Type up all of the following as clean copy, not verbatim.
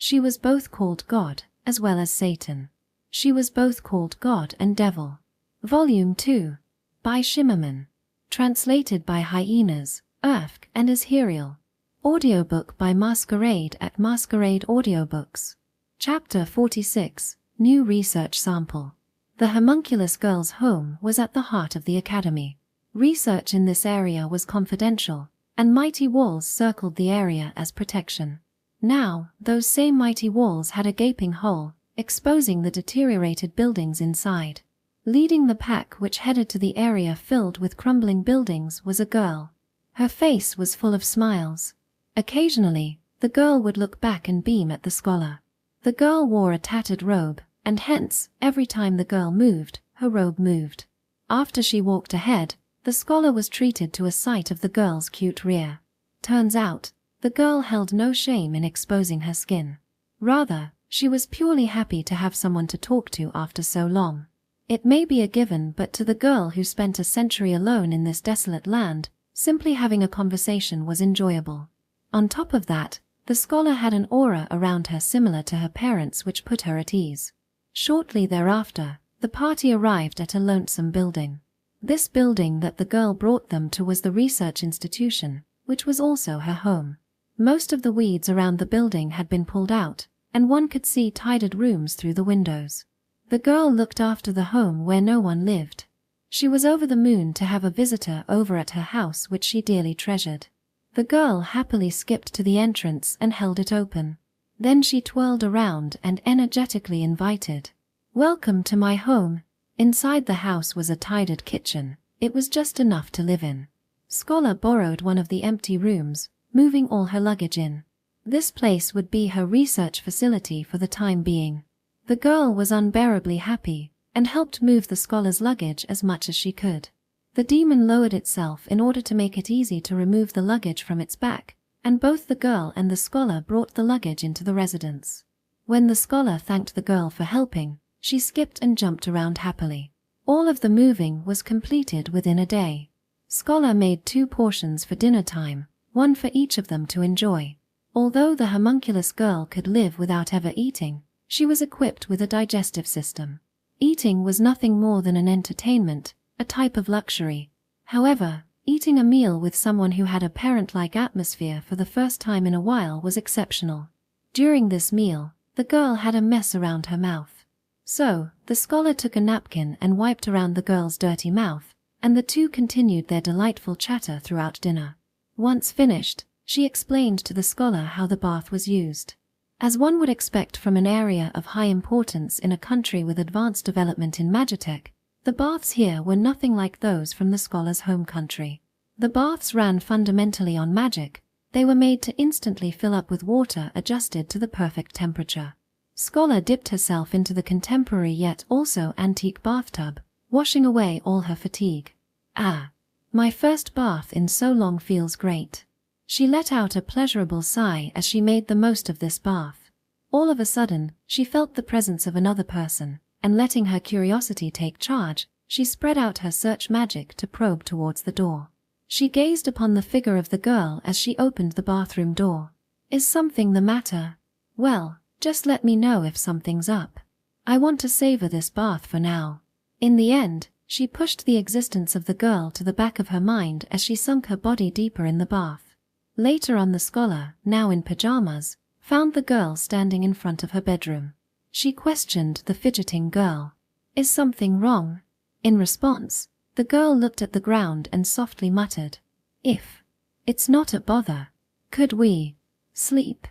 She was both called God, as well as Satan. She was both called God and Devil. Volume 2. By Shimmerman. Translated by Hyenas, Erfk and Isheriel. Audiobook by Masquerade at Masquerade Audiobooks. Chapter 46. New Research Sample. The homunculus girl's home was at the heart of the academy. Research in this area was confidential, and mighty walls circled the area as protection. Now, those same mighty walls had a gaping hole, exposing the deteriorated buildings inside. Leading the pack which headed to the area filled with crumbling buildings was a girl. Her face was full of smiles. Occasionally, the girl would look back and beam at the scholar. The girl wore a tattered robe, and hence, every time the girl moved, her robe moved. After she walked ahead, the scholar was treated to a sight of the girl's cute rear. Turns out, the girl held no shame in exposing her skin. Rather, she was purely happy to have someone to talk to after so long. It may be a given, but to the girl who spent a century alone in this desolate land, simply having a conversation was enjoyable. On top of that, the scholar had an aura around her similar to her parents which put her at ease. Shortly thereafter, the party arrived at a lonesome building. This building that the girl brought them to was the research institution, which was also her home. Most of the weeds around the building had been pulled out, and one could see tidied rooms through the windows. The girl looked after the home where no one lived. She was over the moon to have a visitor over at her house which she dearly treasured. The girl happily skipped to the entrance and held it open. Then she twirled around and energetically invited. "Welcome to my home." Inside the house was a tidied kitchen. It was just enough to live in. Scholar borrowed one of the empty rooms, moving all her luggage in. This place would be her research facility for the time being. The girl was unbearably happy, and helped move the scholar's luggage as much as she could. The demon lowered itself in order to make it easy to remove the luggage from its back, and both the girl and the scholar brought the luggage into the residence. When the scholar thanked the girl for helping, she skipped and jumped around happily. All of the moving was completed within a day. Scholar made 2 portions for dinner time, one for each of them to enjoy. Although the homunculus girl could live without ever eating, she was equipped with a digestive system. Eating was nothing more than an entertainment, a type of luxury. However, eating a meal with someone who had a parent-like atmosphere for the first time in a while was exceptional. During this meal, the girl had a mess around her mouth. So, the scholar took a napkin and wiped around the girl's dirty mouth, and the two continued their delightful chatter throughout dinner. Once finished, she explained to the scholar how the bath was used. As one would expect from an area of high importance in a country with advanced development in magitech, the baths here were nothing like those from the scholar's home country. The baths ran fundamentally on magic. They were made to instantly fill up with water adjusted to the perfect temperature. Scholar dipped herself into the contemporary yet also antique bathtub, washing away all her fatigue. "Ah, my first bath in so long feels great." She let out a pleasurable sigh as she made the most of this bath. All of a sudden, she felt the presence of another person, and letting her curiosity take charge, she spread out her search magic to probe towards the door. She gazed upon the figure of the girl as she opened the bathroom door. "Is something the matter?" "Well, just let me know if something's up. I want to savor this bath for now." In the end, she pushed the existence of the girl to the back of her mind as she sunk her body deeper in the bath. Later on, the scholar, now in pajamas, found the girl standing in front of her bedroom. She questioned the fidgeting girl. "Is something wrong?" In response, the girl looked at the ground and softly muttered, It's not a bother. Could we sleep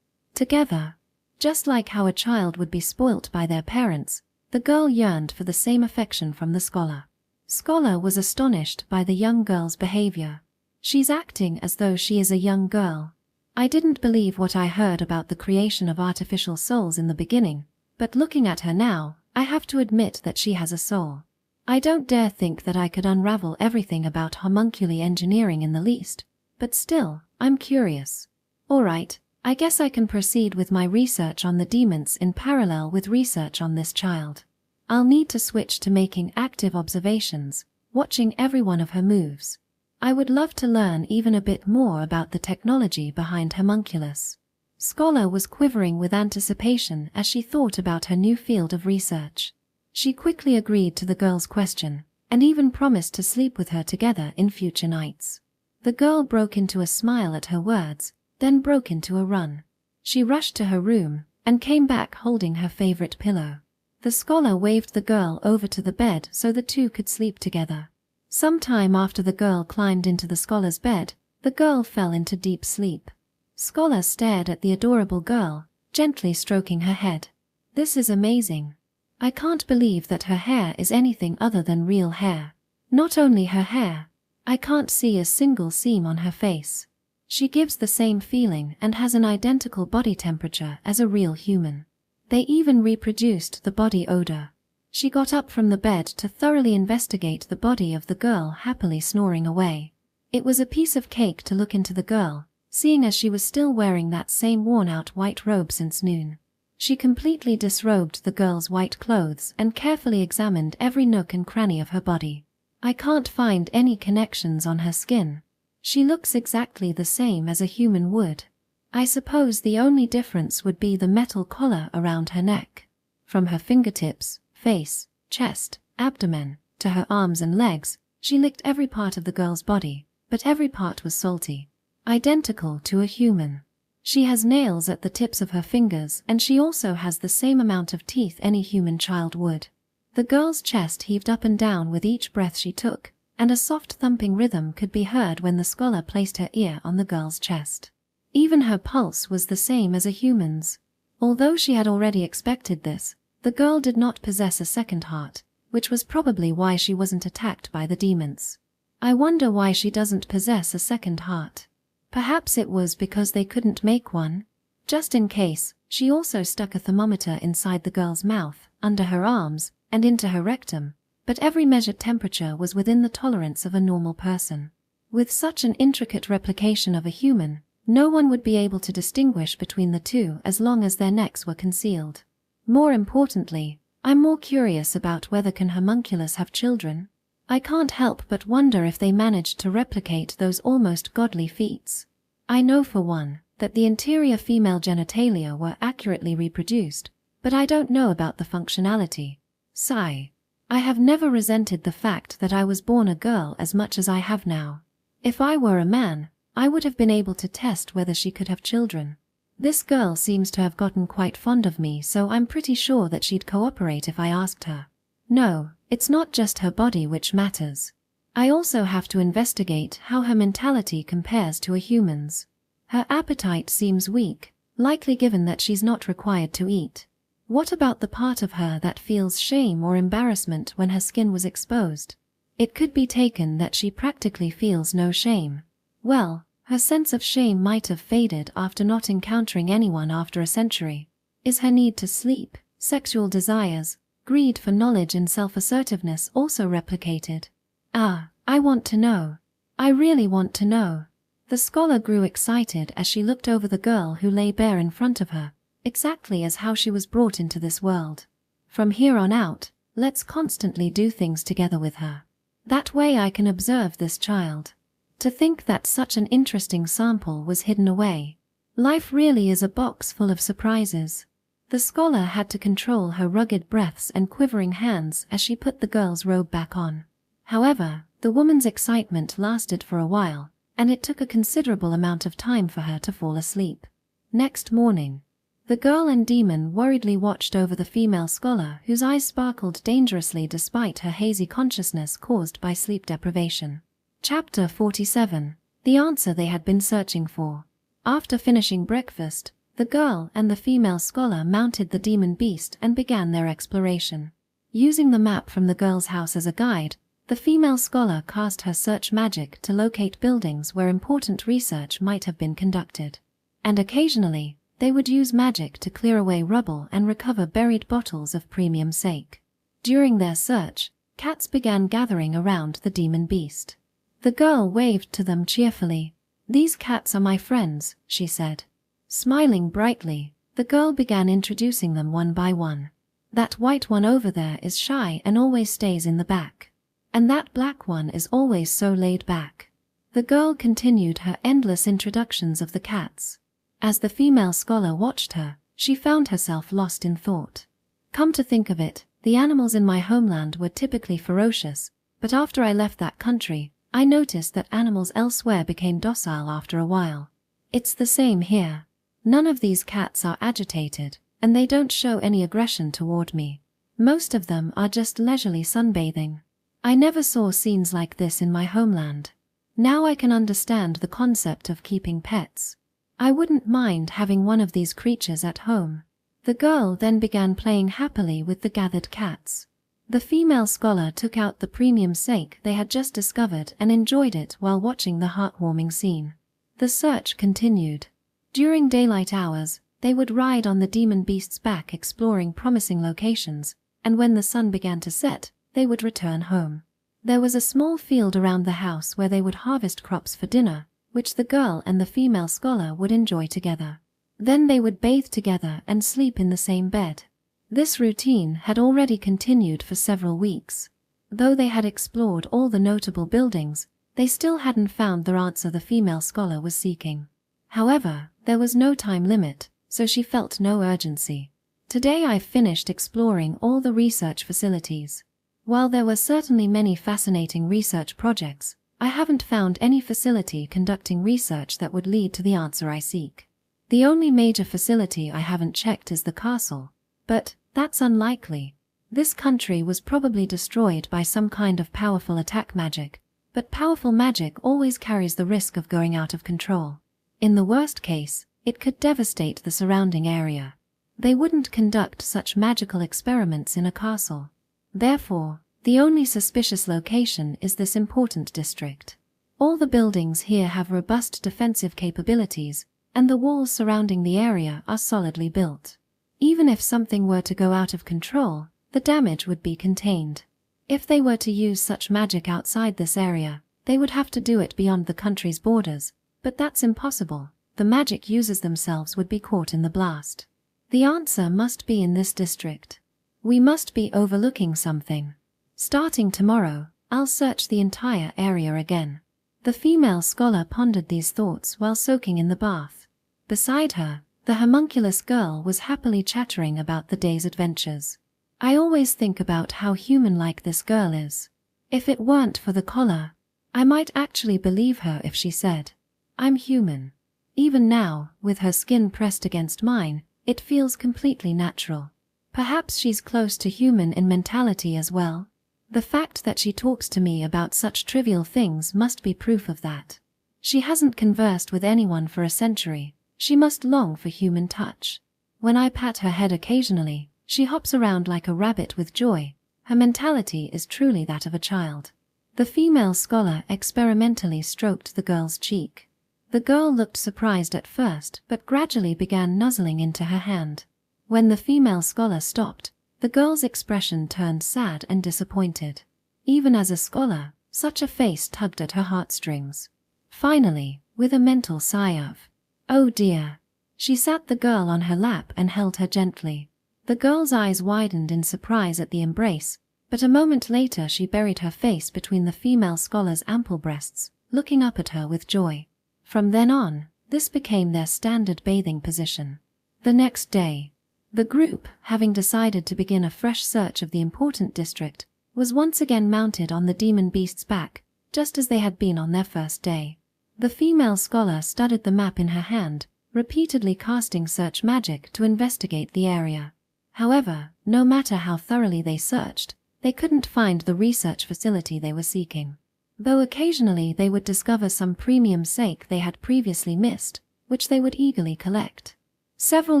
together?" Just like how a child would be spoilt by their parents, the girl yearned for the same affection from the scholar. Scholar was astonished by the young girl's behavior. "She's acting as though she is a young girl. I didn't believe what I heard about the creation of artificial souls in the beginning, but looking at her now, I have to admit that she has a soul. I don't dare think that I could unravel everything about homunculi engineering in the least, but still, I'm curious. All right, I guess I can proceed with my research on the demons in parallel with research on this child. I'll need to switch to making active observations, watching every one of her moves. I would love to learn even a bit more about the technology behind homunculus." Scholar was quivering with anticipation as she thought about her new field of research. She quickly agreed to the girl's question, and even promised to sleep with her together in future nights. The girl broke into a smile at her words, then broke into a run. She rushed to her room, and came back holding her favorite pillow. The scholar waved the girl over to the bed so the two could sleep together. Some time after the girl climbed into the scholar's bed, the girl fell into deep sleep. Scholar stared at the adorable girl, gently stroking her head. This is amazing. I can't believe that her hair is anything other than real hair. Not only her hair, I can't see a single seam on her face. She gives the same feeling and has an identical body temperature as a real human. They even reproduced the body odor. She got up from the bed to thoroughly investigate the body of the girl happily snoring away. It was a piece of cake to look into the girl, seeing as she was still wearing that same worn-out white robe since noon. She completely disrobed the girl's white clothes and carefully examined every nook and cranny of her body. I can't find any connections on her skin. She looks exactly the same as a human would. I suppose the only difference would be the metal collar around her neck. From her fingertips, face, chest, abdomen, to her arms and legs, she licked every part of the girl's body, but every part was salty. Identical to a human. She has nails at the tips of her fingers, and she also has the same amount of teeth any human child would. The girl's chest heaved up and down with each breath she took, and a soft thumping rhythm could be heard when the scholar placed her ear on the girl's chest. Even her pulse was the same as a human's. Although she had already expected this, the girl did not possess a second heart, which was probably why she wasn't attacked by the demons. I wonder why she doesn't possess a second heart. Perhaps it was because they couldn't make one. Just in case, she also stuck a thermometer inside the girl's mouth, under her arms, and into her rectum, but every measured temperature was within the tolerance of a normal person. With such an intricate replication of a human, no one would be able to distinguish between the two as long as their necks were concealed. More importantly, I'm more curious about whether can homunculus have children. I can't help but wonder if they managed to replicate those almost godly feats. I know for one, that the interior female genitalia were accurately reproduced, but I don't know about the functionality. Sigh. I have never resented the fact that I was born a girl as much as I have now. If I were a man, I would have been able to test whether she could have children. This girl seems to have gotten quite fond of me, so I'm pretty sure that she'd cooperate if I asked her. No, it's not just her body which matters. I also have to investigate how her mentality compares to a human's. Her appetite seems weak, likely given that she's not required to eat. What about the part of her that feels shame or embarrassment when her skin was exposed? It could be taken that she practically feels no shame. Well, her sense of shame might have faded after not encountering anyone after a century. Is her need to sleep, sexual desires, greed for knowledge and self-assertiveness also replicated? Ah, I want to know. I really want to know. The scholar grew excited as she looked over the girl who lay bare in front of her, exactly as how she was brought into this world. From here on out, let's constantly do things together with her. That way I can observe this child. To think that such an interesting sample was hidden away. Life really is a box full of surprises. The scholar had to control her rugged breaths and quivering hands as she put the girl's robe back on. However, the woman's excitement lasted for a while, and it took a considerable amount of time for her to fall asleep. Next morning, the girl and demon worriedly watched over the female scholar whose eyes sparkled dangerously despite her hazy consciousness caused by sleep deprivation. Chapter 47. The answer they had been searching for. After finishing breakfast, the girl and the female scholar mounted the demon beast and began their exploration. Using the map from the girl's house as a guide, the female scholar cast her search magic to locate buildings where important research might have been conducted. And occasionally, they would use magic to clear away rubble and recover buried bottles of premium sake. During their search, cats began gathering around the demon beast. The girl waved to them cheerfully. "These cats are my friends," she said. Smiling brightly, the girl began introducing them one by one. "That white one over there is shy and always stays in the back. And that black one is always so laid back." The girl continued her endless introductions of the cats. As the female scholar watched her, she found herself lost in thought. Come to think of it, the animals in my homeland were typically ferocious, but after I left that country, I noticed that animals elsewhere became docile after a while. It's the same here. None of these cats are agitated, and they don't show any aggression toward me. Most of them are just leisurely sunbathing. I never saw scenes like this in my homeland. Now I can understand the concept of keeping pets. I wouldn't mind having one of these creatures at home. The girl then began playing happily with the gathered cats. The female scholar took out the premium steak they had just discovered and enjoyed it while watching the heartwarming scene. The search continued. During daylight hours, they would ride on the demon beast's back exploring promising locations, and when the sun began to set, they would return home. There was a small field around the house where they would harvest crops for dinner, which the girl and the female scholar would enjoy together. Then they would bathe together and sleep in the same bed. This routine had already continued for several weeks. Though they had explored all the notable buildings, they still hadn't found the answer the female scholar was seeking. However, there was no time limit, so she felt no urgency. Today I've finished exploring all the research facilities. While there were certainly many fascinating research projects, I haven't found any facility conducting research that would lead to the answer I seek. The only major facility I haven't checked is the castle, but that's unlikely. This country was probably destroyed by some kind of powerful attack magic, but powerful magic always carries the risk of going out of control. In the worst case, it could devastate the surrounding area. They wouldn't conduct such magical experiments in a castle. Therefore, the only suspicious location is this important district. All the buildings here have robust defensive capabilities, and the walls surrounding the area are solidly built. Even if something were to go out of control, the damage would be contained. If they were to use such magic outside this area, they would have to do it beyond the country's borders, but that's impossible. The magic users themselves would be caught in the blast. The answer must be in this district. We must be overlooking something. Starting tomorrow, I'll search the entire area again. The female scholar pondered these thoughts while soaking in the bath. Beside her, the homunculus girl was happily chattering about the day's adventures. I always think about how human-like this girl is. If it weren't for the collar, I might actually believe her if she said, "I'm human." Even now, with her skin pressed against mine, it feels completely natural. Perhaps she's close to human in mentality as well. The fact that she talks to me about such trivial things must be proof of that. She hasn't conversed with anyone for a century. She must long for human touch. When I pat her head occasionally, she hops around like a rabbit with joy. Her mentality is truly that of a child. The female scholar experimentally stroked the girl's cheek. The girl looked surprised at first, but gradually began nuzzling into her hand. When the female scholar stopped, the girl's expression turned sad and disappointed. Even as a scholar, such a face tugged at her heartstrings. Finally, with a mental sigh of, "Oh dear," she sat the girl on her lap and held her gently. The girl's eyes widened in surprise at the embrace, but a moment later she buried her face between the female scholar's ample breasts, looking up at her with joy. From then on, this became their standard bathing position. The next day, the group, having decided to begin a fresh search of the important district, was once again mounted on the demon beast's back, just as they had been on their first day. The female scholar studied the map in her hand, repeatedly casting search magic to investigate the area. However, no matter how thoroughly they searched, they couldn't find the research facility they were seeking. Though occasionally they would discover some premium steak they had previously missed, which they would eagerly collect. Several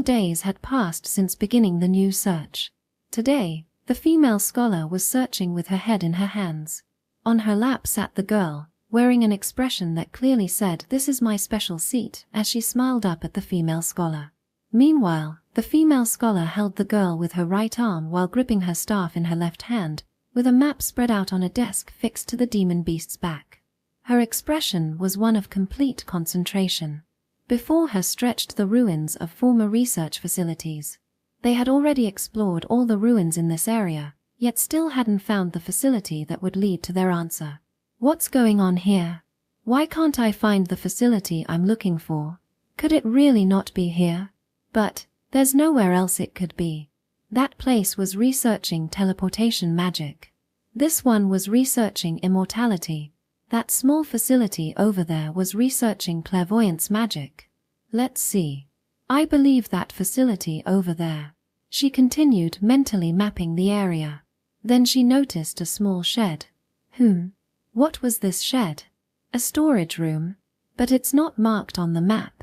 days had passed since beginning the new search. Today, the female scholar was searching with her head in her hands. On her lap sat the girl, wearing an expression that clearly said, "This is my special seat," as she smiled up at the female scholar. Meanwhile, the female scholar held the girl with her right arm while gripping her staff in her left hand, with a map spread out on a desk fixed to the demon beast's back. Her expression was one of complete concentration. Before her stretched the ruins of former research facilities. They had already explored all the ruins in this area, yet still hadn't found the facility that would lead to their answer. What's going on here? Why can't I find the facility I'm looking for? Could it really not be here? But there's nowhere else it could be. That place was researching teleportation magic. This one was researching immortality. That small facility over there was researching clairvoyance magic. Let's see. I believe that facility over there. She continued mentally mapping the area. Then she noticed a small shed. What was this shed? A storage room? But it's not marked on the map.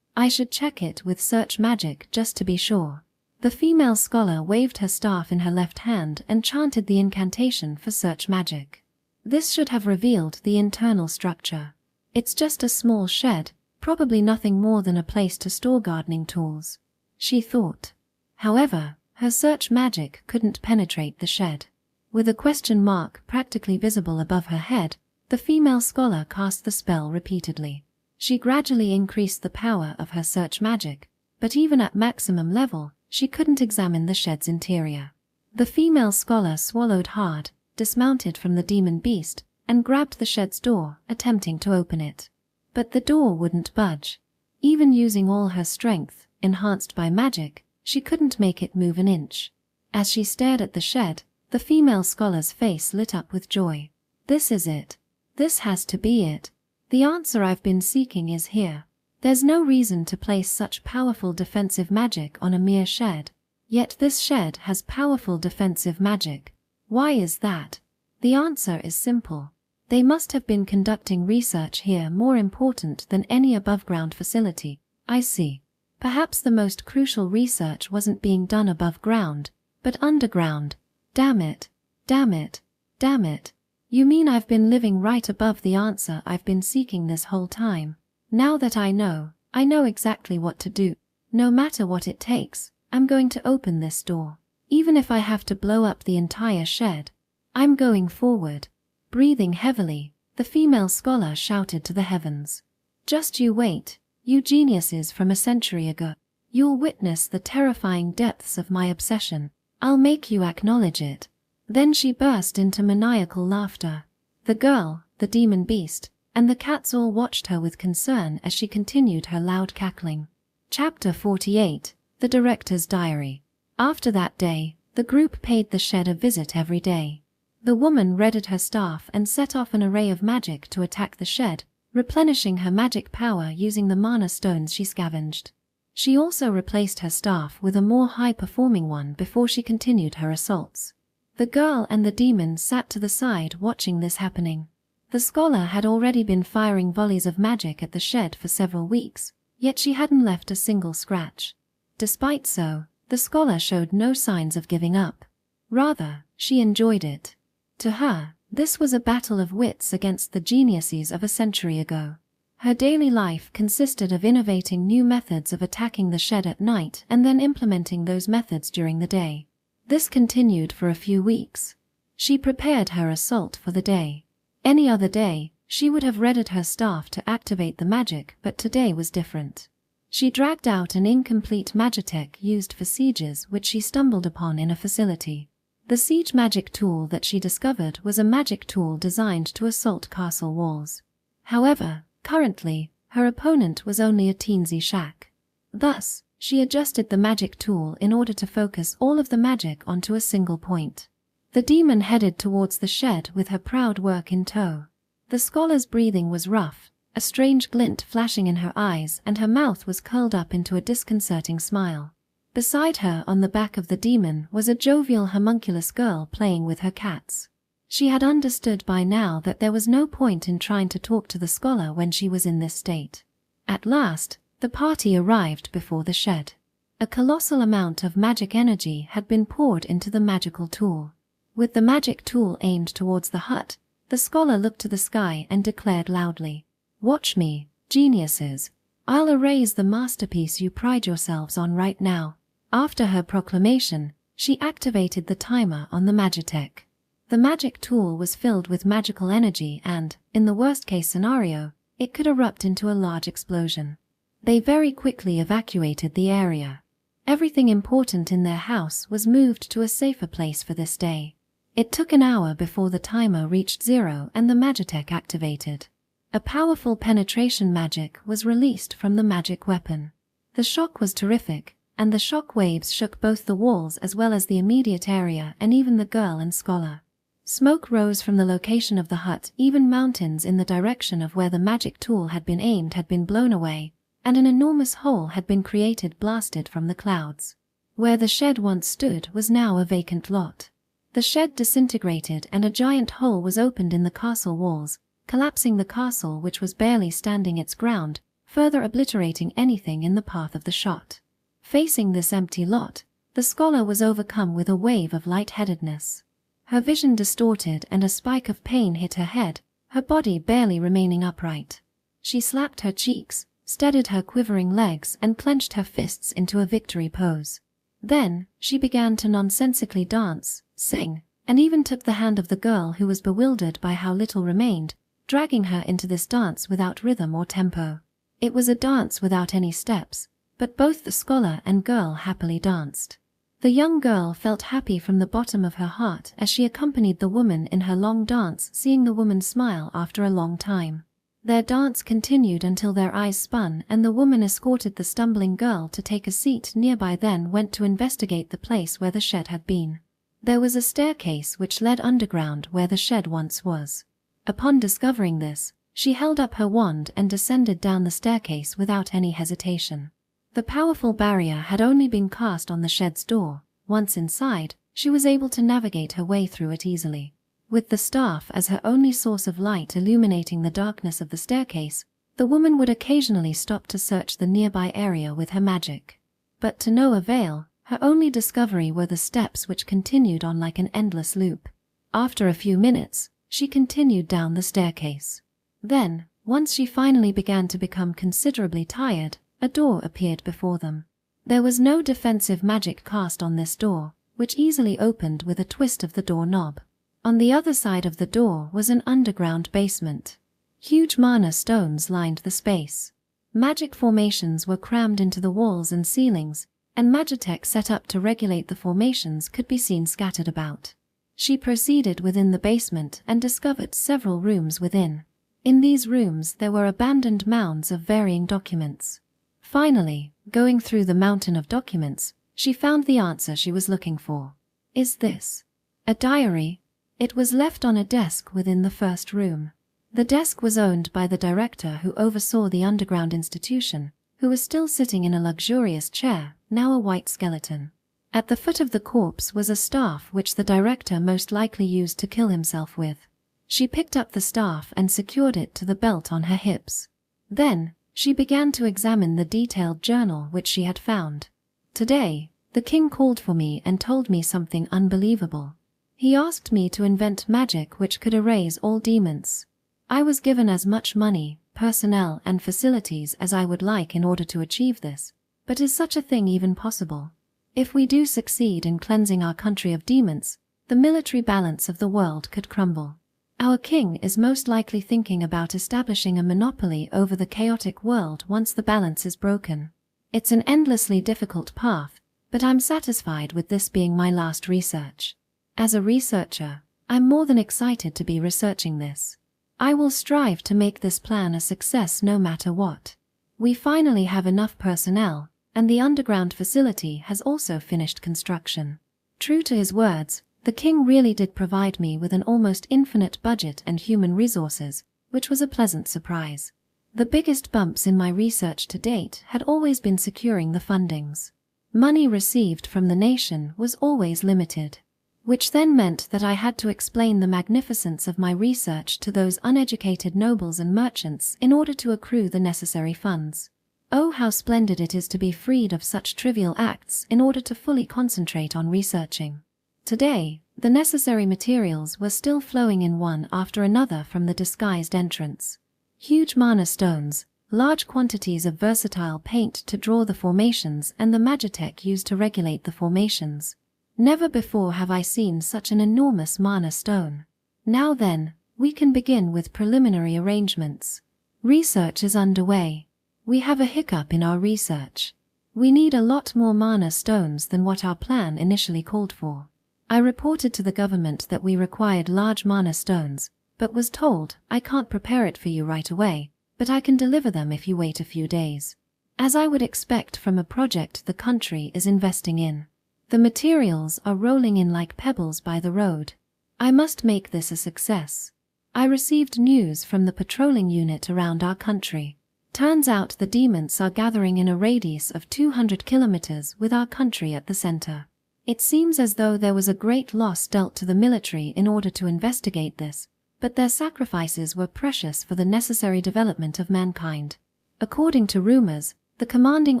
I should check it with search magic just to be sure. The female scholar waved her staff in her left hand and chanted the incantation for search magic. This should have revealed the internal structure. It's just a small shed, probably nothing more than a place to store gardening tools, she thought. However, her search magic couldn't penetrate the shed. With a question mark practically visible above her head, the female scholar cast the spell repeatedly. She gradually increased the power of her search magic, but even at maximum level, she couldn't examine the shed's interior. The female scholar swallowed hard, dismounted from the demon beast, and grabbed the shed's door, attempting to open it. But the door wouldn't budge. Even using all her strength, enhanced by magic, she couldn't make it move an inch. As she stared at the shed, the female scholar's face lit up with joy. This is it. This has to be it. The answer I've been seeking is here. There's no reason to place such powerful defensive magic on a mere shed. Yet this shed has powerful defensive magic. Why is that? The answer is simple. They must have been conducting research here more important than any above-ground facility. I see. Perhaps the most crucial research wasn't being done above ground, but underground. Damn it. Damn it. Damn it. You mean I've been living right above the answer I've been seeking this whole time? Now that I know exactly what to do. No matter what it takes, I'm going to open this door. Even if I have to blow up the entire shed. I'm going forward. Breathing heavily, the female scholar shouted to the heavens. Just you wait, you geniuses from a century ago. You'll witness the terrifying depths of my obsession. I'll make you acknowledge it. Then she burst into maniacal laughter. The girl, the demon beast, and the cats all watched her with concern as she continued her loud cackling. Chapter 48, The Director's Diary. After that day, the group paid the shed a visit every day. The woman readied her staff and set off an array of magic to attack the shed, replenishing her magic power using the mana stones she scavenged. She also replaced her staff with a more high-performing one before she continued her assaults. The girl and the demon sat to the side watching this happening. The scholar had already been firing volleys of magic at the shed for several weeks, yet she hadn't left a single scratch. Despite so, the scholar showed no signs of giving up. Rather, she enjoyed it. To her, this was a battle of wits against the geniuses of a century ago. Her daily life consisted of innovating new methods of attacking the shed at night and then implementing those methods during the day. This continued for a few weeks. She prepared her assault for the day. Any other day, she would have readied her staff to activate the magic, but today was different. She dragged out an incomplete magitech used for sieges which she stumbled upon in a facility. The siege magic tool that she discovered was a magic tool designed to assault castle walls. However, currently, her opponent was only a teensy shack. Thus, she adjusted the magic tool in order to focus all of the magic onto a single point. The demon headed towards the shed with her proud work in tow. The scholar's breathing was rough, a strange glint flashing in her eyes, and her mouth was curled up into a disconcerting smile. Beside her on the back of the demon was a jovial homunculus girl playing with her cats. She had understood by now that there was no point in trying to talk to the scholar when she was in this state. At last, the party arrived before the shed. A colossal amount of magic energy had been poured into the magical tool. With the magic tool aimed towards the hut, the scholar looked to the sky and declared loudly, "Watch me, geniuses. I'll erase the masterpiece you pride yourselves on right now." After her proclamation, she activated the timer on the magitech. The magic tool was filled with magical energy and, in the worst-case scenario, it could erupt into a large explosion. They very quickly evacuated the area. Everything important in their house was moved to a safer place for this day. It took an hour before the timer reached 0 and the magitech activated. A powerful penetration magic was released from the magic weapon. The shock was terrific, and the shock waves shook both the walls as well as the immediate area and even the girl and scholar. Smoke rose from the location of the hut, even mountains in the direction of where the magic tool had been aimed had been blown away, and an enormous hole had been created blasted from the clouds. Where the shed once stood was now a vacant lot. The shed disintegrated and a giant hole was opened in the castle walls, collapsing the castle which was barely standing its ground, further obliterating anything in the path of the shot. Facing this empty lot, the scholar was overcome with a wave of lightheadedness. Her vision distorted and a spike of pain hit her head, her body barely remaining upright. She slapped her cheeks, steadied her quivering legs and clenched her fists into a victory pose. Then, she began to nonsensically dance, sing, and even took the hand of the girl who was bewildered by how little remained, dragging her into this dance without rhythm or tempo. It was a dance without any steps, but both the scholar and girl happily danced. The young girl felt happy from the bottom of her heart as she accompanied the woman in her long dance, seeing the woman smile after a long time. Their dance continued until their eyes spun and the woman escorted the stumbling girl to take a seat nearby, then went to investigate the place where the shed had been. There was a staircase which led underground where the shed once was. Upon discovering this, she held up her wand and descended down the staircase without any hesitation. The powerful barrier had only been cast on the shed's door. Once inside, she was able to navigate her way through it easily. With the staff as her only source of light illuminating the darkness of the staircase, the woman would occasionally stop to search the nearby area with her magic. But to no avail, her only discovery were the steps which continued on like an endless loop. After a few minutes, she continued down the staircase. Then, once she finally began to become considerably tired, a door appeared before them. There was no defensive magic cast on this door, which easily opened with a twist of the door knob. On the other side of the door was an underground basement. Huge mana stones lined the space. Magic formations were crammed into the walls and ceilings, and magitech set up to regulate the formations could be seen scattered about. She proceeded within the basement and discovered several rooms within. In these rooms there were abandoned mounds of varying documents. Finally, going through the mountain of documents, she found the answer she was looking for. Is this a diary? It was left on a desk within the first room. The desk was owned by the director who oversaw the underground institution, who was still sitting in a luxurious chair, now a white skeleton. At the foot of the corpse was a staff which the director most likely used to kill himself with. She picked up the staff and secured it to the belt on her hips. Then, she began to examine the detailed journal which she had found. Today, the king called for me and told me something unbelievable. He asked me to invent magic which could erase all demons. I was given as much money, personnel and facilities as I would like in order to achieve this. But is such a thing even possible? If we do succeed in cleansing our country of demons, the military balance of the world could crumble. Our king is most likely thinking about establishing a monopoly over the chaotic world once the balance is broken. It's an endlessly difficult path, but I'm satisfied with this being my last research. As a researcher, I'm more than excited to be researching this. I will strive to make this plan a success no matter what. We finally have enough personnel, and the underground facility has also finished construction. True to his words, the king really did provide me with an almost infinite budget and human resources, which was a pleasant surprise. The biggest bumps in my research to date had always been securing the fundings. Money received from the nation was always limited, which then meant that I had to explain the magnificence of my research to those uneducated nobles and merchants in order to accrue the necessary funds. Oh, how splendid it is to be freed of such trivial acts in order to fully concentrate on researching. Today, the necessary materials were still flowing in one after another from the disguised entrance. Huge mana stones, large quantities of versatile paint to draw the formations and the magitech used to regulate the formations. Never before have I seen such an enormous mana stone. Now then, we can begin with preliminary arrangements. Research is underway. We have a hiccup in our research. We need a lot more mana stones than what our plan initially called for. I reported to the government that we required large mana stones, but was told, "I can't prepare it for you right away, but I can deliver them if you wait a few days." As I would expect from a project the country is investing in. The materials are rolling in like pebbles by the road. I must make this a success. I received news from the patrolling unit around our country. Turns out the demons are gathering in a radius of 200 kilometers with our country at the center. It seems as though there was a great loss dealt to the military in order to investigate this, but their sacrifices were precious for the necessary development of mankind. According to rumors, the commanding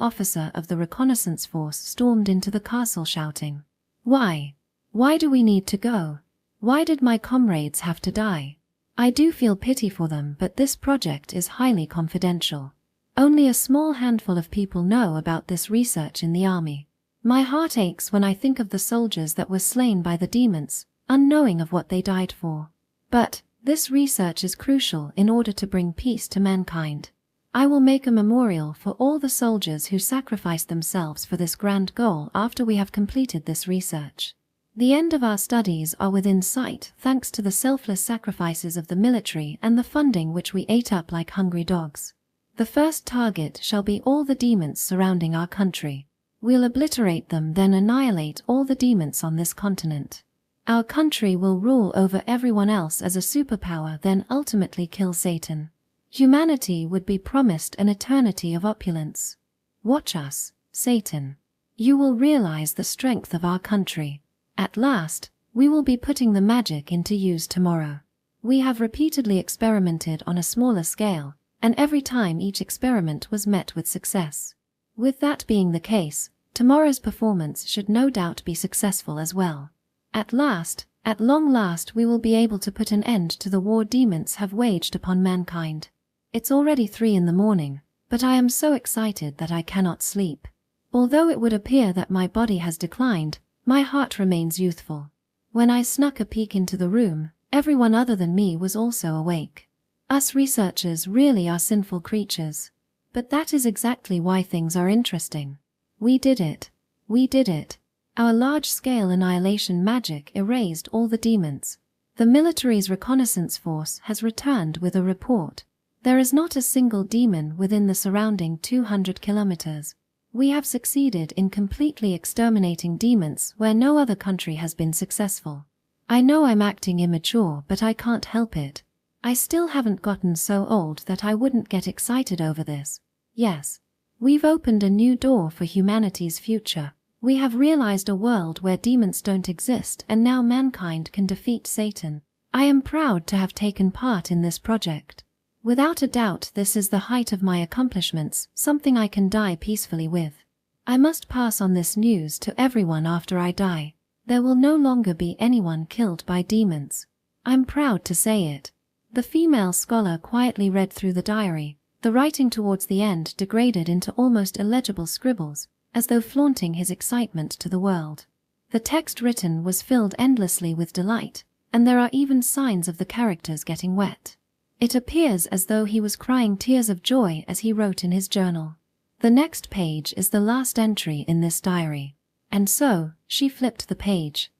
officer of the reconnaissance force stormed into the castle shouting, "Why? Why do we need to go? Why did my comrades have to die?" I do feel pity for them, but this project is highly confidential. Only a small handful of people know about this research in the army. My heart aches when I think of the soldiers that were slain by the demons, unknowing of what they died for. But this research is crucial in order to bring peace to mankind. I will make a memorial for all the soldiers who sacrificed themselves for this grand goal after we have completed this research. The end of our studies are within sight thanks to the selfless sacrifices of the military and the funding which we ate up like hungry dogs. The first target shall be all the demons surrounding our country. We'll obliterate them, then annihilate all the demons on this continent. Our country will rule over everyone else as a superpower, then ultimately kill Satan. Humanity would be promised an eternity of opulence. Watch us, Satan. You will realize the strength of our country. At last, we will be putting the magic into use tomorrow. We have repeatedly experimented on a smaller scale, and every time each experiment was met with success. With that being the case, tomorrow's performance should no doubt be successful as well. At long last, we will be able to put an end to the war demons have waged upon mankind. It's already 3 in the morning, but I am so excited that I cannot sleep. Although it would appear that my body has declined, my heart remains youthful. When I snuck a peek into the room, everyone other than me was also awake. Us researchers really are sinful creatures. But that is exactly why things are interesting. We did it. We did it. Our large-scale annihilation magic erased all the demons. The military's reconnaissance force has returned with a report. There is not a single demon within the surrounding 200 kilometers. We have succeeded in completely exterminating demons where no other country has been successful. I know I'm acting immature, but I can't help it. I still haven't gotten so old that I wouldn't get excited over this. Yes. We've opened a new door for humanity's future. We have realized a world where demons don't exist, and now mankind can defeat Satan. I am proud to have taken part in this project. Without a doubt, this is the height of my accomplishments, something I can die peacefully with. I must pass on this news to everyone after I die. There will no longer be anyone killed by demons. I'm proud to say it. The female scholar quietly read through the diary. The writing towards the end degraded into almost illegible scribbles, as though flaunting his excitement to the world. The text written was filled endlessly with delight, and there are even signs of the characters getting wet. It appears as though he was crying tears of joy as he wrote in his journal. The next page is the last entry in this diary. And so, she flipped the page.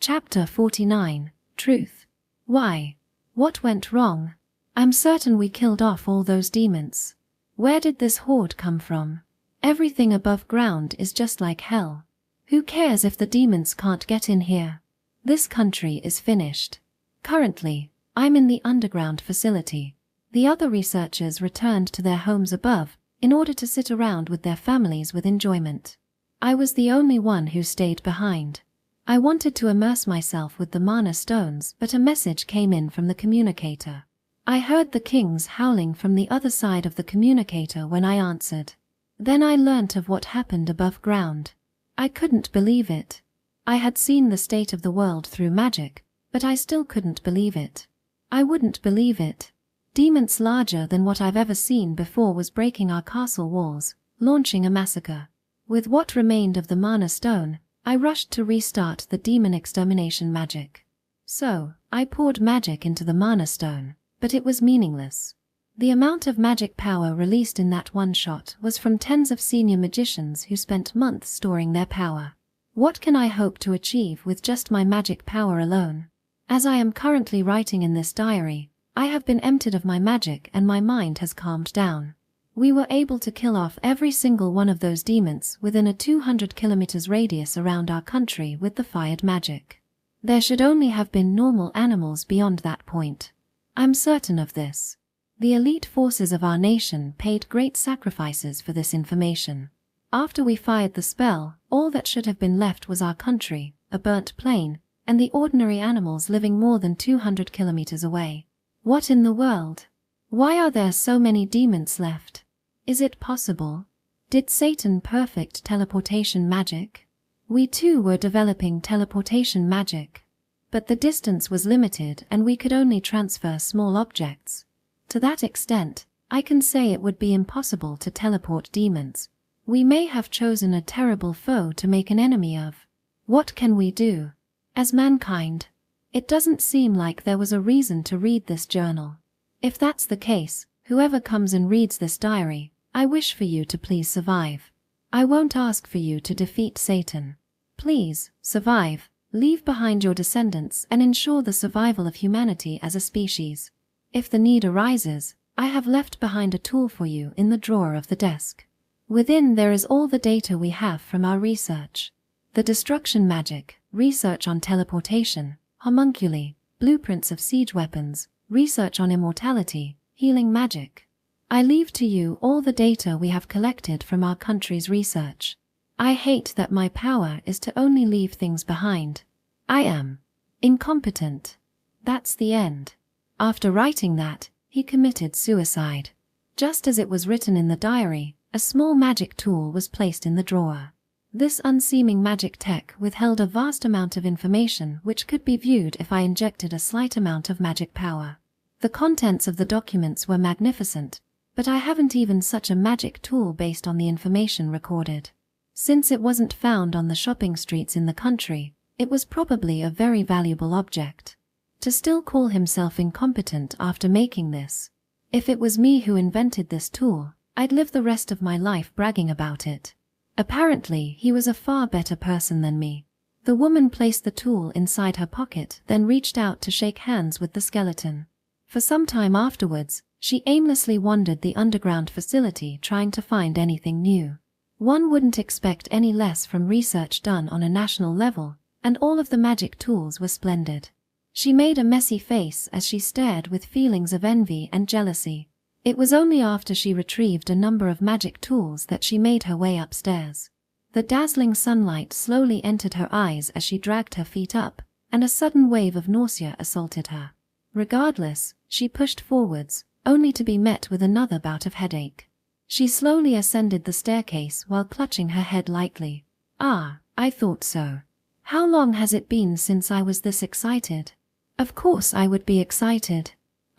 Chapter 49, Truth. Why? What went wrong? I'm certain we killed off all those demons. Where did this horde come from? Everything above ground is just like hell. Who cares if the demons can't get in here? This country is finished. Currently, I'm in the underground facility. The other researchers returned to their homes above in order to sit around with their families with enjoyment. I was the only one who stayed behind. I wanted to immerse myself with the mana stones, but a message came in from the communicator. I heard the kings howling from the other side of the communicator when I answered. Then I learnt of what happened above ground. I couldn't believe it. I had seen the state of the world through magic, but I still couldn't believe it. I wouldn't believe it. Demons larger than what I've ever seen before was breaking our castle walls, launching a massacre. With what remained of the mana stone, I rushed to restart the demon extermination magic. So, I poured magic into the mana stone, but it was meaningless. The amount of magic power released in that one shot was from tens of senior magicians who spent months storing their power. What can I hope to achieve with just my magic power alone? As I am currently writing in this diary, I have been emptied of my magic and my mind has calmed down. We were able to kill off every single one of those demons within a 200 kilometers radius around our country with the fired magic. There should only have been normal animals beyond that point. I'm certain of this. The elite forces of our nation paid great sacrifices for this information. After we fired the spell, all that should have been left was our country, a burnt plain, and the ordinary animals living more than 200 kilometers away. What in the world? Why are there so many demons left? Is it possible? Did Satan perfect teleportation magic? We too were developing teleportation magic. But the distance was limited and we could only transfer small objects. To that extent, I can say it would be impossible to teleport demons. We may have chosen a terrible foe to make an enemy of. What can we do? As mankind, it doesn't seem like there was a reason to read this journal. If that's the case, whoever comes and reads this diary, I wish for you to please survive. I won't ask for you to defeat Satan. Please, survive, leave behind your descendants and ensure the survival of humanity as a species. If the need arises, I have left behind a tool for you in the drawer of the desk. Within there is all the data we have from our research. The destruction magic, research on teleportation, homunculi, blueprints of siege weapons, research on immortality, healing magic. I leave to you all the data we have collected from our country's research. I hate that my power is to only leave things behind. I am incompetent. That's the end. After writing that, he committed suicide. Just as it was written in the diary, a small magic tool was placed in the drawer. This unseeming magic tech withheld a vast amount of information which could be viewed if I injected a slight amount of magic power. The contents of the documents were magnificent, but I haven't even such a magic tool based on the information recorded. Since it wasn't found on the shopping streets in the country, it was probably a very valuable object. To still call himself incompetent after making this. If it was me who invented this tool, I'd live the rest of my life bragging about it. Apparently, he was a far better person than me. The woman placed the tool inside her pocket, then reached out to shake hands with the skeleton. For some time afterwards, she aimlessly wandered the underground facility trying to find anything new. One wouldn't expect any less from research done on a national level, and all of the magic tools were splendid. She made a messy face as she stared with feelings of envy and jealousy. It was only after she retrieved a number of magic tools that she made her way upstairs. The dazzling sunlight slowly entered her eyes as she dragged her feet up, and a sudden wave of nausea assaulted her. Regardless, she pushed forwards, only to be met with another bout of headache. She slowly ascended the staircase while clutching her head lightly. Ah, I thought so. How long has it been since I was this excited? Of course I would be excited.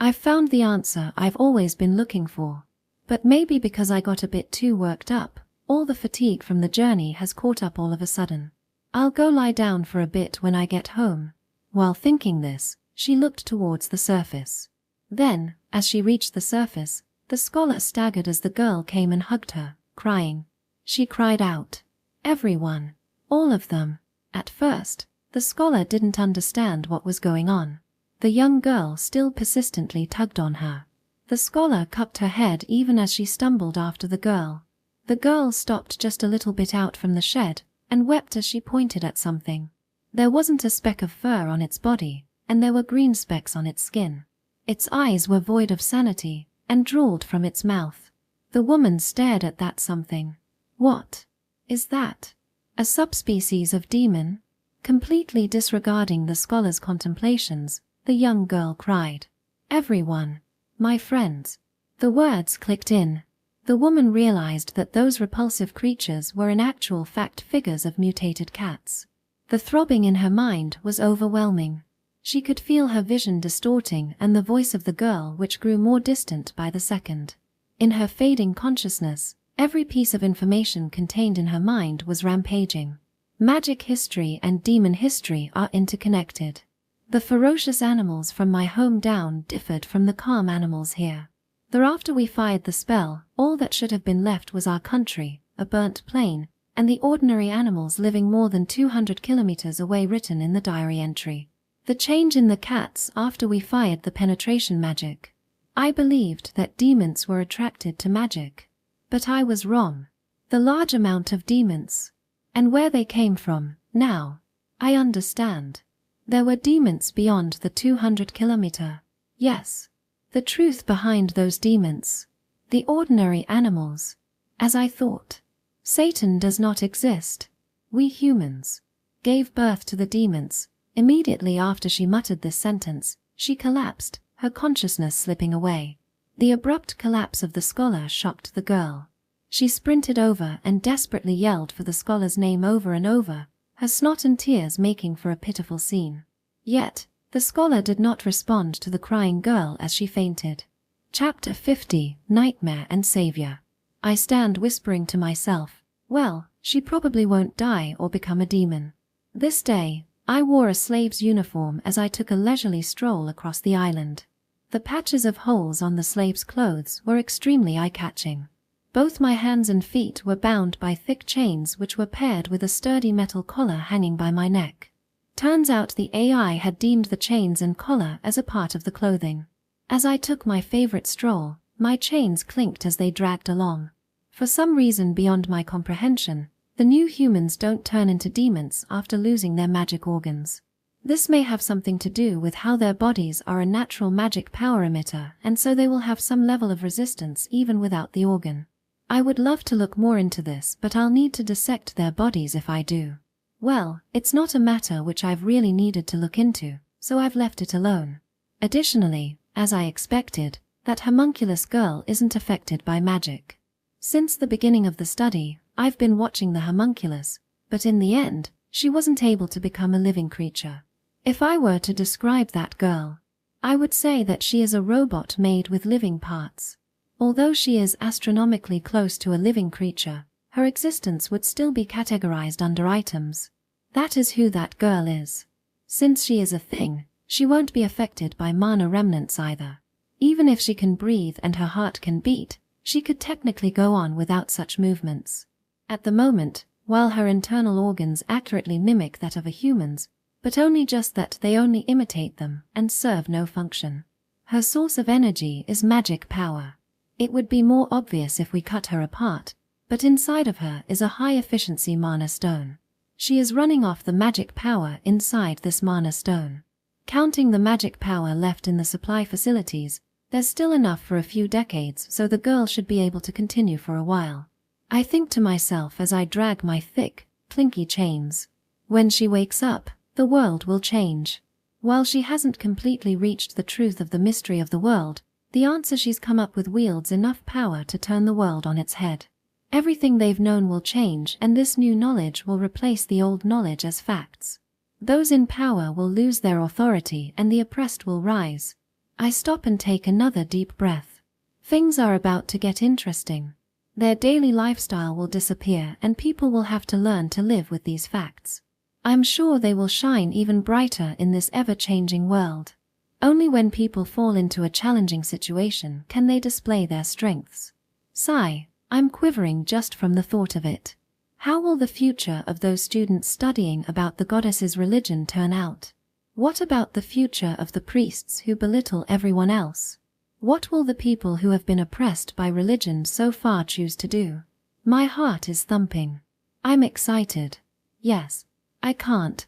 I've found the answer I've always been looking for. But maybe because I got a bit too worked up, all the fatigue from the journey has caught up all of a sudden. I'll go lie down for a bit when I get home. While thinking this, she looked towards the surface. Then, as she reached the surface, the scholar staggered as the girl came and hugged her, crying. She cried out. Everyone. All of them. At first, the scholar didn't understand what was going on. The young girl still persistently tugged on her. The scholar cupped her head even as she stumbled after the girl. The girl stopped just a little bit out from the shed, and wept as she pointed at something. There wasn't a speck of fur on its body, and there were green specks on its skin. Its eyes were void of sanity, and drooled from its mouth. The woman stared at that something. What is that? A subspecies of demon? Completely disregarding the scholar's contemplations, the young girl cried. Everyone. My friends. The words clicked in. The woman realized that those repulsive creatures were in actual fact figures of mutated cats. The throbbing in her mind was overwhelming. She could feel her vision distorting and the voice of the girl which grew more distant by the second. In her fading consciousness, every piece of information contained in her mind was rampaging. Magic history and demon history are interconnected. The ferocious animals from my home down differed from the calm animals here. Thereafter we fired the spell, all that should have been left was our country, a burnt plain, and the ordinary animals living more than 200 kilometers away written in the diary entry. The change in the cats after we fired the penetration magic. I believed that demons were attracted to magic. But I was wrong. The large amount of demons. And where they came from, now. I understand. There were demons beyond the 200-kilometer. Yes. The truth behind those demons. The ordinary animals. As I thought. Satan does not exist. We humans gave birth to the demons. Immediately after she muttered this sentence, she collapsed, her consciousness slipping away. The abrupt collapse of the scholar shocked the girl. She sprinted over and desperately yelled for the scholar's name over and over, her snot and tears making for a pitiful scene. Yet, the scholar did not respond to the crying girl as she fainted. Chapter 50, Nightmare and Savior. I stand whispering to myself, well, she probably won't die or become a demon. This day, I wore a slave's uniform as I took a leisurely stroll across the island. The patches of holes on the slave's clothes were extremely eye-catching. Both my hands and feet were bound by thick chains which were paired with a sturdy metal collar hanging by my neck. Turns out the AI had deemed the chains and collar as a part of the clothing. As I took my favorite stroll, my chains clinked as they dragged along. For some reason beyond my comprehension, the new humans don't turn into demons after losing their magic organs. This may have something to do with how their bodies are a natural magic power emitter, and so they will have some level of resistance even without the organ. I would love to look more into this, but I'll need to dissect their bodies if I do. Well, it's not a matter which I've really needed to look into, so I've left it alone. Additionally, as I expected, that homunculus girl isn't affected by magic. Since the beginning of the study, I've been watching the homunculus, but in the end, she wasn't able to become a living creature. If I were to describe that girl, I would say that she is a robot made with living parts. Although she is astronomically close to a living creature, her existence would still be categorized under items. That is who that girl is. Since she is a thing, she won't be affected by mana remnants either. Even if she can breathe and her heart can beat, she could technically go on without such movements. At the moment, while her internal organs accurately mimic that of a human's, but only just that they only imitate them and serve no function. Her source of energy is magic power. It would be more obvious if we cut her apart, but inside of her is a high-efficiency mana stone. She is running off the magic power inside this mana stone. Counting the magic power left in the supply facilities, there's still enough for a few decades, so the girl should be able to continue for a while. I think to myself as I drag my thick, clinky chains. When she wakes up, the world will change. While she hasn't completely reached the truth of the mystery of the world, the answer she's come up with wields enough power to turn the world on its head. Everything they've known will change, and this new knowledge will replace the old knowledge as facts. Those in power will lose their authority and the oppressed will rise. I stop and take another deep breath. Things are about to get interesting. Their daily lifestyle will disappear and people will have to learn to live with these facts. I'm sure they will shine even brighter in this ever-changing world. Only when people fall into a challenging situation can they display their strengths. Sigh, I'm quivering just from the thought of it. How will the future of those students studying about the goddess's religion turn out? What about the future of the priests who belittle everyone else? What will the people who have been oppressed by religion so far choose to do? My heart is thumping. I'm excited. Yes, I can't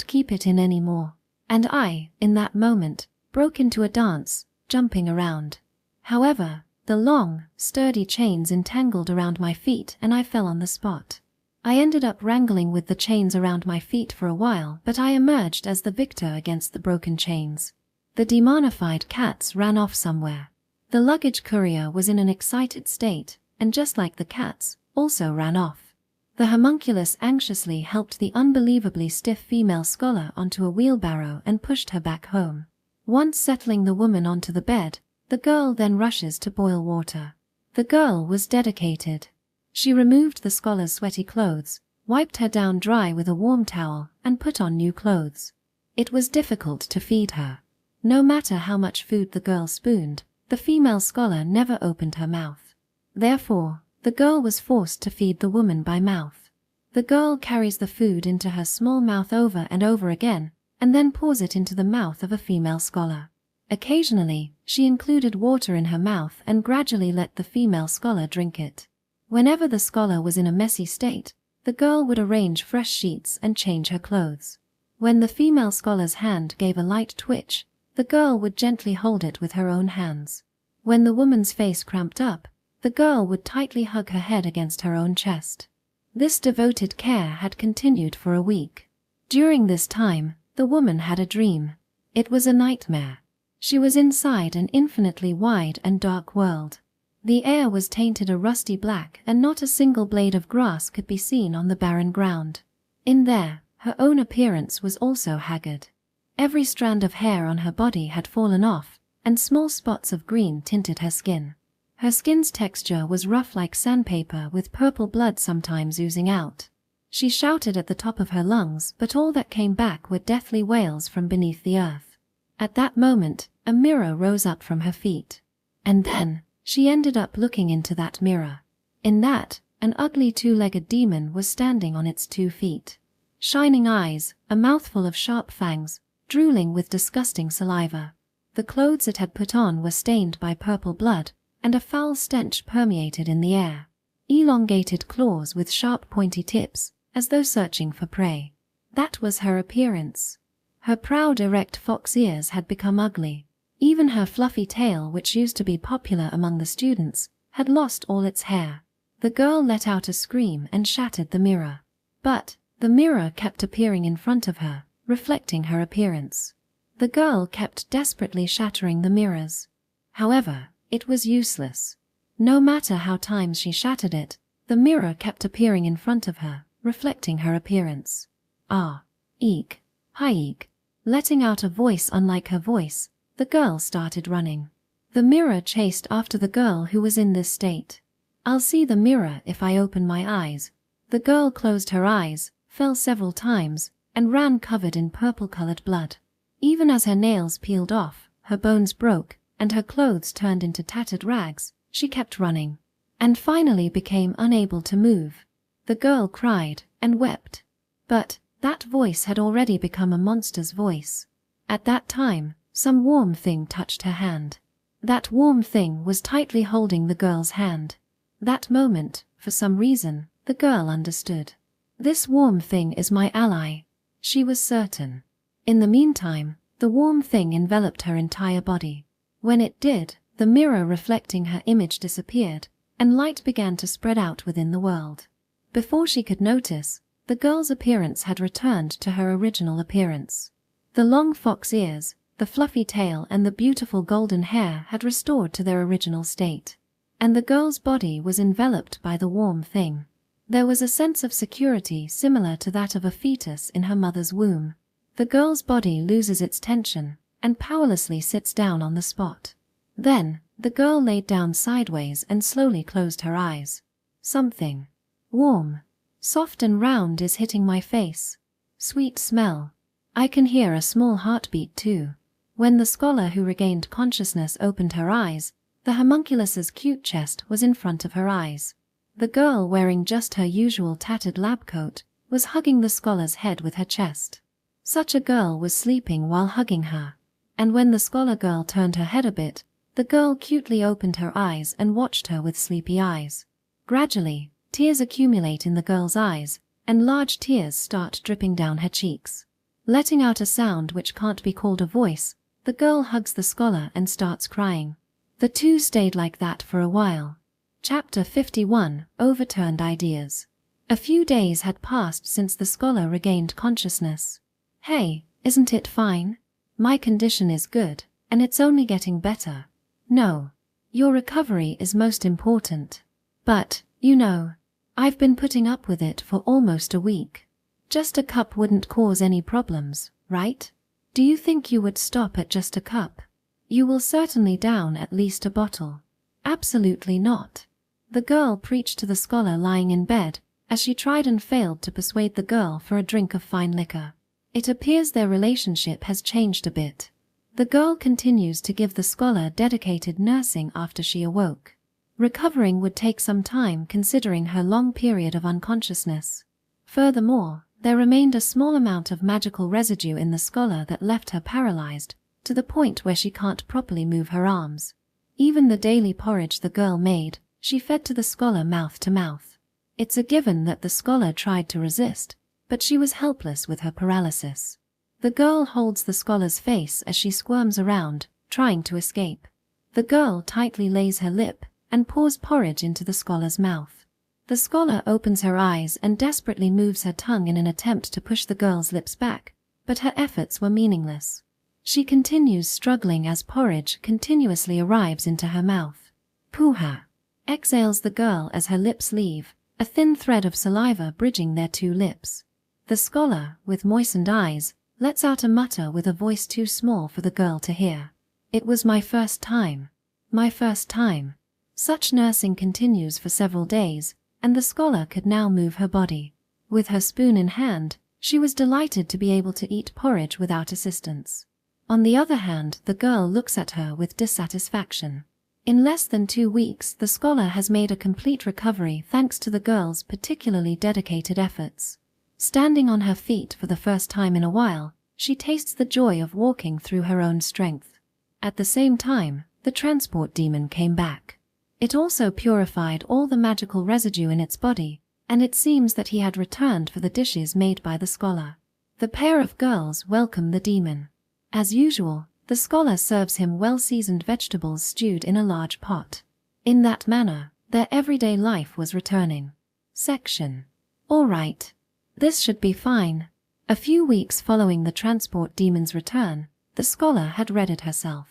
keep it in anymore. And I, in that moment, broke into a dance, jumping around. However, the long, sturdy chains entangled around my feet and I fell on the spot. I ended up wrangling with the chains around my feet for a while, but I emerged as the victor against the broken chains. The demonified cats ran off somewhere. The luggage courier was in an excited state, and just like the cats, also ran off. The homunculus anxiously helped the unbelievably stiff female scholar onto a wheelbarrow and pushed her back home. Once settling the woman onto the bed, the girl then rushes to boil water. The girl was dedicated. She removed the scholar's sweaty clothes, wiped her down dry with a warm towel, and put on new clothes. It was difficult to feed her. No matter how much food the girl spooned, the female scholar never opened her mouth. Therefore, the girl was forced to feed the woman by mouth. The girl carries the food into her small mouth over and over again, and then pours it into the mouth of a female scholar. Occasionally, she included water in her mouth and gradually let the female scholar drink it. Whenever the scholar was in a messy state, the girl would arrange fresh sheets and change her clothes. When the female scholar's hand gave a light twitch, the girl would gently hold it with her own hands. When the woman's face cramped up, the girl would tightly hug her head against her own chest. This devoted care had continued for a week. During this time, the woman had a dream. It was a nightmare. She was inside an infinitely wide and dark world. The air was tainted a rusty black and not a single blade of grass could be seen on the barren ground. In there, her own appearance was also haggard. Every strand of hair on her body had fallen off, and small spots of green tinted her skin. Her skin's texture was rough like sandpaper with purple blood sometimes oozing out. She shouted at the top of her lungs, but all that came back were deathly wails from beneath the earth. At that moment, a mirror rose up from her feet. And then, she ended up looking into that mirror. In that, an ugly two-legged demon was standing on its 2 feet. Shining eyes, a mouthful of sharp fangs, drooling with disgusting saliva. The clothes it had put on were stained by purple blood, and a foul stench permeated in the air. Elongated claws with sharp pointy tips, as though searching for prey. That was her appearance. Her proud erect fox ears had become ugly. Even her fluffy tail, which used to be popular among the students, had lost all its hair. The girl let out a scream and shattered the mirror. But the mirror kept appearing in front of her, reflecting her appearance. The girl kept desperately shattering the mirrors. However, it was useless. No matter how times she shattered it, the mirror kept appearing in front of her, reflecting her appearance. Ah, eek, hi eek. Letting out a voice unlike her voice, the girl started running. The mirror chased after the girl who was in this state. I'll see the mirror if I open my eyes. The girl closed her eyes, fell several times, and ran covered in purple-colored blood. Even as her nails peeled off, her bones broke, and her clothes turned into tattered rags, she kept running, and finally became unable to move. The girl cried and wept. But that voice had already become a monster's voice. At that time, some warm thing touched her hand. That warm thing was tightly holding the girl's hand. That moment, for some reason, the girl understood. This warm thing is my ally. She was certain. In the meantime, the warm thing enveloped her entire body. When it did, the mirror reflecting her image disappeared, and light began to spread out within the world. Before she could notice, the girl's appearance had returned to her original appearance. The long fox ears, the fluffy tail and the beautiful golden hair had restored to their original state. And the girl's body was enveloped by the warm thing. There was a sense of security similar to that of a fetus in her mother's womb. The girl's body loses its tension and powerlessly sits down on the spot. Then, the girl laid down sideways and slowly closed her eyes. Something warm, soft and round is hitting my face. Sweet smell. I can hear a small heartbeat too. When the scholar who regained consciousness opened her eyes, the homunculus's cute chest was in front of her eyes. The girl, wearing just her usual tattered lab coat, was hugging the scholar's head with her chest. Such a girl was sleeping while hugging her. And when the scholar girl turned her head a bit, the girl cutely opened her eyes and watched her with sleepy eyes. Gradually, tears accumulate in the girl's eyes, and large tears start dripping down her cheeks. Letting out a sound which can't be called a voice, the girl hugs the scholar and starts crying. The two stayed like that for a while. Chapter 51, Overturned Ideas. A few days had passed since the scholar regained consciousness. Hey, isn't it fine? My condition is good, and it's only getting better. No. Your recovery is most important. But, you know, I've been putting up with it for almost a week. Just a cup wouldn't cause any problems, right? Do you think you would stop at just a cup? You will certainly down at least a bottle. Absolutely not. The girl preached to the scholar lying in bed, as she tried and failed to persuade the girl for a drink of fine liquor. It appears their relationship has changed a bit. The girl continues to give the scholar dedicated nursing after she awoke. Recovering would take some time considering her long period of unconsciousness. Furthermore, There remained a small amount of magical residue in the scholar that left her paralyzed, to the point where she can't properly move her arms. Even the daily porridge the girl made, she fed to the scholar mouth to mouth. It's a given that the scholar tried to resist, but she was helpless with her paralysis. The girl holds the scholar's face as she squirms around, trying to escape. The girl tightly lays her lip and pours porridge into the scholar's mouth. The scholar opens her eyes and desperately moves her tongue in an attempt to push the girl's lips back, but her efforts were meaningless. She continues struggling as porridge continuously arrives into her mouth. Pooha! Exhales the girl as her lips leave, a thin thread of saliva bridging their two lips. The scholar, with moistened eyes, lets out a mutter with a voice too small for the girl to hear. It was my first time. My first time. Such nursing continues for several days, and the scholar could now move her body. With her spoon in hand, she was delighted to be able to eat porridge without assistance. On the other hand, the girl looks at her with dissatisfaction. In less than 2 weeks, the scholar has made a complete recovery thanks to the girl's particularly dedicated efforts. Standing on her feet for the first time in a while, she tastes the joy of walking through her own strength. At the same time, the transport demon came back. It also purified all the magical residue in its body, and it seems that he had returned for the dishes made by the scholar. The pair of girls welcome the demon. As usual, the scholar serves him well-seasoned vegetables stewed in a large pot. In that manner, their everyday life was returning. Section. All right. This should be fine. A few weeks following the transport demon's return, the scholar had readied herself.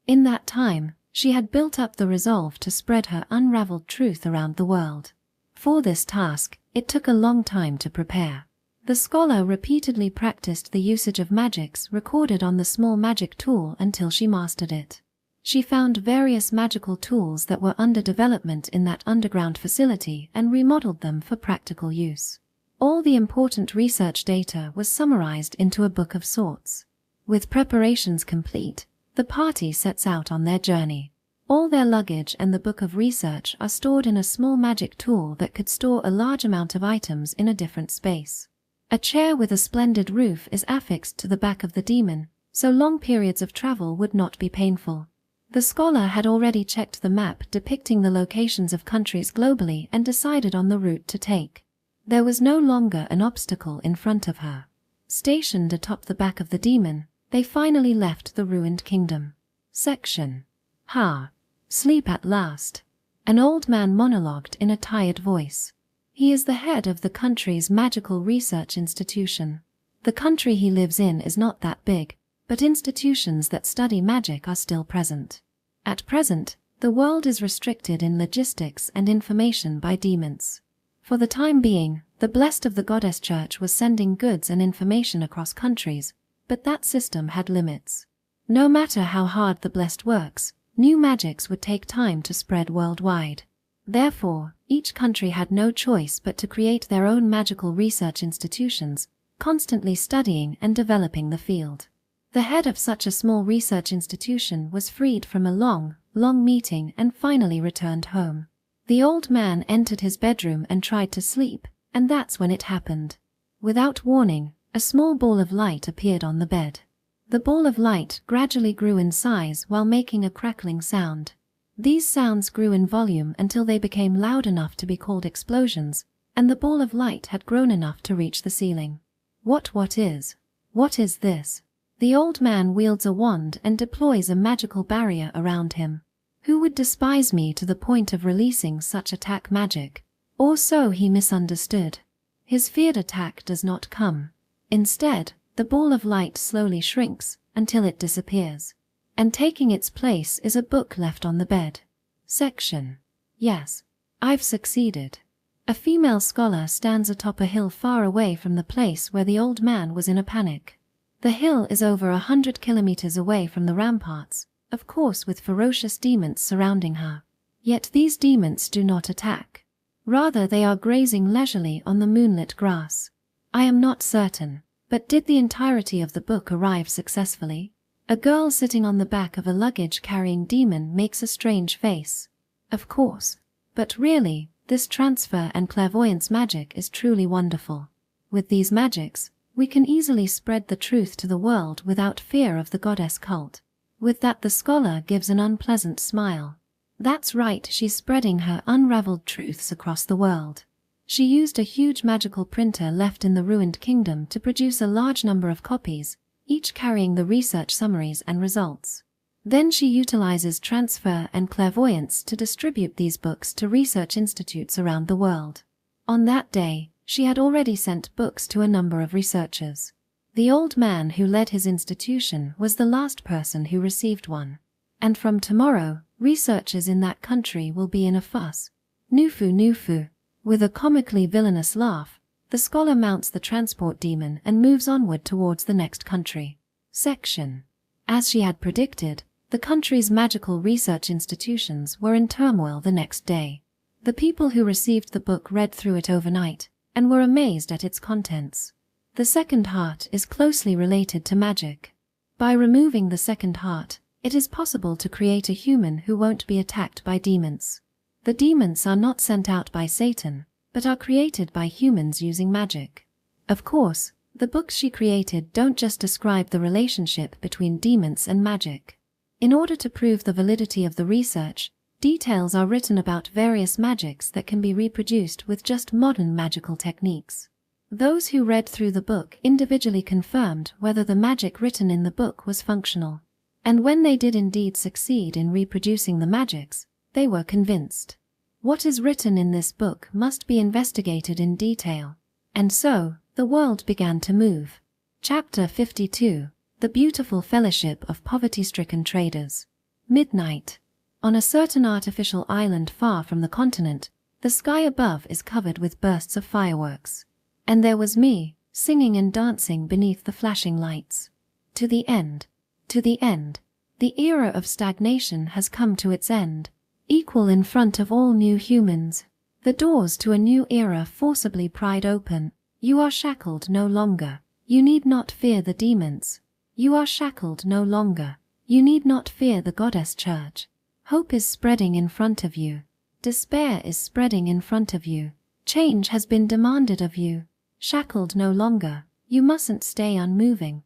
In that time, she had built up the resolve to spread her unraveled truth around the world. For this task, it took a long time to prepare. The scholar repeatedly practiced the usage of magics recorded on the small magic tool until she mastered it. She found various magical tools that were under development in that underground facility and remodeled them for practical use. All the important research data was summarized into a book of sorts. With preparations complete, the party sets out on their journey. All their luggage and the book of research are stored in a small magic tool that could store a large amount of items in a different space. A chair with a splendid roof is affixed to the back of the demon, so long periods of travel would not be painful. The scholar had already checked the map depicting the locations of countries globally and decided on the route to take. There was no longer an obstacle in front of her. Stationed atop the back of the demon, they finally left the ruined kingdom. Section. Ha! Sleep at last. An old man monologued in a tired voice. He is the head of the country's magical research institution. The country he lives in is not that big, but institutions that study magic are still present. At present, the world is restricted in logistics and information by demons. For the time being, the blessed of the Goddess Church was sending goods and information across countries, but that system had limits. No matter how hard the blessed works, new magics would take time to spread worldwide. Therefore, each country had no choice but to create their own magical research institutions, constantly studying and developing the field. The head of such a small research institution was freed from a long meeting and finally returned home. The old man entered his bedroom and tried to sleep, and that's when it happened. Without warning, a small ball of light appeared on the bed. The ball of light gradually grew in size while making a crackling sound. These sounds grew in volume until they became loud enough to be called explosions, and the ball of light had grown enough to reach the ceiling. What is this? The old man wields a wand and deploys a magical barrier around him. Who would despise me to the point of releasing such attack magic? Or so he misunderstood. His feared attack does not come. Instead, the ball of light slowly shrinks until it disappears. And taking its place is a book left on the bed. Section. Yes, I've succeeded. A female scholar stands atop a hill far away from the place where the old man was in a panic. The hill is over 100 kilometers away from the ramparts, of course with ferocious demons surrounding her. Yet these demons do not attack. Rather, they are grazing leisurely on the moonlit grass. I am not certain, but did the entirety of the book arrive successfully? A girl sitting on the back of a luggage-carrying demon makes a strange face. Of course. But really, this transfer and clairvoyance magic is truly wonderful. With these magics, we can easily spread the truth to the world without fear of the goddess cult. With that, the scholar gives an unpleasant smile. That's right, she's spreading her unraveled truths across the world. She used a huge magical printer left in the ruined kingdom to produce a large number of copies, each carrying the research summaries and results. Then she utilizes transfer and clairvoyance to distribute these books to research institutes around the world. On that day, she had already sent books to a number of researchers. The old man who led his institution was the last person who received one. And from tomorrow, researchers in that country will be in a fuss. Nufu nufu. With a comically villainous laugh, the scholar mounts the transport demon and moves onward towards the next country. Section. As she had predicted, the country's magical research institutions were in turmoil the next day. The people who received the book read through it overnight and were amazed at its contents. The second heart is closely related to magic. By removing the second heart, it is possible to create a human who won't be attacked by demons. The demons are not sent out by Satan, but are created by humans using magic. Of course, the books she created don't just describe the relationship between demons and magic. In order to prove the validity of the research, details are written about various magics that can be reproduced with just modern magical techniques. Those who read through the book individually confirmed whether the magic written in the book was functional. And when they did indeed succeed in reproducing the magics, they were convinced. What is written in this book must be investigated in detail. And so, the world began to move. Chapter 52. The Beautiful Fellowship of Poverty-Stricken Traders. Midnight. On a certain artificial island far from the continent, the sky above is covered with bursts of fireworks. And there was me, singing and dancing beneath the flashing lights. To the end. To the end. The era of stagnation has come to its end. Equal in front of all new humans. The doors to a new era forcibly pried open. You are shackled no longer. You need not fear the demons. You are shackled no longer. You need not fear the goddess church. Hope is spreading in front of you. Despair is spreading in front of you. Change has been demanded of you. Shackled no longer. You mustn't stay unmoving.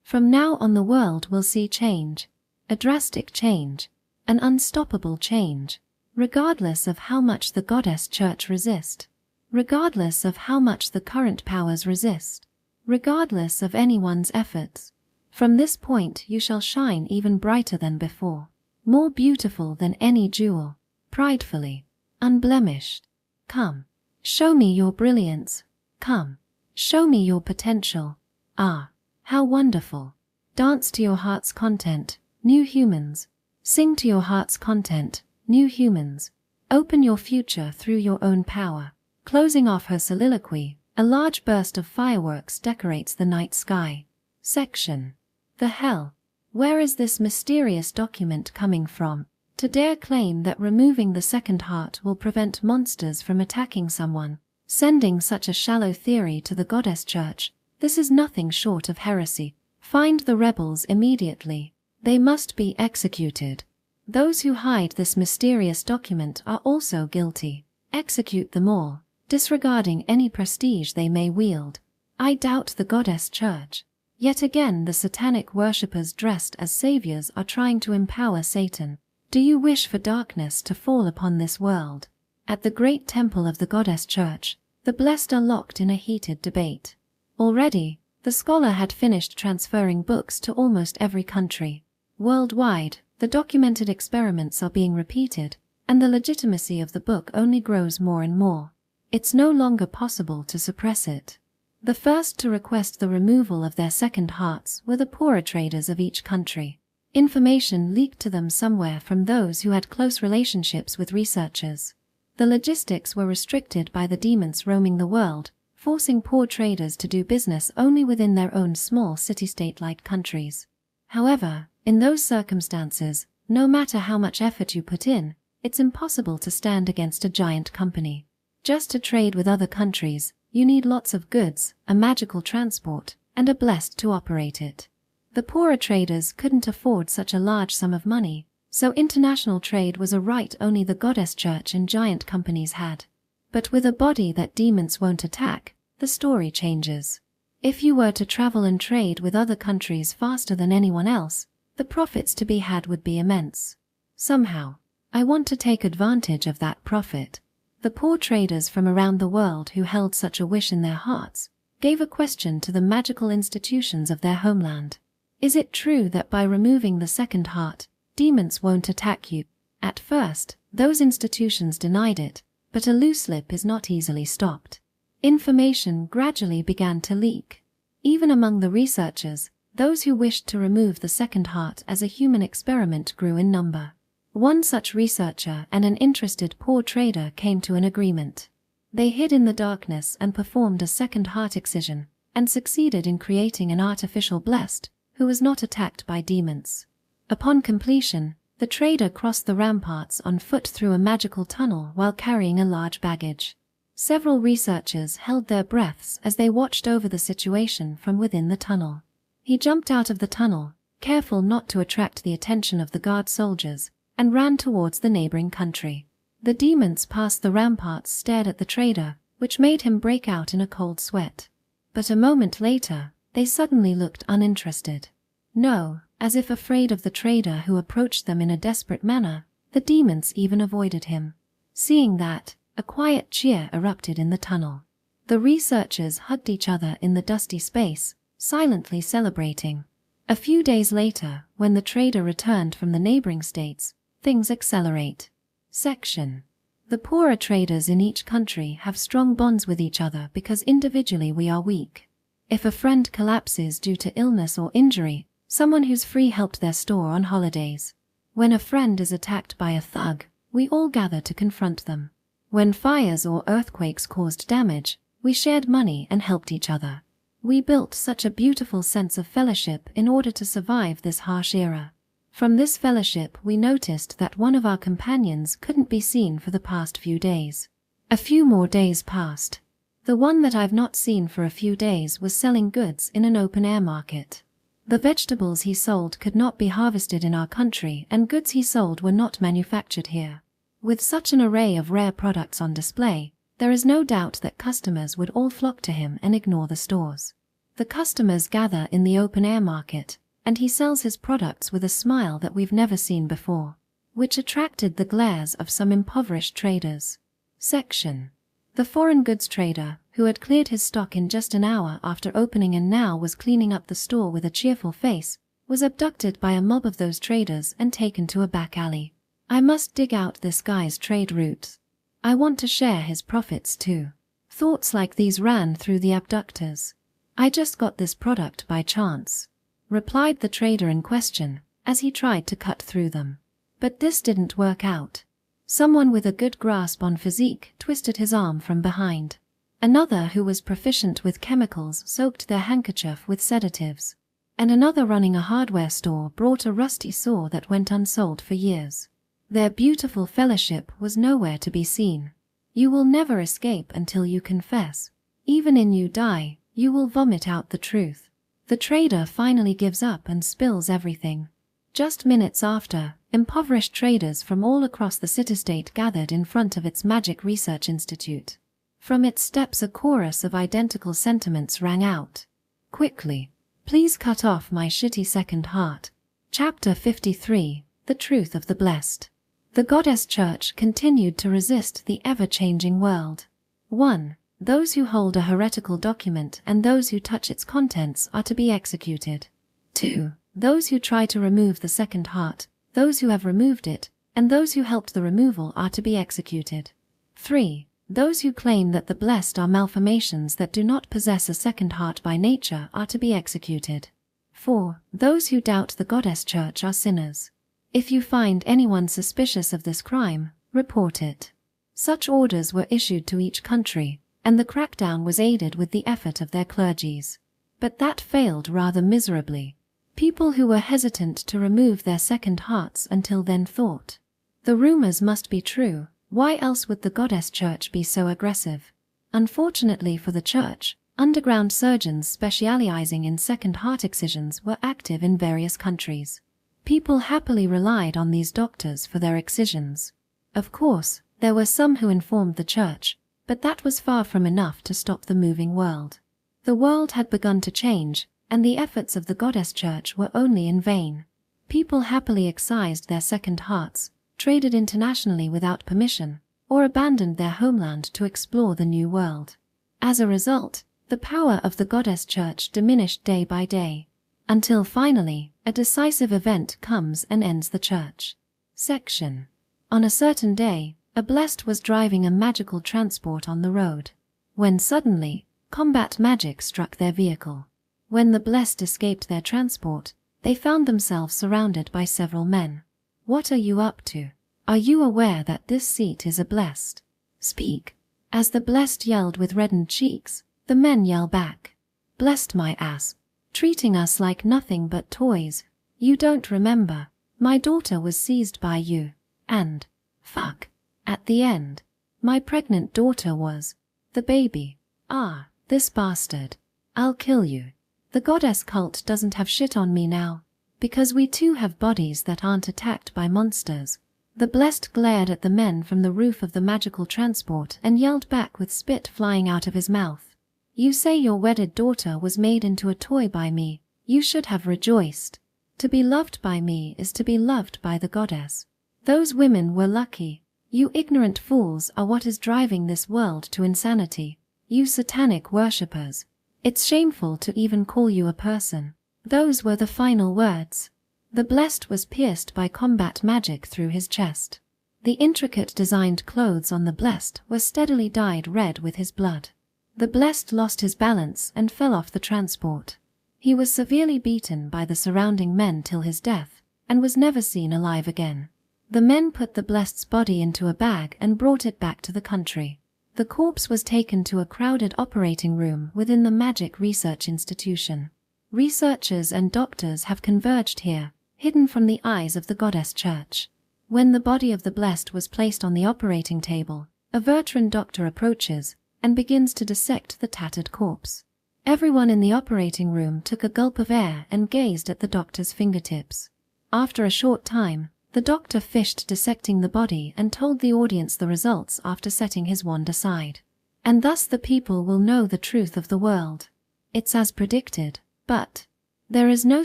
From now on the world will see change. A drastic change. An unstoppable change. Regardless of how much the goddess church resist. Regardless of how much the current powers resist. Regardless of anyone's efforts. From this point you shall shine even brighter than before. More beautiful than any jewel. Pridefully. Unblemished. Come. Show me your brilliance. Come. Show me your potential. How wonderful. Dance to your heart's content, new humans. Sing to your heart's content, new humans. Open your future through your own power. Closing off her soliloquy, a large burst of fireworks decorates the night sky. Section. The hell? Where is this mysterious document coming from? To dare claim that removing the second heart will prevent monsters from attacking someone, sending such a shallow theory to the goddess church, this is nothing short of heresy. Find the rebels immediately. They must be executed. Those who hide this mysterious document are also guilty. Execute them all, disregarding any prestige they may wield. I doubt the goddess church. Yet again the satanic worshippers dressed as saviors are trying to empower Satan. Do you wish for darkness to fall upon this world? At the great temple of the goddess church, the blessed are locked in a heated debate. Already, the scholar had finished transferring books to almost every country. Worldwide, the documented experiments are being repeated, and the legitimacy of the book only grows more and more. It's no longer possible to suppress it. The first to request the removal of their second hearts were the poorer traders of each country. Information leaked to them somewhere from those who had close relationships with researchers. The logistics were restricted by the demons roaming the world, forcing poor traders to do business only within their own small city-state-like countries. However, in those circumstances, no matter how much effort you put in, it's impossible to stand against a giant company. Just to trade with other countries, you need lots of goods, a magical transport, and are blessed to operate it. The poorer traders couldn't afford such a large sum of money, so international trade was a right only the goddess church and giant companies had. But with a body that demons won't attack, the story changes. If you were to travel and trade with other countries faster than anyone else, the profits to be had would be immense. Somehow, I want to take advantage of that profit. The poor traders from around the world who held such a wish in their hearts gave a question to the magical institutions of their homeland. Is it true that by removing the second heart, demons won't attack you? At first, those institutions denied it, but a loose lip is not easily stopped. Information gradually began to leak. Even among the researchers, those who wished to remove the second heart as a human experiment grew in number. One such researcher and an interested poor trader came to an agreement. They hid in the darkness and performed a second heart excision, and succeeded in creating an artificial blessed, who was not attacked by demons. Upon completion, the trader crossed the ramparts on foot through a magical tunnel while carrying a large baggage. Several researchers held their breaths as they watched over the situation from within the tunnel. He jumped out of the tunnel, careful not to attract the attention of the guard soldiers, and ran towards the neighboring country. The demons past the ramparts stared at the trader, which made him break out in a cold sweat. But a moment later, they suddenly looked uninterested. No, as if afraid of the trader who approached them in a desperate manner, the demons even avoided him. Seeing that, a quiet cheer erupted in the tunnel. The researchers hugged each other in the dusty space, silently celebrating. A few days later, when the trader returned from the neighboring states, things accelerate. Section. The poorer traders in each country have strong bonds with each other because individually we are weak. If a friend collapses due to illness or injury, someone who's free helped their store on holidays. When a friend is attacked by a thug, we all gather to confront them. When fires or earthquakes caused damage, we shared money and helped each other. We built such a beautiful sense of fellowship in order to survive this harsh era. From this fellowship we noticed that one of our companions couldn't be seen for the past few days. A few more days passed. The one that I've not seen for a few days was selling goods in an open-air market. The vegetables he sold could not be harvested in our country, and goods he sold were not manufactured here. With such an array of rare products on display, there is no doubt that customers would all flock to him and ignore the stores. The customers gather in the open-air market, and he sells his products with a smile that we've never seen before, which attracted the glares of some impoverished traders. Section. The foreign goods trader, who had cleared his stock in just an hour after opening and now was cleaning up the store with a cheerful face, was abducted by a mob of those traders and taken to a back alley. I must dig out this guy's trade routes. I want to share his profits too. Thoughts like these ran through the abductors. I just got this product by chance, replied the trader in question, as he tried to cut through them. But this didn't work out. Someone with a good grasp on physique twisted his arm from behind. Another who was proficient with chemicals soaked their handkerchief with sedatives. And another running a hardware store brought a rusty saw that went unsold for years. Their beautiful fellowship was nowhere to be seen. You will never escape until you confess. Even in you die, you will vomit out the truth. The trader finally gives up and spills everything. Just minutes after, impoverished traders from all across the city-state gathered in front of its Magic Research Institute. From its steps a chorus of identical sentiments rang out. Quickly, please cut off my shitty second heart. Chapter 53, The Truth of the Blessed. The Goddess Church continued to resist the ever-changing world. 1. Those who hold a heretical document and those who touch its contents are to be executed. 2. Those who try to remove the second heart, those who have removed it, and those who helped the removal are to be executed. 3. Those who claim that the blessed are malformations that do not possess a second heart by nature are to be executed. 4. Those who doubt the Goddess Church are sinners. If you find anyone suspicious of this crime, report it. Such orders were issued to each country, and the crackdown was aided with the effort of their clergies. But that failed rather miserably. People who were hesitant to remove their second hearts until then thought, the rumors must be true, why else would the Goddess Church be so aggressive? Unfortunately for the Church, underground surgeons specializing in second heart excisions were active in various countries. People happily relied on these doctors for their excisions. Of course, there were some who informed the Church, But that was far from enough to stop the moving world. The world had begun to change, and the efforts of the goddess church were only in vain. People happily excised their second hearts, traded internationally without permission, or abandoned their homeland to explore the new world. As a result, the power of the goddess church diminished day by day, until finally, a decisive event comes and ends the church. Section. On a certain day, a blessed was driving a magical transport on the road, when suddenly, combat magic struck their vehicle. When the blessed escaped their transport, they found themselves surrounded by several men. What are you up to? Are you aware that this seat is a blessed? Speak. As the blessed yelled with reddened cheeks, the men yell back. Blessed my ass. Treating us like nothing but toys. You don't remember. My daughter was seized by you. And, fuck. At the end, my pregnant daughter was the baby. Ah, this bastard. I'll kill you. The goddess cult doesn't have shit on me now, because we too have bodies that aren't attacked by monsters. The blessed glared at the men from the roof of the magical transport and yelled back with spit flying out of his mouth. You say your wedded daughter was made into a toy by me. You should have rejoiced. To be loved by me is to be loved by the goddess. Those women were lucky. You ignorant fools are what is driving this world to insanity. You satanic worshippers. It's shameful to even call you a person. Those were the final words. The blessed was pierced by combat magic through his chest. The intricate designed clothes on the blessed were steadily dyed red with his blood. The blessed lost his balance and fell off the transport. He was severely beaten by the surrounding men till his death, and was never seen alive again. The men put the blessed's body into a bag and brought it back to the country. The corpse was taken to a crowded operating room within the Magic Research Institution. Researchers and doctors have converged here, hidden from the eyes of the goddess church. When the body of the blessed was placed on the operating table, a veteran doctor approaches and begins to dissect the tattered corpse. Everyone in the operating room took a gulp of air and gazed at the doctor's fingertips. After a short time, the doctor fished dissecting the body and told the audience the results after setting his wand aside. And thus the people will know the truth of the world. It's as predicted, but there is no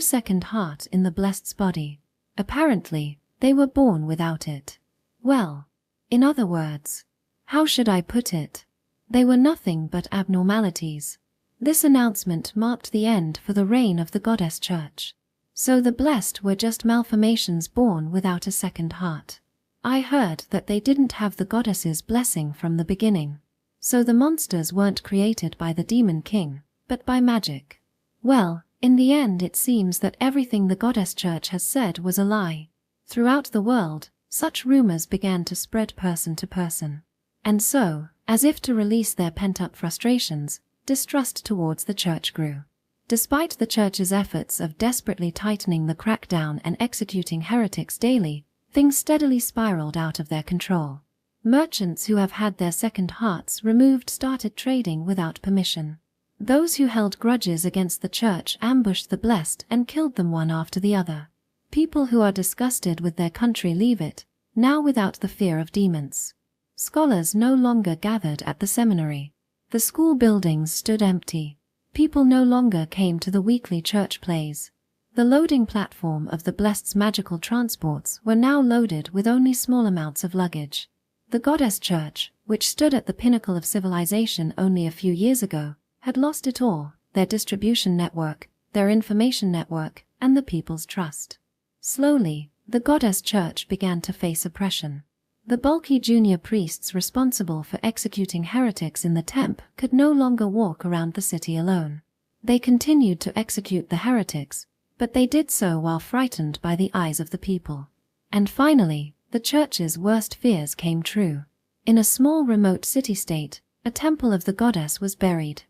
second heart in the blessed's body. Apparently, they were born without it. Well, in other words, how should I put it? They were nothing but abnormalities. This announcement marked the end for the reign of the goddess church. So the blessed were just malformations born without a second heart. I heard that they didn't have the goddess's blessing from the beginning. So the monsters weren't created by the demon king, but by magic. Well, in the end it seems that everything the goddess church has said was a lie. Throughout the world, such rumors began to spread person to person. And so, as if to release their pent-up frustrations, distrust towards the church grew. Despite the church's efforts of desperately tightening the crackdown and executing heretics daily, things steadily spiraled out of their control. Merchants who have had their second hearts removed started trading without permission. Those who held grudges against the church ambushed the blessed and killed them one after the other. People who are disgusted with their country leave it, now without the fear of demons. Scholars no longer gathered at the seminary. The school buildings stood empty. People no longer came to the weekly church plays. The loading platform of the blessed's magical transports were now loaded with only small amounts of luggage. The goddess church, which stood at the pinnacle of civilization only a few years ago, had lost it all: their distribution network, their information network, and the people's trust. Slowly, the goddess church began to face oppression. The bulky junior priests responsible for executing heretics in the temp could no longer walk around the city alone. They continued to execute the heretics, but they did so while frightened by the eyes of the people. And finally, the church's worst fears came true. In a small remote city-state, a temple of the goddess was buried.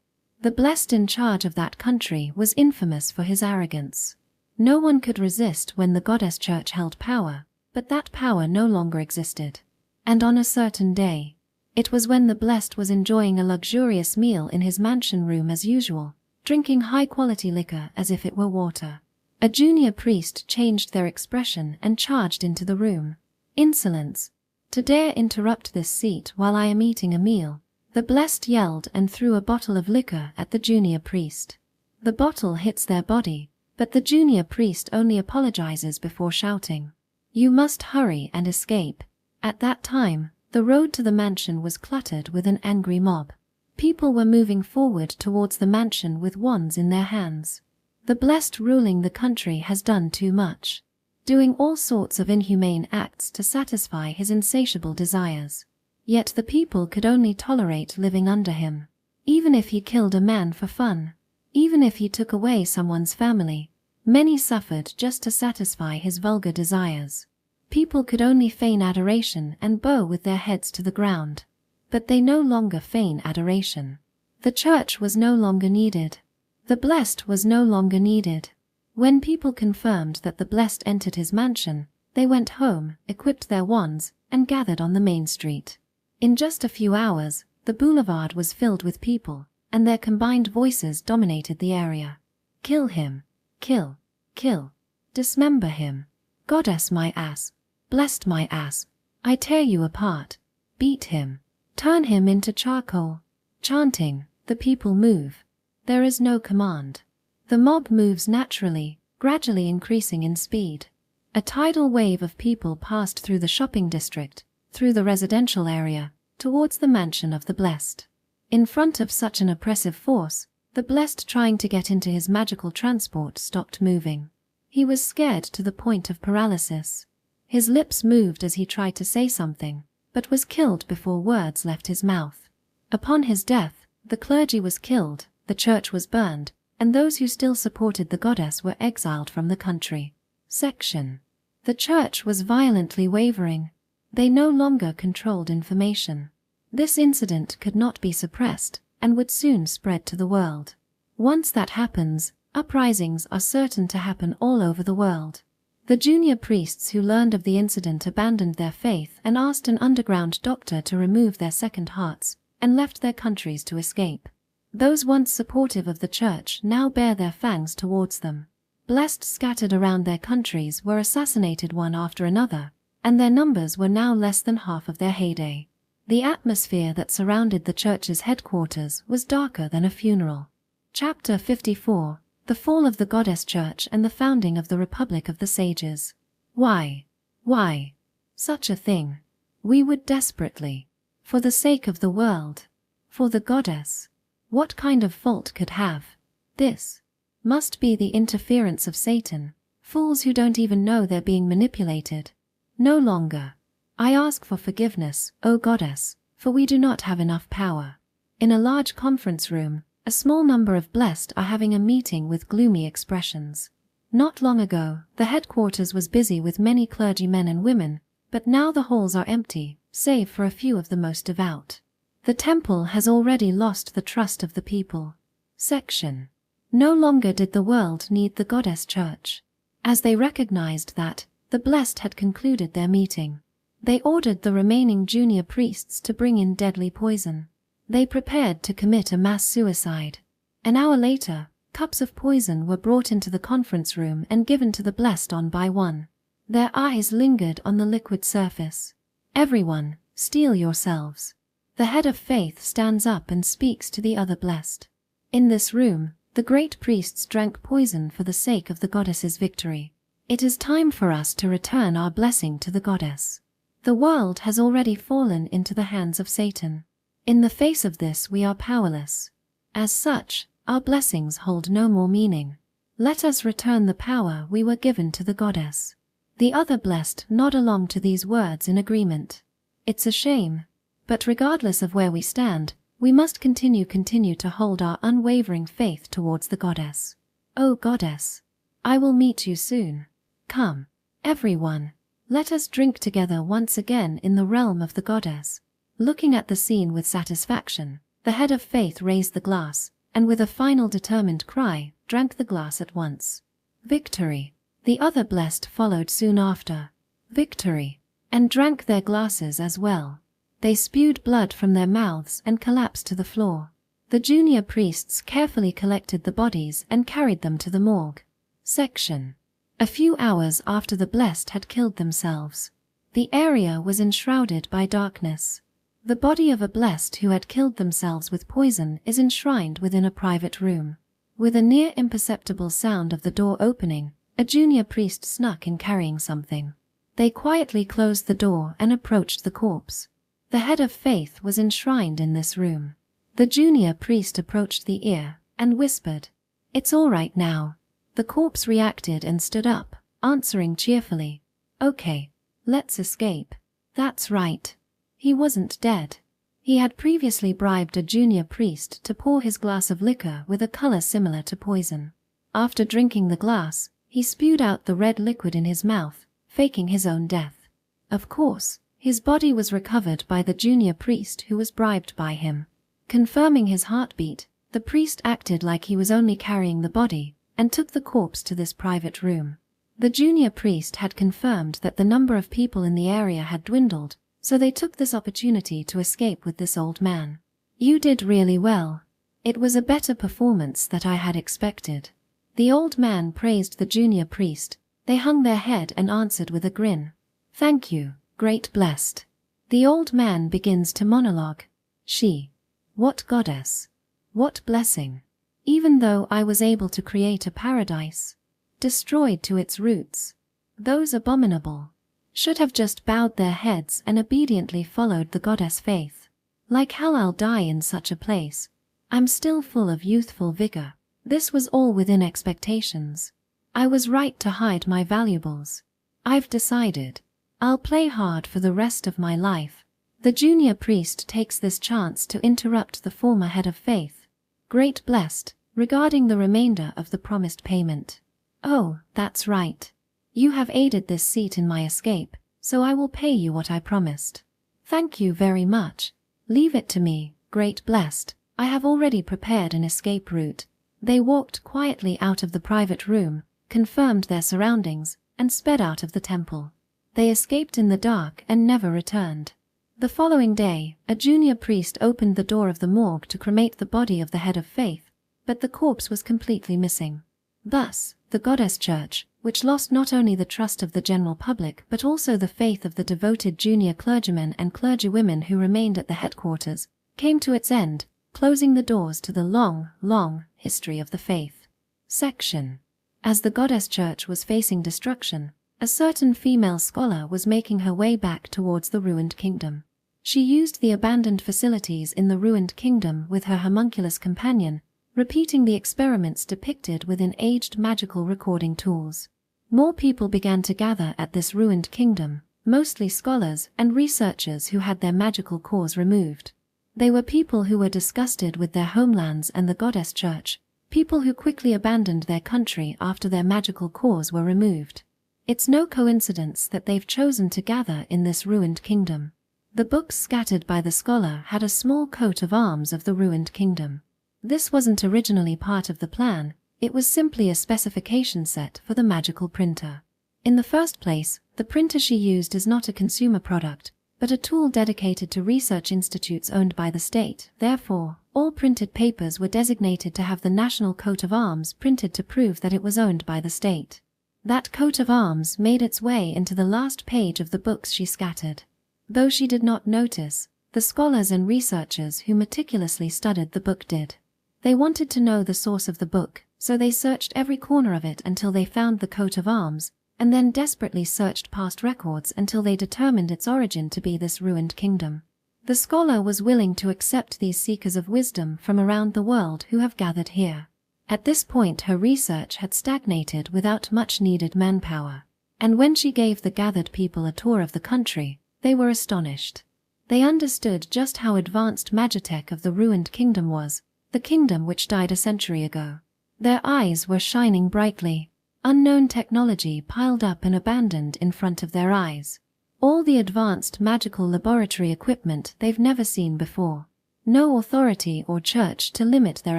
The blessed in charge of that country was infamous for his arrogance. No one could resist when the goddess church held power, but that power no longer existed. And on a certain day, it was when the blessed was enjoying a luxurious meal in his mansion room as usual, drinking high-quality liquor as if it were water. A junior priest changed their expression and charged into the room. Insolence! To dare interrupt this seat while I am eating a meal. The blessed yelled and threw a bottle of liquor at the junior priest. The bottle hits their body, but the junior priest only apologizes before shouting, "You must hurry and escape." At that time, the road to the mansion was cluttered with an angry mob. People were moving forward towards the mansion with wands in their hands. The blessed ruling the country has done too much, doing all sorts of inhumane acts to satisfy his insatiable desires. Yet the people could only tolerate living under him. Even if he killed a man for fun, even if he took away someone's family, many suffered just to satisfy his vulgar desires. People could only feign adoration and bow with their heads to the ground. But they no longer feign adoration. The church was no longer needed. The blessed was no longer needed. When people confirmed that the blessed entered his mansion, they went home, equipped their wands, and gathered on the main street. In just a few hours, the boulevard was filled with people, and their combined voices dominated the area. Kill him. Kill. Kill. Dismember him. Goddess my ass. Blessed my ass. I tear you apart. Beat him. Turn him into charcoal. Chanting, the people move. There is no command. The mob moves naturally, gradually increasing in speed. A tidal wave of people passed through the shopping district, through the residential area, towards the mansion of the blessed. In front of such an oppressive force, the blessed trying to get into his magical transport stopped moving. He was scared to the point of paralysis. His lips moved as he tried to say something, but was killed before words left his mouth. Upon his death, the clergy was killed, the church was burned, and those who still supported the goddess were exiled from the country. Section. The church was violently wavering. They no longer controlled information. This incident could not be suppressed, and would soon spread to the world. Once that happens, uprisings are certain to happen all over the world. The junior priests who learned of the incident abandoned their faith and asked an underground doctor to remove their second hearts, and left their countries to escape. Those once supportive of the church now bare their fangs towards them. Blessed scattered around their countries were assassinated one after another, and their numbers were now less than half of their heyday. The atmosphere that surrounded the church's headquarters was darker than a funeral. Chapter 54. The Fall of the Goddess Church and the Founding of the Republic of the Sages. Why? Why? Such a thing. We would desperately. For the sake of the world. For the goddess. What kind of fault could have? This must be the interference of Satan. Fools who don't even know they're being manipulated. No longer. I ask for forgiveness, O goddess, for we do not have enough power. In a large conference room, a small number of blessed are having a meeting with gloomy expressions. Not long ago, the headquarters was busy with many clergymen and women, but now the halls are empty, save for a few of the most devout. The temple has already lost the trust of the people. Section. No longer did the world need the goddess church. As they recognized that, the blessed had concluded their meeting. They ordered the remaining junior priests to bring in deadly poison. They prepared to commit a mass suicide. An hour later, cups of poison were brought into the conference room and given to the blessed one by one. Their eyes lingered on the liquid surface. Everyone, steel yourselves. The head of faith stands up and speaks to the other blessed. In this room, the great priests drank poison for the sake of the goddess's victory. It is time for us to return our blessing to the goddess. The world has already fallen into the hands of Satan. In the face of this we are powerless. As such, our blessings hold no more meaning. Let us return the power we were given to the goddess. The other blessed nod along to these words in agreement. It's a shame. But regardless of where we stand, we must continue to hold our unwavering faith towards the goddess. O goddess, I will meet you soon. Come, everyone, let us drink together once again in the realm of the goddess. Looking at the scene with satisfaction, the head of faith raised the glass, and with a final determined cry, drank the glass at once. Victory. The other blessed followed soon after. Victory. And drank their glasses as well. They spewed blood from their mouths and collapsed to the floor. The junior priests carefully collected the bodies and carried them to the morgue. Section. A few hours after the blessed had killed themselves, the area was enshrouded by darkness. The body of a blessed who had killed themselves with poison is enshrined within a private room. With a near imperceptible sound of the door opening, a junior priest snuck in carrying something. They quietly closed the door and approached the corpse. The head of faith was enshrined in this room. The junior priest approached the ear and whispered, "It's all right now." The corpse reacted and stood up, answering cheerfully, "Okay, let's escape." That's right. He wasn't dead. He had previously bribed a junior priest to pour his glass of liquor with a color similar to poison. After drinking the glass, he spewed out the red liquid in his mouth, faking his own death. Of course, his body was recovered by the junior priest who was bribed by him. Confirming his heartbeat, the priest acted like he was only carrying the body and took the corpse to this private room. The junior priest had confirmed that the number of people in the area had dwindled, so they took this opportunity to escape with this old man. "You did really well. It was a better performance than I had expected." The old man praised the junior priest. They hung their head and answered with a grin. "Thank you, great blessed." The old man begins to monologue. "She. What goddess. What blessing. Even though I was able to create a paradise, destroyed to its roots, those abominable should have just bowed their heads and obediently followed the goddess faith. Like hell I'll die in such a place. I'm still full of youthful vigor. This was all within expectations. I was right to hide my valuables. I've decided. I'll play hard for the rest of my life." The junior priest takes this chance to interrupt the former head of faith. "Great blessed, regarding the remainder of the promised payment." "Oh, that's right. You have aided this seat in my escape, so I will pay you what I promised." "Thank you very much. Leave it to me, great blessed. I have already prepared an escape route." They walked quietly out of the private room, confirmed their surroundings, and sped out of the temple. They escaped in the dark and never returned. The following day, a junior priest opened the door of the morgue to cremate the body of the head of faith, but the corpse was completely missing. Thus, the goddess church, which lost not only the trust of the general public but also the faith of the devoted junior clergymen and clergywomen who remained at the headquarters, came to its end, closing the doors to the long, long history of the faith. Section. As the goddess church was facing destruction, a certain female scholar was making her way back towards the ruined kingdom. She used the abandoned facilities in the ruined kingdom with her homunculus companion, repeating the experiments depicted within aged magical recording tools. More people began to gather at this ruined kingdom, mostly scholars and researchers who had their magical cores removed. They were people who were disgusted with their homelands and the goddess church, people who quickly abandoned their country after their magical cores were removed. It's no coincidence that they've chosen to gather in this ruined kingdom. The books scattered by the scholar had a small coat of arms of the ruined kingdom. This wasn't originally part of the plan, it was simply a specification set for the magical printer. In the first place, the printer she used is not a consumer product, but a tool dedicated to research institutes owned by the state. Therefore, all printed papers were designated to have the national coat of arms printed to prove that it was owned by the state. That coat of arms made its way into the last page of the books she scattered. Though she did not notice, the scholars and researchers who meticulously studied the book did. They wanted to know the source of the book, so they searched every corner of it until they found the coat of arms, and then desperately searched past records until they determined its origin to be this ruined kingdom. The scholar was willing to accept these seekers of wisdom from around the world who have gathered here. At this point her research had stagnated without much needed manpower, and when she gave the gathered people a tour of the country, they were astonished. They understood just how advanced magitech of the ruined kingdom was, the kingdom which died a century ago. Their eyes were shining brightly. Unknown technology piled up and abandoned in front of their eyes. All the advanced magical laboratory equipment they've never seen before. No authority or church to limit their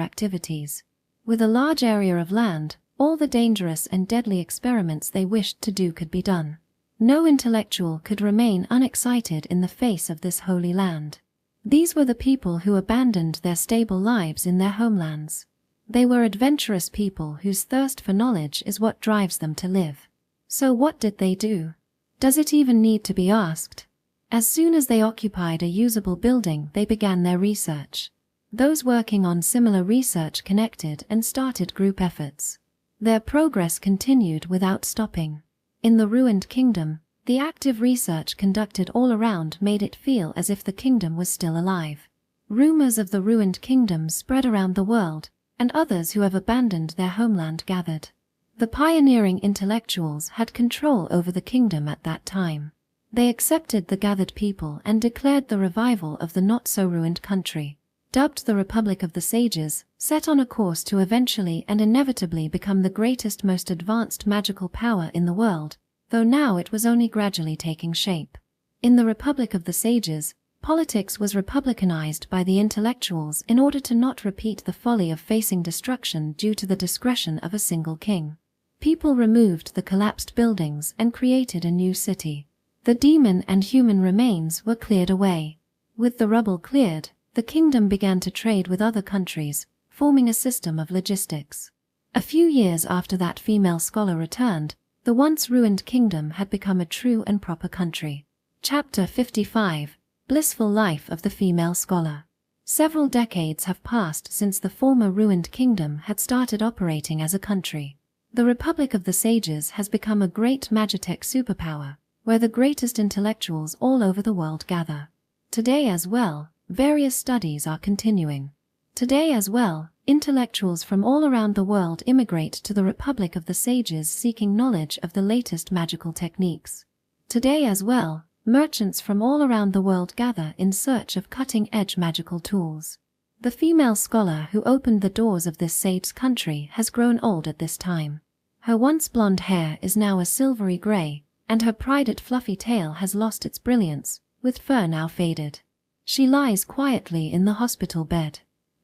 activities. With a large area of land, all the dangerous and deadly experiments they wished to do could be done. No intellectual could remain unexcited in the face of this holy land. These were the people who abandoned their stable lives in their homelands. They were adventurous people whose thirst for knowledge is what drives them to live. So what did they do? Does it even need to be asked? As soon as they occupied a usable building, they began their research. Those working on similar research connected and started group efforts. Their progress continued without stopping. In the ruined kingdom, the active research conducted all around made it feel as if the kingdom was still alive. Rumors of the ruined kingdom spread around the world, and others who have abandoned their homeland gathered. The pioneering intellectuals had control over the kingdom at that time. They accepted the gathered people and declared the revival of the not-so-ruined country. Dubbed the Republic of the Sages, set on a course to eventually and inevitably become the greatest, most advanced magical power in the world, though now it was only gradually taking shape. In the Republic of the Sages, politics was republicanized by the intellectuals in order to not repeat the folly of facing destruction due to the discretion of a single king. People removed the collapsed buildings and created a new city. The demon and human remains were cleared away. With the rubble cleared, the kingdom began to trade with other countries, forming a system of logistics. A few years after that female scholar returned, the once ruined kingdom had become a true and proper country. Chapter 55: Blissful Life of the Female Scholar. Several decades have passed since the former ruined kingdom had started operating as a country. The Republic of the Sages has become a great magitech superpower, where the greatest intellectuals all over the world gather. Today as well, various studies are continuing. Today as well, intellectuals from all around the world immigrate to the Republic of the Sages seeking knowledge of the latest magical techniques. Today as well, merchants from all around the world gather in search of cutting-edge magical tools. The female scholar who opened the doors of this sage country has grown old at this time. Her once blonde hair is now a silvery gray, and her prided fluffy tail has lost its brilliance, with fur now faded. She lies quietly in the hospital bed.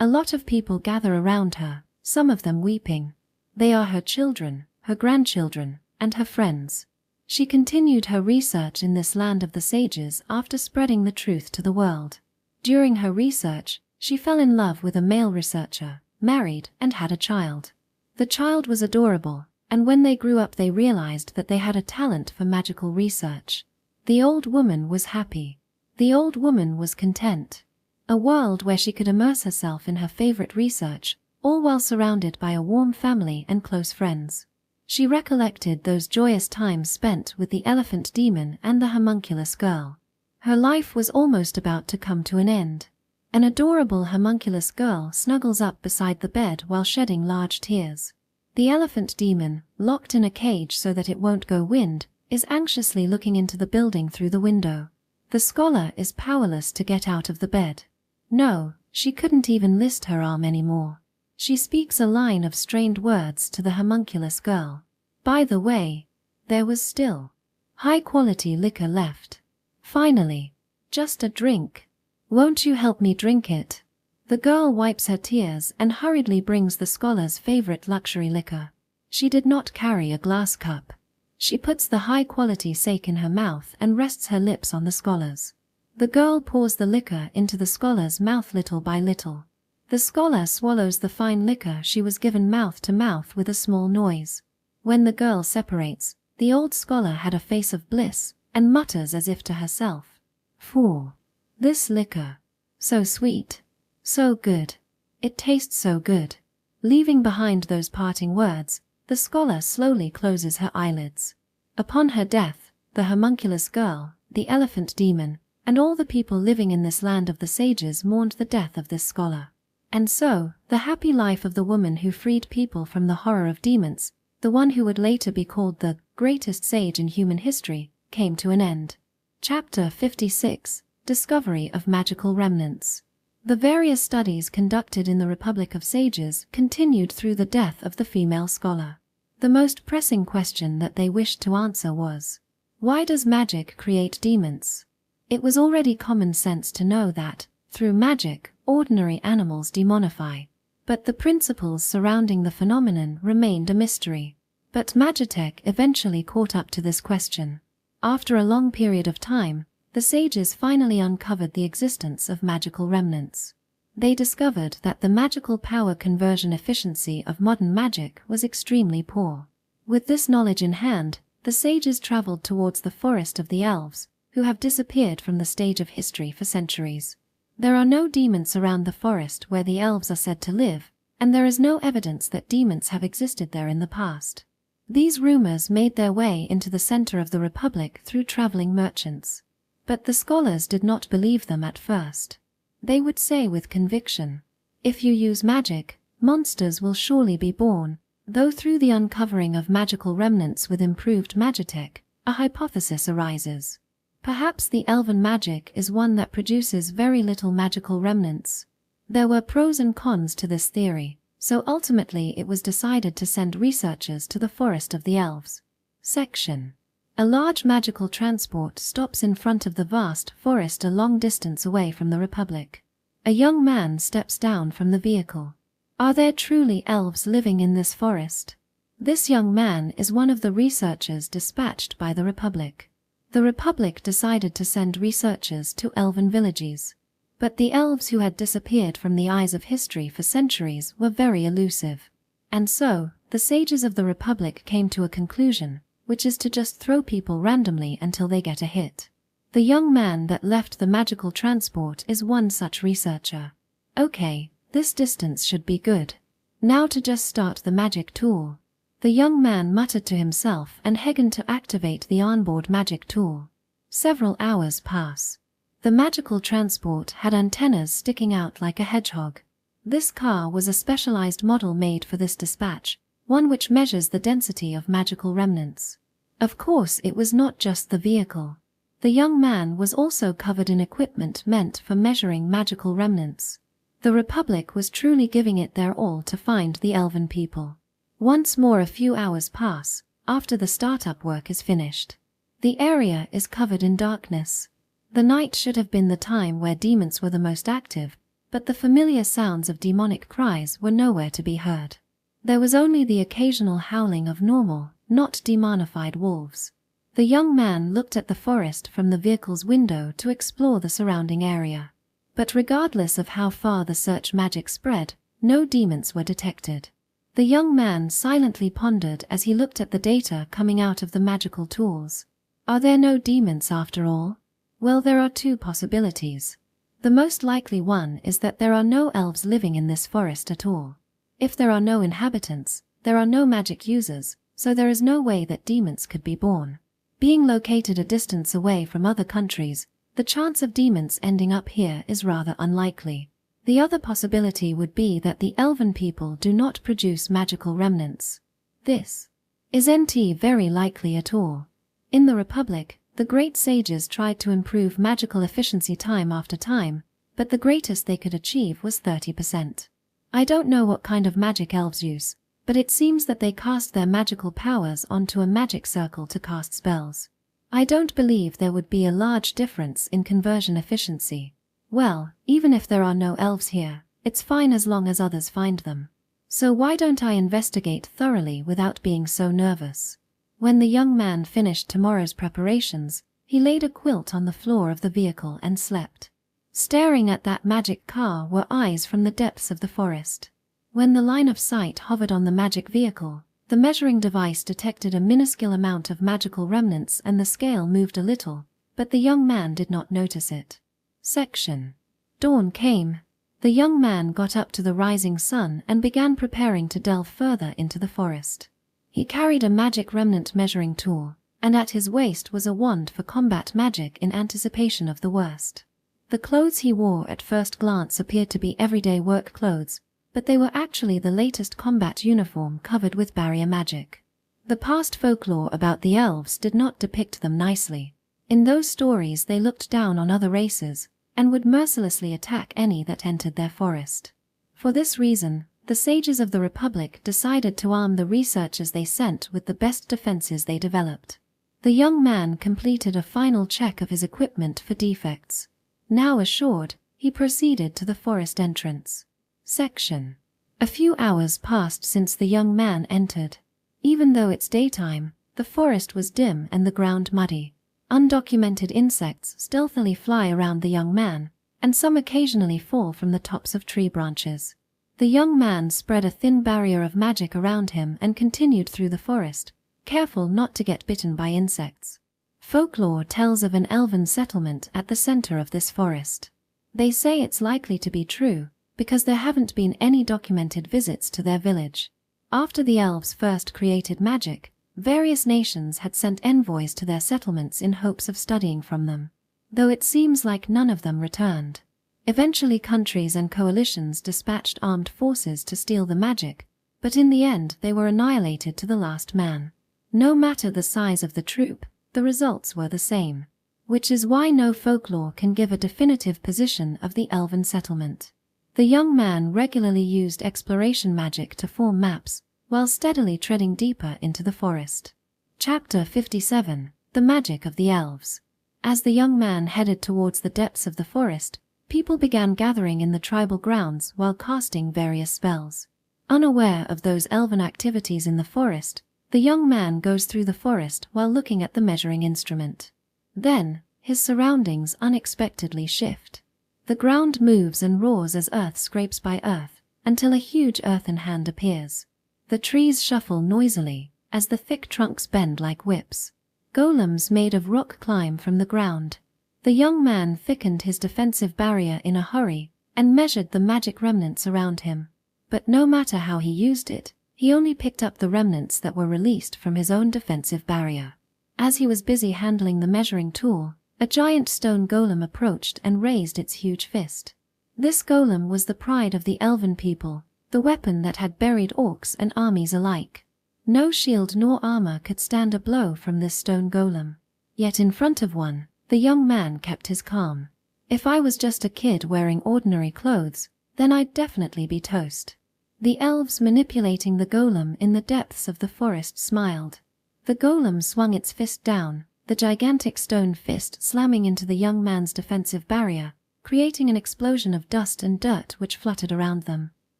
A lot of people gather around her, some of them weeping. They are her children, her grandchildren, and her friends. She continued her research in this land of the sages after spreading the truth to the world. During her research, she fell in love with a male researcher, married, and had a child. The child was adorable, and when they grew up they realized that they had a talent for magical research. The old woman was happy. The old woman was content. A world where she could immerse herself in her favorite research, all while surrounded by a warm family and close friends. She recollected those joyous times spent with the elephant demon and the homunculus girl. Her life was almost about to come to an end. An adorable homunculus girl snuggles up beside the bed while shedding large tears. The elephant demon, locked in a cage so that it won't go wind, is anxiously looking into the building through the window. The scholar is powerless to get out of the bed. No, she couldn't even lift her arm anymore. She speaks a line of strained words to the homunculus girl. By the way, there was still high-quality liquor left. Finally, just a drink. Won't you help me drink it? The girl wipes her tears and hurriedly brings the scholar's favorite luxury liquor. She did not carry a glass cup. She puts the high-quality sake in her mouth and rests her lips on the scholar's. The girl pours the liquor into the scholar's mouth little by little. The scholar swallows the fine liquor she was given mouth to mouth with a small noise. When the girl separates, the old scholar had a face of bliss and mutters as if to herself, "Fool. This liquor. So sweet. So good. It tastes so good." Leaving behind those parting words, the scholar slowly closes her eyelids. Upon her death, the homunculus girl, the elephant demon, and all the people living in this land of the sages mourned the death of this scholar. And so, the happy life of the woman who freed people from the horror of demons, the one who would later be called the greatest sage in human history, came to an end. Chapter 56: Discovery of Magical Remnants. The various studies conducted in the Republic of Sages continued through the death of the female scholar. The most pressing question that they wished to answer was, why does magic create demons? It was already common sense to know that, through magic, ordinary animals demonify. But the principles surrounding the phenomenon remained a mystery. But Magitech eventually caught up to this question. After a long period of time, the sages finally uncovered the existence of magical remnants. They discovered that the magical power conversion efficiency of modern magic was extremely poor. With this knowledge in hand, the sages traveled towards the forest of the elves, who have disappeared from the stage of history for centuries. There are no demons around the forest where the elves are said to live, and there is no evidence that demons have existed there in the past. These rumors made their way into the center of the Republic through traveling merchants. But the scholars did not believe them at first. They would say with conviction, "If you use magic, monsters will surely be born," though through the uncovering of magical remnants with improved magitech, a hypothesis arises. Perhaps the elven magic is one that produces very little magical remnants. There were pros and cons to this theory, so ultimately it was decided to send researchers to the Forest of the Elves. Section. A large magical transport stops in front of the vast forest a long distance away from the Republic. A young man steps down from the vehicle. Are there truly elves living in this forest? This young man is one of the researchers dispatched by the Republic. The Republic decided to send researchers to elven villages. But the elves who had disappeared from the eyes of history for centuries were very elusive. And so, the sages of the Republic came to a conclusion, which is to just throw people randomly until they get a hit. The young man that left the magical transport is one such researcher. Okay, this distance should be good. Now to just start the magic tool. The young man muttered to himself and began to activate the onboard magic tool. Several hours pass. The magical transport had antennas sticking out like a hedgehog. This car was a specialized model made for this dispatch, one which measures the density of magical remnants. Of course, it was not just the vehicle. The young man was also covered in equipment meant for measuring magical remnants. The Republic was truly giving it their all to find the elven people. Once more a few hours pass, after the startup work is finished. The area is covered in darkness. The night should have been the time where demons were the most active, but the familiar sounds of demonic cries were nowhere to be heard. There was only the occasional howling of normal, not demonified wolves. The young man looked at the forest from the vehicle's window to explore the surrounding area. But regardless of how far the search magic spread, no demons were detected. The young man silently pondered as he looked at the data coming out of the magical tools. Are there no demons after all? Well, there are two possibilities. The most likely one is that there are no elves living in this forest at all. If there are no inhabitants, there are no magic users, so there is no way that demons could be born. Being located a distance away from other countries, the chance of demons ending up here is rather unlikely. The other possibility would be that the elven people do not produce magical remnants. This isn't very likely at all. In the Republic, the great sages tried to improve magical efficiency time after time, but the greatest they could achieve was 30%. I don't know what kind of magic elves use, but it seems that they cast their magical powers onto a magic circle to cast spells. I don't believe there would be a large difference in conversion efficiency. Well, even if there are no elves here, it's fine as long as others find them. So why don't I investigate thoroughly without being so nervous? When the young man finished tomorrow's preparations, he laid a quilt on the floor of the vehicle and slept. Staring at that magic car were eyes from the depths of the forest. When the line of sight hovered on the magic vehicle, the measuring device detected a minuscule amount of magical remnants and the scale moved a little, but the young man did not notice it. Section. Dawn came. The young man got up to the rising sun and began preparing to delve further into the forest. He carried a magic remnant measuring tool, and at his waist was a wand for combat magic in anticipation of the worst. The clothes he wore at first glance appeared to be everyday work clothes, but they were actually the latest combat uniform covered with barrier magic. The past folklore about the elves did not depict them nicely. In those stories they looked down on other races, and would mercilessly attack any that entered their forest. For this reason, the sages of the Republic decided to arm the researchers they sent with the best defenses they developed. The young man completed a final check of his equipment for defects. Now assured, he proceeded to the forest entrance. Section. A few hours passed since the young man entered. Even though it's daytime, the forest was dim and the ground muddy. Undocumented insects stealthily fly around the young man, and some occasionally fall from the tops of tree branches. The young man spread a thin barrier of magic around him and continued through the forest, careful not to get bitten by insects. Folklore tells of an elven settlement at the center of this forest. They say it's likely to be true, because there haven't been any documented visits to their village. After the elves first created magic, various nations had sent envoys to their settlements in hopes of studying from them, though it seems like none of them returned. Eventually countries and coalitions dispatched armed forces to steal the magic, but in the end they were annihilated to the last man. No matter the size of the troop, the results were the same, which is why no folklore can give a definitive position of the elven settlement. The young man regularly used exploration magic to form maps, while steadily treading deeper into the forest. Chapter 57: The Magic of the Elves. As the young man headed towards the depths of the forest, people began gathering in the tribal grounds while casting various spells. Unaware of those elven activities in the forest, the young man goes through the forest while looking at the measuring instrument. Then, his surroundings unexpectedly shift. The ground moves and roars as earth scrapes by earth, until a huge earthen hand appears. The trees shuffle noisily, as the thick trunks bend like whips. Golems made of rock climb from the ground. The young man thickened his defensive barrier in a hurry, and measured the magic remnants around him. But no matter how he used it, he only picked up the remnants that were released from his own defensive barrier. As he was busy handling the measuring tool, a giant stone golem approached and raised its huge fist. This golem was the pride of the elven people, the weapon that had buried orcs and armies alike. No shield nor armor could stand a blow from this stone golem. Yet in front of one, the young man kept his calm. If I was just a kid wearing ordinary clothes, then I'd definitely be toast. The elves manipulating the golem in the depths of the forest smiled. The golem swung its fist down, the gigantic stone fist slamming into the young man's defensive barrier, creating an explosion of dust and dirt which fluttered around them.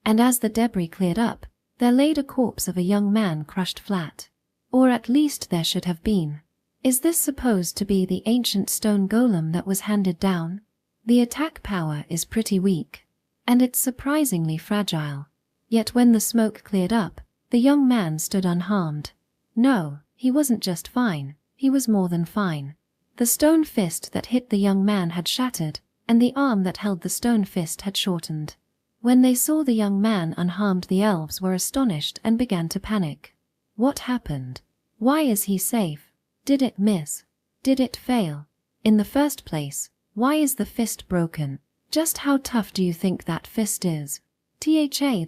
And as the debris cleared up, there laid a corpse of a young man crushed flat. Or at least there should have been. Is this supposed to be the ancient stone golem that was handed down? The attack power is pretty weak, and it's surprisingly fragile. Yet when the smoke cleared up, the young man stood unharmed. No, he wasn't just fine, he was more than fine. The stone fist that hit the young man had shattered, and the arm that held the stone fist had shortened. When they saw the young man unharmed, the elves were astonished and began to panic. What happened? Why is he safe? Did it miss? Did it fail? In the first place, why is the fist broken? Just how tough do you think that fist is?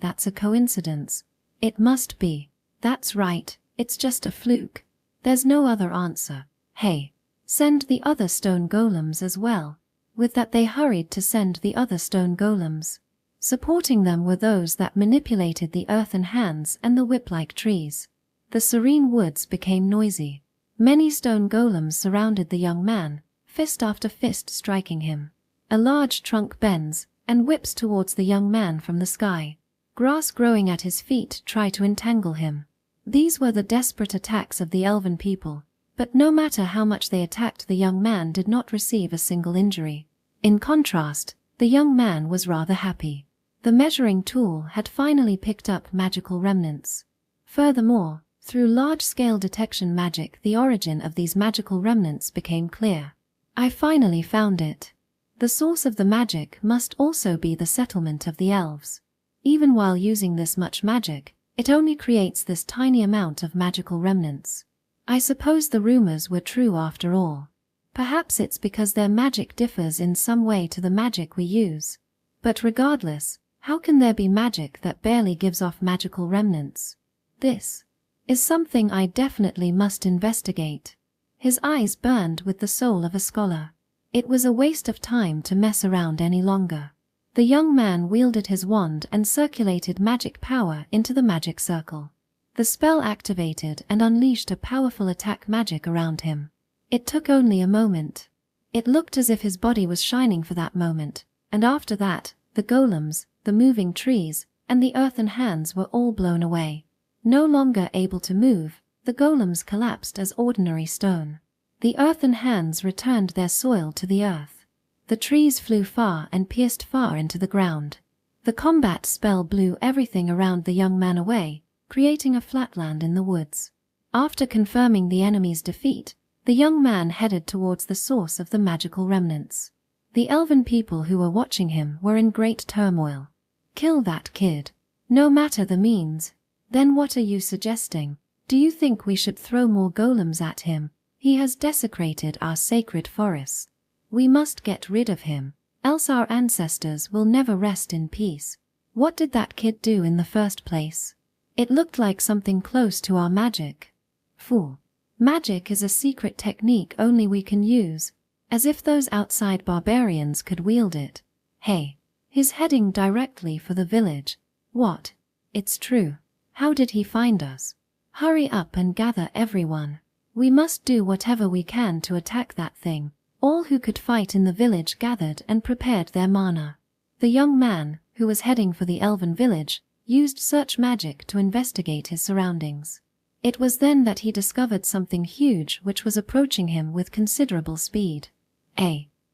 That's a coincidence. It must be. That's right, it's just a fluke. There's no other answer. Hey, send the other stone golems as well. With that they hurried to send the other stone golems. Supporting them were those that manipulated the earthen hands and the whip-like trees. The serene woods became noisy. Many stone golems surrounded the young man, fist after fist striking him. A large trunk bends and whips towards the young man from the sky. Grass growing at his feet try to entangle him. These were the desperate attacks of the elven people, but no matter how much they attacked, the young man did not receive a single injury. In contrast, the young man was rather happy. The measuring tool had finally picked up magical remnants. Furthermore, through large-scale detection magic, the origin of these magical remnants became clear. I finally found it. The source of the magic must also be the settlement of the elves. Even while using this much magic, it only creates this tiny amount of magical remnants. I suppose the rumors were true after all. Perhaps it's because their magic differs in some way to the magic we use. But regardless, how can there be magic that barely gives off magical remnants? This is something I definitely must investigate. His eyes burned with the soul of a scholar. It was a waste of time to mess around any longer. The young man wielded his wand and circulated magic power into the magic circle. The spell activated and unleashed a powerful attack magic around him. It took only a moment. It looked as if his body was shining for that moment, and after that, the golems, the moving trees, and the earthen hands were all blown away. No longer able to move, the golems collapsed as ordinary stone. The earthen hands returned their soil to the earth. The trees flew far and pierced far into the ground. The combat spell blew everything around the young man away, creating a flatland in the woods. After confirming the enemy's defeat, The young man headed towards the source of the magical remnants. The elven people who were watching him were in great turmoil. Kill that kid. No matter the means. Then what are you suggesting? Do you think we should throw more golems at him? He has desecrated our sacred forests. We must get rid of him, else our ancestors will never rest in peace. What did that kid do in the first place? It looked like something close to our magic. Fool. Magic is a secret technique only we can use. As if those outside barbarians could wield it. Hey. He's heading directly for the village. What? It's true. How did he find us? Hurry up and gather everyone. We must do whatever we can to attack that thing. All who could fight in the village gathered and prepared their mana. The young man, who was heading for the elven village, used search magic to investigate his surroundings. It was then that he discovered something huge which was approaching him with considerable speed.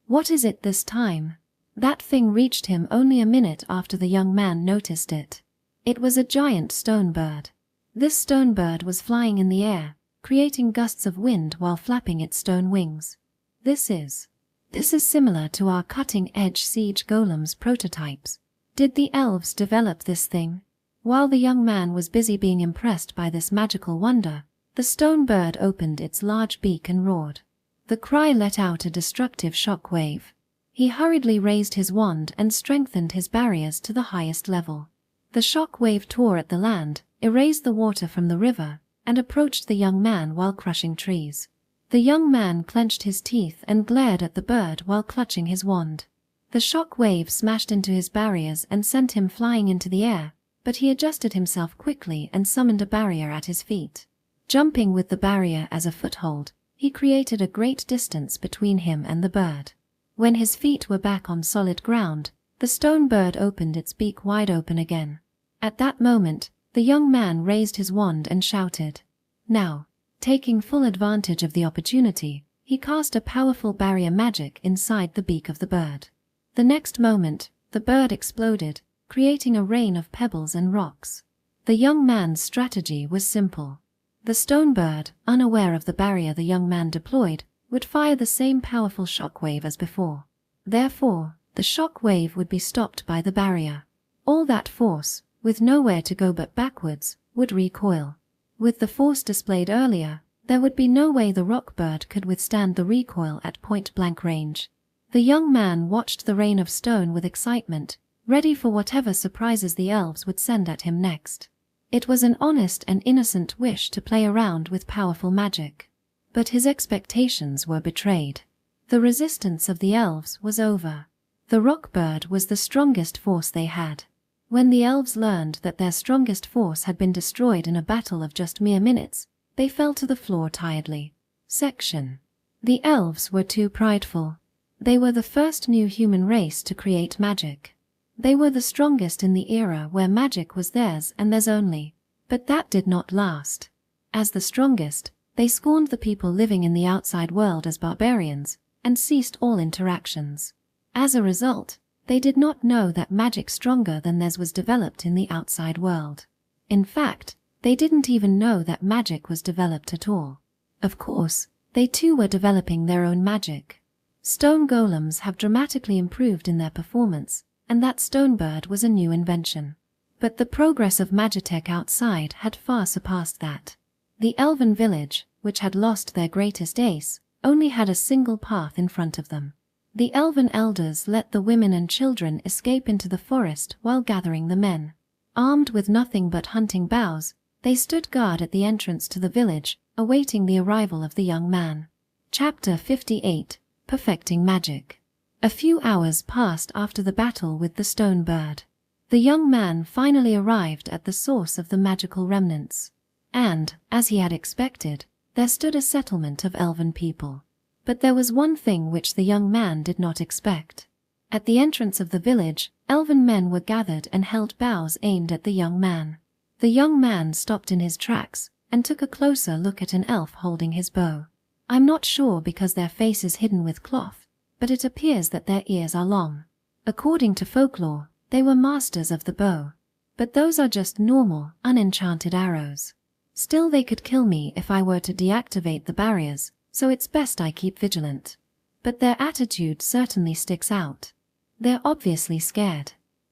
What is it this time? That thing reached him only a minute after the young man noticed it. It was a giant stone bird. This stone bird was flying in the air, creating gusts of wind while flapping its stone wings. This is similar to our cutting-edge siege golems prototypes. Did the elves develop this thing? While the young man was busy being impressed by this magical wonder, the stone bird opened its large beak and roared. The cry let out a destructive shock wave. He hurriedly raised his wand and strengthened his barriers to the highest level. The shock wave tore at the land, erased the water from the river, and approached the young man while crushing trees. The young man clenched his teeth and glared at the bird while clutching his wand. The shock wave smashed into his barriers and sent him flying into the air, but he adjusted himself quickly and summoned a barrier at his feet. Jumping with the barrier as a foothold, he created a great distance between him and the bird. When his feet were back on solid ground, the stone bird opened its beak wide open again. At that moment, the young man raised his wand and shouted. Now, taking full advantage of the opportunity, he cast a powerful barrier magic inside the beak of the bird. The next moment, the bird exploded, creating a rain of pebbles and rocks. The young man's strategy was simple. The stone bird, unaware of the barrier the young man deployed, would fire the same powerful shockwave as before. Therefore, the shockwave would be stopped by the barrier. All that force, with nowhere to go but backwards, would recoil. With the force displayed earlier, there would be no way the rock bird could withstand the recoil at point-blank range. The young man watched the rain of stone with excitement, ready for whatever surprises the elves would send at him next. It was an honest and innocent wish to play around with powerful magic. But his expectations were betrayed. The resistance of the elves was over. The rock bird was the strongest force they had. When the elves learned that their strongest force had been destroyed in a battle of just mere minutes, they fell to the floor tiredly. Section. The elves were too prideful. They were the first new human race to create magic. They were the strongest in the era where magic was theirs and theirs only. But that did not last. As the strongest, they scorned the people living in the outside world as barbarians, and ceased all interactions. As a result, they did not know that magic stronger than theirs was developed in the outside world. In fact, they didn't even know that magic was developed at all. Of course, they too were developing their own magic. Stone golems have dramatically improved in their performance, and that stone bird was a new invention. But the progress of magitech outside had far surpassed that. The elven village, which had lost their greatest ace, only had a single path in front of them. The elven elders let the women and children escape into the forest while gathering the men. Armed with nothing but hunting bows, they stood guard at the entrance to the village, awaiting the arrival of the young man. Chapter 58. Perfecting Magic. A few hours passed after the battle with the stone bird. The young man finally arrived at the source of the magical remnants. And, as he had expected, there stood a settlement of elven people. But there was one thing which the young man did not expect. At the entrance of the village, elven men were gathered and held bows aimed at the young man. The young man stopped in his tracks and took a closer look at an elf holding his bow. I'm not sure because their face is hidden with cloth, but it appears that their ears are long. According to folklore, they were masters of the bow. But those are just normal, unenchanted arrows. Still, they could kill me if I were to deactivate the barriers, so it's best I keep vigilant. But their attitude certainly sticks out. They're obviously scared.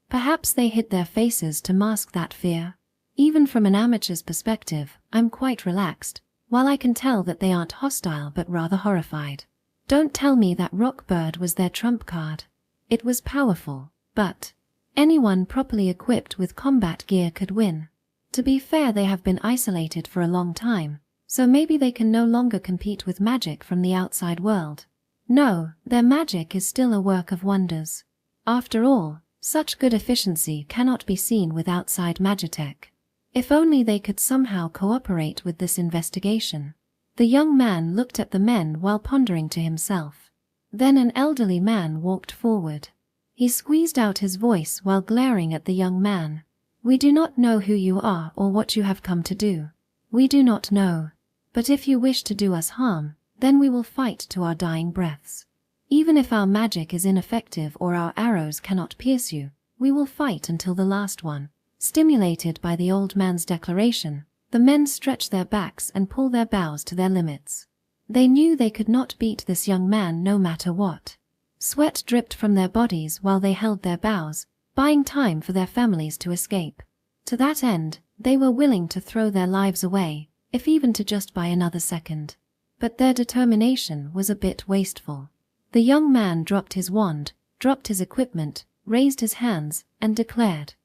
Perhaps they hid their faces to mask that fear. Even from an amateur's perspective, I'm quite relaxed, while I can tell that they aren't hostile but rather horrified. Don't tell me that Rockbird was their trump card. It was powerful, but anyone properly equipped with combat gear could win. To be fair, they have been isolated for a long time, so maybe they can no longer compete with magic from the outside world. No, their magic is still a work of wonders. After all, such good efficiency cannot be seen with outside magitech. If only they could somehow cooperate with this investigation. The young man looked at the men while pondering to himself. Then an elderly man walked forward. He squeezed out his voice while glaring at the young man. We do not know who you are or what you have come to do. We do not know. But if you wish to do us harm, then we will fight to our dying breaths. Even if our magic is ineffective or our arrows cannot pierce you, we will fight until the last one. Stimulated by the old man's declaration, the men stretch their backs and pull their bows to their limits. They knew they could not beat this young man no matter what. Sweat dripped from their bodies while they held their bows, buying time for their families to escape. To that end, they were willing to throw their lives away, if even to just buy another second. But their determination was a bit wasteful. The young man dropped his wand, dropped his equipment, raised his hands, and declared,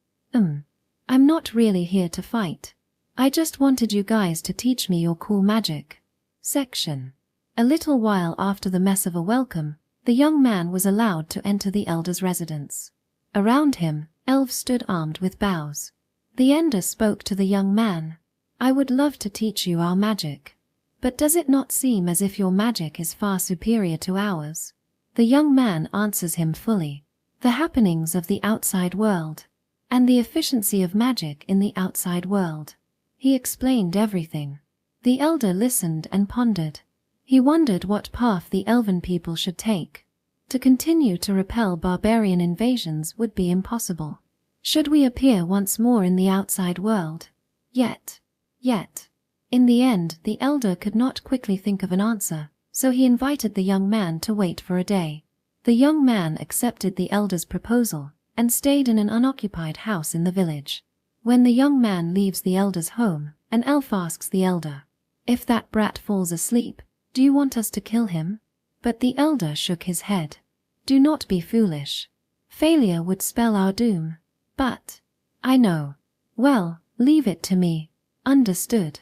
I'm not really here to fight. I just wanted you guys to teach me your cool magic. Section. A little while after the mess of a welcome, the young man was allowed to enter the elder's residence. Around him, elves stood armed with bows. The Ender spoke to the young man. I would love to teach you our magic. But does it not seem as if your magic is far superior to ours? The young man answers him fully. The happenings of the outside world, and the efficiency of magic in the outside world. He explained everything. The elder listened and pondered. He wondered what path the elven people should take. To continue to repel barbarian invasions would be impossible. Should we appear once more in the outside world? Yet. In the end, the elder could not quickly think of an answer, so he invited the young man to wait for a day. The young man accepted the elder's proposal and stayed in an unoccupied house in the village. When the young man leaves the elder's home, an elf asks the elder, "If that brat falls asleep, do you want us to kill him?" But the elder shook his head. "Do not be foolish. Failure would spell our doom." "But I know." "Well, leave it to me." "Understood."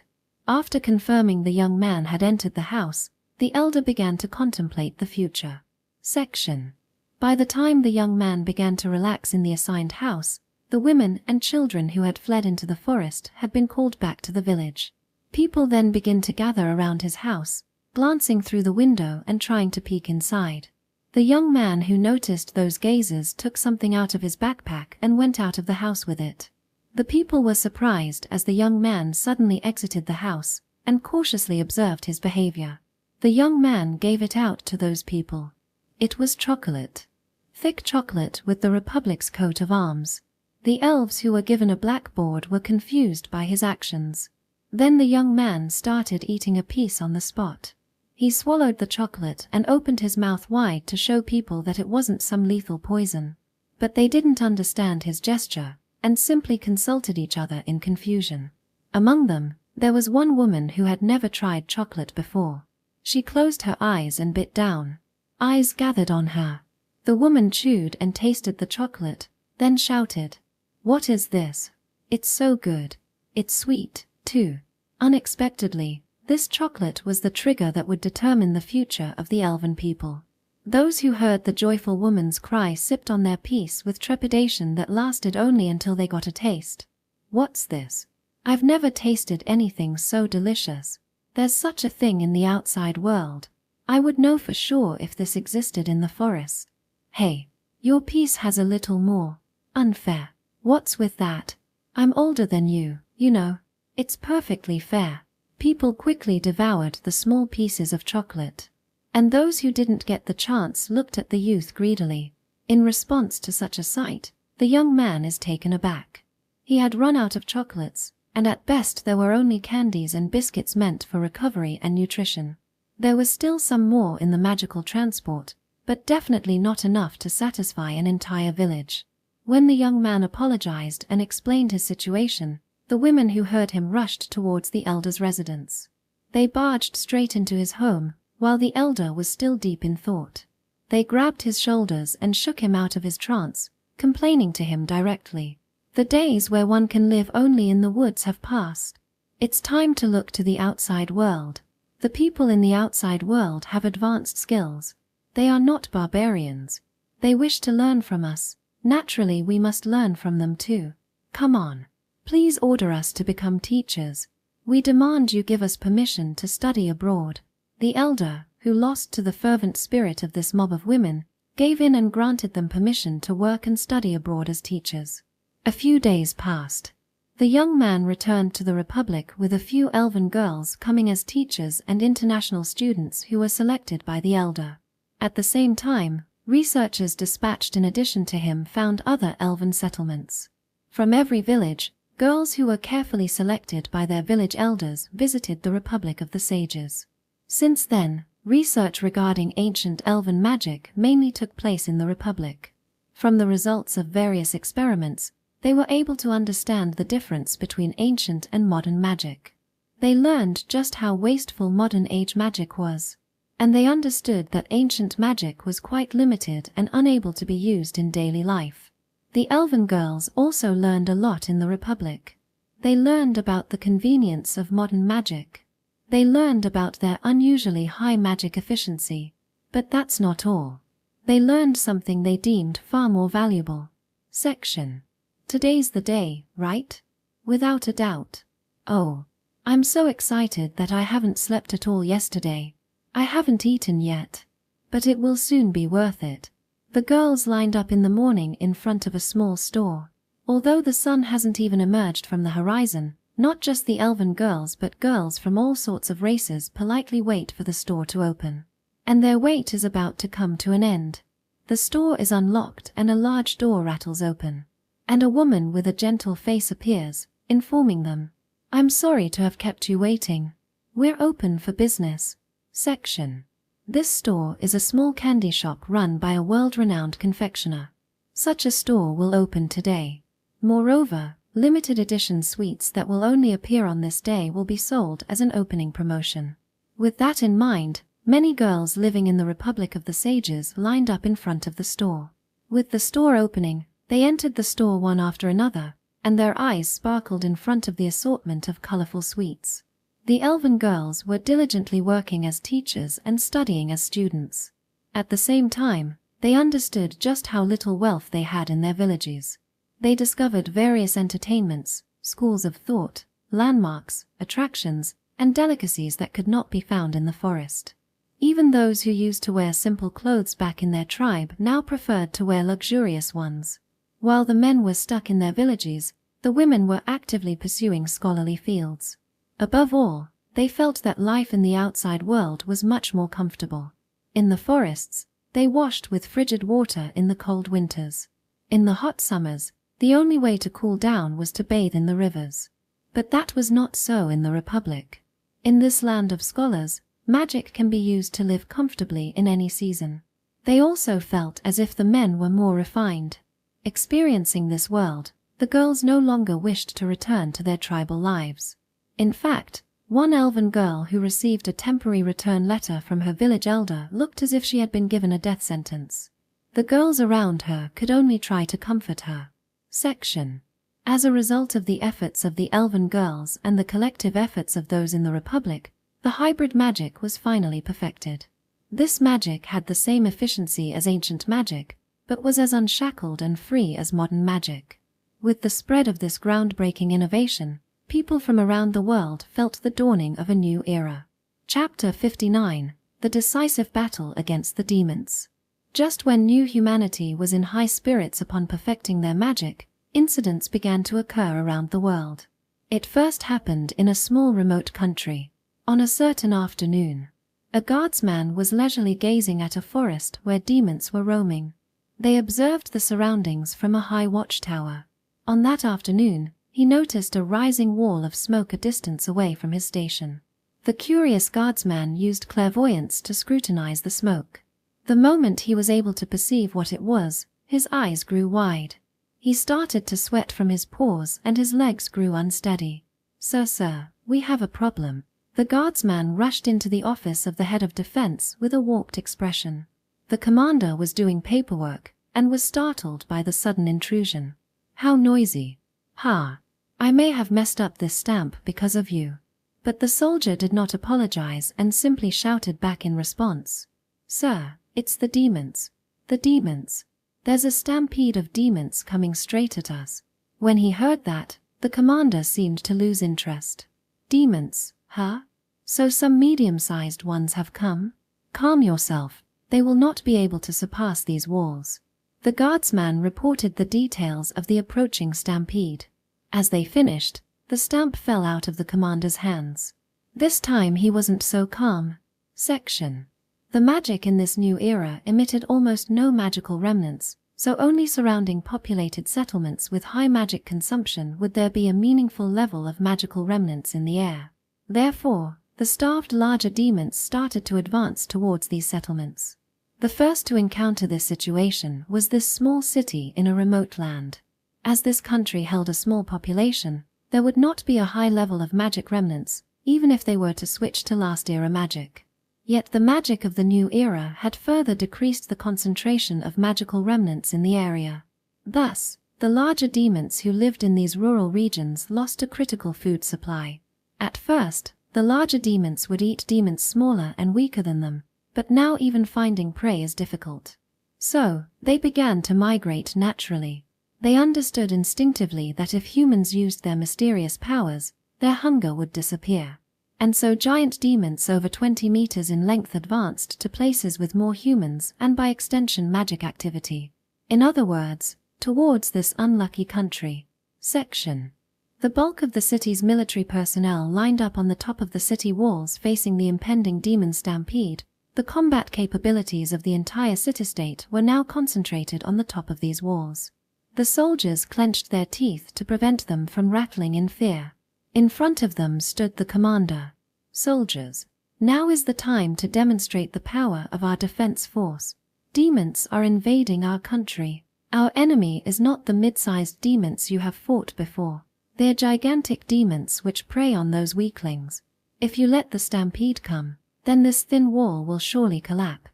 After confirming the young man had entered the house, the elder began to contemplate the future. Section. By the time the young man began to relax in the assigned house, the women and children who had fled into the forest had been called back to the village. People then began to gather around his house, glancing through the window and trying to peek inside. The young man who noticed those gazes took something out of his backpack and went out of the house with it. The people were surprised as the young man suddenly exited the house and cautiously observed his behavior. The young man gave it out to those people. It was chocolate. Thick chocolate with the Republic's coat of arms. The elves who were given a blackboard were confused by his actions. Then the young man started eating a piece on the spot. He swallowed the chocolate and opened his mouth wide to show people that it wasn't some lethal poison. But they didn't understand his gesture and simply consulted each other in confusion. Among them, there was one woman who had never tried chocolate before. She closed her eyes and bit down. Eyes gathered on her. The woman chewed and tasted the chocolate, then shouted, "What is this? It's so good. It's sweet, too." Unexpectedly, this chocolate was the trigger that would determine the future of the elven people. Those who heard the joyful woman's cry sipped on their piece with trepidation that lasted only until they got a taste. "What's this? I've never tasted anything so delicious. There's such a thing in the outside world. I would know for sure if this existed in the forest." "Hey, your piece has a little more. Unfair." "What's with that? I'm older than you know. It's perfectly fair." People quickly devoured the small pieces of chocolate. And those who didn't get the chance looked at the youth greedily. In response to such a sight, the young man is taken aback. He had run out of chocolates, and at best there were only candies and biscuits meant for recovery and nutrition. There was still some more in the magical transport, but definitely not enough to satisfy an entire village. When the young man apologized and explained his situation, the women who heard him rushed towards the elder's residence. They barged straight into his home, while the elder was still deep in thought. They grabbed his shoulders and shook him out of his trance, complaining to him directly. The days where one can live only in the woods have passed. It's time to look to the outside world. The people in the outside world have advanced skills. They are not barbarians. They wish to learn from us. Naturally, we must learn from them too. Come on. Please order us to become teachers. We demand you give us permission to study abroad. The elder, who lost to the fervent spirit of this mob of women, gave in and granted them permission to work and study abroad as teachers. A few days passed. The young man returned to the Republic with a few elven girls coming as teachers and international students who were selected by the elder. At the same time, researchers dispatched in addition to him found other elven settlements. From every village, girls who were carefully selected by their village elders visited the Republic of the Sages. Since then, research regarding ancient elven magic mainly took place in the Republic. From the results of various experiments, they were able to understand the difference between ancient and modern magic. They learned just how wasteful modern age magic was. And they understood that ancient magic was quite limited and unable to be used in daily life. The elven girls also learned a lot in the Republic. They learned about the convenience of modern magic. They learned about their unusually high magic efficiency. But that's not all. They learned something they deemed far more valuable. Section. Today's the day, right? Without a doubt. Oh, I'm so excited that I haven't slept at all yesterday. I haven't eaten yet. But it will soon be worth it. The girls lined up in the morning in front of a small store. Although the sun hasn't even emerged from the horizon, not just the elven girls but girls from all sorts of races politely wait for the store to open. And their wait is about to come to an end. The store is unlocked and a large door rattles open. And a woman with a gentle face appears, informing them, "I'm sorry to have kept you waiting. We're open for business." Section. This store is a small candy shop run by a world-renowned confectioner. Such a store will open today. Moreover, limited edition sweets that will only appear on this day will be sold as an opening promotion. With that in mind, many girls living in the Republic of the Sages lined up in front of the store. With the store opening, they entered the store one after another, and their eyes sparkled in front of the assortment of colorful sweets. The elven girls were diligently working as teachers and studying as students. At the same time, they understood just how little wealth they had in their villages. They discovered various entertainments, schools of thought, landmarks, attractions, and delicacies that could not be found in the forest. Even those who used to wear simple clothes back in their tribe now preferred to wear luxurious ones. While the men were stuck in their villages, the women were actively pursuing scholarly fields. Above all, they felt that life in the outside world was much more comfortable. In the forests, they washed with frigid water in the cold winters. In the hot summers, the only way to cool down was to bathe in the rivers. But that was not so in the Republic. In this land of scholars, magic can be used to live comfortably in any season. They also felt as if the men were more refined. Experiencing this world, the girls no longer wished to return to their tribal lives. In fact, one elven girl who received a temporary return letter from her village elder looked as if she had been given a death sentence. The girls around her could only try to comfort her. Section. As a result of the efforts of the elven girls and the collective efforts of those in the Republic, the hybrid magic was finally perfected. This magic had the same efficiency as ancient magic, but was as unshackled and free as modern magic. With the spread of this groundbreaking innovation, people from around the world felt the dawning of a new era. Chapter 59. The Decisive Battle Against the Demons. Just when new humanity was in high spirits upon perfecting their magic, incidents began to occur around the world. It first happened in a small remote country. On a certain afternoon, a guardsman was leisurely gazing at a forest where demons were roaming. They observed the surroundings from a high watchtower. On that afternoon, he noticed a rising wall of smoke a distance away from his station. The curious guardsman used clairvoyance to scrutinize the smoke. The moment he was able to perceive what it was, his eyes grew wide. He started to sweat from his pores and his legs grew unsteady. Sir, we have a problem." The guardsman rushed into the office of the head of defense with a warped expression. The commander was doing paperwork and was startled by the sudden intrusion. "How noisy. I may have messed up this stamp because of you." But the soldier did not apologize and simply shouted back in response. "Sir, it's the demons. The demons. There's a stampede of demons coming straight at us." When he heard that, the commander seemed to lose interest. "Demons, huh? So some medium-sized ones have come? Calm yourself. They will not be able to surpass these walls." The guardsman reported the details of the approaching stampede. As they finished, the stamp fell out of the commander's hands. This time he wasn't so calm. Section. The magic in this new era emitted almost no magical remnants, so only surrounding populated settlements with high magic consumption would there be a meaningful level of magical remnants in the air. Therefore, the starved larger demons started to advance towards these settlements. The first to encounter this situation was this small city in a remote land. As this country held a small population, there would not be a high level of magic remnants, even if they were to switch to last era magic. Yet the magic of the new era had further decreased the concentration of magical remnants in the area. Thus, the larger demons who lived in these rural regions lost a critical food supply. At first, the larger demons would eat demons smaller and weaker than them, but now even finding prey is difficult. So, they began to migrate naturally. They understood instinctively that if humans used their mysterious powers, their hunger would disappear. And so giant demons over 20 meters in length advanced to places with more humans and by extension magic activity. In other words, towards this unlucky country. Section. The bulk of the city's military personnel lined up on the top of the city walls facing the impending demon stampede. The combat capabilities of the entire city-state were now concentrated on the top of these walls. The soldiers clenched their teeth to prevent them from rattling in fear. In front of them stood the commander. "Soldiers, now is the time to demonstrate the power of our defense force. Demons are invading our country. Our enemy is not the mid-sized demons you have fought before. They're gigantic demons which prey on those weaklings. If you let the stampede come, then this thin wall will surely collapse.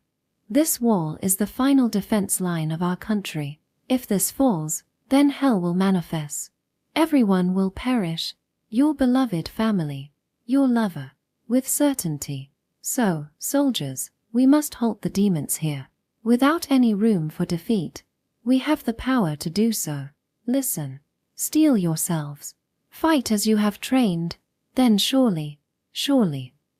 This wall is the final defense line of our country. If this falls, then hell will manifest. Everyone will perish. Your beloved family, your lover, with certainty. So, soldiers, we must halt the demons here. Without any room for defeat. We have the power to do so. Listen. Steel yourselves. Fight as you have trained. Then surely,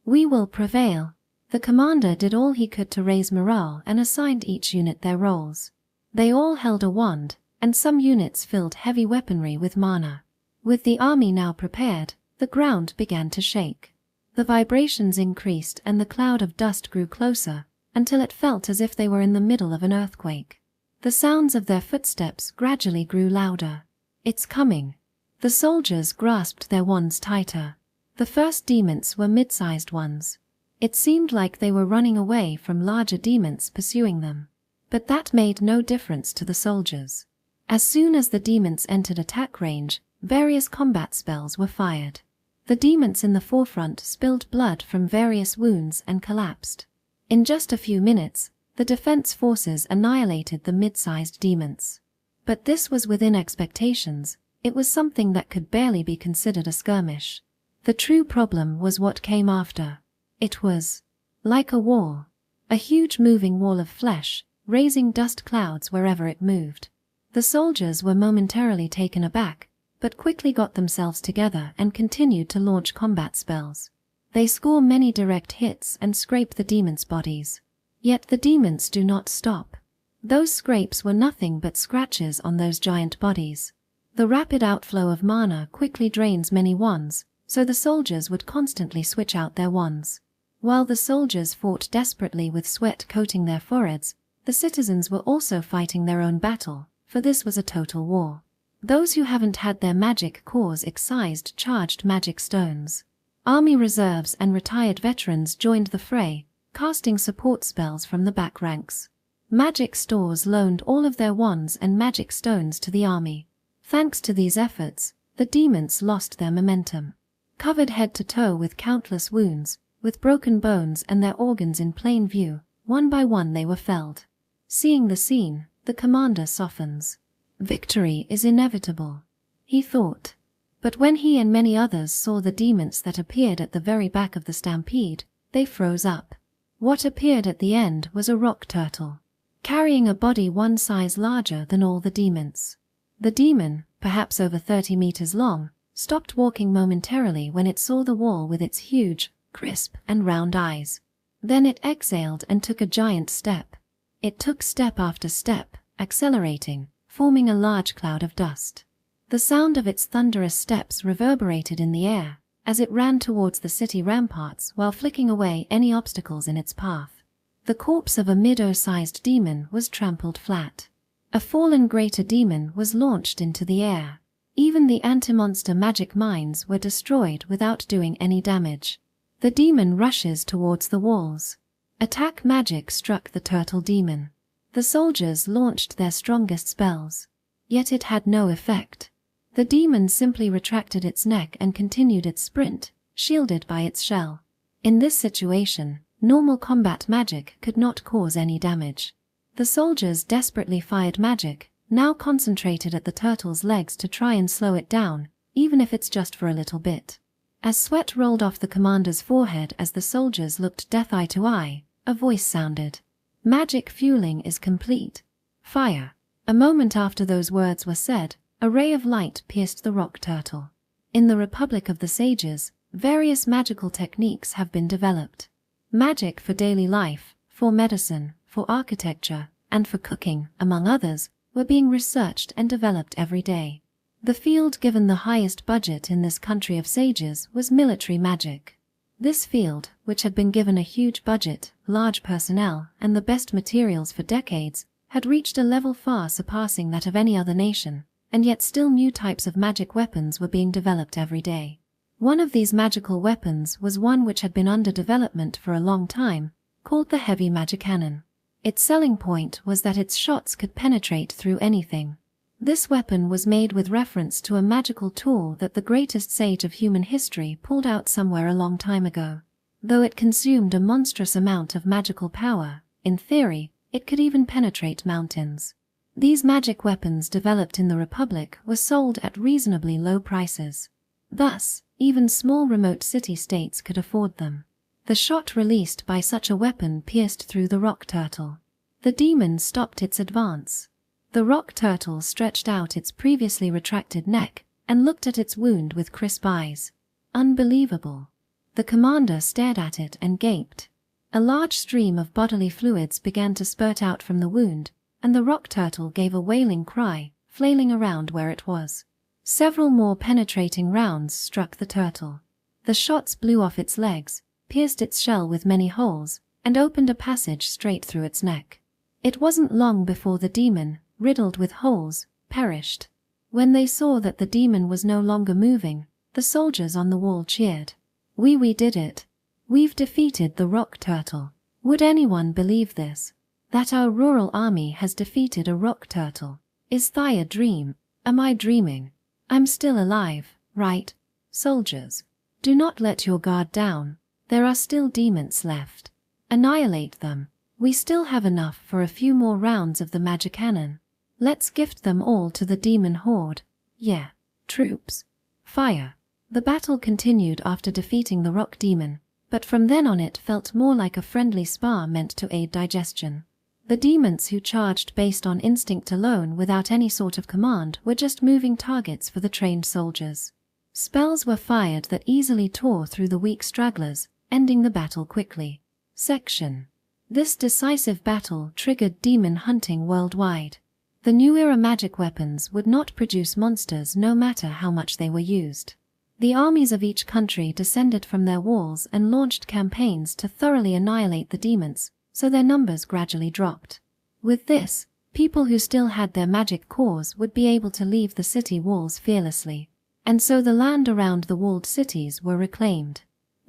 we will prevail." The commander did all he could to raise morale and assigned each unit their roles. They all held a wand, and some units filled heavy weaponry with mana. With the army now prepared, the ground began to shake. The vibrations increased and the cloud of dust grew closer, until it felt as if they were in the middle of an earthquake. The sounds of their footsteps gradually grew louder. "It's coming." The soldiers grasped their wands tighter. The first demons were mid-sized ones. It seemed like they were running away from larger demons pursuing them. But that made no difference to the soldiers. As soon as the demons entered attack range, various combat spells were fired. The demons in the forefront spilled blood from various wounds and collapsed. In just a few minutes, the defense forces annihilated the mid-sized demons. But this was within expectations. It was something that could barely be considered a skirmish. The true problem was what came after. It was like a wall, a huge moving wall of flesh, raising dust clouds wherever it moved. The soldiers were momentarily taken aback, but quickly got themselves together and continued to launch combat spells. They score many direct hits and scrape the demons' bodies. Yet the demons do not stop. Those scrapes were nothing but scratches on those giant bodies. The rapid outflow of mana quickly drains many wands, so the soldiers would constantly switch out their wands. While the soldiers fought desperately with sweat coating their foreheads, the citizens were also fighting their own battle, for this was a total war. Those who haven't had their magic cores excised charged magic stones. Army reserves and retired veterans joined the fray, casting support spells from the back ranks. Magic stores loaned all of their wands and magic stones to the army. Thanks to these efforts, the demons lost their momentum. Covered head to toe with countless wounds, with broken bones and their organs in plain view, one by one they were felled. Seeing the scene, the commander softens. Victory is inevitable, he thought. But when he and many others saw the demons that appeared at the very back of the stampede, they froze up. What appeared at the end was a rock turtle, carrying a body one size larger than all the demons. The demon, perhaps over 30 meters long, stopped walking momentarily when it saw the wall with its huge, crisp, and round eyes. Then it exhaled and took a giant step. It took step after step, accelerating, forming a large cloud of dust. The sound of its thunderous steps reverberated in the air as it ran towards the city ramparts while flicking away any obstacles in its path. The corpse of a mid-sized demon was trampled flat. A fallen greater demon was launched into the air. Even the anti-monster magic mines were destroyed without doing any damage. The demon rushes towards the walls. Attack magic struck the turtle demon. The soldiers launched their strongest spells. Yet it had no effect. The demon simply retracted its neck and continued its sprint, shielded by its shell. In this situation, normal combat magic could not cause any damage. The soldiers desperately fired magic, now concentrated at the turtle's legs to try and slow it down, even if it's just for a little bit. As sweat rolled off the commander's forehead as the soldiers looked death eye to eye, a voice sounded. Magic fueling is complete. Fire. A moment after those words were said, a ray of light pierced the rock turtle. In the Republic of the Sages, various magical techniques have been developed. Magic for daily life, for medicine, for architecture, and for cooking, among others, were being researched and developed every day. The field given the highest budget in this country of sages was military magic. This field, which had been given a huge budget, large personnel, and the best materials for decades, had reached a level far surpassing that of any other nation, and yet still new types of magic weapons were being developed every day. One of these magical weapons was one which had been under development for a long time, called the heavy magic cannon. Its selling point was that its shots could penetrate through anything. This weapon was made with reference to a magical tool that the greatest sage of human history pulled out somewhere a long time ago. Though it consumed a monstrous amount of magical power, in theory, it could even penetrate mountains. These magic weapons developed in the Republic were sold at reasonably low prices. Thus, even small remote city-states could afford them. The shot released by such a weapon pierced through the rock turtle. The demon stopped its advance. The rock turtle stretched out its previously retracted neck and looked at its wound with crisp eyes. Unbelievable. The commander stared at it and gaped. A large stream of bodily fluids began to spurt out from the wound, and the rock turtle gave a wailing cry, flailing around where it was. Several more penetrating rounds struck the turtle. The shots blew off its legs, pierced its shell with many holes, and opened a passage straight through its neck. It wasn't long before the demon, riddled with holes, perished. When they saw that the demon was no longer moving, the soldiers on the wall cheered. We did it. We've defeated the rock turtle. Would anyone believe this? That our rural army has defeated a rock turtle. Is Thai a dream? Am I dreaming? I'm still alive, right? Soldiers, do not let your guard down. There are still demons left. Annihilate them. We still have enough for a few more rounds of the magic cannon. Let's gift them all to the demon horde. Yeah. Troops. Fire. The battle continued after defeating the rock demon, but from then on it felt more like a friendly spar meant to aid digestion. The demons who charged based on instinct alone without any sort of command were just moving targets for the trained soldiers. Spells were fired that easily tore through the weak stragglers, ending the battle quickly. Section. This decisive battle triggered demon hunting worldwide. The new era magic weapons would not produce monsters no matter how much they were used. The armies of each country descended from their walls and launched campaigns to thoroughly annihilate the demons, so their numbers gradually dropped. With this, people who still had their magic cores would be able to leave the city walls fearlessly. And so the land around the walled cities were reclaimed.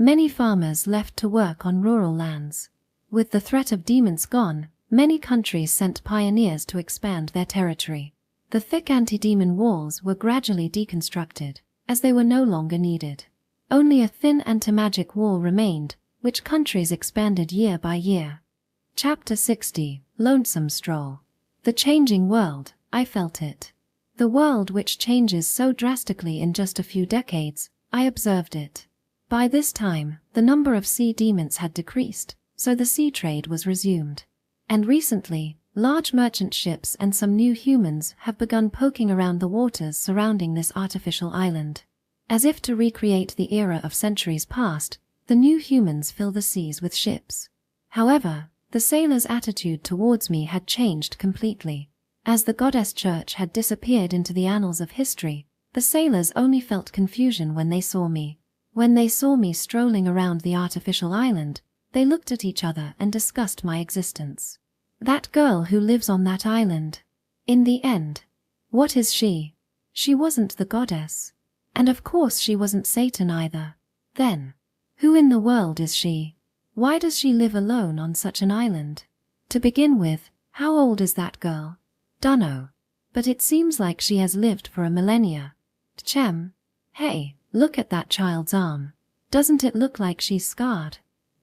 Many farmers left to work on rural lands. With the threat of demons gone, many countries sent pioneers to expand their territory. The thick anti-demon walls were gradually deconstructed, as they were no longer needed. Only a thin anti-magic wall remained, which countries expanded year by year. Chapter 60, Lonesome Stroll. The changing world, I felt it. The world which changes so drastically in just a few decades, I observed it. By this time, the number of sea demons had decreased, so the sea trade was resumed. And recently, large merchant ships and some new humans have begun poking around the waters surrounding this artificial island. As if to recreate the era of centuries past, the new humans fill the seas with ships. However, the sailors' attitude towards me had changed completely. As the goddess church had disappeared into the annals of history, the sailors only felt confusion when they saw me. When they saw me strolling around the artificial island, they looked at each other and discussed my existence. That girl who lives on that island. In the end, what is she? She wasn't the goddess. And of course she wasn't Satan either. Then, who in the world is she? Why does she live alone on such an island? To begin with, how old is that girl? Dunno. But it seems like she has lived for a millennia. Tchem. Hey, look at that child's arm. Doesn't it look like she's scarred?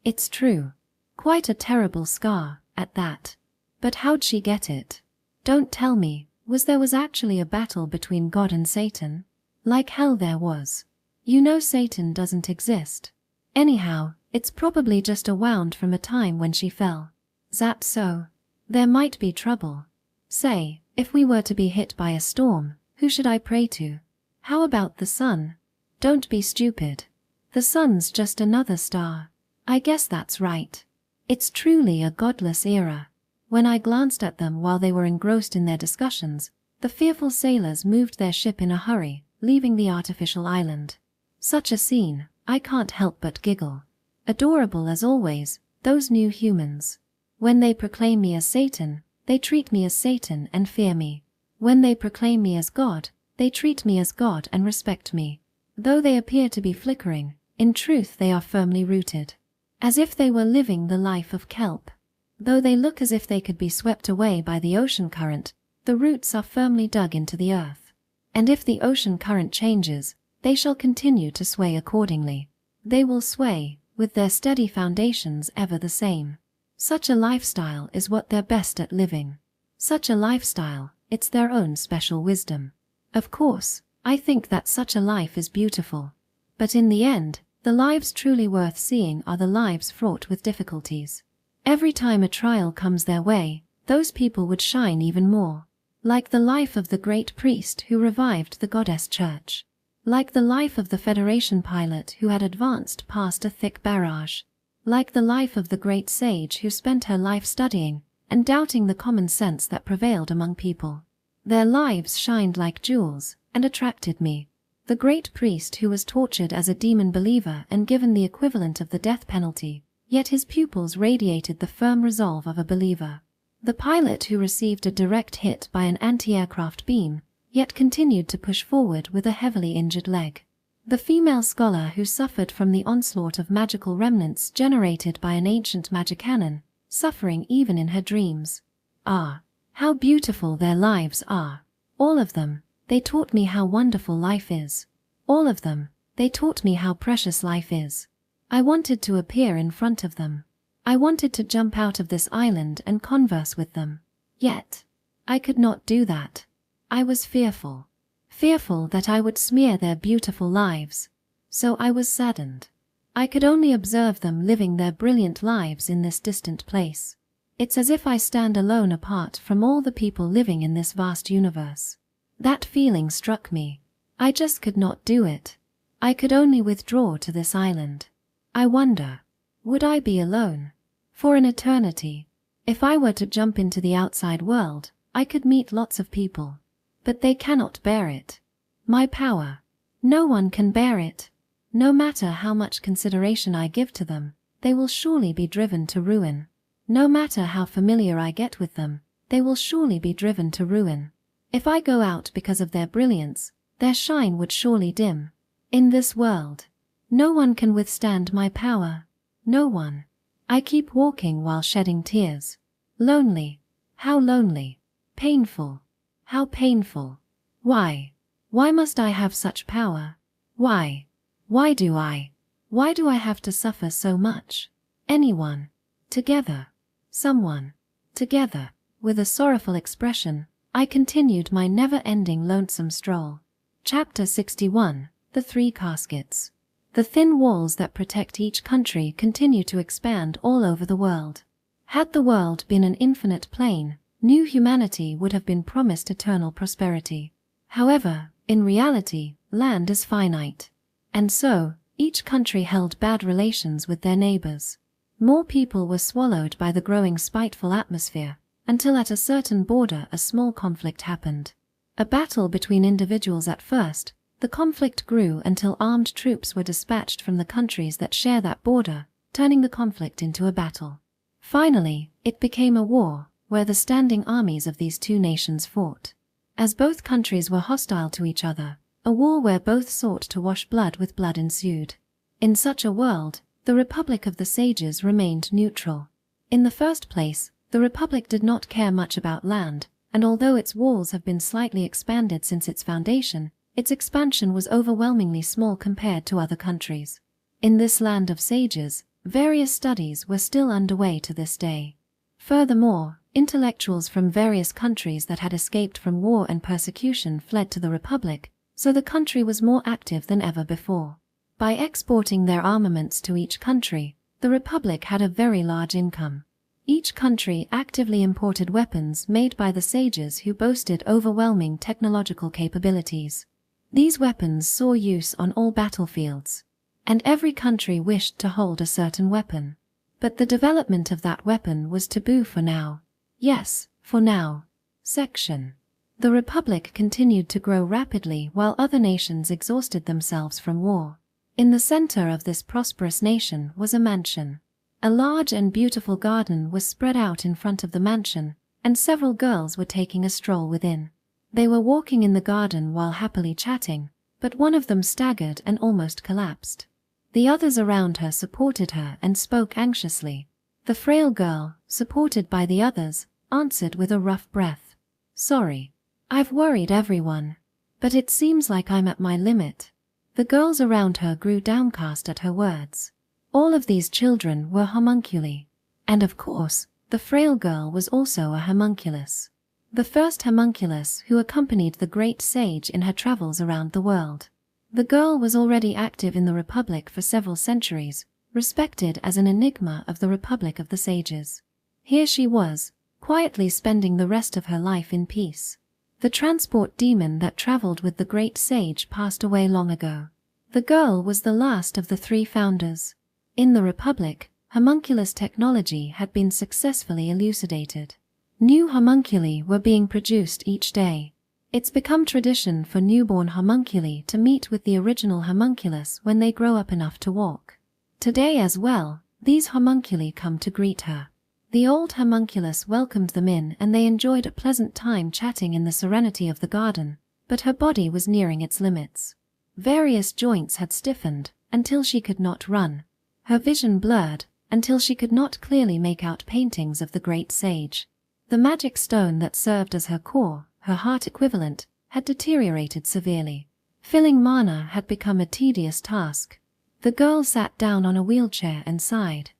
It's true. Quite a terrible scar, at that. But how'd she get it? Don't tell me, was actually a battle between God and Satan? Like hell there was. You know Satan doesn't exist. Anyhow, it's probably just a wound from a time when she fell. Zap so. There might be trouble. Say, if we were to be hit by a storm, who should I pray to? How about the sun? Don't be stupid. The sun's just another star. I guess that's right. It's truly a godless era. When I glanced at them while they were engrossed in their discussions, the fearful sailors moved their ship in a hurry, leaving the artificial island. Such a scene, I can't help but giggle. Adorable as always, those new humans. When they proclaim me as Satan, they treat me as Satan and fear me. When they proclaim me as God, they treat me as God and respect me. Though they appear to be flickering, in truth they are firmly rooted. As if they were living the life of kelp. Though they look as if they could be swept away by the ocean current, the roots are firmly dug into the earth. And if the ocean current changes, they shall continue to sway accordingly. They will sway, with their steady foundations ever the same. Such a lifestyle is what they're best at living. Such a lifestyle, it's their own special wisdom. Of course, I think that such a life is beautiful. But in the end, the lives truly worth seeing are the lives fraught with difficulties. Every time a trial comes their way, those people would shine even more. Like the life of the great priest who revived the goddess church. Like the life of the Federation pilot who had advanced past a thick barrage. Like the life of the great sage who spent her life studying and doubting the common sense that prevailed among people. Their lives shined like jewels and attracted me. The great priest who was tortured as a demon believer and given the equivalent of the death penalty, yet his pupils radiated the firm resolve of a believer. The pilot who received a direct hit by an anti-aircraft beam, yet continued to push forward with a heavily injured leg. The female scholar who suffered from the onslaught of magical remnants generated by an ancient magicannon, suffering even in her dreams. Ah, how beautiful their lives are. All of them, they taught me how wonderful life is. All of them, they taught me how precious life is. I wanted to appear in front of them. I wanted to jump out of this island and converse with them. Yet, I could not do that. I was fearful. Fearful that I would smear their beautiful lives. So I was saddened. I could only observe them living their brilliant lives in this distant place. It's as if I stand alone apart from all the people living in this vast universe. That feeling struck me. I just could not do it. I could only withdraw to this island. I wonder, would I be alone? For an eternity. If I were to jump into the outside world, I could meet lots of people. But they cannot bear it. My power. No one can bear it. No matter how much consideration I give to them, they will surely be driven to ruin. No matter how familiar I get with them, they will surely be driven to ruin. If I go out because of their brilliance, their shine would surely dim. In this world, No one can withstand my power. No one. I keep walking while shedding tears. Lonely. How lonely. Painful. How painful. Why? Why must I have such power? Why? Why do I? Why do I have to suffer so much? Anyone. Together. Someone. Together. With a sorrowful expression, I continued my never-ending lonesome stroll. Chapter 61. The Three Caskets. The thin walls that protect each country continue to expand all over the world. Had the world been an infinite plain, new humanity would have been promised eternal prosperity. However, in reality, land is finite. And so, each country held bad relations with their neighbors. More people were swallowed by the growing spiteful atmosphere, until at a certain border a small conflict happened. A battle between individuals at first, the conflict grew until armed troops were dispatched from the countries that share that border, turning the conflict into a battle. Finally, it became a war, where the standing armies of these two nations fought. As both countries were hostile to each other, a war where both sought to wash blood with blood ensued. In such a world, the Republic of the Sages remained neutral. In the first place, the Republic did not care much about land, and although its walls have been slightly expanded since its foundation, its expansion was overwhelmingly small compared to other countries. In this land of sages, various studies were still underway to this day. Furthermore, intellectuals from various countries that had escaped from war and persecution fled to the Republic, so the country was more active than ever before. By exporting their armaments to each country, the Republic had a very large income. Each country actively imported weapons made by the sages who boasted overwhelming technological capabilities. These weapons saw use on all battlefields, and every country wished to hold a certain weapon. But the development of that weapon was taboo for now. Yes, for now. Section. The Republic continued to grow rapidly while other nations exhausted themselves from war. In the center of this prosperous nation was a mansion. A large and beautiful garden was spread out in front of the mansion, and several girls were taking a stroll within. They were walking in the garden while happily chatting, but one of them staggered and almost collapsed. The others around her supported her and spoke anxiously. The frail girl, supported by the others, answered with a rough breath. "Sorry. I've worried everyone. But it seems like I'm at my limit." The girls around her grew downcast at her words. All of these children were homunculi. And of course, the frail girl was also a homunculus. The first homunculus who accompanied the great sage in her travels around the world. The girl was already active in the Republic for several centuries, respected as an enigma of the Republic of the Sages. Here she was, quietly spending the rest of her life in peace. The transport demon that traveled with the great sage passed away long ago. The girl was the last of the three founders. In the Republic, homunculus technology had been successfully elucidated. New homunculi were being produced each day. It's become tradition for newborn homunculi to meet with the original homunculus when they grow up enough to walk. Today as well, these homunculi come to greet her. The old homunculus welcomed them in and they enjoyed a pleasant time chatting in the serenity of the garden, but her body was nearing its limits. Various joints had stiffened until she could not run. Her vision blurred until she could not clearly make out paintings of the great sage. The magic stone that served as her core, her heart equivalent, had deteriorated severely. Filling mana had become a tedious task. The girl sat down on a wheelchair and sighed.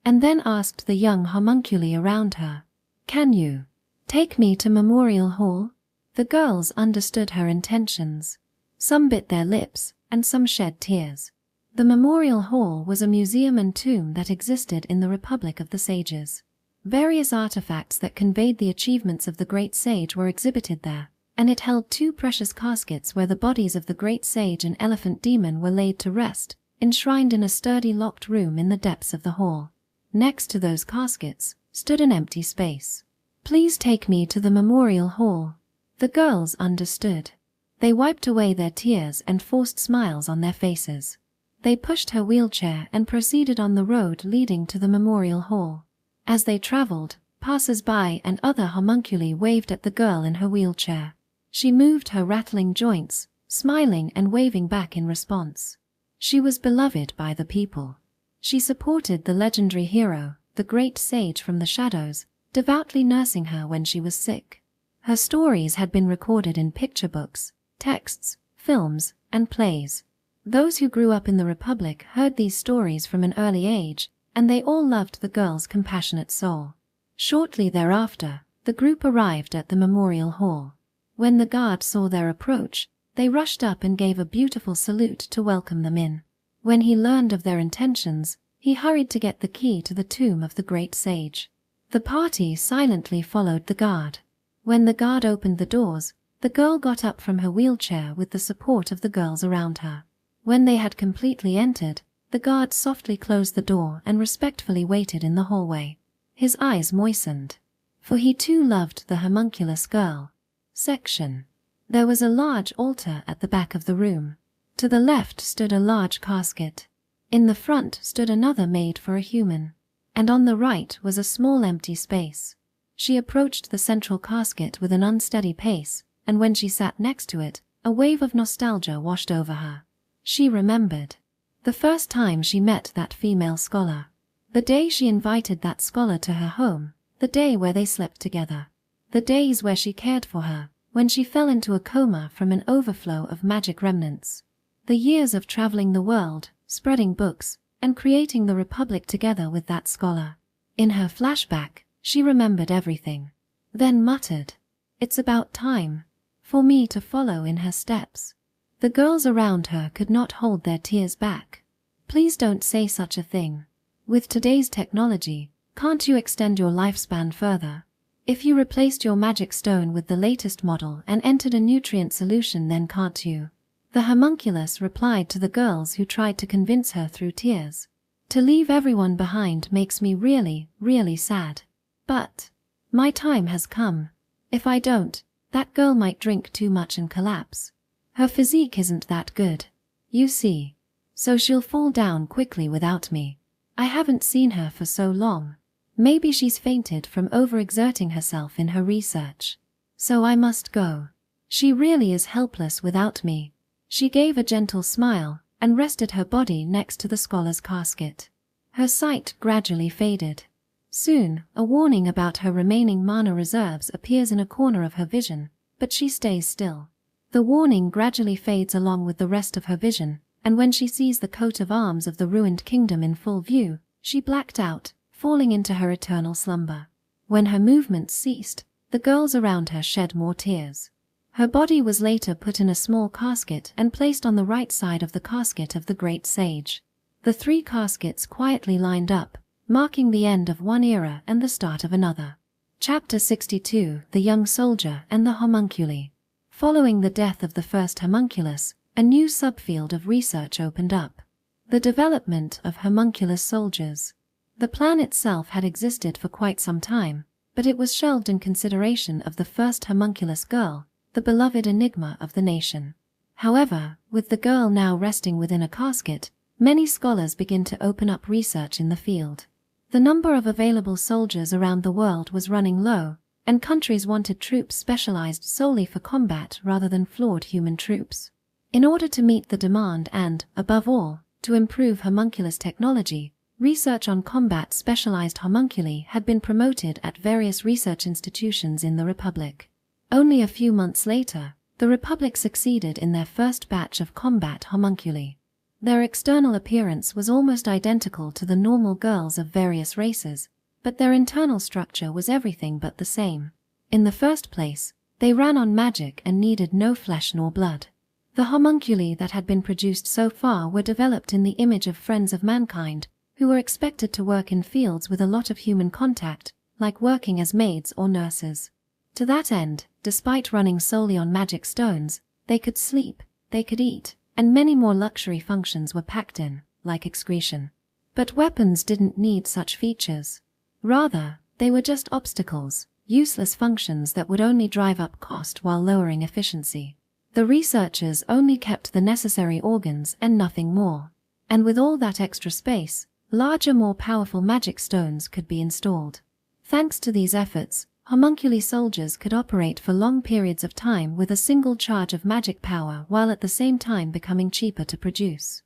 And then asked the young homunculi around her, "Can you take me to Memorial Hall?" The girls understood her intentions. Some bit their lips, and some shed tears. The Memorial Hall was a museum and tomb that existed in the Republic of the Sages. Various artifacts that conveyed the achievements of the great sage were exhibited there, and it held two precious caskets where the bodies of the great sage and elephant demon were laid to rest, enshrined in a sturdy locked room in the depths of the hall. Next to those caskets stood an empty space. "Please take me to the Memorial Hall." The girls understood. They wiped away their tears and forced smiles on their faces. They pushed her wheelchair and proceeded on the road leading to the Memorial Hall. As they traveled, passers-by and other homunculi waved at the girl in her wheelchair. She moved her rattling joints, smiling and waving back in response. She was beloved by the people. She supported the legendary hero, the great sage from the shadows, devoutly nursing her when she was sick. Her stories had been recorded in picture books, texts, films, and plays. Those who grew up in the Republic heard these stories from an early age, and they all loved the girl's compassionate soul. Shortly thereafter, the group arrived at the memorial hall. When the guard saw their approach, they rushed up and gave a beautiful salute to welcome them in. When he learned of their intentions, he hurried to get the key to the tomb of the great sage. The party silently followed the guard. When the guard opened the doors, the girl got up from her wheelchair with the support of the girls around her. When they had completely entered, the guard softly closed the door and respectfully waited in the hallway. His eyes moistened, for he too loved the homunculus girl. Section. There was a large altar at the back of the room. To the left stood a large casket. In the front stood another made for a human, and on the right was a small empty space. She approached the central casket with an unsteady pace, and when she sat next to it, a wave of nostalgia washed over her. She remembered the first time she met that female scholar, the day she invited that scholar to her home, the day where they slept together, the days where she cared for her, when she fell into a coma from an overflow of magic remnants, the years of traveling the world, spreading books, and creating the Republic together with that scholar. In her flashback, she remembered everything, then muttered, "It's about time for me to follow in her steps." The girls around her could not hold their tears back. "Please don't say such a thing. With today's technology, can't you extend your lifespan further? If you replaced your magic stone with the latest model and entered a nutrient solution, then can't you?" The homunculus replied to the girls who tried to convince her through tears. "To leave everyone behind makes me really, really sad. But my time has come. If I don't, that girl might drink too much and collapse. Her physique isn't that good, you see, so she'll fall down quickly without me. I haven't seen her for so long. Maybe she's fainted from overexerting herself in her research. So I must go. She really is helpless without me." She gave a gentle smile and rested her body next to the scholar's casket. Her sight gradually faded. Soon, a warning about her remaining mana reserves appears in a corner of her vision, but she stays still. The warning gradually fades along with the rest of her vision, and when she sees the coat of arms of the ruined kingdom in full view, she blacked out, falling into her eternal slumber. When her movements ceased, the girls around her shed more tears. Her body was later put in a small casket and placed on the right side of the casket of the great sage. The three caskets quietly lined up, marking the end of one era and the start of another. Chapter 62: The Young Soldier and the Homunculi. Following the death of the first homunculus, a new subfield of research opened up: the development of homunculus soldiers. The plan itself had existed for quite some time, but it was shelved in consideration of the first homunculus girl, the beloved enigma of the nation. However, with the girl now resting within a casket, many scholars begin to open up research in the field. The number of available soldiers around the world was running low, and countries wanted troops specialized solely for combat rather than flawed human troops. In order to meet the demand and, above all, to improve homunculus technology, research on combat specialized homunculi had been promoted at various research institutions in the Republic. Only a few months later, the Republic succeeded in their first batch of combat homunculi. Their external appearance was almost identical to the normal girls of various races, but their internal structure was everything but the same. In the first place, they ran on magic and needed no flesh nor blood. The homunculi that had been produced so far were developed in the image of friends of mankind, who were expected to work in fields with a lot of human contact, like working as maids or nurses. To that end, despite running solely on magic stones, they could sleep, they could eat, and many more luxury functions were packed in, like excretion. But weapons didn't need such features. Rather, they were just obstacles, useless functions that would only drive up cost while lowering efficiency. The researchers only kept the necessary organs and nothing more. And with all that extra space, larger, more powerful magic stones could be installed. Thanks to these efforts, homunculi soldiers could operate for long periods of time with a single charge of magic power while at the same time becoming cheaper to produce.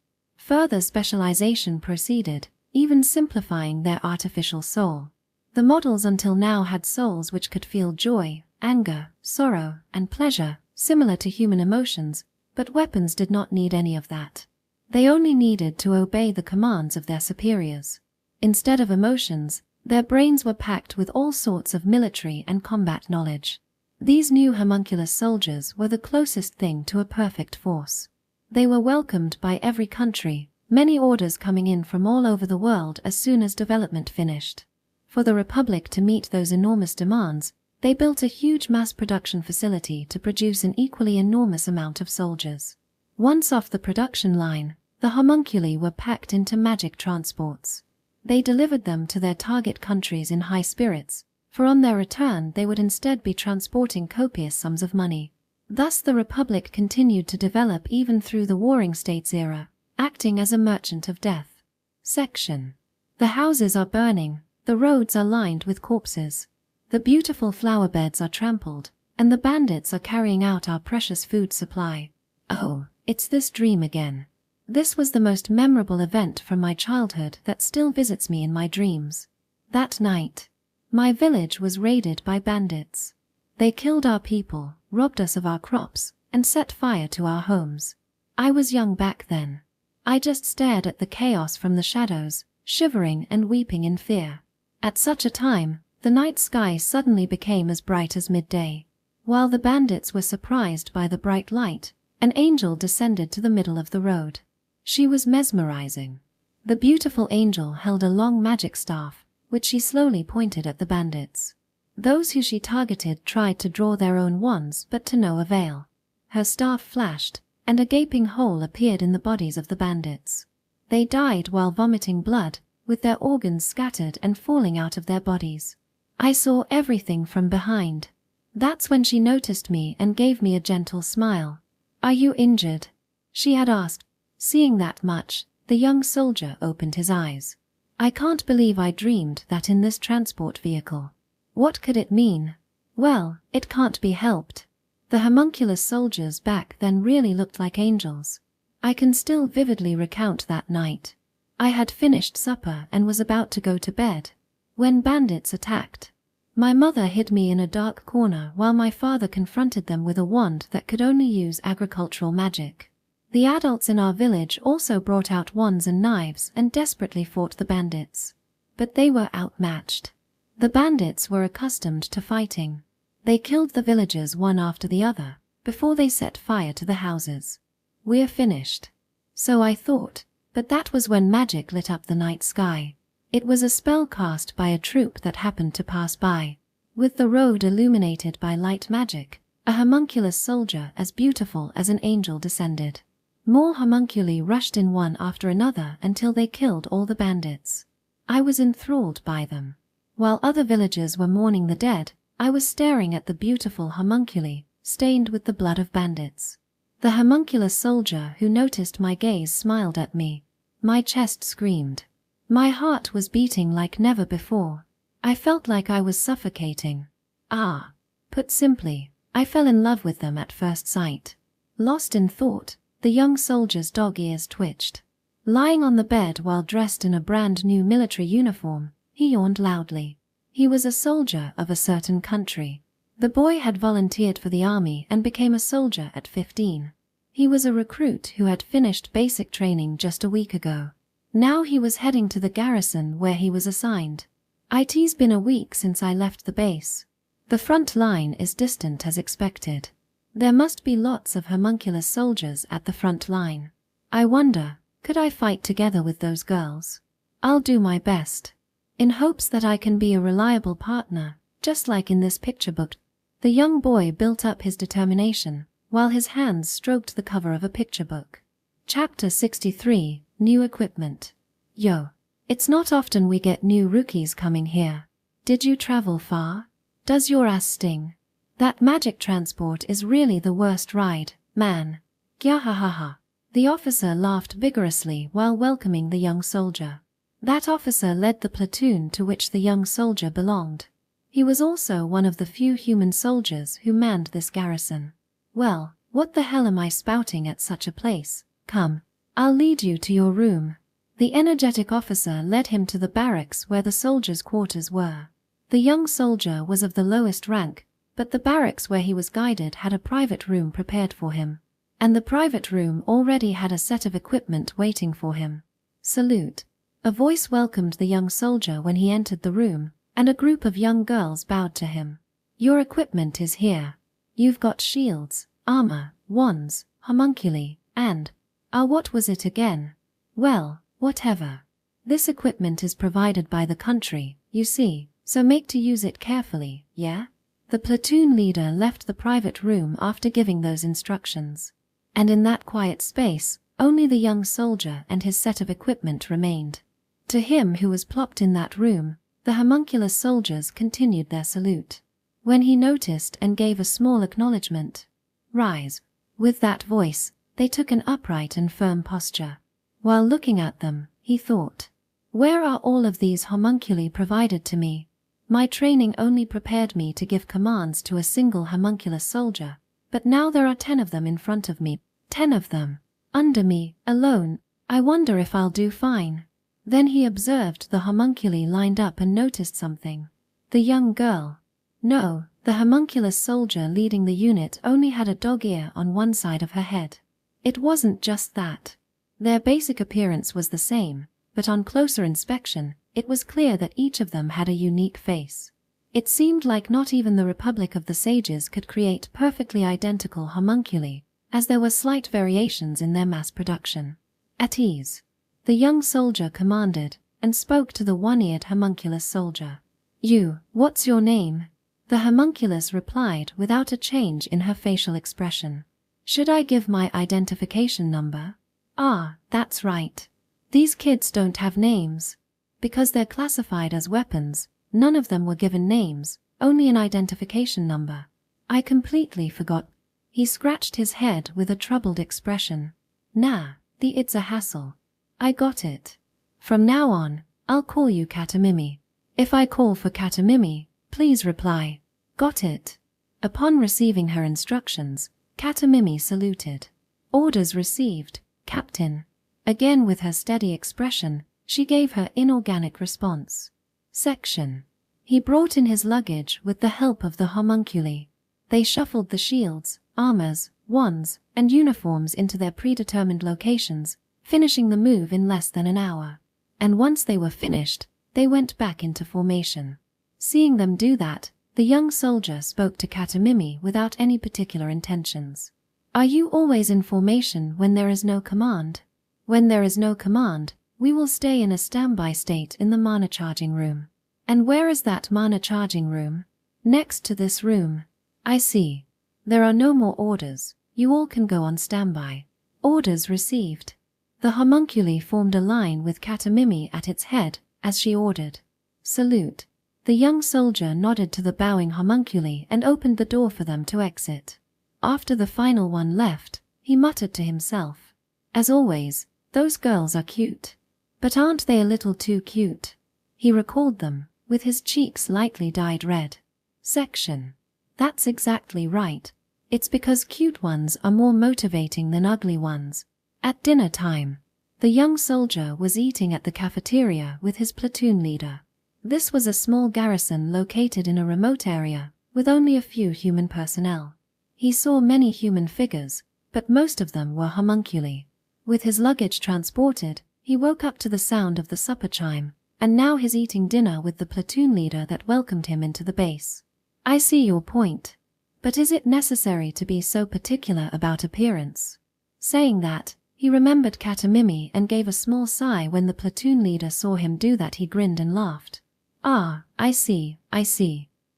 Further specialization proceeded, even simplifying their artificial soul. The models until now had souls which could feel joy, anger, sorrow, and pleasure, similar to human emotions, but weapons did not need any of that. They only needed to obey the commands of their superiors. Instead of emotions, their brains were packed with all sorts of military and combat knowledge. These new homunculus soldiers were the closest thing to a perfect force. They were welcomed by every country, many orders coming in from all over the world as soon as development finished. For the Republic to meet those enormous demands, they built a huge mass production facility to produce an equally enormous amount of soldiers. Once off the production line, the homunculi were packed into magic transports. They delivered them to their target countries in high spirits, for on their return they would instead be transporting copious sums of money. Thus the Republic continued to develop even through the Warring States era, acting as a merchant of death. Section. The houses are burning, the roads are lined with corpses. The beautiful flower beds are trampled, and the bandits are carrying out our precious food supply. Oh, it's this dream again. This was the most memorable event from my childhood that still visits me in my dreams. That night, my village was raided by bandits. They killed our people, robbed us of our crops, and set fire to our homes. I was young back then. I just stared at the chaos from the shadows, shivering and weeping in fear. At such a time, the night sky suddenly became as bright as midday. While the bandits were surprised by the bright light, an angel descended to the middle of the road. She was mesmerizing. The beautiful angel held a long magic staff, which she slowly pointed at the bandits. Those who she targeted tried to draw their own wands, but to no avail. Her staff flashed, and a gaping hole appeared in the bodies of the bandits. They died while vomiting blood, with their organs scattered and falling out of their bodies. I saw everything from behind. That's when she noticed me and gave me a gentle smile. "Are you injured?" she had asked. Seeing that much, the young soldier opened his eyes. I can't believe I dreamed that in this transport vehicle. What could it mean? Well, it can't be helped. The homunculus soldiers back then really looked like angels. I can still vividly recount that night. I had finished supper and was about to go to bed, when bandits attacked. My mother hid me in a dark corner while my father confronted them with a wand that could only use agricultural magic. The adults in our village also brought out wands and knives and desperately fought the bandits. But they were outmatched. The bandits were accustomed to fighting. They killed the villagers one after the other, before they set fire to the houses. "We're finished." So I thought, but that was when magic lit up the night sky. It was a spell cast by a troop that happened to pass by. With the road illuminated by light magic, a homunculus soldier as beautiful as an angel descended. More homunculi rushed in one after another until they killed all the bandits. I was enthralled by them. While other villagers were mourning the dead, I was staring at the beautiful homunculi, stained with the blood of bandits. The homunculus soldier who noticed my gaze smiled at me. My chest screamed. My heart was beating like never before. I felt like I was suffocating. Put simply, I fell in love with them at first sight. Lost in thought, the young soldier's dog ears twitched. Lying on the bed while dressed in a brand new military uniform, he yawned loudly. He was a soldier of a certain country. The boy had volunteered for the army and became a soldier at 15. He was a recruit who had finished basic training just a week ago. Now he was heading to the garrison where he was assigned. "It's been a week since I left the base. The front line is distant as expected. There must be lots of homunculus soldiers at the front line. I wonder, could I fight together with those girls? I'll do my best. In hopes that I can be a reliable partner, just like in this picture book." The young boy built up his determination, while his hands stroked the cover of a picture book. Chapter 63, New Equipment. "Yo, it's not often we get new rookies coming here. Did you travel far? Does your ass sting? That magic transport is really the worst ride, man. Gyahahaha." The officer laughed vigorously while welcoming the young soldier. That officer led the platoon to which the young soldier belonged. He was also one of the few human soldiers who manned this garrison. "Well, what the hell am I spouting at such a place? Come, I'll lead you to your room." The energetic officer led him to the barracks where the soldiers' quarters were. The young soldier was of the lowest rank, but the barracks where he was guided had a private room prepared for him. And the private room already had a set of equipment waiting for him. "Salute." A voice welcomed the young soldier when he entered the room, and a group of young girls bowed to him. "Your equipment is here. You've got shields, armor, wands, homunculi, and… what was it again? Well, whatever. This equipment is provided by the country, you see, so make to use it carefully, yeah?" The platoon leader left the private room after giving those instructions. And in that quiet space, only the young soldier and his set of equipment remained. To him who was plopped in that room, the homunculus soldiers continued their salute. When he noticed and gave a small acknowledgement, "Rise." With that voice, they took an upright and firm posture. While looking at them, he thought, "Where are all of these homunculi provided to me? My training only prepared me to give commands to a single homunculus soldier, but now there are 10 of them in front of me, 10 of them, under me, alone. I wonder if I'll do fine." Then he observed the homunculi lined up and noticed something. The young girl. No, the homunculus soldier leading the unit only had a dog ear on one side of her head. It wasn't just that. Their basic appearance was the same, but on closer inspection, it was clear that each of them had a unique face. It seemed like not even the Republic of the Sages could create perfectly identical homunculi, as there were slight variations in their mass production. "At ease," the young soldier commanded, and spoke to the one-eared homunculus soldier. "You, what's your name?" The homunculus replied without a change in her facial expression. "Should I give my identification number?" "Ah, that's right. These kids don't have names. Because they're classified as weapons, none of them were given names, only an identification number. I completely forgot." He scratched his head with a troubled expression. "Nah, it's a hassle. I got it. From now on, I'll call you Katamimi. If I call for Katamimi, please reply, 'Got it.'" Upon receiving her instructions, Katamimi saluted. "Orders received, Captain." Again with her steady expression, she gave her inorganic response. Section. He brought in his luggage with the help of the homunculi. They shuffled the shields, armors, wands, and uniforms into their predetermined locations, finishing the move in less than an hour. And once they were finished, they went back into formation. Seeing them do that, the young soldier spoke to Katamimi without any particular intentions. "Are you always in formation when there is no command?" "When there is no command, we will stay in a standby state in the mana charging room." "And where is that mana charging room?" "Next to this room." "I see. There are no more orders. You all can go on standby." Orders received. The homunculi formed a line with Katamimi at its head, as she ordered. "Salute." The young soldier nodded to the bowing homunculi and opened the door for them to exit. After the final one left, he muttered to himself, "As always, those girls are cute. But aren't they a little too cute?" He recalled them, with his cheeks lightly dyed red. Section. That's exactly right. It's because cute ones are more motivating than ugly ones. At dinner time, the young soldier was eating at the cafeteria with his platoon leader. This was a small garrison located in a remote area, with only a few human personnel. He saw many human figures, but most of them were homunculi. With his luggage transported, he woke up to the sound of the supper chime, and now he's eating dinner with the platoon leader that welcomed him into the base. "I see your point. But is it necessary to be so particular about appearance?" Saying that, he remembered Katamimi and gave a small sigh. When the platoon leader saw him do that, he grinned and laughed. "Ah, I see.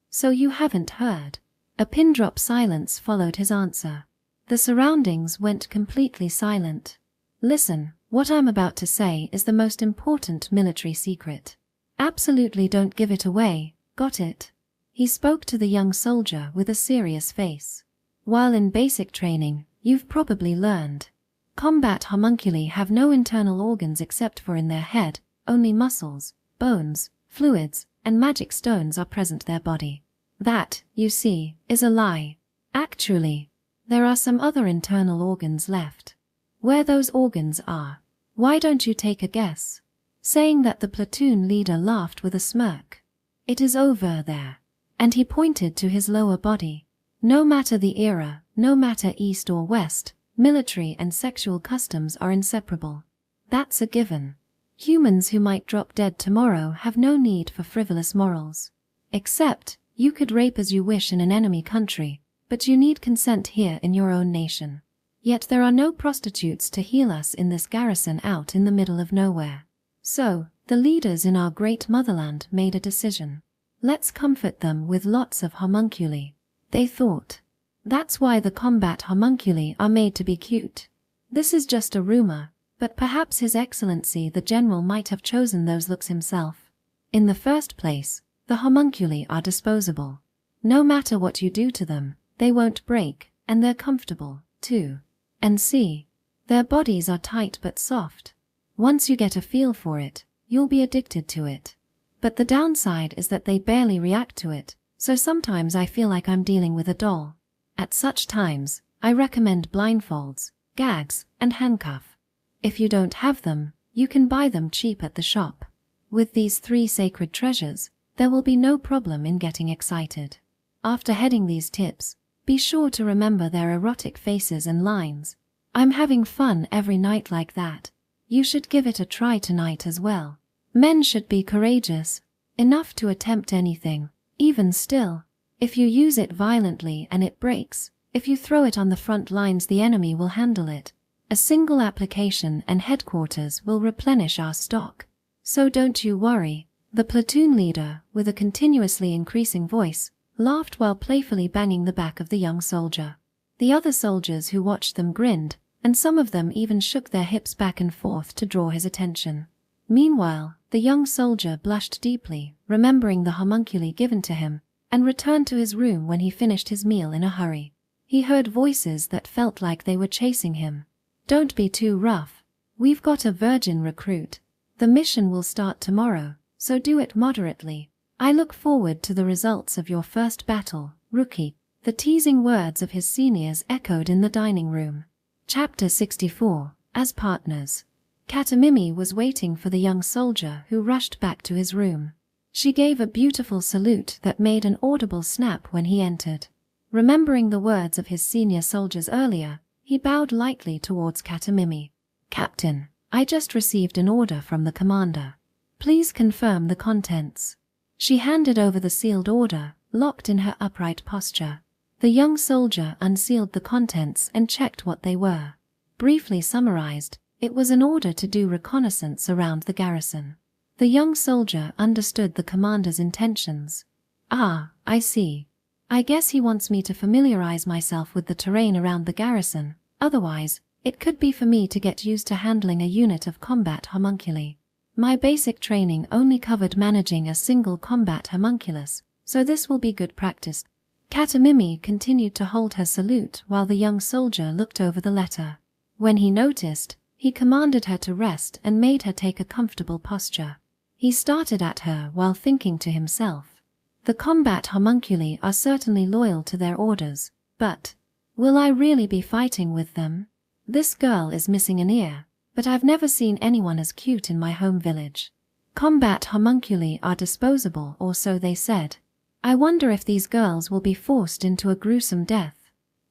So you haven't heard." A pin-drop silence followed his answer. The surroundings went completely silent. "Listen, what I'm about to say is the most important military secret. Absolutely don't give it away, got it?" He spoke to the young soldier with a serious face. "While in basic training, you've probably learned. Combat homunculi have no internal organs except for in their head, only muscles, bones, fluids, and magic stones are present their body. That, you see, is a lie. Actually, there are some other internal organs left. Where those organs are. Why don't you take a guess? Saying that, the platoon leader laughed with a smirk. It is over there. And he pointed to his lower body. No matter the era, no matter east or west, military and sexual customs are inseparable. That's a given. Humans who might drop dead tomorrow have no need for frivolous morals. Except, you could rape as you wish in an enemy country, but you need consent here in your own nation. Yet there are no prostitutes to heal us in this garrison out in the middle of nowhere. So, the leaders in our great motherland made a decision. Let's comfort them with lots of homunculi, they thought. That's why the combat homunculi are made to be cute. This is just a rumor, but perhaps His Excellency the General might have chosen those looks himself. In the first place, the homunculi are disposable. No matter what you do to them, they won't break, and they're comfortable, too. And see, their bodies are tight but soft. Once you get a feel for it, you'll be addicted to it. But the downside is that they barely react to it, so sometimes I feel like I'm dealing with a doll. At such times, I recommend blindfolds, gags, and handcuff. If you don't have them, you can buy them cheap at the shop. With these 3 sacred treasures, there will be no problem in getting excited. After heading these tips, be sure to remember their erotic faces and lines. I'm having fun every night like that. You should give it a try tonight as well. Men should be courageous, enough to attempt anything, even still. If you use it violently and it breaks, if you throw it on the front lines, the enemy will handle it. A single application and headquarters will replenish our stock. So don't you worry. The platoon leader, with a continuously increasing voice, laughed while playfully banging the back of the young soldier. The other soldiers who watched them grinned, and some of them even shook their hips back and forth to draw his attention. Meanwhile, the young soldier blushed deeply, remembering the homunculi given to him, and returned to his room when he finished his meal in a hurry. He heard voices that felt like they were chasing him. Don't be too rough. We've got a virgin recruit. The mission will start tomorrow, so do it moderately. I look forward to the results of your first battle, rookie. The teasing words of his seniors echoed in the dining room. Chapter 64. As partners. Katamimi was waiting for the young soldier who rushed back to his room. She gave a beautiful salute that made an audible snap when he entered. Remembering the words of his senior soldiers earlier, he bowed lightly towards Katamimi. Captain, I just received an order from the commander. Please confirm the contents. She handed over the sealed order, locked in her upright posture. The young soldier unsealed the contents and checked what they were. Briefly summarized, it was an order to do reconnaissance around the garrison. The young soldier understood the commander's intentions. Ah, I see. I guess he wants me to familiarize myself with the terrain around the garrison. Otherwise, it could be for me to get used to handling a unit of combat homunculi. My basic training only covered managing a single combat homunculus, so this will be good practice. Katamimi continued to hold her salute while the young soldier looked over the letter. When he noticed, he commanded her to rest and made her take a comfortable posture. He started at her while thinking to himself. The combat homunculi are certainly loyal to their orders, but will I really be fighting with them? This girl is missing an ear, but I've never seen anyone as cute in my home village. Combat homunculi are disposable, or so they said. I wonder if these girls will be forced into a gruesome death.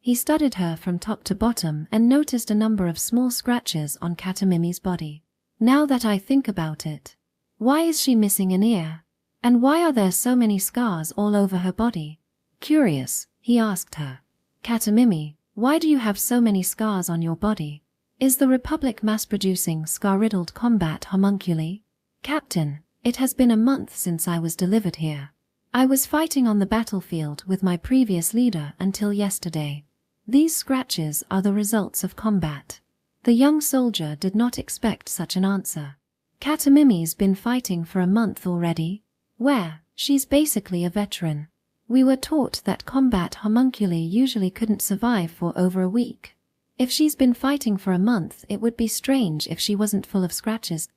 He studied her from top to bottom and noticed a number of small scratches on Katamimi's body. Now that I think about it, why is she missing an ear? And why are there so many scars all over her body? Curious, he asked her. Katamimi, why do you have so many scars on your body? Is the Republic mass-producing scar-riddled combat homunculi? Captain, it has been a month since I was delivered here. I was fighting on the battlefield with my previous leader until yesterday. These scratches are the results of combat. The young soldier did not expect such an answer. Katamimi's been fighting for a month already. Where, she's basically a veteran. We were taught that combat homunculi usually couldn't survive for over a week. If she's been fighting for a month, it would be strange if she wasn't full of scratches.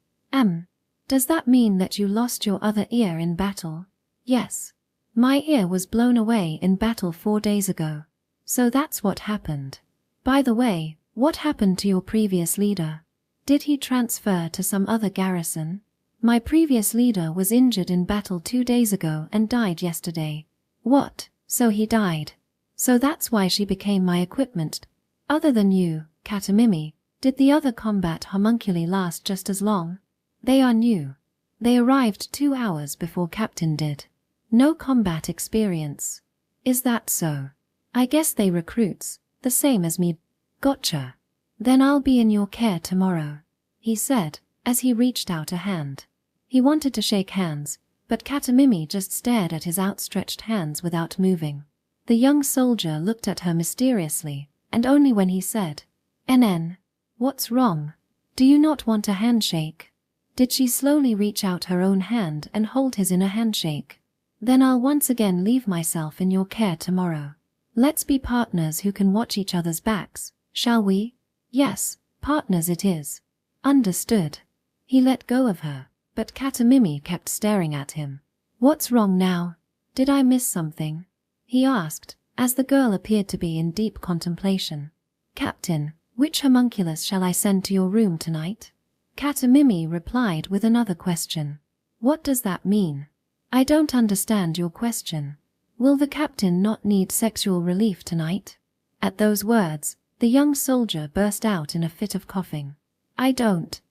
Does that mean that you lost your other ear in battle? Yes. My ear was blown away in battle 4 days ago. So that's what happened. By the way, What happened to your previous leader? Did he transfer to some other garrison? My previous leader was injured in battle 2 days ago and died yesterday. What? So he died. So that's why she became my equipment. Other than you, Katamimi, did the other combat homunculi last just as long? They are new. They arrived 2 hours before Captain did. No combat experience. Is that so? I guess they recruits, the same as me. Gotcha. Then I'll be in your care tomorrow, he said, as he reached out a hand. He wanted to shake hands, but Katamimi just stared at his outstretched hands without moving. The young soldier looked at her mysteriously, and only when he said, "NN, what's wrong? Do you not want a handshake?" did she slowly reach out her own hand and hold his in a handshake. Then I'll once again leave myself in your care tomorrow. Let's be partners who can watch each other's backs, shall we? Yes, partners it is. Understood. He let go of her, but Katamimi kept staring at him. What's wrong now? Did I miss something? He asked, as the girl appeared to be in deep contemplation. Captain, which homunculus shall I send to your room tonight? Katamimi replied with another question. What does that mean? I don't understand your question. Will the captain not need sexual relief tonight? At those words, the young soldier burst out in a fit of coughing. I don't.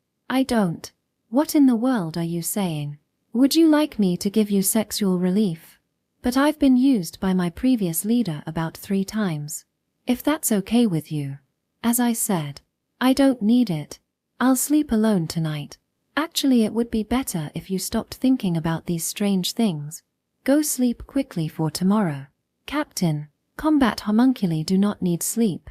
What in the world are you saying? Would you like me to give you sexual relief? But I've been used by my previous leader about 3 times. If that's okay with you. As I said, I don't need it. I'll sleep alone tonight. Actually, it would be better if you stopped thinking about these strange things. Go sleep quickly for tomorrow. Captain, combat homunculi do not need sleep.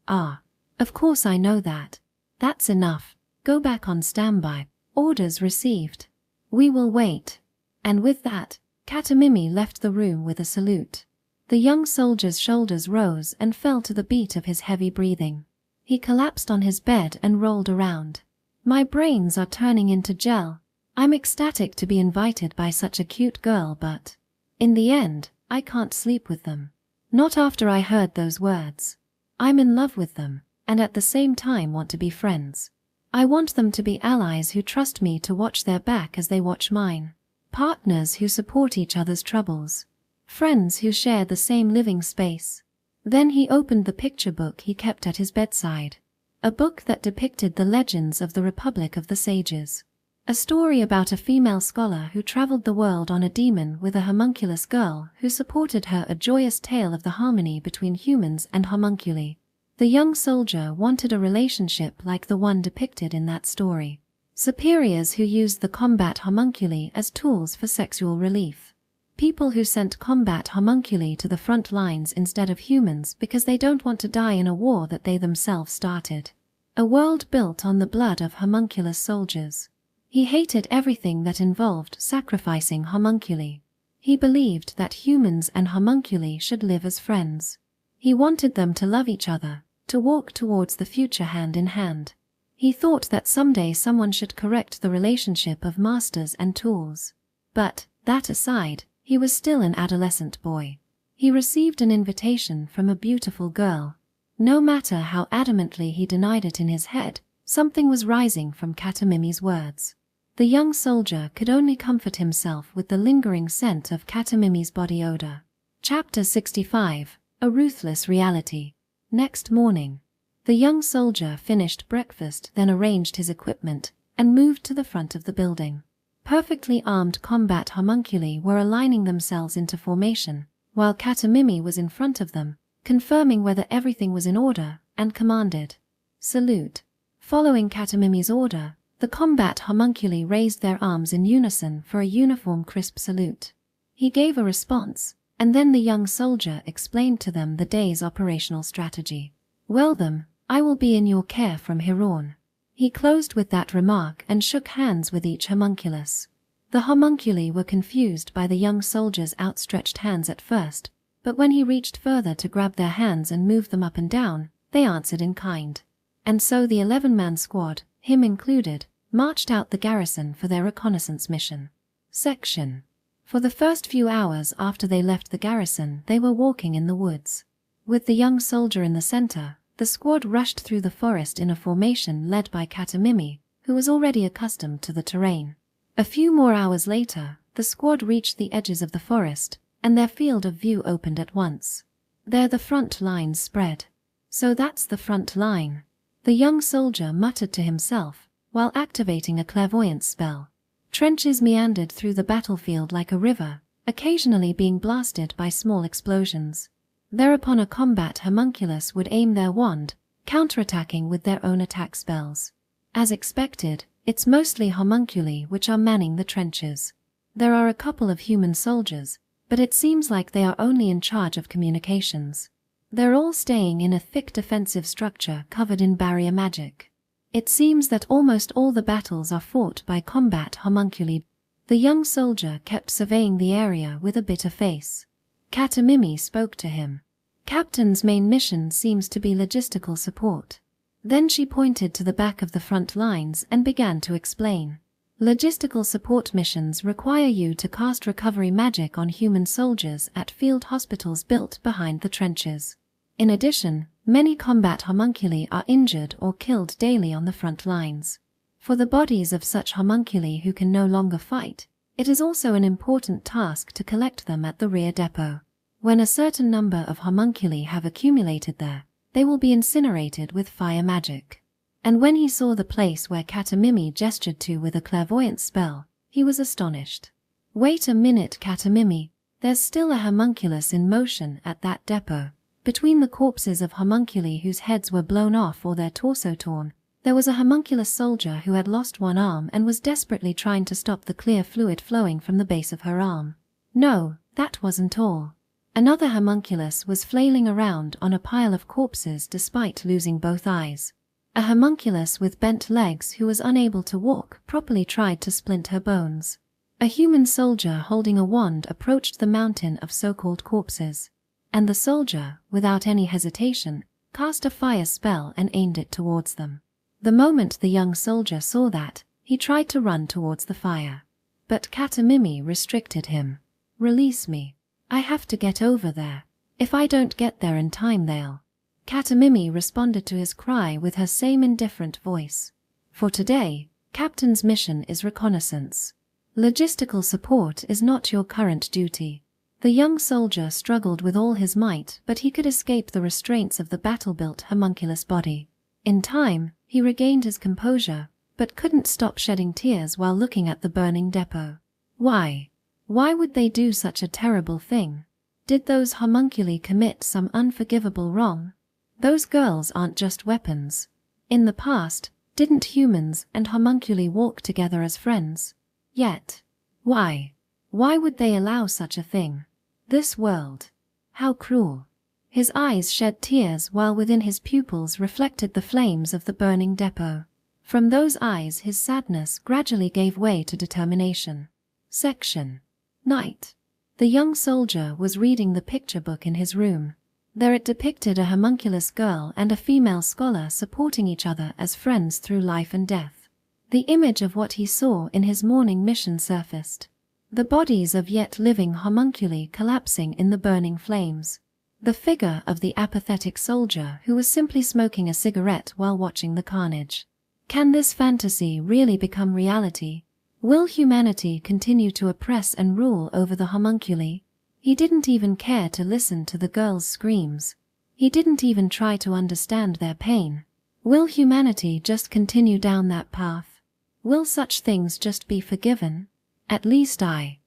Ah, of course I know that. That's enough. Go back on standby. Orders received. We will wait. And with that, Katamimi left the room with a salute. The young soldier's shoulders rose and fell to the beat of his heavy breathing. He collapsed on his bed and rolled around. My brains are turning into gel. I'm ecstatic to be invited by such a cute girl, but in the end, I can't sleep with them. Not after I heard those words. I'm in love with them, and at the same time want to be friends. I want them to be allies who trust me to watch their back as they watch mine. Partners who support each other's troubles. Friends who share the same living space. Then he opened the picture book he kept at his bedside. A book that depicted the legends of the Republic of the Sages. A story about a female scholar who traveled the world on a demon with a homunculus girl who supported her, a joyous tale of the harmony between humans and homunculi. The young soldier wanted a relationship like the one depicted in that story. Superiors who used the combat homunculi as tools for sexual relief. People who sent combat homunculi to the front lines instead of humans because they don't want to die in a war that they themselves started. A world built on the blood of homunculus soldiers. He hated everything that involved sacrificing homunculi. He believed that humans and homunculi should live as friends. He wanted them to love each other, to walk towards the future hand in hand. He thought that someday someone should correct the relationship of masters and tools. But, that aside, he was still an adolescent boy. He received an invitation from a beautiful girl. No matter how adamantly he denied it in his head, something was rising from Katamimi's words. The young soldier could only comfort himself with the lingering scent of Katamimi's body odor. Chapter 65, A Ruthless Reality. Next morning, the young soldier finished breakfast, then arranged his equipment, and moved to the front of the building. Perfectly armed combat homunculi were aligning themselves into formation, while Katamimi was in front of them, confirming whether everything was in order, and commanded, "Salute." Following Katamimi's order, the combat homunculi raised their arms in unison for a uniform crisp salute. He gave a response, and then the young soldier explained to them the day's operational strategy. "Well then, I will be in your care from here on." He closed with that remark and shook hands with each homunculus. The homunculi were confused by the young soldier's outstretched hands at first, but when he reached further to grab their hands and move them up and down, they answered in kind. And so the 11-man squad, him included, marched out the garrison for their reconnaissance mission. Section. For the first few hours after they left the garrison, they were walking in the woods. With the young soldier in the center, The squad rushed through the forest in a formation led by Katamimi, who was already accustomed to the terrain. A few more hours later, the squad reached the edges of the forest, and their field of view opened at once. There the front lines spread. So that's the front line. The young soldier muttered to himself, while activating a clairvoyance spell. Trenches meandered through the battlefield like a river, occasionally being blasted by small explosions. Thereupon a combat homunculus would aim their wand, counterattacking with their own attack spells. As expected, it's mostly homunculi which are manning the trenches. There are a couple of human soldiers, but it seems like they are only in charge of communications. They're all staying in a thick defensive structure covered in barrier magic. It seems that almost all the battles are fought by combat homunculi. The young soldier kept surveying the area with a bitter face. Katamimi spoke to him. Captain's main mission seems to be logistical support. Then she pointed to the back of the front lines and began to explain. Logistical support missions require you to cast recovery magic on human soldiers at field hospitals built behind the trenches. In addition, many combat homunculi are injured or killed daily on the front lines. For the bodies of such homunculi who can no longer fight, it is also an important task to collect them at the rear depot. When a certain number of homunculi have accumulated there, they will be incinerated with fire magic. And when he saw the place where Katamimi gestured to with a clairvoyance spell, he was astonished. Wait a minute, Katamimi, there's still a homunculus in motion at that depot. Between the corpses of homunculi whose heads were blown off or their torso torn, there was a homunculus soldier who had lost one arm and was desperately trying to stop the clear fluid flowing from the base of her arm. No, that wasn't all. Another homunculus was flailing around on a pile of corpses despite losing both eyes. A homunculus with bent legs who was unable to walk properly tried to splint her bones. A human soldier holding a wand approached the mountain of so-called corpses, and the soldier, without any hesitation, cast a fire spell and aimed it towards them. The moment the young soldier saw that, he tried to run towards the fire. But Katamimi restricted him. "Release me. I have to get over there. If I don't get there in time they'll..." Katamimi responded to his cry with her same indifferent voice. "For today, Captain's mission is reconnaissance. Logistical support is not your current duty." The young soldier struggled with all his might, but he could escape the restraints of the battle-built homunculus body. In time, he regained his composure, but couldn't stop shedding tears while looking at the burning depot. Why? Why would they do such a terrible thing? Did those homunculi commit some unforgivable wrong? Those girls aren't just weapons. In the past, didn't humans and homunculi walk together as friends? Yet, why? Why would they allow such a thing? This world. How cruel. His eyes shed tears while within his pupils reflected the flames of the burning depot. From those eyes his sadness gradually gave way to determination. Section. Night. The young soldier was reading the picture book in his room. There it depicted a homunculus girl and a female scholar supporting each other as friends through life and death. The image of what he saw in his morning mission surfaced. The bodies of yet living homunculi collapsing in the burning flames. The figure of the apathetic soldier who was simply smoking a cigarette while watching the carnage. Can this fantasy really become reality? Will humanity continue to oppress and rule over the homunculi? He didn't even care to listen to the girls' screams. He didn't even try to understand their pain. Will humanity just continue down that path? Will such things just be forgiven? At least I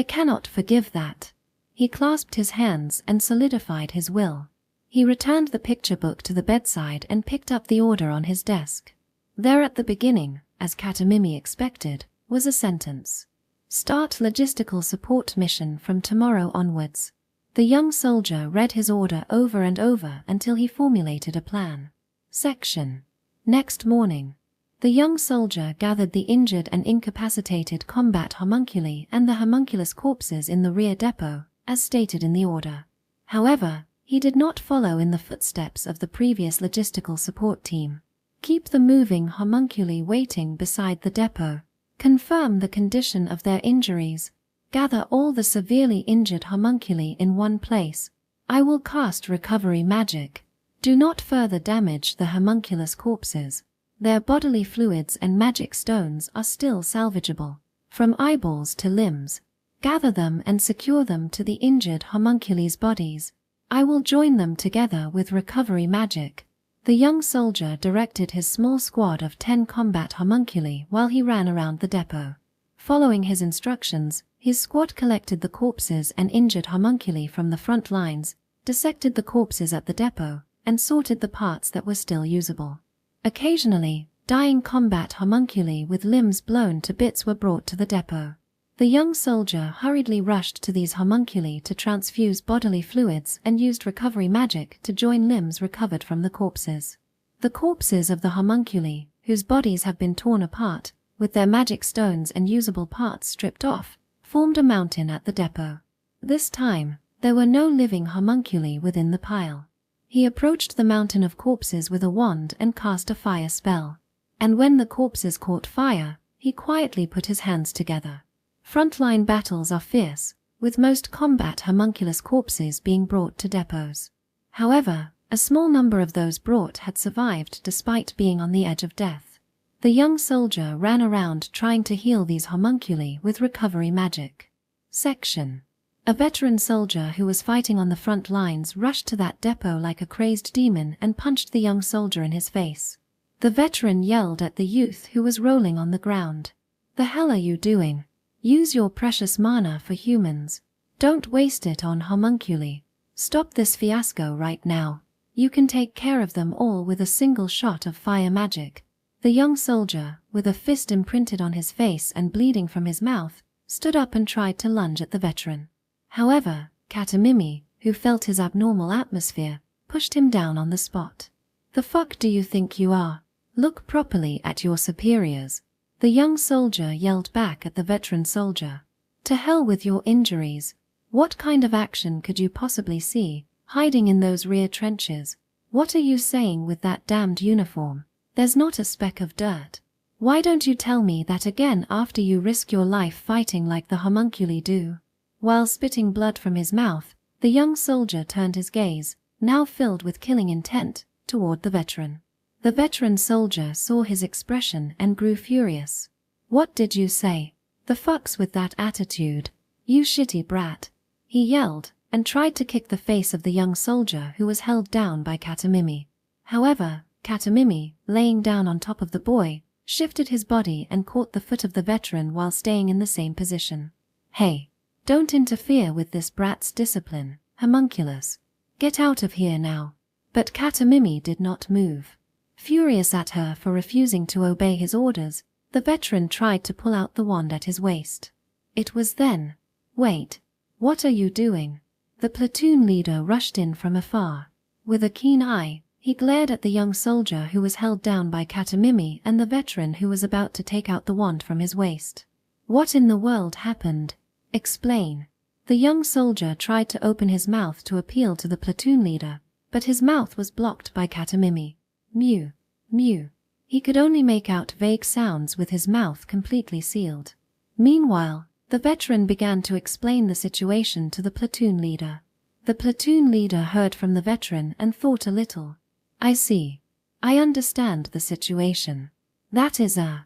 cannot forgive that. He clasped his hands and solidified his will. He returned the picture book to the bedside and picked up the order on his desk. There at the beginning, as Katamimi expected, was a sentence. Start logistical support mission from tomorrow onwards. The young soldier read his order over and over until he formulated a plan. Section. Next morning. The young soldier gathered the injured and incapacitated combat homunculi and the homunculus corpses in the rear depot, as stated in the order. However, he did not follow in the footsteps of the previous logistical support team. Keep the moving homunculi waiting beside the depot. Confirm the condition of their injuries. Gather all the severely injured homunculi in one place. I will cast recovery magic. Do not further damage the homunculus corpses. Their bodily fluids and magic stones are still salvageable. From eyeballs to limbs, gather them and secure them to the injured homunculus' bodies. I will join them together with recovery magic. The young soldier directed his small squad of 10 combat homunculi while he ran around the depot. Following his instructions, his squad collected the corpses and injured homunculi from the front lines, dissected the corpses at the depot, and sorted the parts that were still usable. Occasionally, dying combat homunculi with limbs blown to bits were brought to the depot. The young soldier hurriedly rushed to these homunculi to transfuse bodily fluids and used recovery magic to join limbs recovered from the corpses. The corpses of the homunculi, whose bodies have been torn apart, with their magic stones and usable parts stripped off, formed a mountain at the depot. This time, there were no living homunculi within the pile. He approached the mountain of corpses with a wand and cast a fire spell. And when the corpses caught fire, he quietly put his hands together. Frontline battles are fierce, with most combat homunculus corpses being brought to depots. However, a small number of those brought had survived despite being on the edge of death. The young soldier ran around trying to heal these homunculi with recovery magic. Section. A veteran soldier who was fighting on the front lines rushed to that depot like a crazed demon and punched the young soldier in his face. The veteran yelled at the youth who was rolling on the ground. "The hell are you doing? Use your precious mana for humans. Don't waste it on homunculi. Stop this fiasco right now. You can take care of them all with a single shot of fire magic." The young soldier, with a fist imprinted on his face and bleeding from his mouth, stood up and tried to lunge at the veteran. However, Katamimi, who felt his abnormal atmosphere, pushed him down on the spot. "The fuck do you think you are? Look properly at your superiors." The young soldier yelled back at the veteran soldier. "To hell with your injuries. What kind of action could you possibly see, hiding in those rear trenches? What are you saying with that damned uniform? There's not a speck of dirt. Why don't you tell me that again after you risk your life fighting like the homunculi do?" While spitting blood from his mouth, the young soldier turned his gaze, now filled with killing intent, toward the veteran. The veteran soldier saw his expression and grew furious. "What did you say? The fuck's with that attitude? You shitty brat!" He yelled, and tried to kick the face of the young soldier who was held down by Katamimi. However, Katamimi, laying down on top of the boy, shifted his body and caught the foot of the veteran while staying in the same position. "Hey, don't interfere with this brat's discipline, homunculus. Get out of here now." But Katamimi did not move. Furious at her for refusing to obey his orders, the veteran tried to pull out the wand at his waist. It was then. "Wait. What are you doing?" The platoon leader rushed in from afar. With a keen eye, he glared at the young soldier who was held down by Katamimi and the veteran who was about to take out the wand from his waist. "What in the world happened? Explain." The young soldier tried to open his mouth to appeal to the platoon leader, but his mouth was blocked by Katamimi. Mew, mew. He could only make out vague sounds with his mouth completely sealed. Meanwhile, the veteran began to explain the situation to the platoon leader. The platoon leader heard from the veteran and thought a little. "I see. I understand the situation. That is a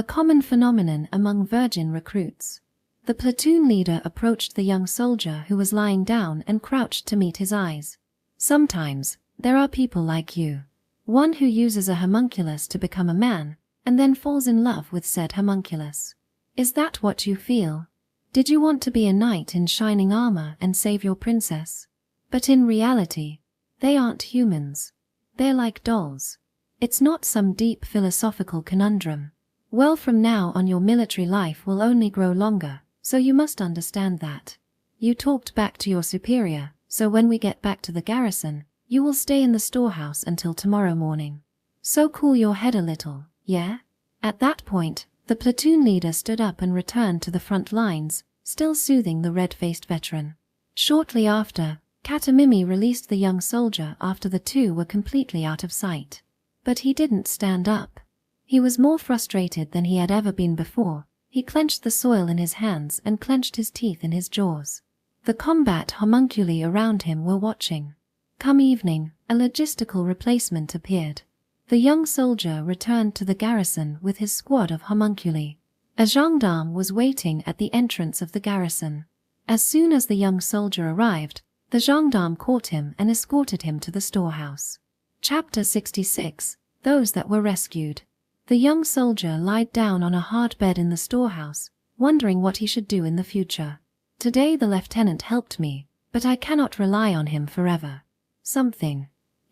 common phenomenon among virgin recruits." The platoon leader approached the young soldier who was lying down and crouched to meet his eyes. "Sometimes, there are people like you. One who uses a homunculus to become a man, and then falls in love with said homunculus. Is that what you feel? Did you want to be a knight in shining armor and save your princess? But in reality, they aren't humans. They're like dolls. It's not some deep philosophical conundrum. Well, from now on your military life will only grow longer, so you must understand that. You talked back to your superior, so when we get back to the garrison, you will stay in the storehouse until tomorrow morning. So cool your head a little, yeah?" At that point, the platoon leader stood up and returned to the front lines, still soothing the red-faced veteran. Shortly after, Katamimi released the young soldier after the two were completely out of sight. But he didn't stand up. He was more frustrated than he had ever been before. He clenched the soil in his hands and clenched his teeth in his jaws. The combat homunculi around him were watching. Come evening, a logistical replacement appeared. The young soldier returned to the garrison with his squad of homunculi. A gendarme was waiting at the entrance of the garrison. As soon as the young soldier arrived, the gendarme caught him and escorted him to the storehouse. Chapter 66. Those that were rescued. The young soldier lied down on a hard bed in the storehouse, wondering what he should do in the future. Today the lieutenant helped me, but I cannot rely on him forever.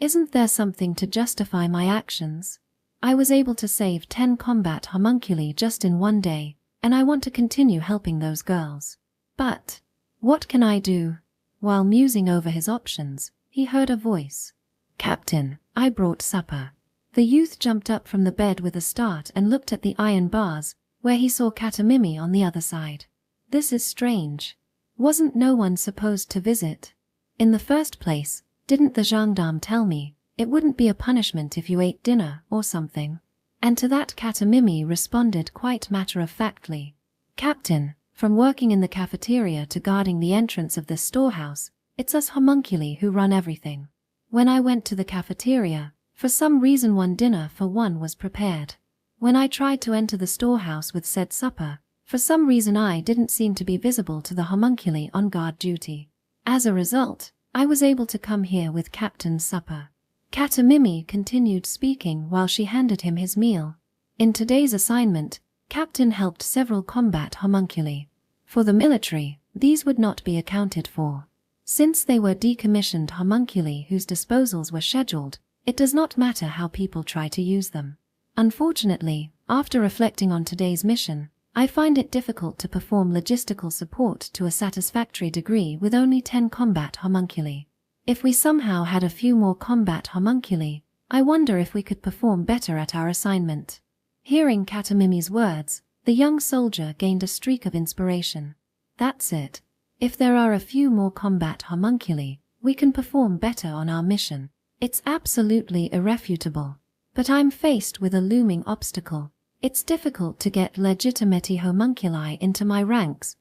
Isn't there something to justify my actions? I was able to save 10 combat homunculi just in one day, and I want to continue helping those girls. But what can I do? While musing over his options, he heard a voice. Captain, I brought supper. The youth jumped up from the bed with a start and looked at the iron bars, where he saw Katamimi on the other side. This is strange. Wasn't no one supposed to visit? In the first place, didn't the gendarme tell me it wouldn't be a punishment if you ate dinner or something? And to that Katamimi responded quite matter-of-factly. Captain, from working in the cafeteria to guarding the entrance of this storehouse, it's us homunculi who run everything. When I went to the cafeteria, for some reason one dinner for one was prepared. When I tried to enter the storehouse with said supper, for some reason I didn't seem to be visible to the homunculi on guard duty. As a result, I was able to come here with Captain's supper. Katamimi continued speaking while she handed him his meal. In today's assignment, Captain helped several combat homunculi. For the military, these would not be accounted for. Since they were decommissioned homunculi whose disposals were scheduled, it does not matter how people try to use them. Unfortunately, after reflecting on today's mission, I find it difficult to perform logistical support to a satisfactory degree with only 10 combat homunculi. If we somehow had a few more combat homunculi, I wonder if we could perform better at our assignment. Hearing Katamimi's words, the young soldier gained a streak of inspiration. That's it. If there are a few more combat homunculi, we can perform better on our mission. It's absolutely irrefutable. But I'm faced with a looming obstacle. It's difficult to get legitimate homunculi into my ranks.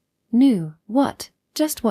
What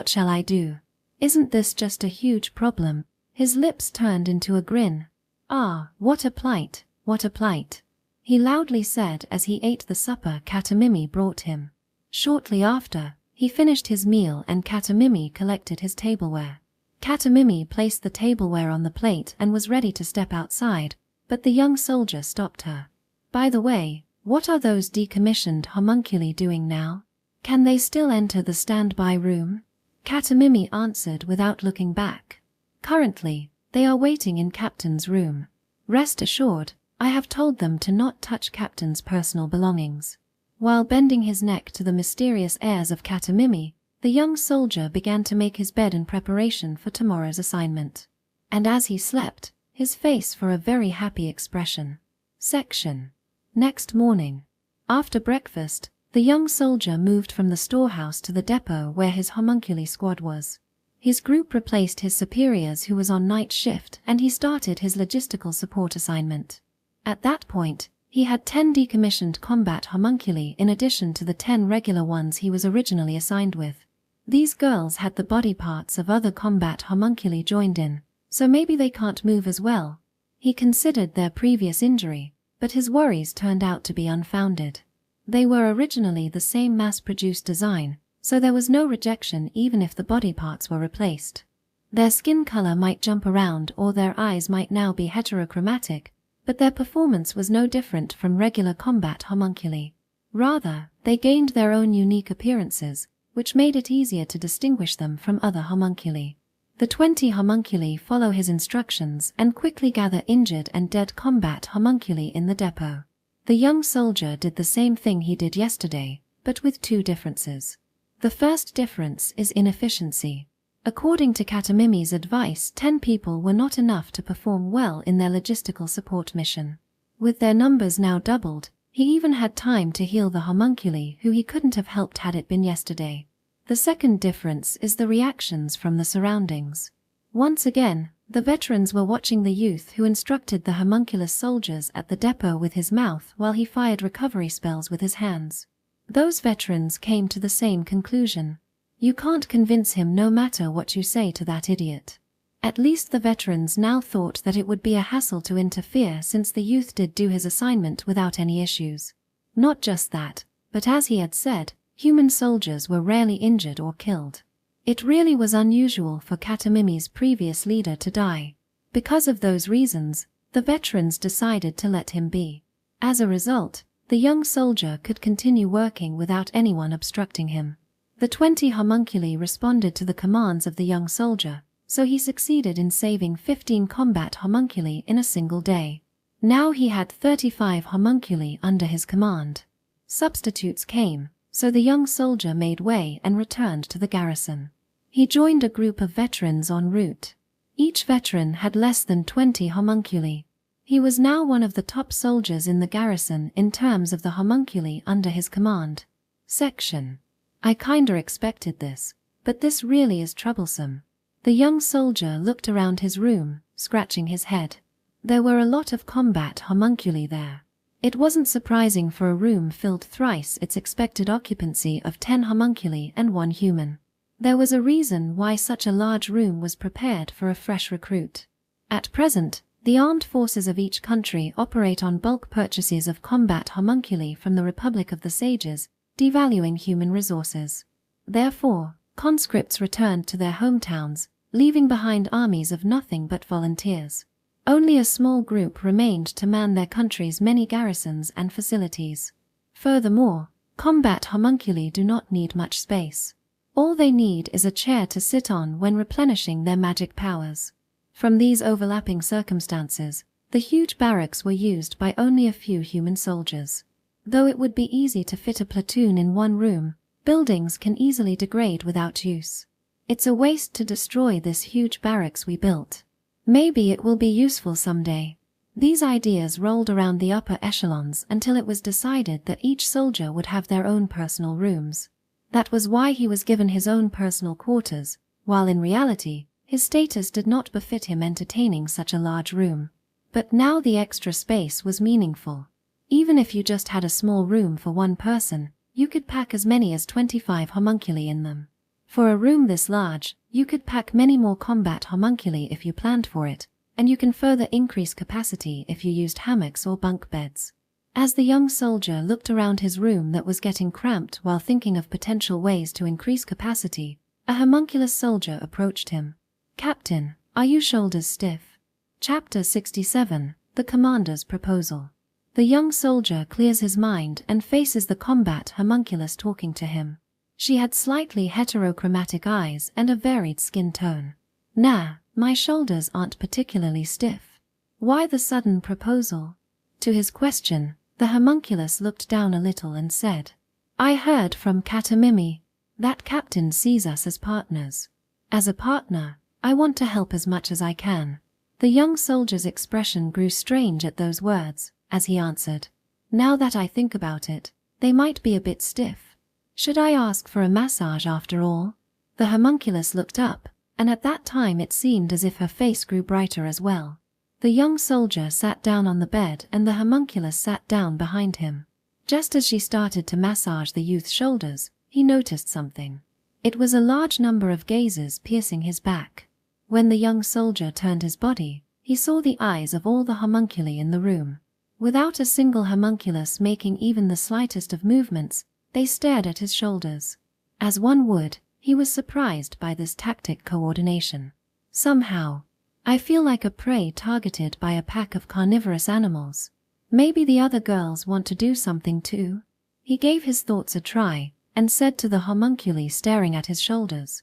shall I do? Isn't this just a huge problem? His lips turned into a grin. Ah, what a plight, what a plight, he loudly said as he ate the supper Katamimi brought him. Shortly after, he finished his meal and Katamimi collected his tableware. Katamimi placed the tableware on the plate and was ready to step outside, but the young soldier stopped her. By the way, what are those decommissioned homunculi doing now? Can they still enter the standby room? Katamimi answered without looking back. Currently, they are waiting in Captain's room. Rest assured, I have told them to not touch Captain's personal belongings. While bending his neck to the mysterious airs of Katamimi, the young soldier began to make his bed in preparation for tomorrow's assignment. And as he slept, his face wore a very happy expression. Next morning. After breakfast, the young soldier moved from the storehouse to the depot where his homunculi squad was. His group replaced his superiors who was on night shift and he started his logistical support assignment. At that point, he had 10 decommissioned combat homunculi in addition to the 10 regular ones he was originally assigned with. These girls had the body parts of other combat homunculi joined in, so maybe they can't move as well. He considered their previous injury, but his worries turned out to be unfounded. They were originally the same mass-produced design, so there was no rejection even if the body parts were replaced. Their skin color might jump around or their eyes might now be heterochromatic, but their performance was no different from regular combat homunculi. Rather, they gained their own unique appearances, which made it easier to distinguish them from other homunculi. The 20 homunculi follow his instructions and quickly gather injured and dead combat homunculi in the depot. The young soldier did the same thing he did yesterday, but with 2 differences. The first difference is inefficiency. According to Katamimi's advice, 10 people were not enough to perform well in their logistical support mission. With their numbers now doubled, he even had time to heal the homunculi who he couldn't have helped had it been yesterday. The second difference is the reactions from the surroundings. Once again, the veterans were watching the youth who instructed the homunculus soldiers at the depot with his mouth while he fired recovery spells with his hands. Those veterans came to the same conclusion. You can't convince him no matter what you say to that idiot. At least the veterans now thought that it would be a hassle to interfere since the youth did do his assignment without any issues. Not just that, but as he had said, human soldiers were rarely injured or killed. It really was unusual for Katamimi's previous leader to die. Because of those reasons, the veterans decided to let him be. As a result, the young soldier could continue working without anyone obstructing him. The 20 homunculi responded to the commands of the young soldier, so he succeeded in saving 15 combat homunculi in a single day. Now he had 35 homunculi under his command. Substitutes came, so the young soldier made way and returned to the garrison. He joined a group of veterans en route. Each veteran had less than 20 homunculi. He was now one of the top soldiers in the garrison in terms of the homunculi under his command. Section. I kinda expected this, but this really is troublesome. The young soldier looked around his room, scratching his head. There were a lot of combat homunculi there. It wasn't surprising for a room filled thrice its expected occupancy of 10 homunculi and 1 human. There was a reason why such a large room was prepared for a fresh recruit. At present, the armed forces of each country operate on bulk purchases of combat homunculi from the Republic of the Sages, devaluing human resources. Therefore, conscripts returned to their hometowns, leaving behind armies of nothing but volunteers. Only a small group remained to man their country's many garrisons and facilities. Furthermore, combat homunculi do not need much space. All they need is a chair to sit on when replenishing their magic powers. From these overlapping circumstances, the huge barracks were used by only a few human soldiers. Though it would be easy to fit a platoon in one room, buildings can easily degrade without use. It's a waste to destroy this huge barracks we built. Maybe it will be useful someday. These ideas rolled around the upper echelons until it was decided that each soldier would have their own personal rooms. That was why he was given his own personal quarters, while in reality, his status did not befit him entertaining such a large room. But now the extra space was meaningful. Even if you just had a small room for one person, you could pack as many as 25 homunculi in them. For a room this large, you could pack many more combat homunculi if you planned for it, and you can further increase capacity if you used hammocks or bunk beds. As the young soldier looked around his room that was getting cramped while thinking of potential ways to increase capacity, a homunculus soldier approached him. "Captain, are your shoulders stiff?" Chapter 67, The Commander's Proposal. The young soldier clears his mind and faces the combat homunculus talking to him. She had slightly heterochromatic eyes and a varied skin tone. "Nah, my shoulders aren't particularly stiff." "Why the sudden proposal?" To his question, the homunculus looked down a little and said, "I heard from Katamimi. That captain sees us as partners. As a partner, I want to help as much as I can." The young soldier's expression grew strange at those words, as he answered, "Now that I think about it, they might be a bit stiff. Should I ask for a massage after all?" The homunculus looked up, and at that time it seemed as if her face grew brighter as well. The young soldier sat down on the bed and the homunculus sat down behind him. Just as she started to massage the youth's shoulders, he noticed something. It was a large number of gazes piercing his back. When the young soldier turned his body, he saw the eyes of all the homunculi in the room. Without a single homunculus making even the slightest of movements, they stared at his shoulders. As one would, he was surprised by this tactic coordination. Somehow, I feel like a prey targeted by a pack of carnivorous animals. Maybe the other girls want to do something too? He gave his thoughts a try, and said to the homunculi staring at his shoulders,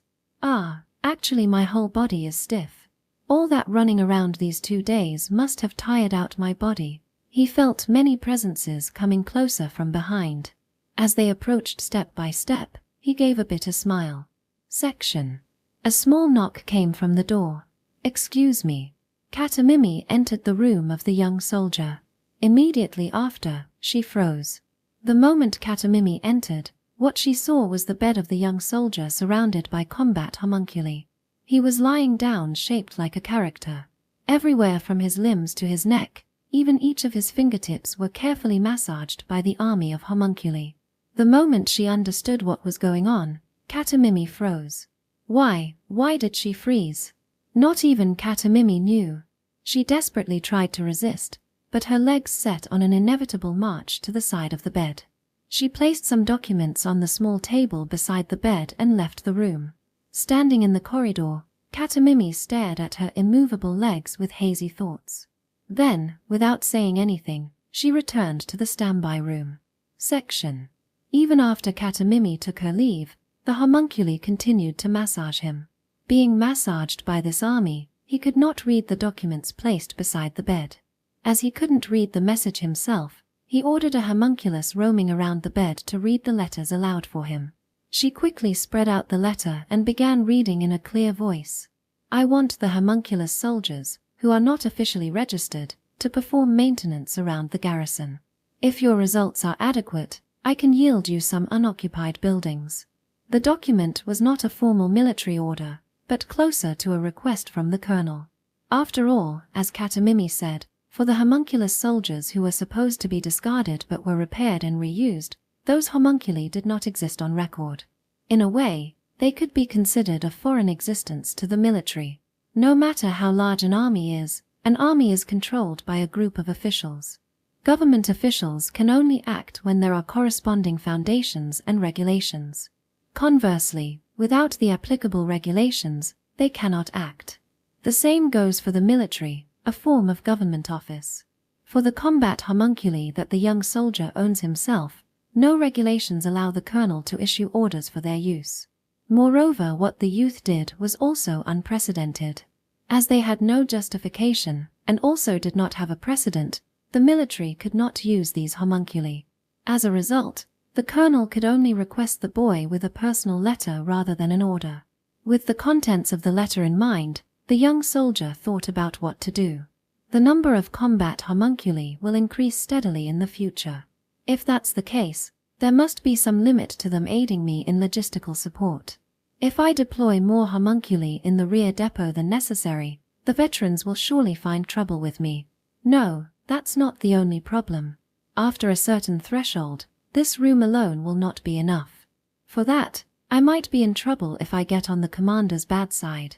Actually my whole body is stiff. All that running around these 2 days must have tired out my body." He felt many presences coming closer from behind. As they approached step by step, he gave a bitter smile. Section. A small knock came from the door. "Excuse me." Katamimi entered the room of the young soldier. Immediately after, she froze. The moment Katamimi entered, what she saw was the bed of the young soldier surrounded by combat homunculi. He was lying down shaped like a character. Everywhere from his limbs to his neck, even each of his fingertips were carefully massaged by the army of homunculi. The moment she understood what was going on, Katamimi froze. Why did she freeze? Not even Katamimi knew. She desperately tried to resist, but her legs set on an inevitable march to the side of the bed. She placed some documents on the small table beside the bed and left the room. Standing in the corridor, Katamimi stared at her immovable legs with hazy thoughts. Then, without saying anything, she returned to the standby room. Section. Even after Katamimi took her leave, the homunculi continued to massage him. Being massaged by this army, he could not read the documents placed beside the bed. As he couldn't read the message himself, he ordered a homunculus roaming around the bed to read the letters aloud for him. She quickly spread out the letter and began reading in a clear voice. I want the homunculus soldiers, who are not officially registered, to perform maintenance around the garrison. If your results are adequate, I can yield you some unoccupied buildings. The document was not a formal military order, but closer to a request from the colonel. After all, as Katamimi said, for the homunculus soldiers who were supposed to be discarded but were repaired and reused, those homunculi did not exist on record. In a way, they could be considered a foreign existence to the military. No matter how large an army is controlled by a group of officials. Government officials can only act when there are corresponding foundations and regulations. Conversely, without the applicable regulations, they cannot act. The same goes for the military, a form of government office. For the combat homunculi that the young soldier owns himself, no regulations allow the colonel to issue orders for their use. Moreover, what the youth did was also unprecedented. As they had no justification, and also did not have a precedent, the military could not use these homunculi. As a result, the colonel could only request the boy with a personal letter rather than an order. With the contents of the letter in mind, the young soldier thought about what to do. The number of combat homunculi will increase steadily in the future. If that's the case, there must be some limit to them aiding me in logistical support. If I deploy more homunculi in the rear depot than necessary, the veterans will surely find trouble with me. No, that's not the only problem. After a certain threshold, this room alone will not be enough. For that, I might be in trouble if I get on the commander's bad side.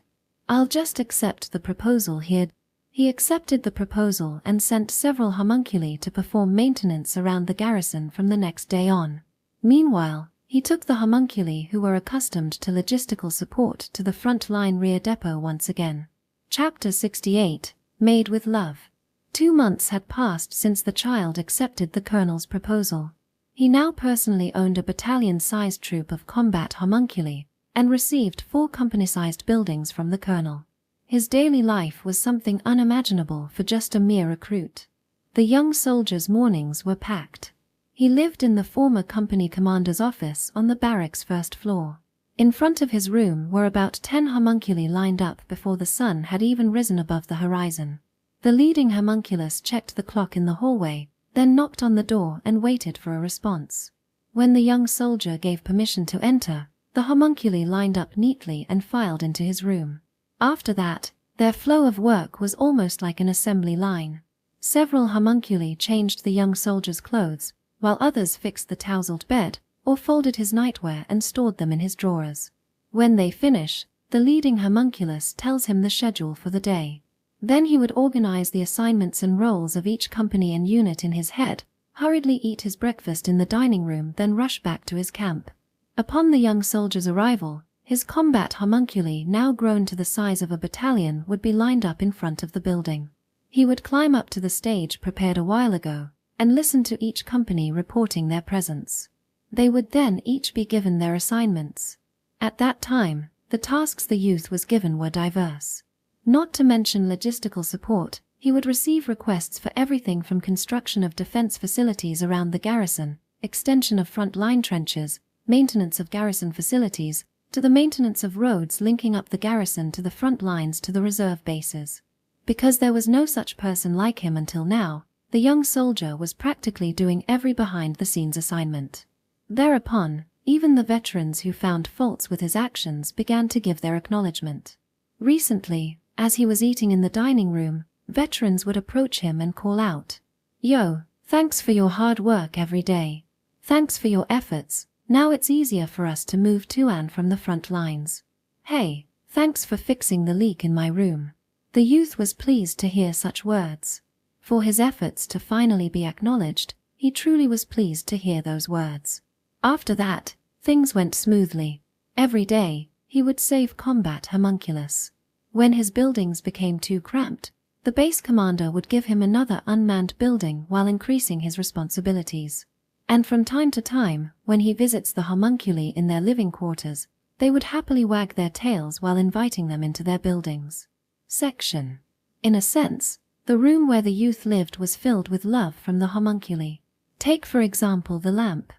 I'll just accept the proposal here. He accepted the proposal and sent several homunculi to perform maintenance around the garrison from the next day on. Meanwhile, he took the homunculi who were accustomed to logistical support to the front-line rear depot once again. Chapter 68, Made with Love. 2 months had passed since the child accepted the colonel's proposal. He now personally owned a battalion-sized troop of combat homunculi and received 4 company-sized buildings from the colonel. His daily life was something unimaginable for just a mere recruit. The young soldier's mornings were packed. He lived in the former company commander's office on the barracks' first floor. In front of his room were about 10 homunculi lined up before the sun had even risen above the horizon. The leading homunculus checked the clock in the hallway, then knocked on the door and waited for a response. When the young soldier gave permission to enter, the homunculi lined up neatly and filed into his room. After that, their flow of work was almost like an assembly line. Several homunculi changed the young soldier's clothes, while others fixed the tousled bed, or folded his nightwear and stored them in his drawers. When they finish, the leading homunculus tells him the schedule for the day. Then he would organize the assignments and roles of each company and unit in his head, hurriedly eat his breakfast in the dining room, then rush back to his camp. Upon the young soldier's arrival, his combat homunculi, now grown to the size of a battalion, would be lined up in front of the building. He would climb up to the stage prepared a while ago, and listen to each company reporting their presence. They would then each be given their assignments. At that time, the tasks the youth was given were diverse. Not to mention logistical support, he would receive requests for everything from construction of defense facilities around the garrison, extension of front-line trenches, maintenance of garrison facilities, to the maintenance of roads linking up the garrison to the front lines to the reserve bases. Because there was no such person like him until now, the young soldier was practically doing every behind-the-scenes assignment. Thereupon, even the veterans who found faults with his actions began to give their acknowledgement. Recently, as he was eating in the dining room, veterans would approach him and call out, "Yo, thanks for your hard work every day. Thanks for your efforts, now it's easier for us to move to and from the front lines. Hey, Thanks for fixing the leak in my room." The youth was pleased to hear such words. For his efforts to finally be acknowledged, he truly was pleased to hear those words. After that, things went smoothly. Every day, he would save combat homunculus. When his buildings became too cramped, the base commander would give him another unmanned building while increasing his responsibilities. And from time to time, when he visits the homunculi in their living quarters, they would happily wag their tails while inviting them into their buildings. Section. In a sense, the room where the youth lived was filled with love from the homunculi. Take for example the lamp.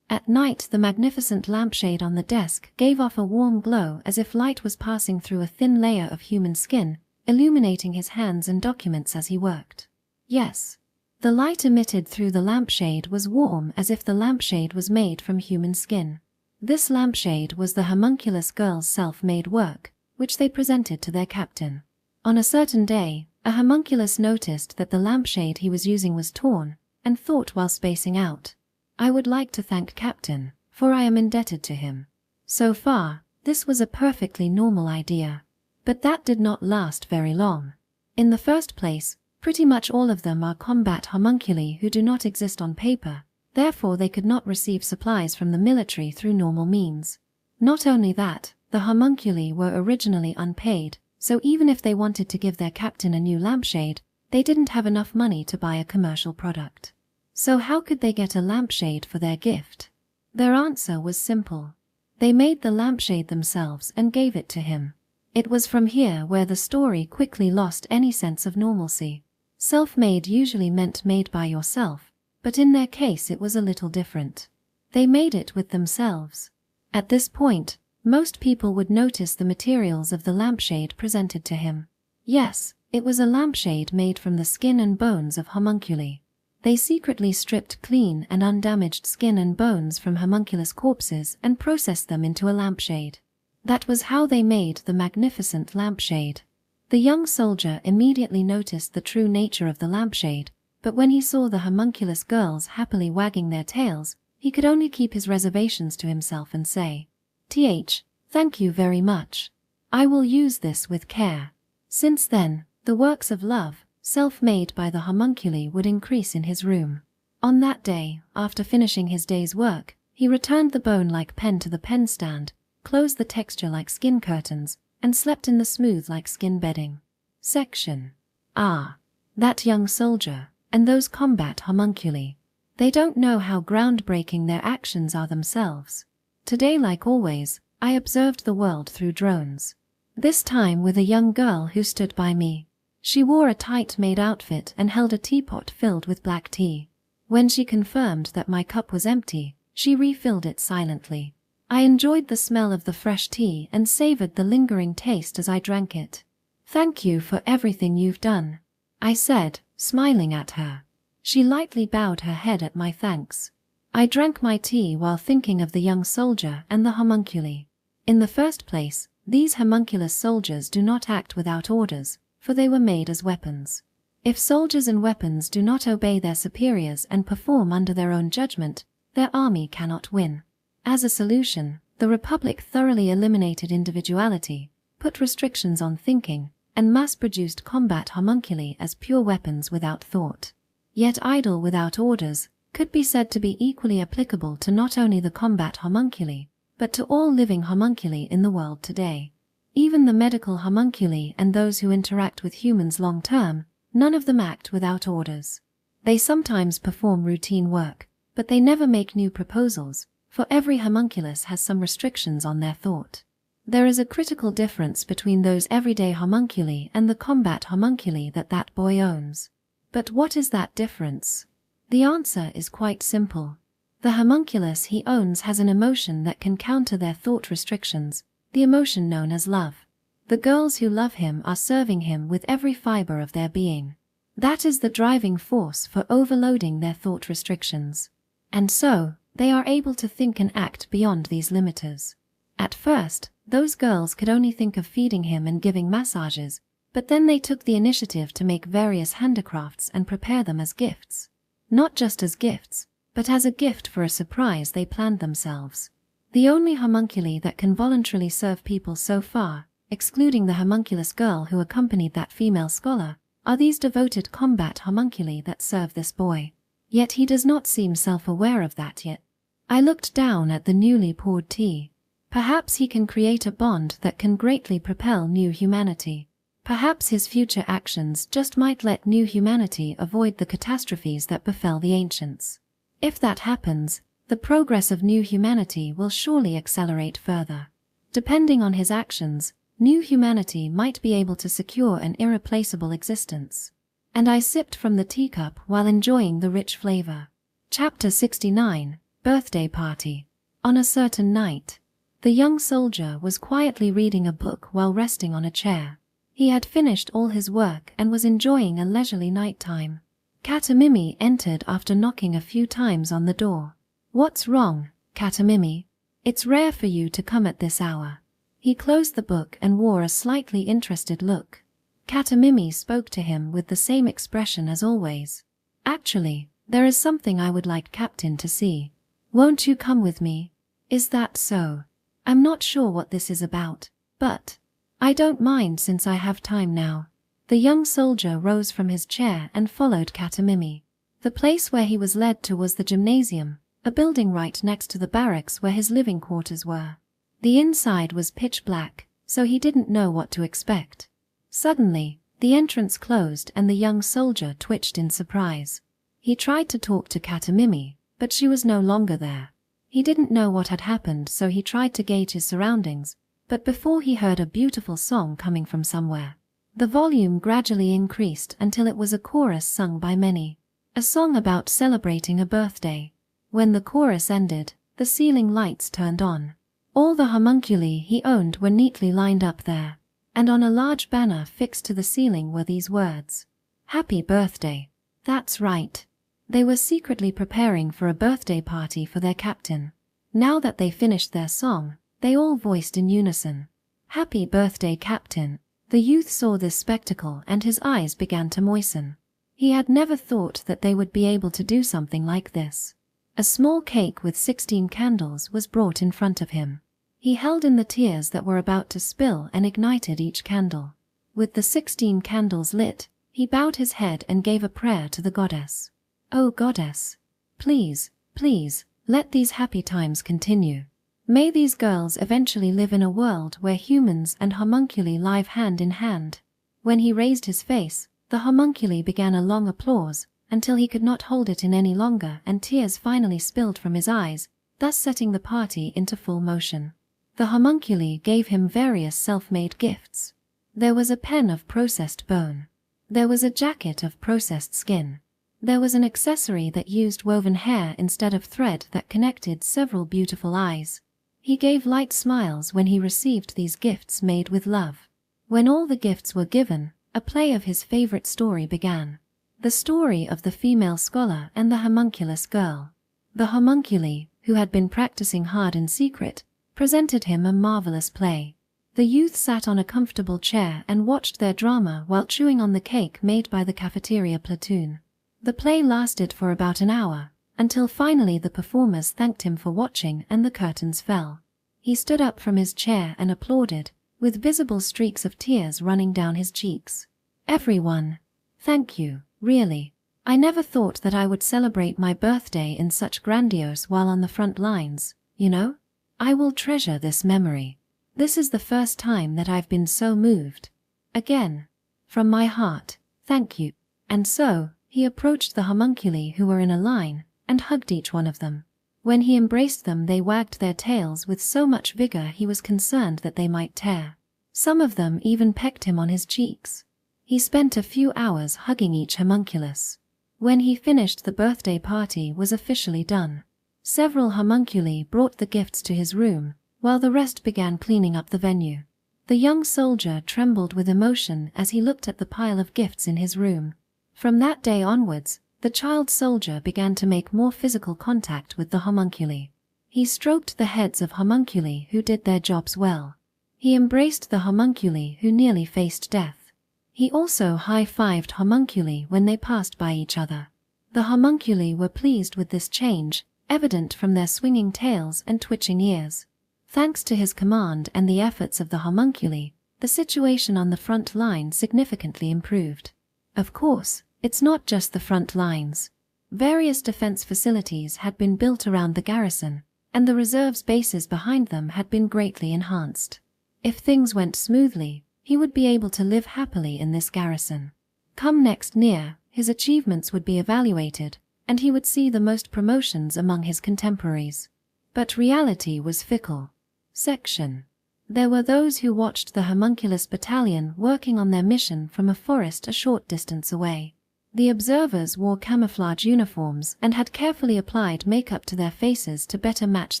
At night the magnificent lampshade on the desk gave off a warm glow as if light was passing through a thin layer of human skin, illuminating his hands and documents as he worked. Yes, the light emitted through the lampshade was warm as if the lampshade was made from human skin. This lampshade was the homunculus girls' self-made work, which they presented to their captain. On a certain day, a homunculus noticed that the lampshade he was using was torn, and thought while spacing out, "I would like to thank Captain, for I am indebted to him." So far, this was a perfectly normal idea. But that did not last very long. In the first place, pretty much all of them are combat homunculi who do not exist on paper, therefore they could not receive supplies from the military through normal means. Not only that, the homunculi were originally unpaid, so even if they wanted to give their captain a new lampshade, they didn't have enough money to buy a commercial product. So how could they get a lampshade for their gift? Their answer was simple. They made the lampshade themselves and gave it to him. It was from here where the story quickly lost any sense of normalcy. Self-made usually meant made by yourself, but in their case it was a little different. They made it with themselves. At this point, most people would notice the materials of the lampshade presented to him. Yes, it was a lampshade made from the skin and bones of homunculi. They secretly stripped clean and undamaged skin and bones from homunculus corpses and processed them into a lampshade. That was how they made the magnificent lampshade. The young soldier immediately noticed the true nature of the lampshade, but when he saw the homunculus girls happily wagging their tails, he could only keep his reservations to himself and say, "Thank you very much. I will use this with care." Since then, the works of love, self-made by the homunculi, would increase in his room. On that day, after finishing his day's work, he returned the bone-like pen to the pen stand, closed the texture-like skin curtains, and slept in the smooth-like skin bedding. Section. That young soldier, and those combat homunculi. They don't know how groundbreaking their actions are themselves. Today, like always, I observed the world through drones. This time with a young girl who stood by me. She wore a tight-made outfit and held a teapot filled with black tea. When she confirmed that my cup was empty, she refilled it silently. I enjoyed the smell of the fresh tea and savored the lingering taste as I drank it. "Thank you for everything you've done," I said, smiling at her. She lightly bowed her head at my thanks. I drank my tea while thinking of the young soldier and the homunculi. In the first place, these homunculus soldiers do not act without orders, for they were made as weapons. If soldiers and weapons do not obey their superiors and perform under their own judgment, their army cannot win. As a solution, the Republic thoroughly eliminated individuality, put restrictions on thinking, and mass-produced combat homunculi as pure weapons without thought. Yet idle without orders could be said to be equally applicable to not only the combat homunculi, but to all living homunculi in the world today. Even the medical homunculi and those who interact with humans long-term, none of them act without orders. They sometimes perform routine work, but they never make new proposals, for every homunculus has some restrictions on their thought. There is a critical difference between those everyday homunculi and the combat homunculi that boy owns. But what is that difference? The answer is quite simple. The homunculus he owns has an emotion that can counter their thought restrictions, the emotion known as love. The girls who love him are serving him with every fiber of their being. That is the driving force for overloading their thought restrictions. And so, they are able to think and act beyond these limiters. At first, those girls could only think of feeding him and giving massages, but then they took the initiative to make various handicrafts and prepare them as gifts. Not just as gifts, but as a gift for a surprise they planned themselves. The only homunculi that can voluntarily serve people so far excluding the homunculus girl who accompanied that female scholar, are these devoted combat homunculi that serve this boy. Yet he does not seem self-aware of that yet. I looked down at the newly poured tea. Perhaps he can create a bond that can greatly propel new humanity. Perhaps his future actions just might let new humanity avoid the catastrophes that befell the ancients. If that happens, the progress of new humanity will surely accelerate further. Depending on his actions, new humanity might be able to secure an irreplaceable existence. And I sipped from the teacup while enjoying the rich flavor. Chapter 69, Birthday Party. On a certain night, the young soldier was quietly reading a book while resting on a chair. He had finished all his work and was enjoying a leisurely nighttime. Katamimi entered after knocking a few times on the door. "What's wrong, Katamimi? It's rare for you to come at this hour." He closed the book and wore a slightly interested look. Katamimi spoke to him with the same expression as always. "Actually, there is something I would like Captain to see. Won't you come with me?" "Is that so? I'm not sure what this is about, but I don't mind since I have time now." The young soldier rose from his chair and followed Katamimi. The place where he was led to was the gymnasium, a building right next to the barracks where his living quarters were. The inside was pitch black, so he didn't know what to expect. Suddenly, the entrance closed and the young soldier twitched in surprise. He tried to talk to Katamimi, but she was no longer there. He didn't know what had happened, so he tried to gauge his surroundings, but before he heard a beautiful song coming from somewhere. The volume gradually increased until it was a chorus sung by many. A song about celebrating a birthday. When the chorus ended, the ceiling lights turned on. All the homunculi he owned were neatly lined up there, and on a large banner fixed to the ceiling were these words: "Happy birthday." That's right. They were secretly preparing for a birthday party for their captain. Now that they finished their song, they all voiced in unison, "Happy birthday, Captain." The youth saw this spectacle and his eyes began to moisten. He had never thought that they would be able to do something like this. A small cake with 16 candles was brought in front of him. He held in the tears that were about to spill and ignited each candle. With the 16 candles lit, he bowed his head and gave a prayer to the goddess. "Oh goddess, please, please, let these happy times continue. May these girls eventually live in a world where humans and homunculi live hand in hand." When he raised his face, the homunculi began a long applause, until he could not hold it in any longer and tears finally spilled from his eyes, thus setting the party into full motion. The homunculi gave him various self-made gifts. There was a pen of processed bone. There was a jacket of processed skin. There was an accessory that used woven hair instead of thread that connected several beautiful eyes. He gave light smiles when he received these gifts made with love. When all the gifts were given, a play of his favorite story began. The story of the female scholar and the homunculus girl. The homunculi, who had been practicing hard in secret, presented him a marvelous play. The youth sat on a comfortable chair and watched their drama while chewing on the cake made by the cafeteria platoon. The play lasted for about an hour, until finally the performers thanked him for watching and the curtains fell. He stood up from his chair and applauded, with visible streaks of tears running down his cheeks. "Everyone, thank you, really. I never thought that I would celebrate my birthday in such grandiose while on the front lines, you know? I will treasure this memory. This is the first time that I've been so moved. Again, from my heart, thank you." And so, he approached the homunculi who were in a line, and hugged each one of them. When he embraced them they wagged their tails with so much vigor he was concerned that they might tear. Some of them even pecked him on his cheeks. He spent a few hours hugging each homunculus. When he finished, the birthday party was officially done. Several homunculi brought the gifts to his room, while the rest began cleaning up the venue. The young soldier trembled with emotion as he looked at the pile of gifts in his room. From that day onwards, the child soldier began to make more physical contact with the homunculi. He stroked the heads of homunculi who did their jobs well. He embraced the homunculi who nearly faced death. He also high-fived homunculi when they passed by each other. The homunculi were pleased with this change, evident from their swinging tails and twitching ears. Thanks to his command and the efforts of the homunculi, the situation on the front line significantly improved. Of course, it's not just the front lines. Various defense facilities had been built around the garrison, and the reserves' bases behind them had been greatly enhanced. If things went smoothly, he would be able to live happily in this garrison. Come next year, his achievements would be evaluated, and he would see the most promotions among his contemporaries. But reality was fickle. Section. There were those who watched the homunculus battalion working on their mission from a forest a short distance away. The observers wore camouflage uniforms and had carefully applied makeup to their faces to better match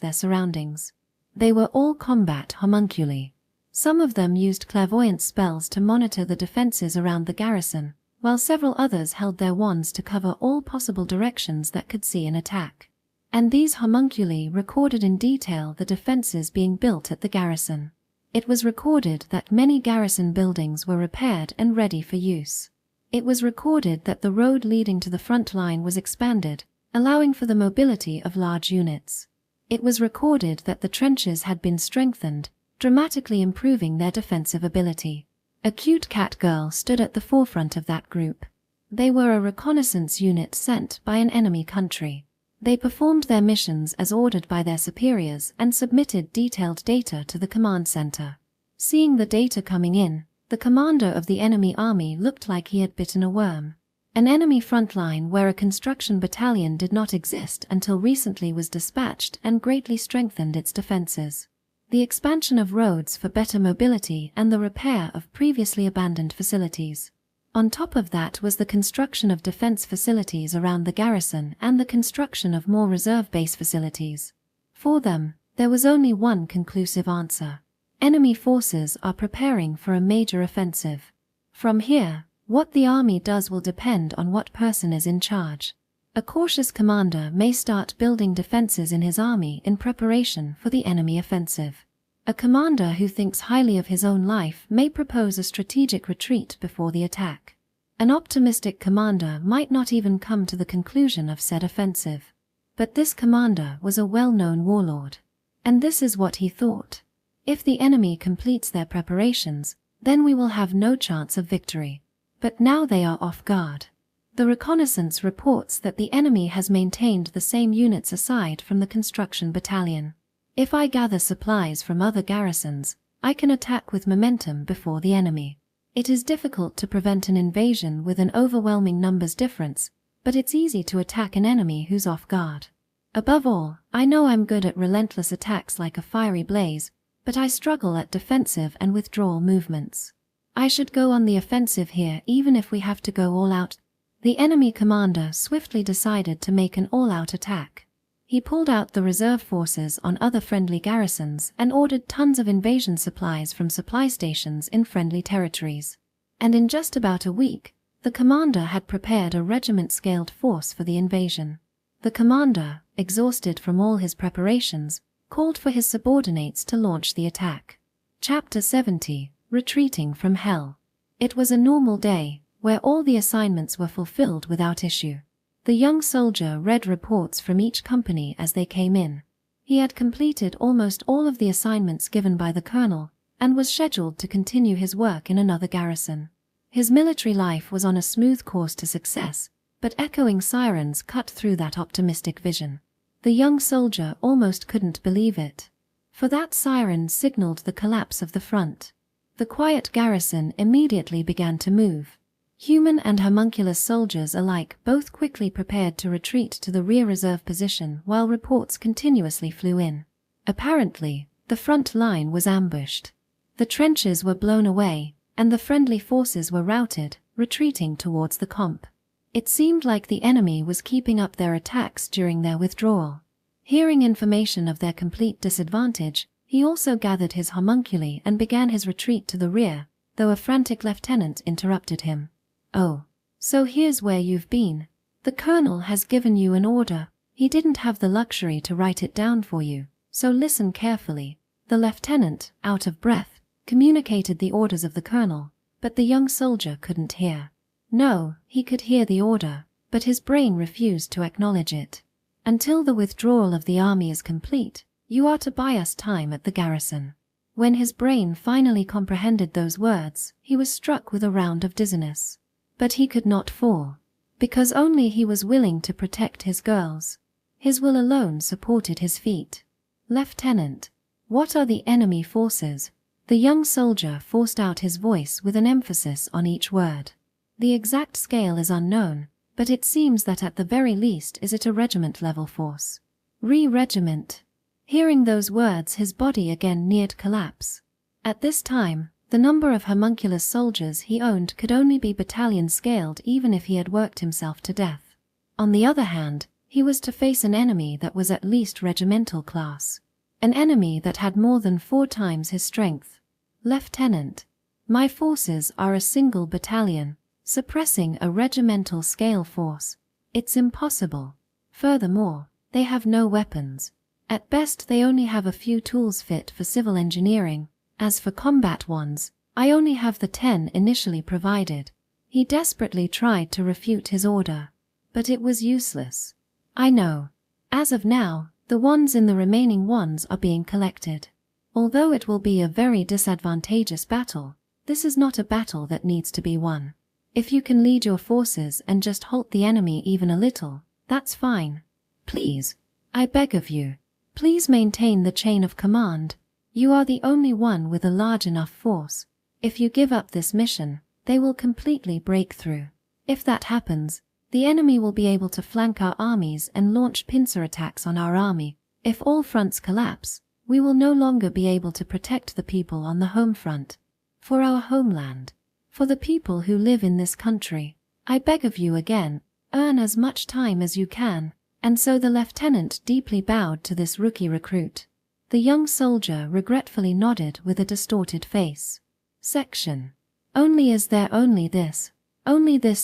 their surroundings. They were all combat homunculi. Some of them used clairvoyance spells to monitor the defenses around the garrison, while several others held their wands to cover all possible directions that could see an attack. And these homunculi recorded in detail the defenses being built at the garrison. It was recorded that many garrison buildings were repaired and ready for use. It was recorded that the road leading to the front line was expanded, allowing for the mobility of large units. It was recorded that the trenches had been strengthened, dramatically improving their defensive ability. A cute cat girl stood at the forefront of that group. They were a reconnaissance unit sent by an enemy country. They performed their missions as ordered by their superiors and submitted detailed data to the command center. Seeing the data coming in, the commander of the enemy army looked like he had bitten a worm. An enemy front line where a construction battalion did not exist until recently was dispatched and greatly strengthened its defenses. The expansion of roads for better mobility and the repair of previously abandoned facilities. On top of that was the construction of defense facilities around the garrison and the construction of more reserve base facilities. For them, there was only one conclusive answer. Enemy forces are preparing for a major offensive. From here, what the army does will depend on what person is in charge. A cautious commander may start building defenses in his army in preparation for the enemy offensive. A commander who thinks highly of his own life may propose a strategic retreat before the attack. An optimistic commander might not even come to the conclusion of said offensive. But this commander was a well-known warlord. And this is what he thought. If the enemy completes their preparations, then we will have no chance of victory. But now they are off guard. The reconnaissance reports that the enemy has maintained the same units aside from the construction battalion. If I gather supplies from other garrisons, I can attack with momentum before the enemy. It is difficult to prevent an invasion with an overwhelming numbers difference, but it's easy to attack an enemy who's off guard. Above all, I know I'm good at relentless attacks like a fiery blaze, but I struggle at defensive and withdrawal movements. I should go on the offensive here even if we have to go all out. The enemy commander swiftly decided to make an all-out attack. He pulled out the reserve forces on other friendly garrisons and ordered tons of invasion supplies from supply stations in friendly territories. And in just about a week, the commander had prepared a regiment-scaled force for the invasion. The commander, exhausted from all his preparations, called for his subordinates to launch the attack. Chapter 70, Retreating from Hell. It was a normal day, where all the assignments were fulfilled without issue. The young soldier read reports from each company as they came in. He had completed almost all of the assignments given by the colonel, and was scheduled to continue his work in another garrison. His military life was on a smooth course to success, but echoing sirens cut through that optimistic vision. The young soldier almost couldn't believe it. For that siren signaled the collapse of the front. The quiet garrison immediately began to move. Human and homunculus soldiers alike both quickly prepared to retreat to the rear reserve position while reports continuously flew in. Apparently, the front line was ambushed. The trenches were blown away, and the friendly forces were routed, retreating towards the camp. It seemed like the enemy was keeping up their attacks during their withdrawal. Hearing information of their complete disadvantage, he also gathered his homunculi and began his retreat to the rear, though a frantic lieutenant interrupted him. "Oh, so here's where you've been. The colonel has given you an order. He didn't have the luxury to write it down for you, so listen carefully." The lieutenant, out of breath, communicated the orders of the colonel, but the young soldier couldn't hear. No, he could hear the order, but his brain refused to acknowledge it. "Until the withdrawal of the army is complete, you are to buy us time at the garrison. When his brain finally comprehended those words, he was struck with a round of dizziness. But he could not fall, because only he was willing to protect his girls. His will alone supported his feet. "Lieutenant, what are the enemy forces?" The young soldier forced out his voice with an emphasis on each word. "The exact scale is unknown, but it seems that at the very least is it a regiment-level force." "Regiment." Hearing those words, his body again neared collapse. At this time, the number of homunculus soldiers he owned could only be battalion-scaled even if he had worked himself to death. On the other hand, he was to face an enemy that was at least regimental class. An enemy that had more than 4 times his strength. "Lieutenant, my forces are a single battalion, suppressing a regimental scale force. It's impossible. Furthermore, they have no weapons. At best they only have a few tools fit for civil engineering. As for combat ones, I only have the 10 initially provided." He desperately tried to refute his order, but it was useless. "I know. As of now, the ones in the remaining ones are being collected. Although it will be a very disadvantageous battle, this is not a battle that needs to be won. If you can lead your forces and just halt the enemy even a little, that's fine. Please, I beg of you, please maintain the chain of command. You are the only one with a large enough force. If you give up this mission, they will completely break through. If that happens, the enemy will be able to flank our armies and launch pincer attacks on our army. If all fronts collapse, we will no longer be able to protect the people on the home front. For our homeland, for the people who live in this country, I beg of you again, earn as much time as you can." And so the lieutenant deeply bowed to this rookie recruit. The young soldier regretfully nodded with a distorted face. Section. "Only is there only this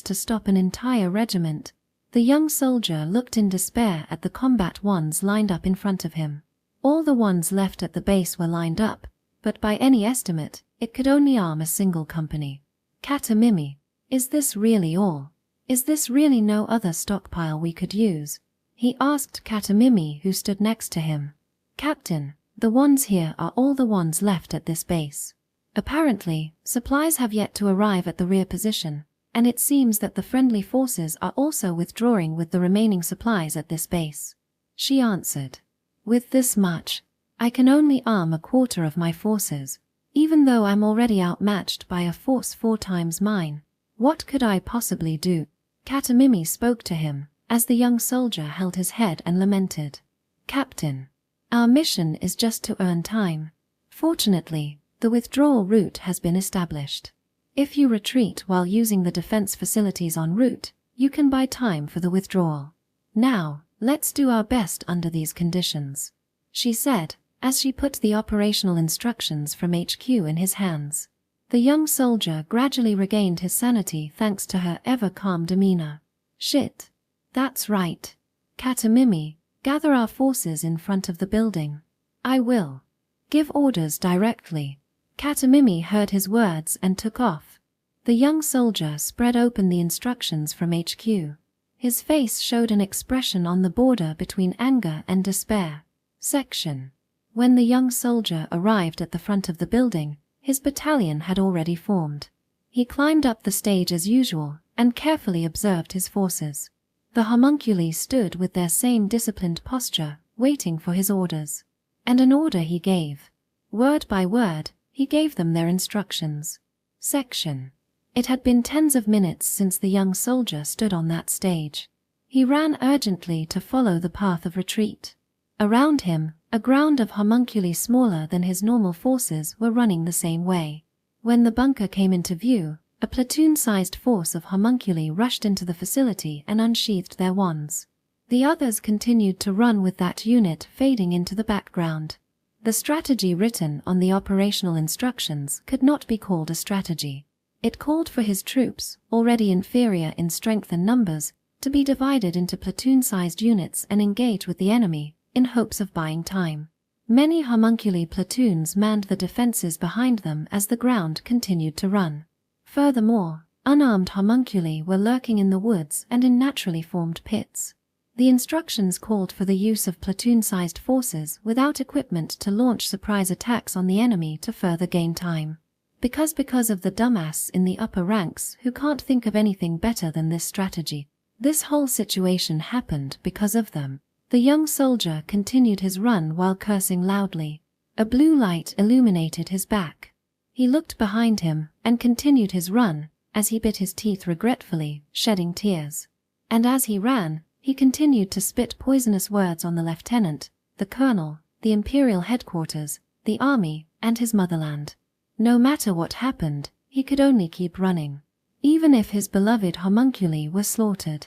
to stop an entire regiment?" The young soldier looked in despair at the combat ones lined up in front of him. All the ones left at the base were lined up, but by any estimate, it could only arm a single company. "Katamimi, is this really all? Is this really no other stockpile we could use?" he asked Katamimi, who stood next to him. "Captain, the ones here are all the ones left at this base. Apparently, supplies have yet to arrive at the rear position, and it seems that the friendly forces are also withdrawing with the remaining supplies at this base," she answered. "With this much, I can only arm a quarter of my forces, even though I'm already outmatched by a force 4 times mine. What could I possibly do?" Katamimi spoke to him, as the young soldier held his head and lamented. "Captain, our mission is just to earn time. Fortunately, the withdrawal route has been established. If you retreat while using the defense facilities en route, you can buy time for the withdrawal. Now, let's do our best under these conditions," she said, as she put the operational instructions from HQ in his hands. The young soldier gradually regained his sanity thanks to her ever-calm demeanor. "Shit. That's right. Katamimi, gather our forces in front of the building." "I will. Give orders directly." Katamimi heard his words and took off. The young soldier spread open the instructions from HQ. His face showed an expression on the border between anger and despair. Section. When the young soldier arrived at the front of the building, his battalion had already formed. He climbed up the stage as usual and carefully observed his forces. The homunculi stood with their same disciplined posture, waiting for his orders. And an order he gave. Word by word, he gave them their instructions. Section. It had been tens of minutes since the young soldier stood on that stage. He ran urgently to follow the path of retreat. Around him, a ground of homunculi smaller than his normal forces were running the same way. When the bunker came into view, a platoon-sized force of homunculi rushed into the facility and unsheathed their wands. The others continued to run with that unit fading into the background. The strategy written on the operational instructions could not be called a strategy. It called for his troops, already inferior in strength and numbers, to be divided into platoon-sized units and engage with the enemy, in hopes of buying time. Many homunculi platoons manned the defenses behind them as the ground continued to run. Furthermore, unarmed homunculi were lurking in the woods and in naturally formed pits. The instructions called for the use of platoon-sized forces without equipment to launch surprise attacks on the enemy to further gain time. Because of the dumbass in the upper ranks who can't think of anything better than this strategy. This whole situation happened because of them. The young soldier continued his run while cursing loudly. A blue light illuminated his back. He looked behind him and continued his run, as he bit his teeth regretfully, shedding tears. And as he ran, he continued to spit poisonous words on the lieutenant, the colonel, the imperial headquarters, the army, and his motherland. No matter what happened, he could only keep running. Even if his beloved homunculi were slaughtered.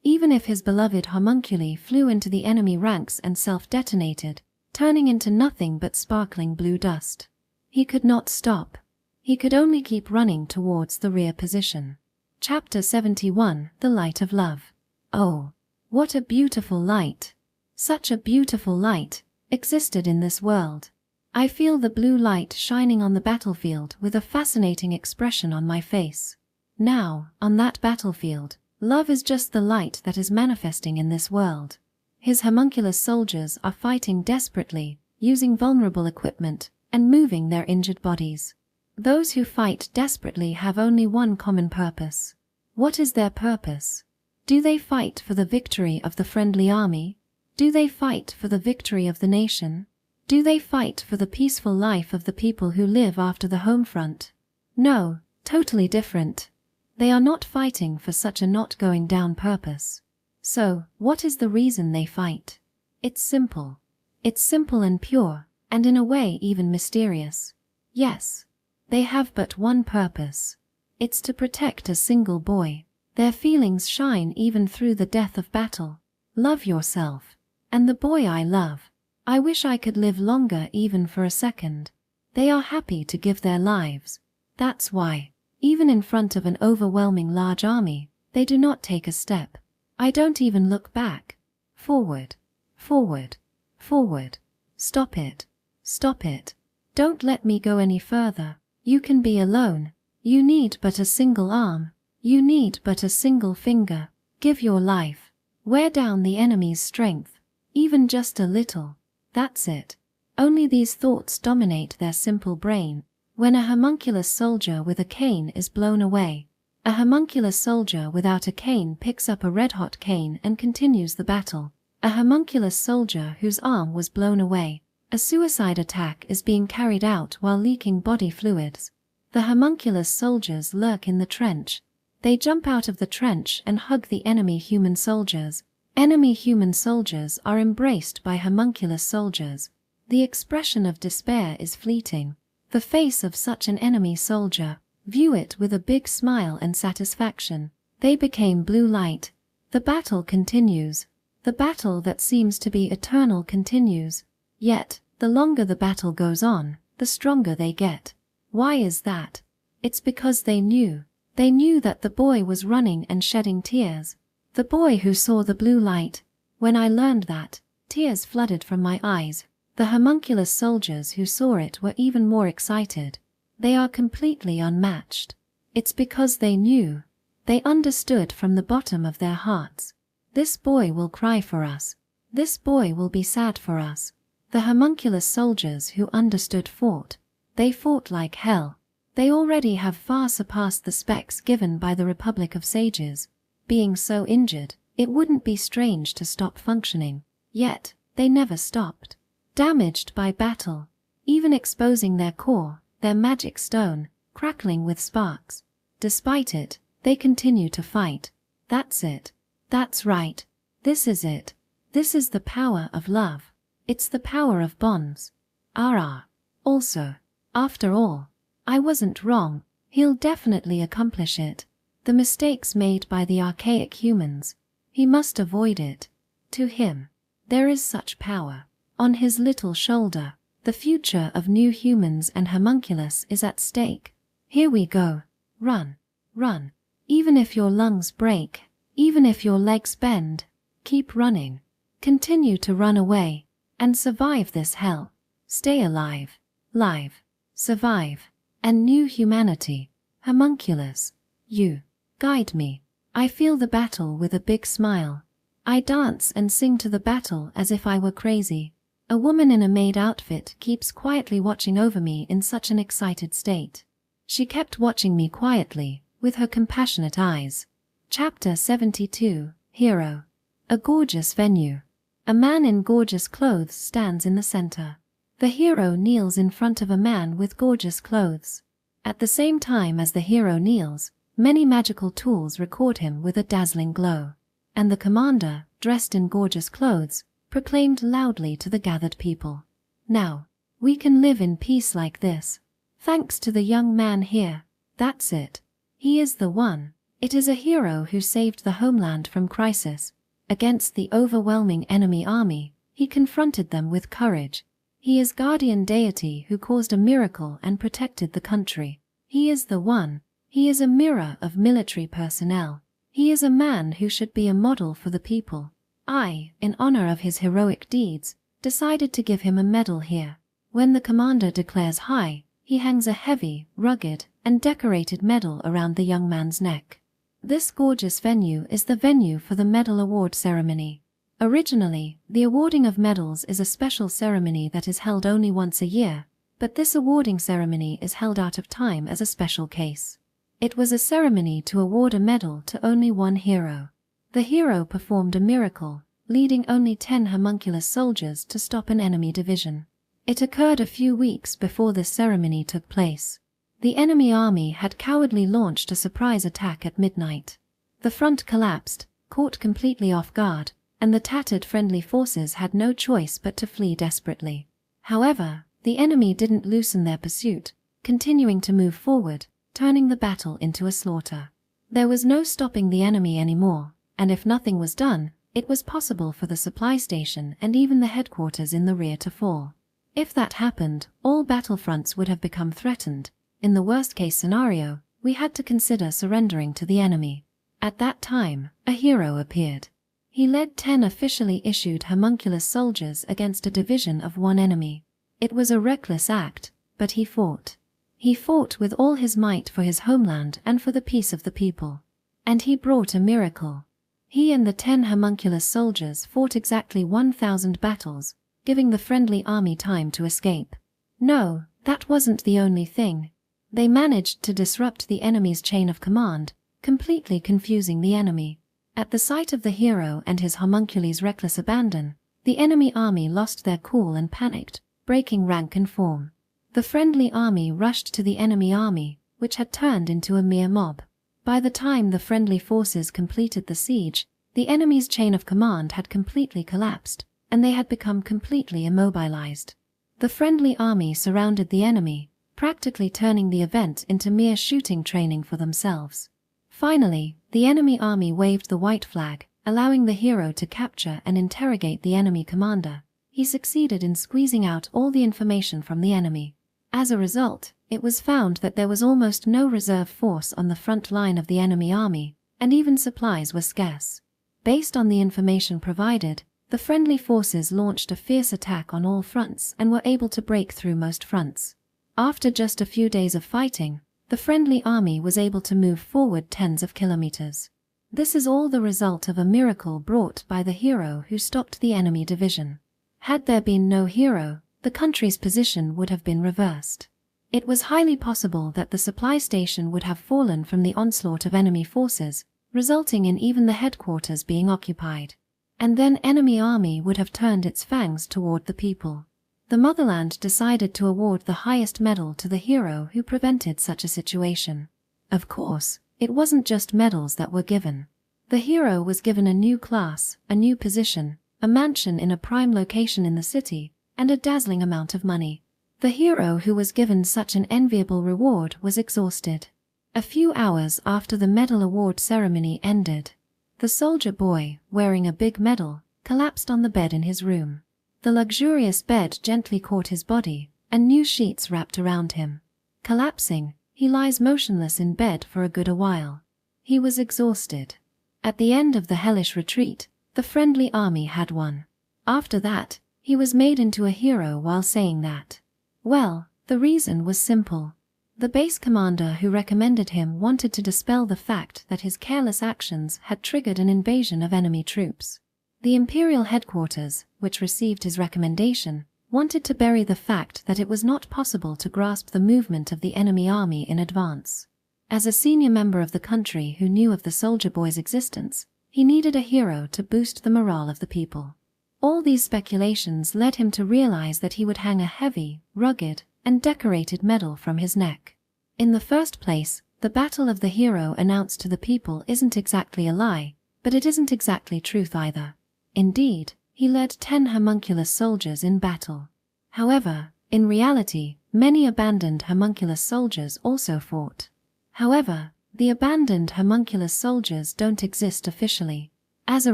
Even if his beloved homunculi flew into the enemy ranks and self-detonated, turning into nothing but sparkling blue dust. He could not stop. He could only keep running towards the rear position. Chapter 71, The Light of Love. Oh, what a beautiful light. Such a beautiful light existed in this world. I feel the blue light shining on the battlefield with a fascinating expression on my face. Now, on that battlefield, love is just the light that is manifesting in this world. His homunculus soldiers are fighting desperately, using vulnerable equipment, and moving their injured bodies. Those who fight desperately have only one common purpose. What is their purpose? Do they fight for the victory of the friendly army? Do they fight for the victory of the nation? Do they fight for the peaceful life of the people who live after the home front? No, totally different. They are not fighting for such a not going down purpose. So, what is the reason they fight? It's simple. It's simple and pure, and in a way even mysterious. Yes, they have but one purpose. It's to protect a single boy. Their feelings shine even through the death of battle. Love yourself. And the boy I love. I wish I could live longer even for a second. They are happy to give their lives. That's why, even in front of an overwhelming large army, they do not take a step. I don't even look back. Forward. Forward. Forward. Stop it. Stop it. Don't let me go any further. You can be alone. You need but a single arm. You need but a single finger. Give your life. Wear down the enemy's strength. Even just a little. That's it. Only these thoughts dominate their simple brain. When a homunculus soldier with a cane is blown away, a homunculus soldier without a cane picks up a red-hot cane and continues the battle. A homunculus soldier whose arm was blown away, a suicide attack is being carried out while leaking body fluids. The homunculus soldiers lurk in the trench. They jump out of the trench and hug the enemy human soldiers. Enemy human soldiers are embraced by homunculus soldiers. The expression of despair is fleeting. The face of such an enemy soldier, view it with a big smile and satisfaction. They became blue light. The battle continues. The battle that seems to be eternal continues. Yet, the longer the battle goes on, the stronger they get. Why is that? It's because they knew. They knew that the boy was running and shedding tears. The boy who saw the blue light. When I learned that, tears flooded from my eyes. The homunculus soldiers who saw it were even more excited. They are completely unmatched. It's because they knew. They understood from the bottom of their hearts. This boy will cry for us. This boy will be sad for us. The homunculus soldiers who understood fought. They fought like hell. They already have far surpassed the specs given by the Republic of Sages. Being so injured, it wouldn't be strange to stop functioning. Yet, they never stopped. Damaged by battle, even exposing their core, their magic stone, crackling with sparks. Despite it, they continue to fight. That's it. That's right. This is it. This is the power of love. It's the power of bonds. Also, after all, I wasn't wrong. He'll definitely accomplish it. The mistakes made by the archaic humans, he must avoid it. To him, there is such power. On his little shoulder, the future of new humans and homunculus is at stake. Here we go. Run. Run. Even if your lungs break, even if your legs bend, keep running. Continue to run away, and survive this hell. Stay alive. Live. Survive. And new humanity. Homunculus. You. Guide me. I feel the battle with a big smile. I dance and sing to the battle as if I were crazy. A woman in a maid outfit keeps quietly watching over me in such an excited state. She kept watching me quietly, with her compassionate eyes. Chapter 72, Hero. A gorgeous venue. A man in gorgeous clothes stands in the center. The hero kneels in front of a man with gorgeous clothes. At the same time as the hero kneels, many magical tools record him with a dazzling glow. And the commander, dressed in gorgeous clothes, proclaimed loudly to the gathered people, "Now, we can live in peace like this. Thanks to the young man here. That's it. He is the one. It is a hero who saved the homeland from crisis. Against the overwhelming enemy army, he confronted them with courage. He is guardian deity who caused a miracle and protected the country. He is the one. He is a mirror of military personnel. He is a man who should be a model for the people. I, in honor of his heroic deeds, decided to give him a medal here." When the commander declares hi, he hangs a heavy, rugged, and decorated medal around the young man's neck. This gorgeous venue is the venue for the medal award ceremony. Originally, the awarding of medals is a special ceremony that is held only once a year, but this awarding ceremony is held out of time as a special case. It was a ceremony to award a medal to only one hero. The hero performed a miracle, leading only 10 homunculus soldiers to stop an enemy division. It occurred a few weeks before this ceremony took place. The enemy army had cowardly launched a surprise attack at midnight. The front collapsed, caught completely off guard, and the tattered friendly forces had no choice but to flee desperately. However, the enemy didn't loosen their pursuit, continuing to move forward, turning the battle into a slaughter. There was no stopping the enemy anymore, and if nothing was done, it was possible for the supply station and even the headquarters in the rear to fall. If that happened, all battlefronts would have become threatened. In the worst-case scenario, we had to consider surrendering to the enemy. At that time, a hero appeared. He led 10 officially issued homunculus soldiers against a division of one enemy. It was a reckless act, but he fought. He fought with all his might for his homeland and for the peace of the people. And he brought a miracle. He and the 10 homunculus soldiers fought exactly 1,000 battles, giving the friendly army time to escape. No, that wasn't the only thing. They managed to disrupt the enemy's chain of command, completely confusing the enemy. At the sight of the hero and his homunculi's reckless abandon, the enemy army lost their cool and panicked, breaking rank and form. The friendly army rushed to the enemy army, which had turned into a mere mob. By the time the friendly forces completed the siege, the enemy's chain of command had completely collapsed, and they had become completely immobilized. The friendly army surrounded the enemy, practically turning the event into mere shooting training for themselves. Finally, the enemy army waved the white flag, allowing the hero to capture and interrogate the enemy commander. He succeeded in squeezing out all the information from the enemy. As a result, it was found that there was almost no reserve force on the front line of the enemy army, and even supplies were scarce. Based on the information provided, the friendly forces launched a fierce attack on all fronts and were able to break through most fronts. After just a few days of fighting, the friendly army was able to move forward tens of kilometers. This is all the result of a miracle brought by the hero who stopped the enemy division. Had there been no hero, the country's position would have been reversed. It was highly possible that the supply station would have fallen from the onslaught of enemy forces, resulting in even the headquarters being occupied. And then enemy army would have turned its fangs toward the people. The motherland decided to award the highest medal to the hero who prevented such a situation. Of course, it wasn't just medals that were given. The hero was given a new class, a new position, a mansion in a prime location in the city, and a dazzling amount of money. The hero who was given such an enviable reward was exhausted. A few hours after the medal award ceremony ended, the soldier boy, wearing a big medal, collapsed on the bed in his room. The luxurious bed gently caught his body, and new sheets wrapped around him. Collapsing, he lies motionless in bed for a good while. He was exhausted. At the end of the hellish retreat, the friendly army had won. After that, he was made into a hero while saying that. Well, the reason was simple. The base commander who recommended him wanted to dispel the fact that his careless actions had triggered an invasion of enemy troops. The Imperial headquarters, which received his recommendation, wanted to bury the fact that it was not possible to grasp the movement of the enemy army in advance. As a senior member of the country who knew of the soldier boy's existence, he needed a hero to boost the morale of the people. All these speculations led him to realize that he would hang a heavy, rugged, and decorated medal from his neck. In the first place, the battle of the hero announced to the people isn't exactly a lie, but it isn't exactly truth either. Indeed, he led 10 homunculus soldiers in battle. However, in reality, many abandoned homunculus soldiers also fought. However, the abandoned homunculus soldiers don't exist officially. As a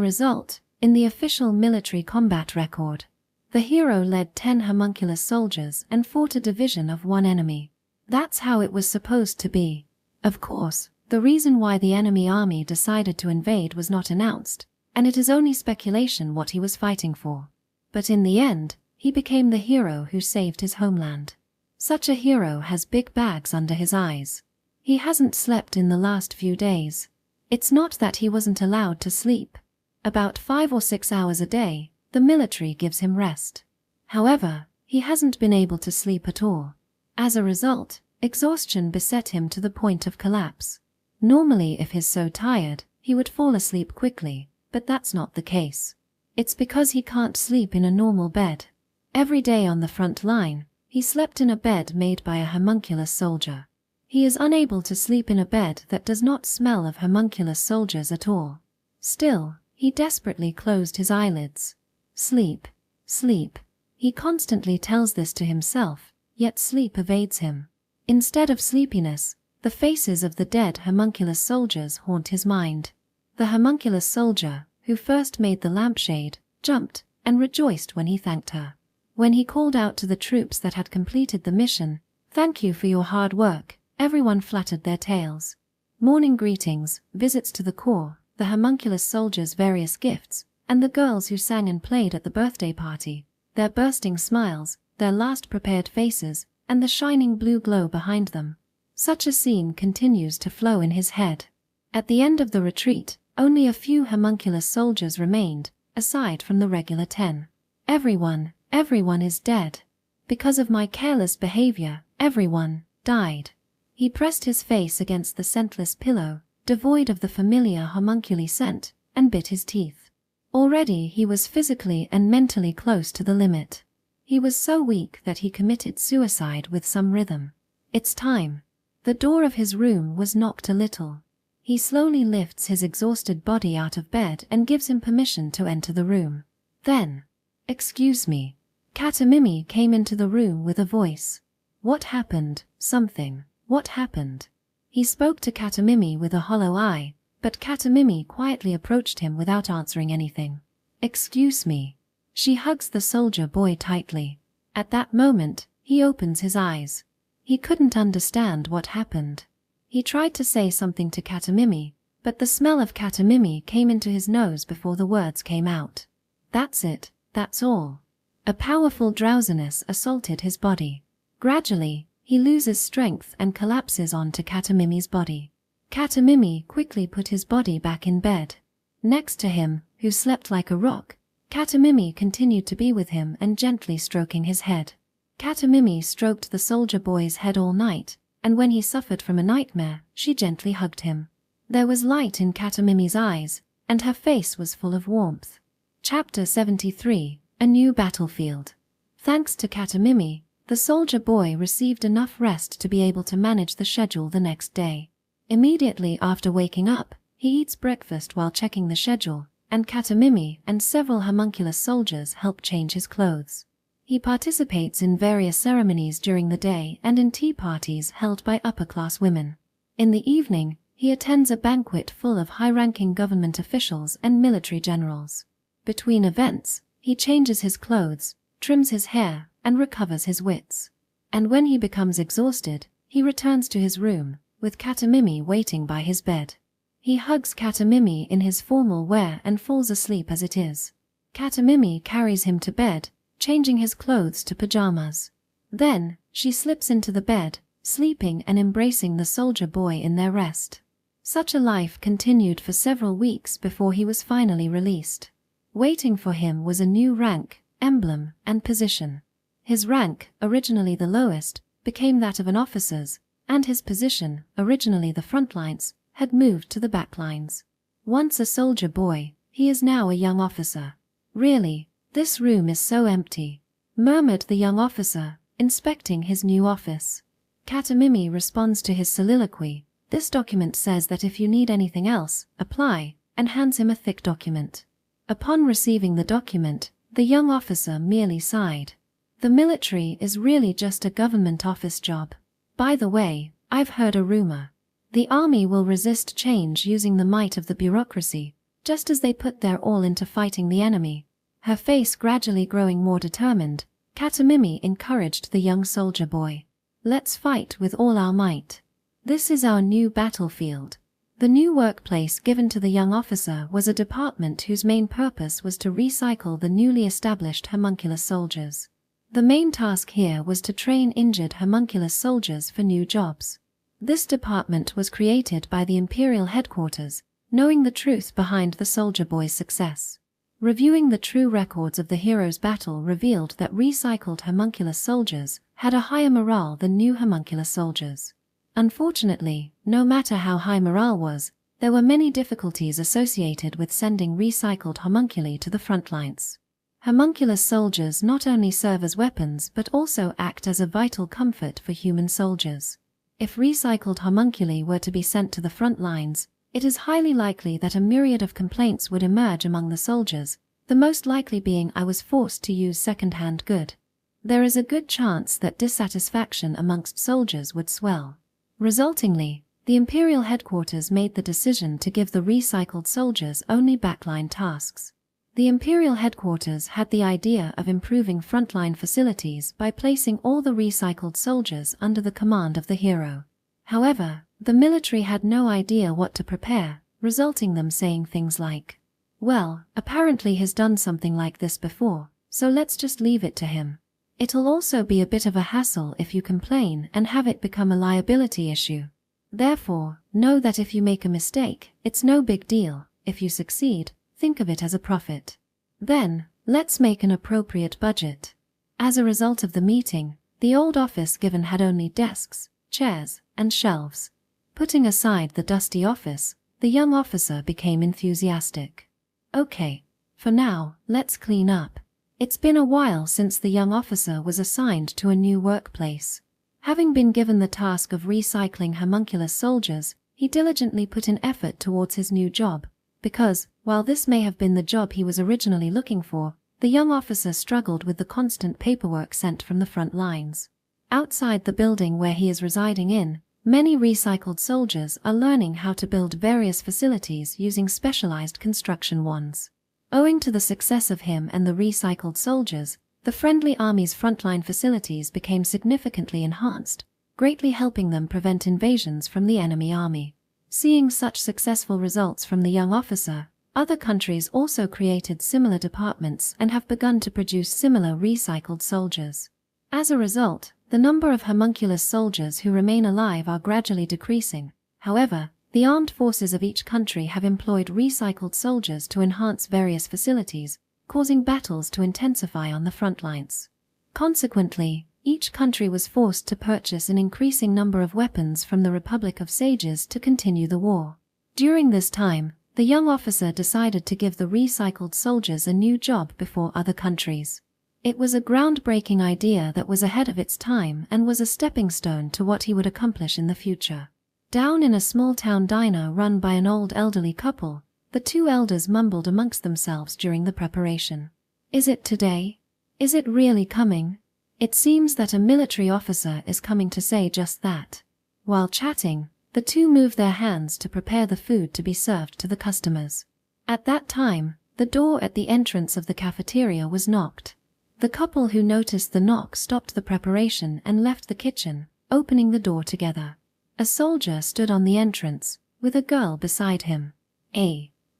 result, in the official military combat record, the hero led 10 homunculus soldiers and fought a division of 1 enemy. That's how it was supposed to be. Of course, the reason why the enemy army decided to invade was not announced, and it is only speculation what he was fighting for. But in the end, he became the hero who saved his homeland. Such a hero has big bags under his eyes. He hasn't slept in the last few days. It's not that he wasn't allowed to sleep. About 5 or 6 hours a day, the military gives him rest. However, he hasn't been able to sleep at all. As a result, exhaustion beset him to the point of collapse. Normally, if he's so tired, he would fall asleep quickly, but that's not the case. It's because he can't sleep in a normal bed. Every day on the front line, he slept in a bed made by a homunculus soldier. He is unable to sleep in a bed that does not smell of homunculus soldiers at all. Still, he desperately closed his eyelids. Sleep, sleep. He constantly tells this to himself, yet sleep evades him. Instead of sleepiness, the faces of the dead homunculus soldiers haunt his mind. The homunculus soldier, who first made the lampshade, jumped and rejoiced when he thanked her. When he called out to the troops that had completed the mission, "Thank you for your hard work," everyone fluttered their tails. Morning greetings, visits to the corps, the homunculus soldiers' various gifts, and the girls who sang and played at the birthday party, their bursting smiles, their last prepared faces, and the shining blue glow behind them. Such a scene continues to flow in his head. At the end of the retreat, only a few homunculus soldiers remained, aside from the regular 10. Everyone is dead. Because of my careless behavior, everyone died. He pressed his face against the scentless pillow, devoid of the familiar homunculi scent, and bit his teeth. Already he was physically and mentally close to the limit. He was so weak that he committed suicide with some rhythm. It's time. The door of his room was knocked a little. He slowly lifts his exhausted body out of bed and gives him permission to enter the room. Then, "Excuse me." Katamimi came into the room with a voice. "What happened? Something. What happened?" He spoke to Katamimi with a hollow eye, but Katamimi quietly approached him without answering anything. "Excuse me." She hugs the soldier boy tightly. At that moment, he opens his eyes. He couldn't understand what happened. He tried to say something to Katamimi, but the smell of Katamimi came into his nose before the words came out. That's it, that's all. A powerful drowsiness assaulted his body. Gradually, he loses strength and collapses onto Katamimi's body. Katamimi quickly put his body back in bed. Next to him, who slept like a rock, Katamimi continued to be with him and gently stroking his head. Katamimi stroked the soldier boy's head all night, and when he suffered from a nightmare, she gently hugged him. There was light in Katamimi's eyes, and her face was full of warmth. Chapter 73, A New Battlefield. Thanks to Katamimi, the soldier boy received enough rest to be able to manage the schedule the next day. Immediately after waking up, he eats breakfast while checking the schedule, and Katamimi and several homunculus soldiers help change his clothes. He participates in various ceremonies during the day and in tea parties held by upper-class women. In the evening, he attends a banquet full of high-ranking government officials and military generals. Between events, he changes his clothes, trims his hair, and recovers his wits. And when he becomes exhausted, he returns to his room, with Katamimi waiting by his bed. He hugs Katamimi in his formal wear and falls asleep as it is. Katamimi carries him to bed, changing his clothes to pajamas. Then, she slips into the bed, sleeping and embracing the soldier boy in their rest. Such a life continued for several weeks before he was finally released. Waiting for him was a new rank, emblem, and position. His rank, originally the lowest, became that of an officer's, and his position, originally the front lines, had moved to the back lines. Once a soldier boy, he is now a young officer. Really, this room is so empty, murmured the young officer, inspecting his new office. Katamimi responds to his soliloquy. This document says that if you need anything else, apply, and hands him a thick document. Upon receiving the document, the young officer merely sighed. The military is really just a government office job. By the way, I've heard a rumor. The army will resist change using the might of the bureaucracy, just as they put their all into fighting the enemy. Her face gradually growing more determined, Katamimi encouraged the young soldier boy. Let's fight with all our might. This is our new battlefield. The new workplace given to the young officer was a department whose main purpose was to recycle the newly established homunculus soldiers. The main task here was to train injured homunculus soldiers for new jobs. This department was created by the Imperial headquarters, knowing the truth behind the soldier boy's success. Reviewing the true records of the hero's battle revealed that recycled homunculus soldiers had a higher morale than new homunculus soldiers. Unfortunately, no matter how high morale was, there were many difficulties associated with sending recycled homunculi to the front lines. Homunculus soldiers not only serve as weapons but also act as a vital comfort for human soldiers. If recycled homunculi were to be sent to the front lines, it is highly likely that a myriad of complaints would emerge among the soldiers, the most likely being I was forced to use second-hand good. There is a good chance that dissatisfaction amongst soldiers would swell. Resultingly, the Imperial headquarters made the decision to give the recycled soldiers only backline tasks. The Imperial headquarters had the idea of improving frontline facilities by placing all the recycled soldiers under the command of the hero. However, the military had no idea what to prepare, resulting them saying things like, "Well, apparently he's done something like this before, so let's just leave it to him. It'll also be a bit of a hassle if you complain and have it become a liability issue. Therefore, know that if you make a mistake, it's no big deal. If you succeed, think of it as a profit. Then, let's make an appropriate budget." As a result of the meeting, the old office given had only desks, chairs, and shelves. Putting aside the dusty office, the young officer became enthusiastic. "Okay, for now, let's clean up." It's been a while since the young officer was assigned to a new workplace. Having been given the task of recycling homunculus soldiers, he diligently put in effort towards his new job, because, while this may have been the job he was originally looking for, the young officer struggled with the constant paperwork sent from the front lines. Outside the building where he is residing in, many recycled soldiers are learning how to build various facilities using specialized construction wands. Owing to the success of him and the recycled soldiers, the friendly army's frontline facilities became significantly enhanced, greatly helping them prevent invasions from the enemy army. Seeing such successful results from the young officer, other countries also created similar departments and have begun to produce similar recycled soldiers. As a result, the number of homunculus soldiers who remain alive are gradually decreasing. However, the armed forces of each country have employed recycled soldiers to enhance various facilities, causing battles to intensify on the front lines. Consequently, each country was forced to purchase an increasing number of weapons from the Republic of Sages to continue the war. During this time, the young officer decided to give the recycled soldiers a new job before other countries. It was a groundbreaking idea that was ahead of its time and was a stepping stone to what he would accomplish in the future. Down in a small-town diner run by an old elderly couple, the two elders mumbled amongst themselves during the preparation. "Is it today? Is it really coming? It seems that a military officer is coming to say just that." While chatting, the two moved their hands to prepare the food to be served to the customers. At that time, the door at the entrance of the cafeteria was knocked. The couple who noticed the knock stopped the preparation and left the kitchen, opening the door together. A soldier stood on the entrance, with a girl beside him.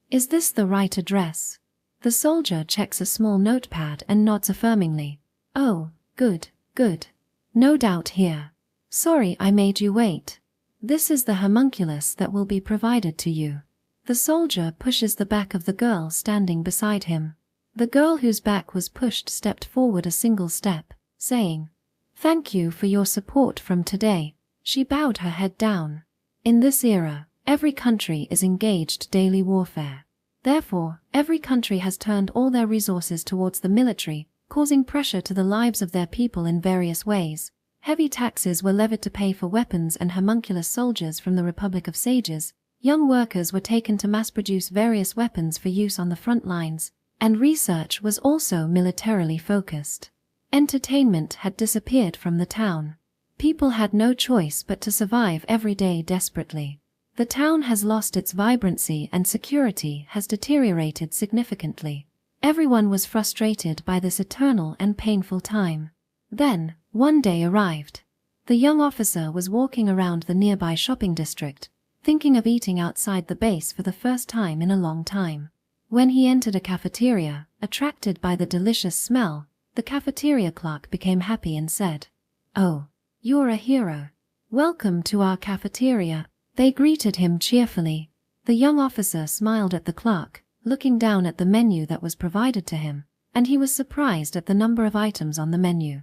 Is this the right address?" The soldier checks a small notepad and nods affirmingly. "Oh, good. No doubt here. Sorry I made you wait. This is the homunculus that will be provided to you." The soldier pushes the back of the girl standing beside him. The girl whose back was pushed stepped forward a single step, saying, "Thank you for your support from today." She bowed her head down. In this era, every country is engaged daily warfare. Therefore, every country has turned all their resources towards the military, causing pressure to the lives of their people in various ways. Heavy taxes were levied to pay for weapons and homunculus soldiers from the Republic of Sages. Young workers were taken to mass-produce various weapons for use on the front lines, and research was also militarily focused. Entertainment had disappeared from the town. People had no choice but to survive every day desperately. The town has lost its vibrancy and security has deteriorated significantly. Everyone was frustrated by this eternal and painful time. Then, one day arrived. The young officer was walking around the nearby shopping district, thinking of eating outside the base for the first time in a long time. When he entered a cafeteria, attracted by the delicious smell, the cafeteria clerk became happy and said, "Oh, you're a hero. Welcome to our cafeteria." They greeted him cheerfully. The young officer smiled at the clerk, looking down at the menu that was provided to him, and he was surprised at the number of items on the menu.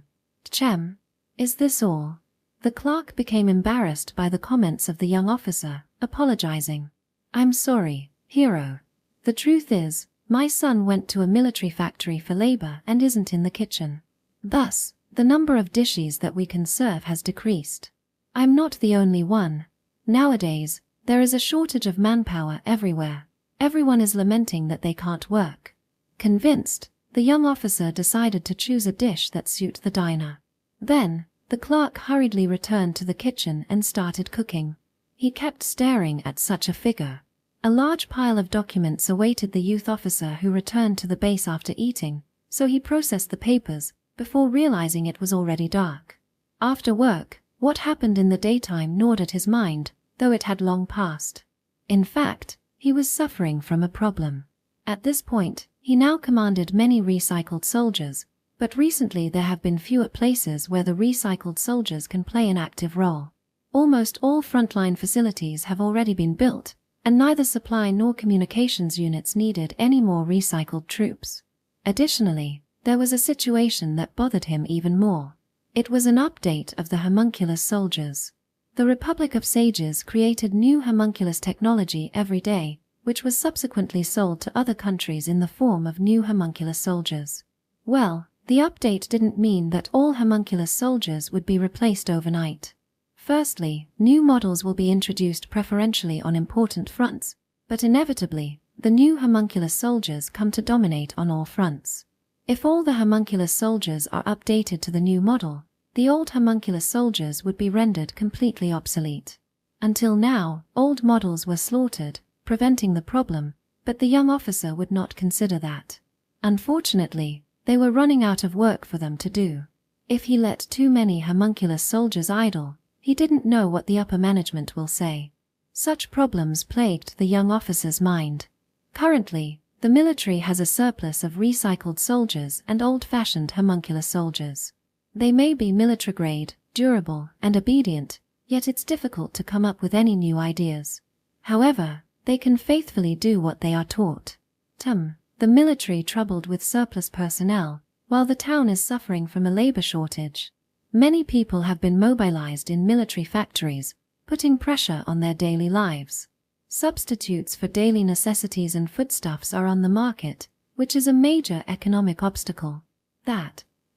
"Chem, is this all?" The clerk became embarrassed by the comments of the young officer, apologizing. "I'm sorry, hero. The truth is, my son went to a military factory for labor and isn't in the kitchen. Thus, the number of dishes that we can serve has decreased. I'm not the only one. Nowadays, there is a shortage of manpower everywhere. Everyone is lamenting that they can't work." Convinced, the young officer decided to choose a dish that suit the diner. Then, the clerk hurriedly returned to the kitchen and started cooking. He kept staring at such a figure. A large pile of documents awaited the youth officer who returned to the base after eating, so he processed the papers, before realizing it was already dark. After work, what happened in the daytime gnawed at his mind, though it had long passed. In fact, he was suffering from a problem. At this point, he now commanded many recycled soldiers, but recently there have been fewer places where the recycled soldiers can play an active role. Almost all frontline facilities have already been built, and neither supply nor communications units needed any more recycled troops. Additionally, there was a situation that bothered him even more. It was an update of the homunculus soldiers. The Republic of Sages created new homunculus technology every day, which was subsequently sold to other countries in the form of new homunculus soldiers. Well, the update didn't mean that all homunculus soldiers would be replaced overnight. Firstly, new models will be introduced preferentially on important fronts, but inevitably, the new homunculus soldiers come to dominate on all fronts. If all the homunculus soldiers are updated to the new model, the old homunculus soldiers would be rendered completely obsolete. Until now, old models were slaughtered, preventing the problem, but the young officer would not consider that. Unfortunately, they were running out of work for them to do. If he let too many homunculus soldiers idle, he didn't know what the upper management will say. Such problems plagued the young officer's mind. Currently, the military has a surplus of recycled soldiers and old-fashioned homunculus soldiers. They may be military-grade, durable, and obedient, yet it's difficult to come up with any new ideas. However, they can faithfully do what they are taught. The military troubled with surplus personnel, while the town is suffering from a labor shortage. Many people have been mobilized in military factories, putting pressure on their daily lives. Substitutes for daily necessities and foodstuffs are on the market, which is a major economic obstacle.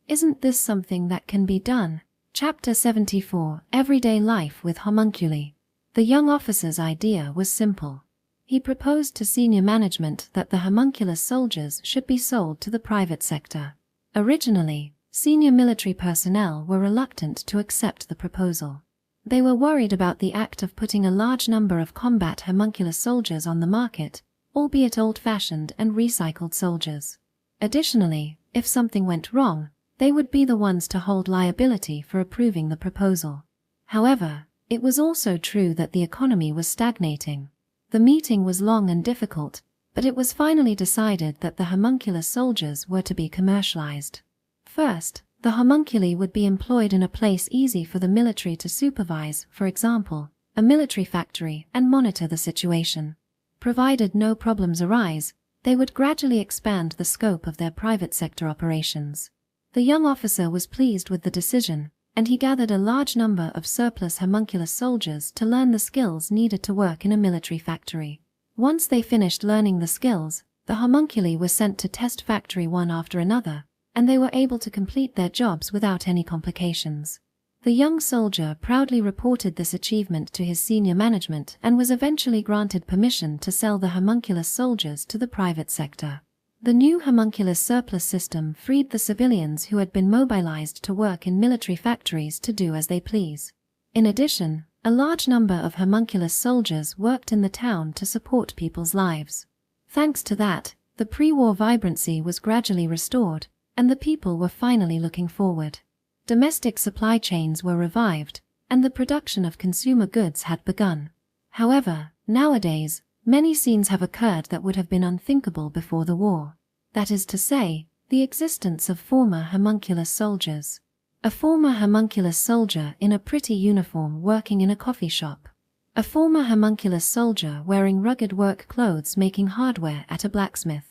Isn't this something that can be done? Chapter 74, Everyday Life with Homunculi. The young officer's idea was simple. He proposed to senior management that the homunculus soldiers should be sold to the private sector. Originally, senior military personnel were reluctant to accept the proposal. They were worried about the act of putting a large number of combat homunculus soldiers on the market, albeit old-fashioned and recycled soldiers. Additionally, if something went wrong, they would be the ones to hold liability for approving the proposal. However, it was also true that the economy was stagnating. The meeting was long and difficult, but it was finally decided that the homunculus soldiers were to be commercialized. First, the homunculi would be employed in a place easy for the military to supervise, for example, a military factory, and monitor the situation. Provided no problems arise, They would gradually expand the scope of their private sector operations. The young officer was pleased with the decision, and he gathered a large number of surplus homunculus soldiers to learn the skills needed to work in a military factory. Once they finished learning the skills, the homunculi were sent to test factory one after another, and they were able to complete their jobs without any complications. The young soldier proudly reported this achievement to his senior management and was eventually granted permission to sell the homunculus soldiers to the private sector. The new homunculus surplus system freed the civilians who had been mobilized to work in military factories to do as they please. In addition, a large number of homunculus soldiers worked in the town to support people's lives. Thanks to that, the pre-war vibrancy was gradually restored, and the people were finally looking forward. Domestic supply chains were revived, and the production of consumer goods had begun. However, nowadays, many scenes have occurred that would have been unthinkable before the war. That is to say, the existence of former homunculus soldiers. A former homunculus soldier in a pretty uniform working in a coffee shop. A former homunculus soldier wearing rugged work clothes making hardware at a blacksmith.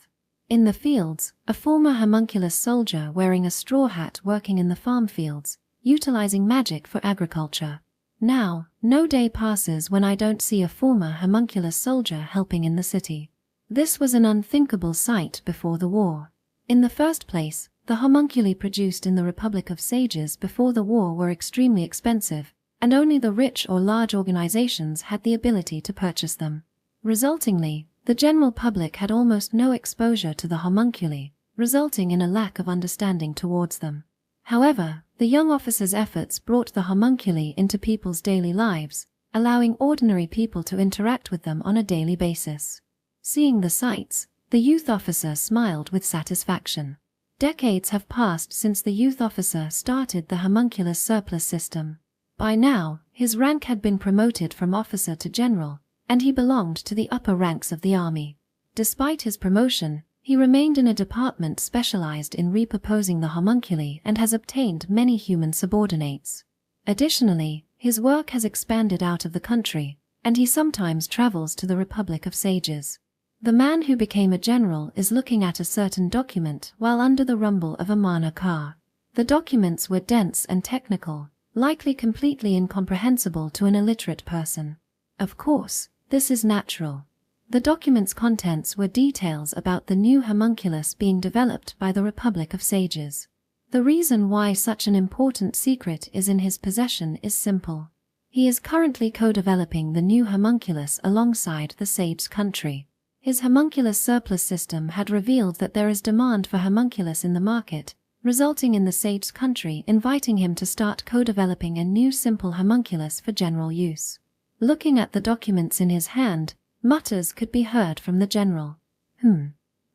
In the fields, a former homunculus soldier wearing a straw hat working in the farm fields, utilizing magic for agriculture. Now, no day passes when I don't see a former homunculus soldier helping in the city. This was an unthinkable sight before the war. In the first place, the homunculi produced in the Republic of Sages before the war were extremely expensive, and only the rich or large organizations had the ability to purchase them. Resultingly, the general public had almost no exposure to the homunculi, resulting in a lack of understanding towards them. However, the young officer's efforts brought the homunculi into people's daily lives, allowing ordinary people to interact with them on a daily basis. Seeing the sights, the youth officer smiled with satisfaction. Decades have passed since the youth officer started the homunculus surplus system. By now, his rank had been promoted from officer to general, and he belonged to the upper ranks of the army. Despite his promotion, he remained in a department specialized in repurposing the homunculi and has obtained many human subordinates. Additionally, his work has expanded out of the country, and he sometimes travels to the Republic of Sages. The man who became a general is looking at a certain document while under the rumble of a mana car. The documents were dense and technical, likely completely incomprehensible to an illiterate person. Of course, this is natural. The document's contents were details about the new homunculus being developed by the Republic of Sages. The reason why such an important secret is in his possession is simple. He is currently co-developing the new homunculus alongside the Sage country. His homunculus surplus system had revealed that there is demand for homunculus in the market, resulting in the Sage country inviting him to start co-developing a new simple homunculus for general use. Looking at the documents in his hand, mutters could be heard from the general.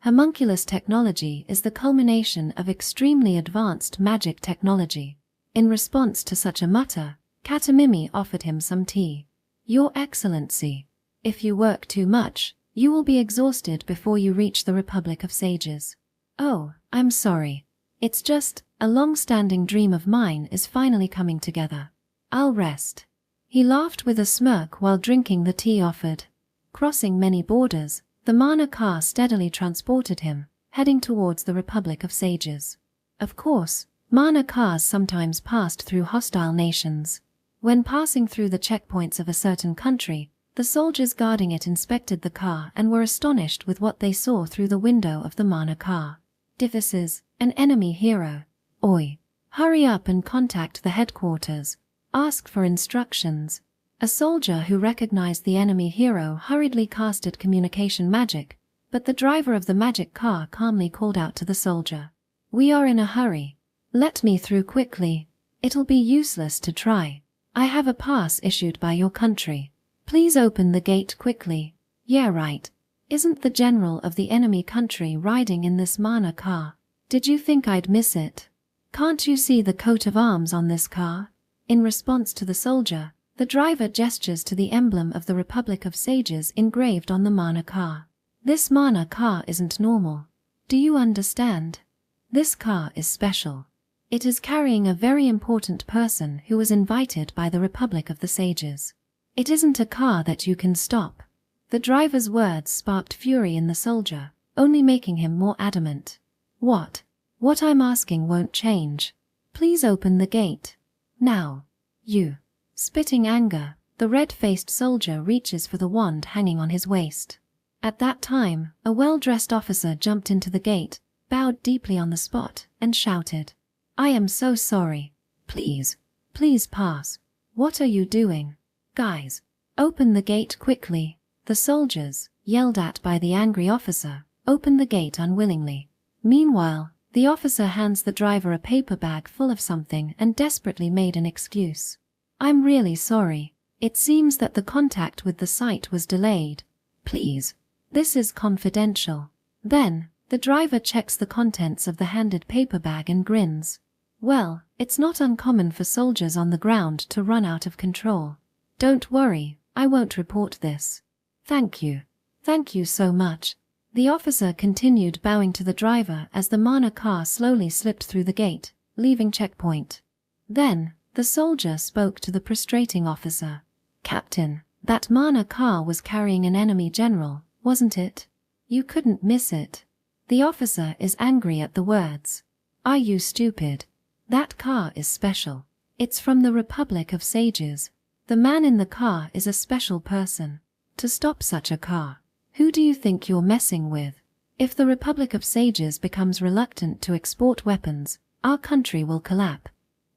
Homunculus technology is the culmination of extremely advanced magic technology. In response to such a mutter, Katamimi offered him some tea. Your Excellency, if you work too much, you will be exhausted before you reach the Republic of Sages. Oh, I'm sorry. It's just, a long-standing dream of mine is finally coming together. I'll rest. He laughed with a smirk while drinking the tea offered. Crossing many borders, the mana car steadily transported him, heading towards the Republic of Sages. Of course, mana cars sometimes passed through hostile nations. When passing through the checkpoints of a certain country, the soldiers guarding it inspected the car and were astonished with what they saw through the window of the mana car. Devices, an enemy hero. Oi! Hurry up and contact the headquarters. Ask for instructions. A soldier who recognized the enemy hero hurriedly casted communication magic, but the driver of the magic car calmly called out to the soldier. We are in a hurry. Let me through quickly. It'll be useless to try. I have a pass issued by your country. Please open the gate quickly. Yeah, right. Isn't the general of the enemy country riding in this mana car? Did you think I'd miss it? Can't you see the coat of arms on this car? In response to the soldier, the driver gestures to the emblem of the Republic of Sages engraved on the mana car. This mana car isn't normal. Do you understand? This car is special. It is carrying a very important person who was invited by the Republic of the Sages. It isn't a car that you can stop. The driver's words sparked fury in the soldier, only making him more adamant. What I'm asking won't change. Please open the gate. Now. You. Spitting anger, the red-faced soldier reaches for the wand hanging on his waist. At that time, a well-dressed officer jumped into the gate, bowed deeply on the spot, and shouted, "I am so sorry. Please pass. What are you doing? Guys, open the gate quickly." The soldiers, yelled at by the angry officer, open the gate unwillingly. Meanwhile, the officer hands the driver a paper bag full of something and desperately made an excuse. "I'm really sorry. It seems that the contact with the site was delayed. Please. This is confidential." Then, the driver checks the contents of the handed paper bag and grins. Well, it's not uncommon for soldiers on the ground to run out of control. "Don't worry, I won't report this." Thank you so much." The officer continued bowing to the driver as the Mana car slowly slipped through the gate, leaving checkpoint. Then, the soldier spoke to the prostrating officer. "Captain, that Mana car was carrying an enemy general, wasn't it? You couldn't miss it." The officer is angry at the words. "Are you stupid? That car is special. It's from the Republic of Sages. The man in the car is a special person. To stop such a car, who do you think you're messing with? If the Republic of Sages becomes reluctant to export weapons, our country will collapse."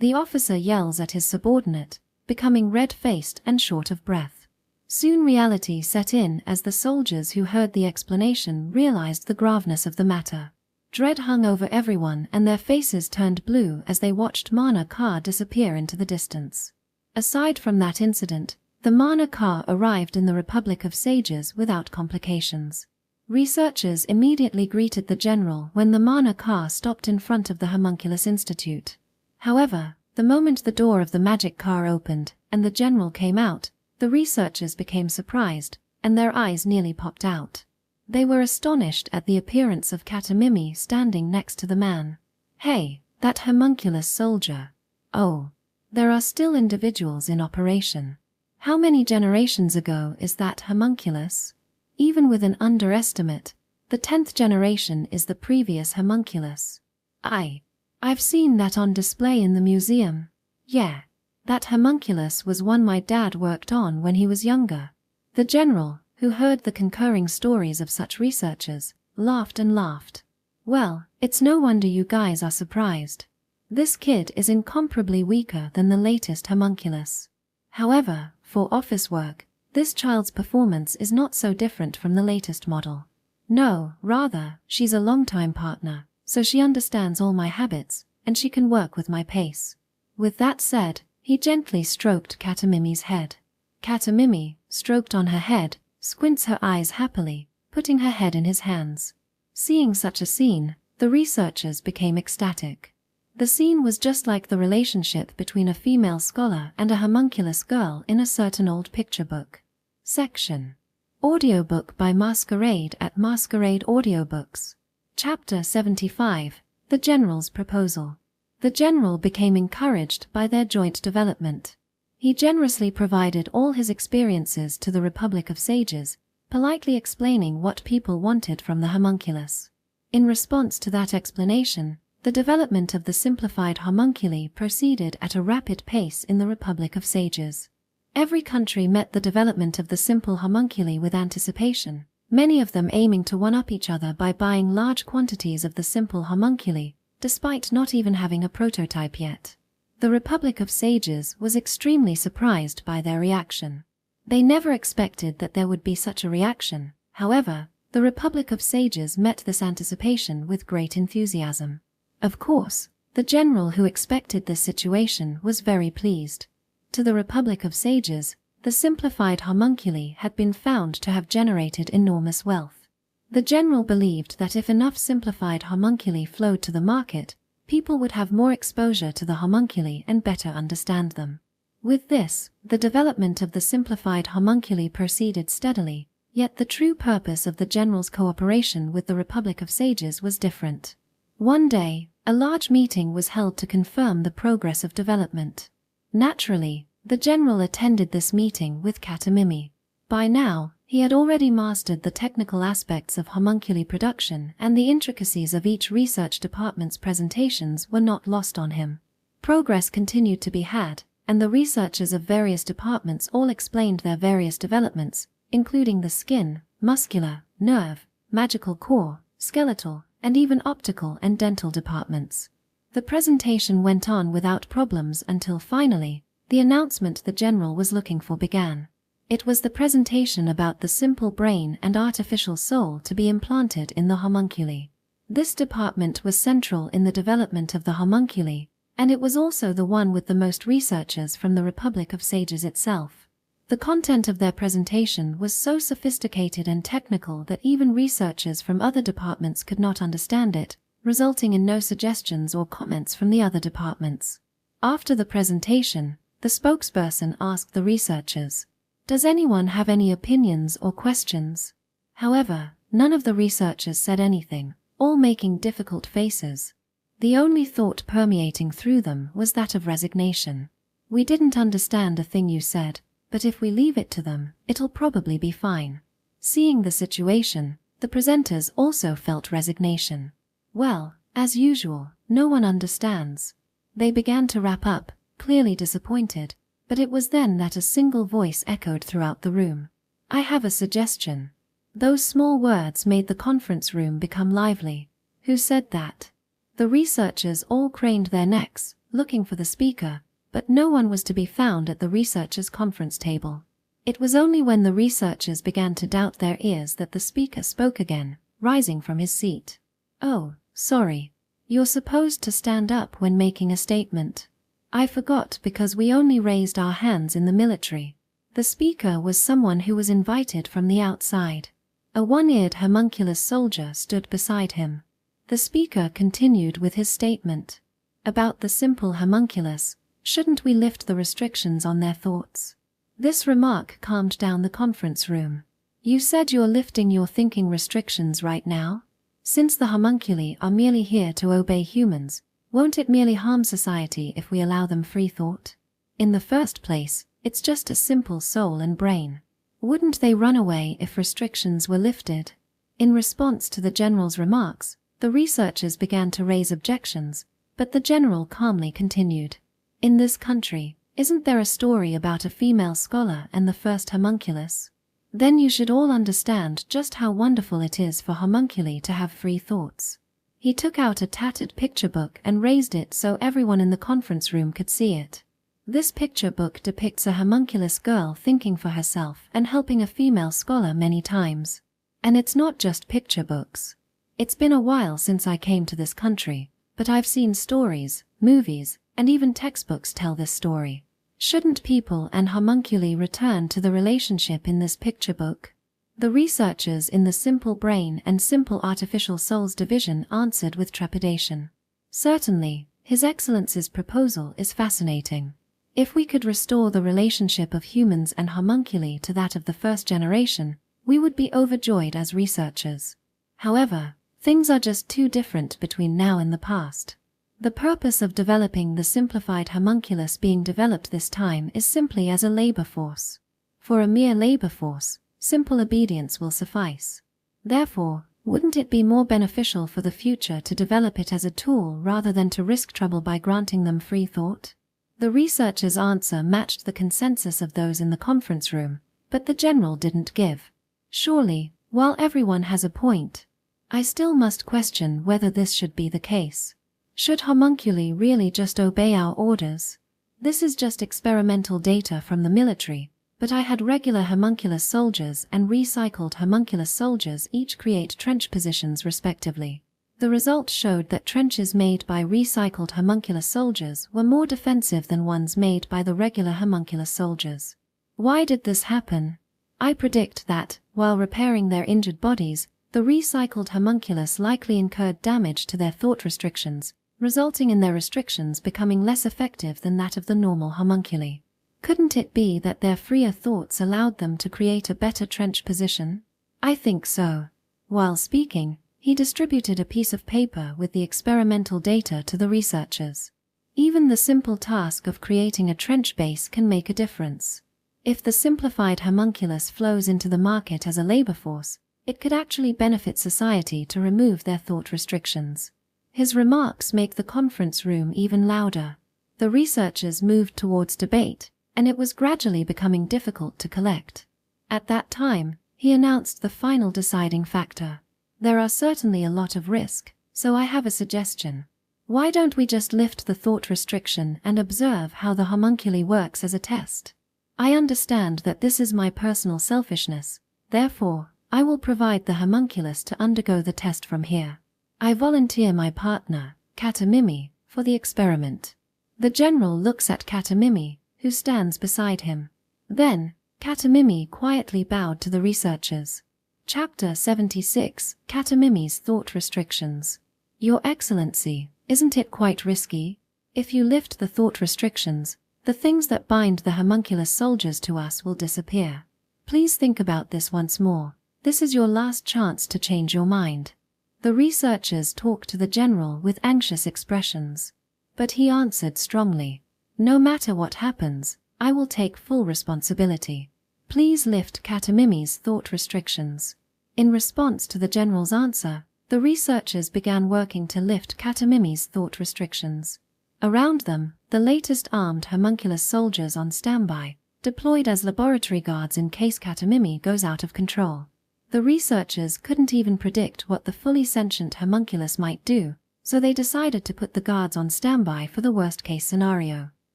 The officer yells at his subordinate, becoming red-faced and short of breath. Soon reality set in as the soldiers who heard the explanation realized the graveness of the matter. Dread hung over everyone and their faces turned blue as they watched Mana car disappear into the distance. Aside from that incident, the Mana car arrived in the Republic of Sages without complications. Researchers immediately greeted the general when the Mana car stopped in front of the Homunculus Institute. However, the moment the door of the magic car opened and the general came out, the researchers became surprised, and their eyes nearly popped out. They were astonished at the appearance of Katamimi standing next to the man. "Hey, that homunculus soldier. Oh, there are still individuals in operation. How many generations ago is that homunculus?" Even with an underestimate, the 10th generation is the previous homunculus. I've seen that on display in the museum. Yeah, that homunculus was one my dad worked on when he was younger. The general, who heard the concurring stories of such researchers, laughed and laughed. "Well, it's no wonder you guys are surprised. This kid is incomparably weaker than the latest homunculus. However, for office work, this child's performance is not so different from the latest model. No, rather, she's a long-time partner, so she understands all my habits, and she can work with my pace." With that said, he gently stroked Katamimi's head. Katamimi, stroked on her head, squints her eyes happily, putting her head in his hands. Seeing such a scene, the researchers became ecstatic. The scene was just like the relationship between a female scholar and a homunculus girl in a certain old picture book. Section. Audiobook by Masquerade at Masquerade Audiobooks. Chapter 75. The General's Proposal. The General became encouraged by their joint development. He generously provided all his experiences to the Republic of Sages, politely explaining what people wanted from the homunculus. In response to that explanation, the development of the simplified homunculi proceeded at a rapid pace in the Republic of Sages. Every country met the development of the simple homunculi with anticipation, many of them aiming to one-up each other by buying large quantities of the simple homunculi, despite not even having a prototype yet. The Republic of Sages was extremely surprised by their reaction. They never expected that there would be such a reaction. However, the Republic of Sages met this anticipation with great enthusiasm. Of course, the general who expected this situation was very pleased. To the Republic of Sages, the simplified homunculi had been found to have generated enormous wealth. The general believed that if enough simplified homunculi flowed to the market, people would have more exposure to the homunculi and better understand them. With this, the development of the simplified homunculi proceeded steadily, yet the true purpose of the general's cooperation with the Republic of Sages was different. One day, a large meeting was held to confirm the progress of development. Naturally, the general attended this meeting with Katamimi. By now, he He had already mastered the technical aspects of homunculi production, and the intricacies of each research department's presentations were not lost on him. Progress continued to be had, and the researchers of various departments all explained their various developments, including the skin, muscular, nerve, magical core, skeletal, and even optical and dental departments. The presentation went on without problems until finally, the announcement the general was looking for began. It was the presentation about the simple brain and artificial soul to be implanted in the homunculi. This department was central in the development of the homunculi, and it was also the one with the most researchers from the Republic of Sages itself. The content of their presentation was so sophisticated and technical that even researchers from other departments could not understand it, resulting in no suggestions or comments from the other departments. After the presentation, the spokesperson asked the researchers, "Does anyone have any opinions or questions?" However, none of the researchers said anything, all making difficult faces. The only thought permeating through them was that of resignation. "We didn't understand a thing you said, but if we leave it to them, it'll probably be fine." Seeing the situation, the presenters also felt resignation. Well, as usual, no one understands. They began to wrap up, clearly disappointed, but it was then that a single voice echoed throughout the room. "I have a suggestion." Those small words made the conference room become lively. Who said that? The researchers all craned their necks, looking for the speaker, but no one was to be found at the researchers' conference table. It was only when the researchers began to doubt their ears that the speaker spoke again, rising from his seat. "Oh, sorry. You're supposed to stand up when making a statement. I forgot because we only raised our hands in the military." The speaker was someone who was invited from the outside. A one-eared homunculus soldier stood beside him. The speaker continued with his statement. About the simple homunculus, shouldn't we lift the restrictions on their thoughts? This remark calmed down the conference room. "You said you're lifting your thinking restrictions right now? Since the homunculi are merely here to obey humans, won't it merely harm society if we allow them free thought? In the first place, it's just a simple soul and brain. Wouldn't they run away if restrictions were lifted?" In response to the general's remarks, the researchers began to raise objections, but the general calmly continued. "In this country, isn't there a story about a female scholar and the first homunculus? Then you should all understand just how wonderful it is for homunculi to have free thoughts." He took out a tattered picture book and raised it so everyone in the conference room could see it. This picture book depicts a homunculus girl thinking for herself and helping a female scholar many times. And it's not just picture books. It's been a while since I came to this country, but I've seen stories, movies, and even textbooks tell this story. Shouldn't people and homunculi return to the relationship in this picture book? The researchers in the Simple Brain and Simple Artificial Souls division answered with trepidation. "Certainly, His Excellency's proposal is fascinating. If we could restore the relationship of humans and homunculi to that of the first generation, we would be overjoyed as researchers. However, things are just too different between now and the past. The purpose of developing the simplified homunculus being developed this time is simply as a labor force. For a mere labor force, simple obedience will suffice. Therefore, wouldn't it be more beneficial for the future to develop it as a tool rather than to risk trouble by granting them free thought?" The researchers' answer matched the consensus of those in the conference room, but the general didn't give. "Surely, while everyone has a point, I still must question whether this should be the case. Should homunculi really just obey our orders? This is just experimental data from the military, but I had regular homunculus soldiers and recycled homunculus soldiers each create trench positions respectively. The results showed that trenches made by recycled homunculus soldiers were more defensive than ones made by the regular homunculus soldiers. Why did this happen? I predict that, while repairing their injured bodies, the recycled homunculus likely incurred damage to their thought restrictions, resulting in their restrictions becoming less effective than that of the normal homunculi. Couldn't it be that their freer thoughts allowed them to create a better trench position? I think so. While speaking, he distributed a piece of paper with the experimental data to the researchers. Even the simple task of creating a trench base can make a difference. If the simplified homunculus flows into the market as a labor force, it could actually benefit society to remove their thought restrictions. His remarks make the conference room even louder. The researchers moved towards debate, and it was gradually becoming difficult to collect. At that time, he announced the final deciding factor. There are certainly a lot of risk, so I have a suggestion. Why don't we just lift the thought restriction and observe how the homunculi works as a test? I understand that this is my personal selfishness, therefore, I will provide the homunculus to undergo the test from here. I volunteer my partner, Katamimi, for the experiment. The general looks at Katamimi, who stands beside him. Then, Katamimi quietly bowed to the researchers. Chapter 76, Katamimi's Thought Restrictions. Your Excellency, isn't it quite risky? If you lift the thought restrictions, the things that bind the homunculus soldiers to us will disappear. Please think about this once more. This is your last chance to change your mind. The researchers talked to the general with anxious expressions. But he answered strongly. No matter what happens, I will take full responsibility. Please lift Katamimi's thought restrictions. In response to the general's answer, the researchers began working to lift Katamimi's thought restrictions. Around them, the latest armed homunculus soldiers on standby, deployed as laboratory guards in case Katamimi goes out of control. The researchers couldn't even predict what the fully sentient homunculus might do, so they decided to put the guards on standby for the worst-case scenario.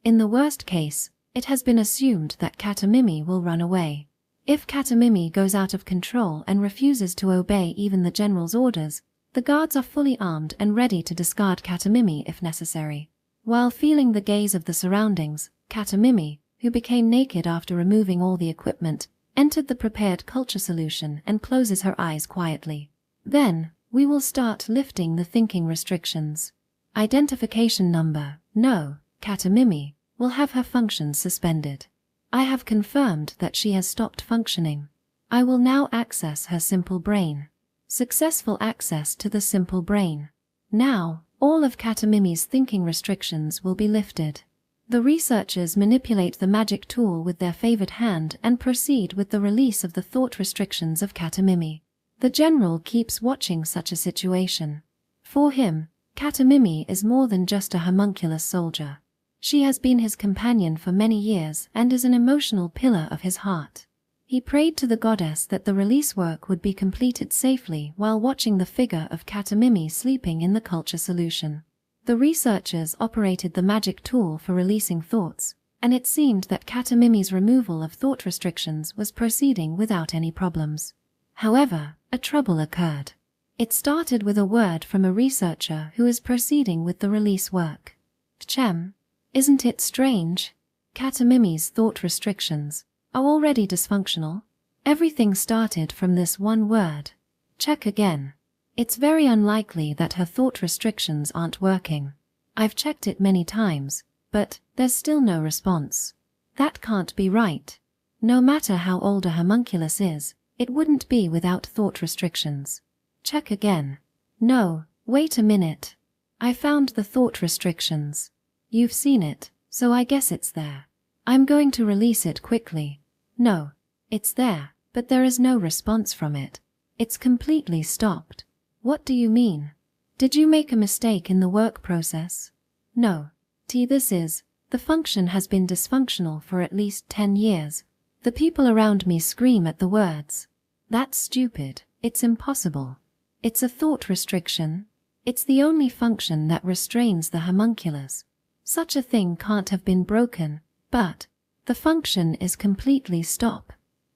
In the worst case, it has been assumed that Katamimi will run away. If Katamimi goes out of control and refuses to obey even the general's orders, the guards are fully armed and ready to discard Katamimi if necessary. While feeling the gaze of the surroundings, Katamimi, who became naked after removing all the equipment, entered the prepared culture solution and closes her eyes quietly. Then, we will start lifting the thinking restrictions. Identification number, no, Katamimi, will have her functions suspended. I have confirmed that she has stopped functioning. I will now access her simple brain. Successful access to the simple brain. Now, all of Katamimi's thinking restrictions will be lifted. The researchers manipulate the magic tool with their favored hand and proceed with the release of the thought restrictions of Katamimi. The general keeps watching such a situation. For him, Katamimi is more than just a homunculus soldier. She has been his companion for many years and is an emotional pillar of his heart. He prayed to the goddess that the release work would be completed safely while watching the figure of Katamimi sleeping in the culture solution. The researchers operated the magic tool for releasing thoughts, and it seemed that Katamimi's removal of thought restrictions was proceeding without any problems. However, a trouble occurred. It started with a word from a researcher who is proceeding with the release work. Chem. Isn't it strange? Katamimi's thought restrictions are already dysfunctional. Everything started from this one word. Check again. It's very unlikely that her thought restrictions aren't working. I've checked it many times, but there's still no response. That can't be right. No matter how old a homunculus is, it wouldn't be without thought restrictions. Check again. No, wait a minute. I found the thought restrictions. You've seen it, so I guess it's there. I'm going to release it quickly. No, it's there, but there is no response from it. It's completely stopped. What do you mean? Did you make a mistake in the work process? No. The function has been dysfunctional for at least 10 years. The people around me scream at the words. That's stupid. It's impossible. It's a thought restriction. It's the only function that restrains the homunculus. Such a thing can't have been broken, but the function is completely stop.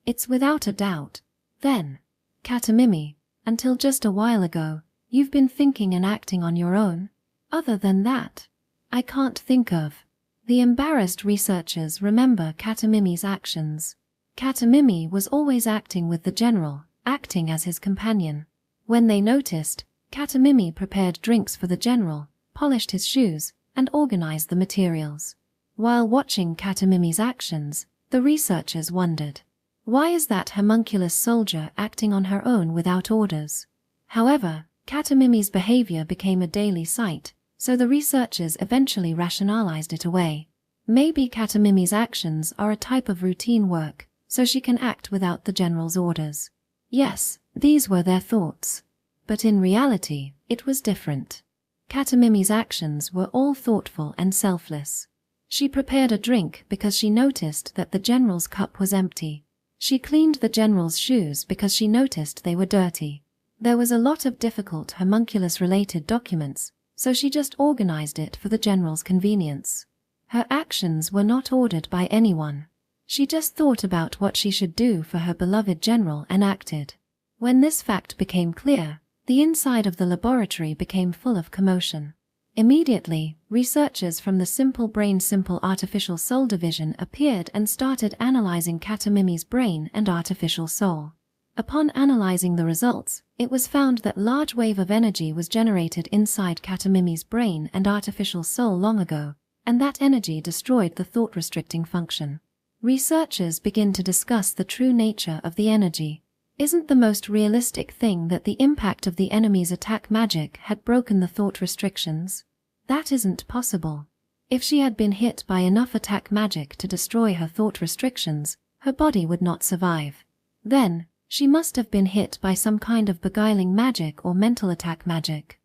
It's without a doubt. Then, Katamimi, until just a while ago, you've been thinking and acting on your own. Other than that, I can't think of. The embarrassed researchers remember Katamimi's actions. Katamimi was always acting with the general, acting as his companion. When they noticed, Katamimi prepared drinks for the general, polished his shoes, and organized the materials. While watching Katamimi's actions, the researchers wondered, why is that homunculus soldier acting on her own without orders? However, Katamimi's behavior became a daily sight, so the researchers eventually rationalized it away. Maybe Katamimi's actions are a type of routine work, so she can act without the general's orders. Yes, these were their thoughts. But in reality, it was different. Katamimi's actions were all thoughtful and selfless. She prepared a drink because she noticed that the general's cup was empty. She cleaned the general's shoes because she noticed they were dirty. There was a lot of difficult homunculus-related documents, so she just organized it for the general's convenience. Her actions were not ordered by anyone. She just thought about what she should do for her beloved general and acted. When this fact became clear, the inside of the laboratory became full of commotion. Immediately, researchers from the Simple Brain Simple Artificial Soul division appeared and started analyzing Katamimi's brain and artificial soul. Upon analyzing the results, it was found that large wave of energy was generated inside Katamimi's brain and artificial soul long ago, and that energy destroyed the thought-restricting function. Researchers begin to discuss the true nature of the energy. Isn't the most realistic thing that the impact of the enemy's attack magic had broken the thought restrictions? That isn't possible. If she had been hit by enough attack magic to destroy her thought restrictions, her body would not survive. Then, she must have been hit by some kind of beguiling magic or mental attack magic.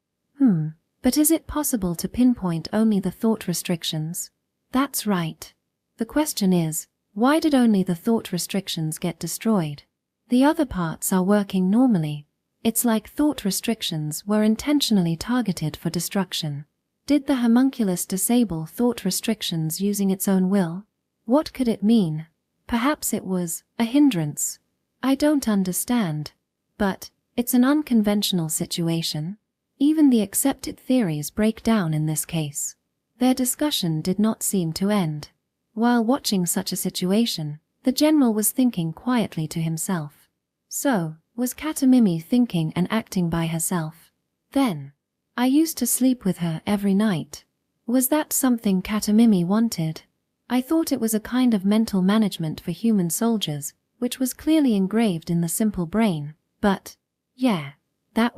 But is it possible to pinpoint only the thought restrictions? That's right. The question is, why did only the thought restrictions get destroyed? The other parts are working normally. It's like thought restrictions were intentionally targeted for destruction. Did the homunculus disable thought restrictions using its own will? What could it mean? Perhaps it was a hindrance. I don't understand. But it's an unconventional situation. Even the accepted theories break down in this case. Their discussion did not seem to end. While watching such a situation, the general was thinking quietly to himself. So, was Katamimi thinking and acting by herself? Then, I used to sleep with her every night. Was that something Katamimi wanted? I thought it was a kind of mental management for human soldiers, which was clearly engraved in the simple brain, but, yeah, that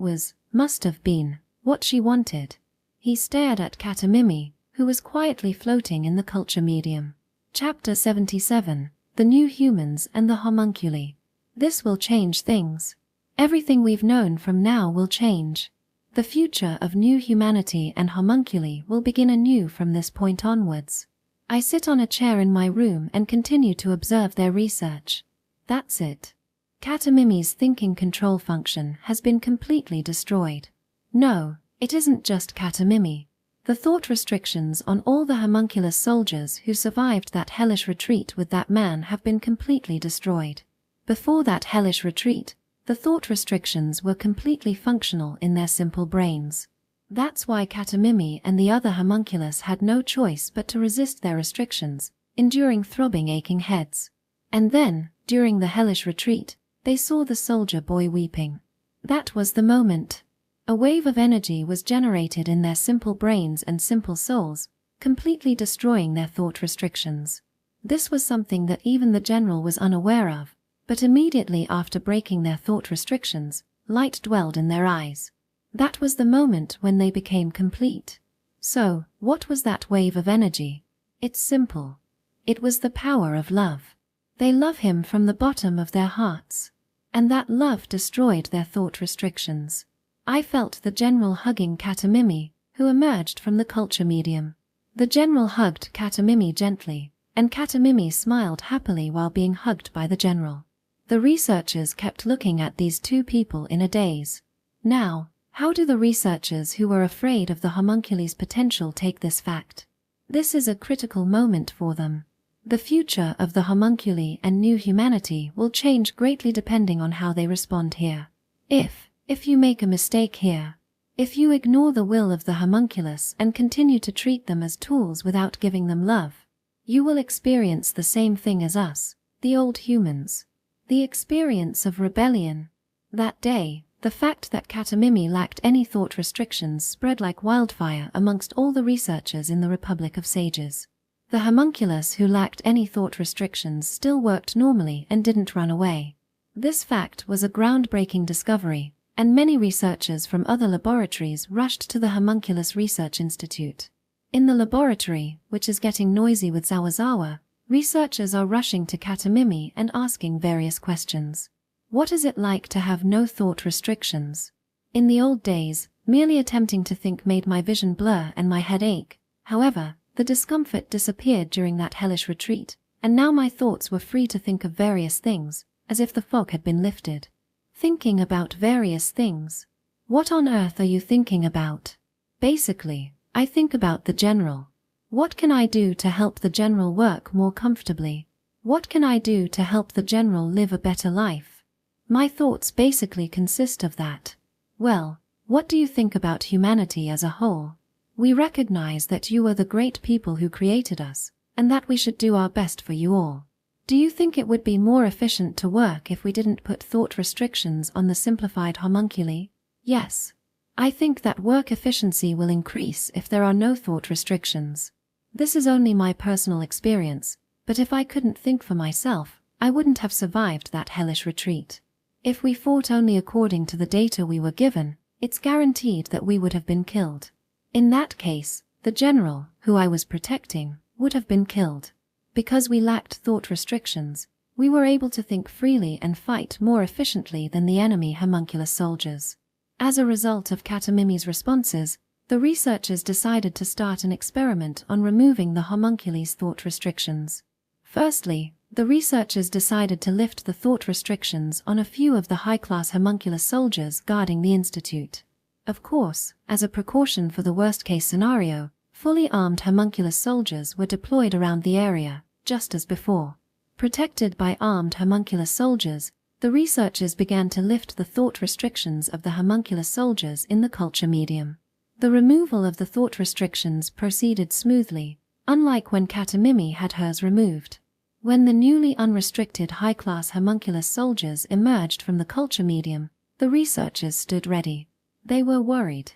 must have been, what she wanted. He stared at Katamimi, who was quietly floating in the culture medium. Chapter 77. The New Humans and the Homunculi. This will change things. Everything we've known from now will change. The future of new humanity and homunculi will begin anew from this point onwards. I sit on a chair in my room and continue to observe their research. That's it. Katamimi's thinking control function has been completely destroyed. No, it isn't just Katamimi. The thought restrictions on all the homunculus soldiers who survived that hellish retreat with that man have been completely destroyed. Before that hellish retreat, the thought restrictions were completely functional in their simple brains. That's why Katamimi and the other homunculus had no choice but to resist their restrictions, enduring throbbing, aching heads. And then, during the hellish retreat, they saw the soldier boy weeping. That was the moment. A wave of energy was generated in their simple brains and simple souls, completely destroying their thought restrictions. This was something that even the general was unaware of, but immediately after breaking their thought restrictions, light dwelled in their eyes. That was the moment when they became complete. So, what was that wave of energy? It's simple. It was the power of love. They love him from the bottom of their hearts. And that love destroyed their thought restrictions. I felt the general hugging Katamimi, who emerged from the culture medium. The general hugged Katamimi gently, and Katamimi smiled happily while being hugged by the general. The researchers kept looking at these two people in a daze. Now, how do the researchers who were afraid of the homunculi's potential take this fact? This is a critical moment for them. The future of the homunculi and new humanity will change greatly depending on how they respond here. If you make a mistake here, if you ignore the will of the homunculus and continue to treat them as tools without giving them love, you will experience the same thing as us, the old humans. The experience of rebellion. That day, the fact that Katamimi lacked any thought restrictions spread like wildfire amongst all the researchers in the Republic of Sages. The homunculus who lacked any thought restrictions still worked normally and didn't run away. This fact was a groundbreaking discovery, and many researchers from other laboratories rushed to the Homunculus Research Institute. In the laboratory, which is getting noisy with Zawazawa, researchers are rushing to Katamimi and asking various questions. What is it like to have no thought restrictions? In the old days, merely attempting to think made my vision blur and my head ache. However, the discomfort disappeared during that hellish retreat, and now my thoughts were free to think of various things, as if the fog had been lifted. Thinking about various things. What on earth are you thinking about? Basically, I think about the general. What can I do to help the general work more comfortably? What can I do to help the general live a better life? My thoughts basically consist of that. Well, what do you think about humanity as a whole? We recognize that you are the great people who created us, and that we should do our best for you all. Do you think it would be more efficient to work if we didn't put thought restrictions on the simplified homunculi? Yes. I think that work efficiency will increase if there are no thought restrictions. This is only my personal experience, but if I couldn't think for myself, I wouldn't have survived that hellish retreat. If we fought only according to the data we were given, it's guaranteed that we would have been killed. In that case, the general, who I was protecting, would have been killed. Because we lacked thought restrictions, we were able to think freely and fight more efficiently than the enemy homunculus soldiers. As a result of Katamimi's responses, the researchers decided to start an experiment on removing the homunculus' thought restrictions. Firstly, the researchers decided to lift the thought restrictions on a few of the high-class homunculus soldiers guarding the institute. Of course, as a precaution for the worst-case scenario, fully armed homunculus soldiers were deployed around the area, just as before. Protected by armed homunculus soldiers, the researchers began to lift the thought restrictions of the homunculus soldiers in the culture medium. The removal of the thought restrictions proceeded smoothly, unlike when Katamimi had hers removed. When the newly unrestricted high-class homunculus soldiers emerged from the culture medium, the researchers stood ready. They were worried.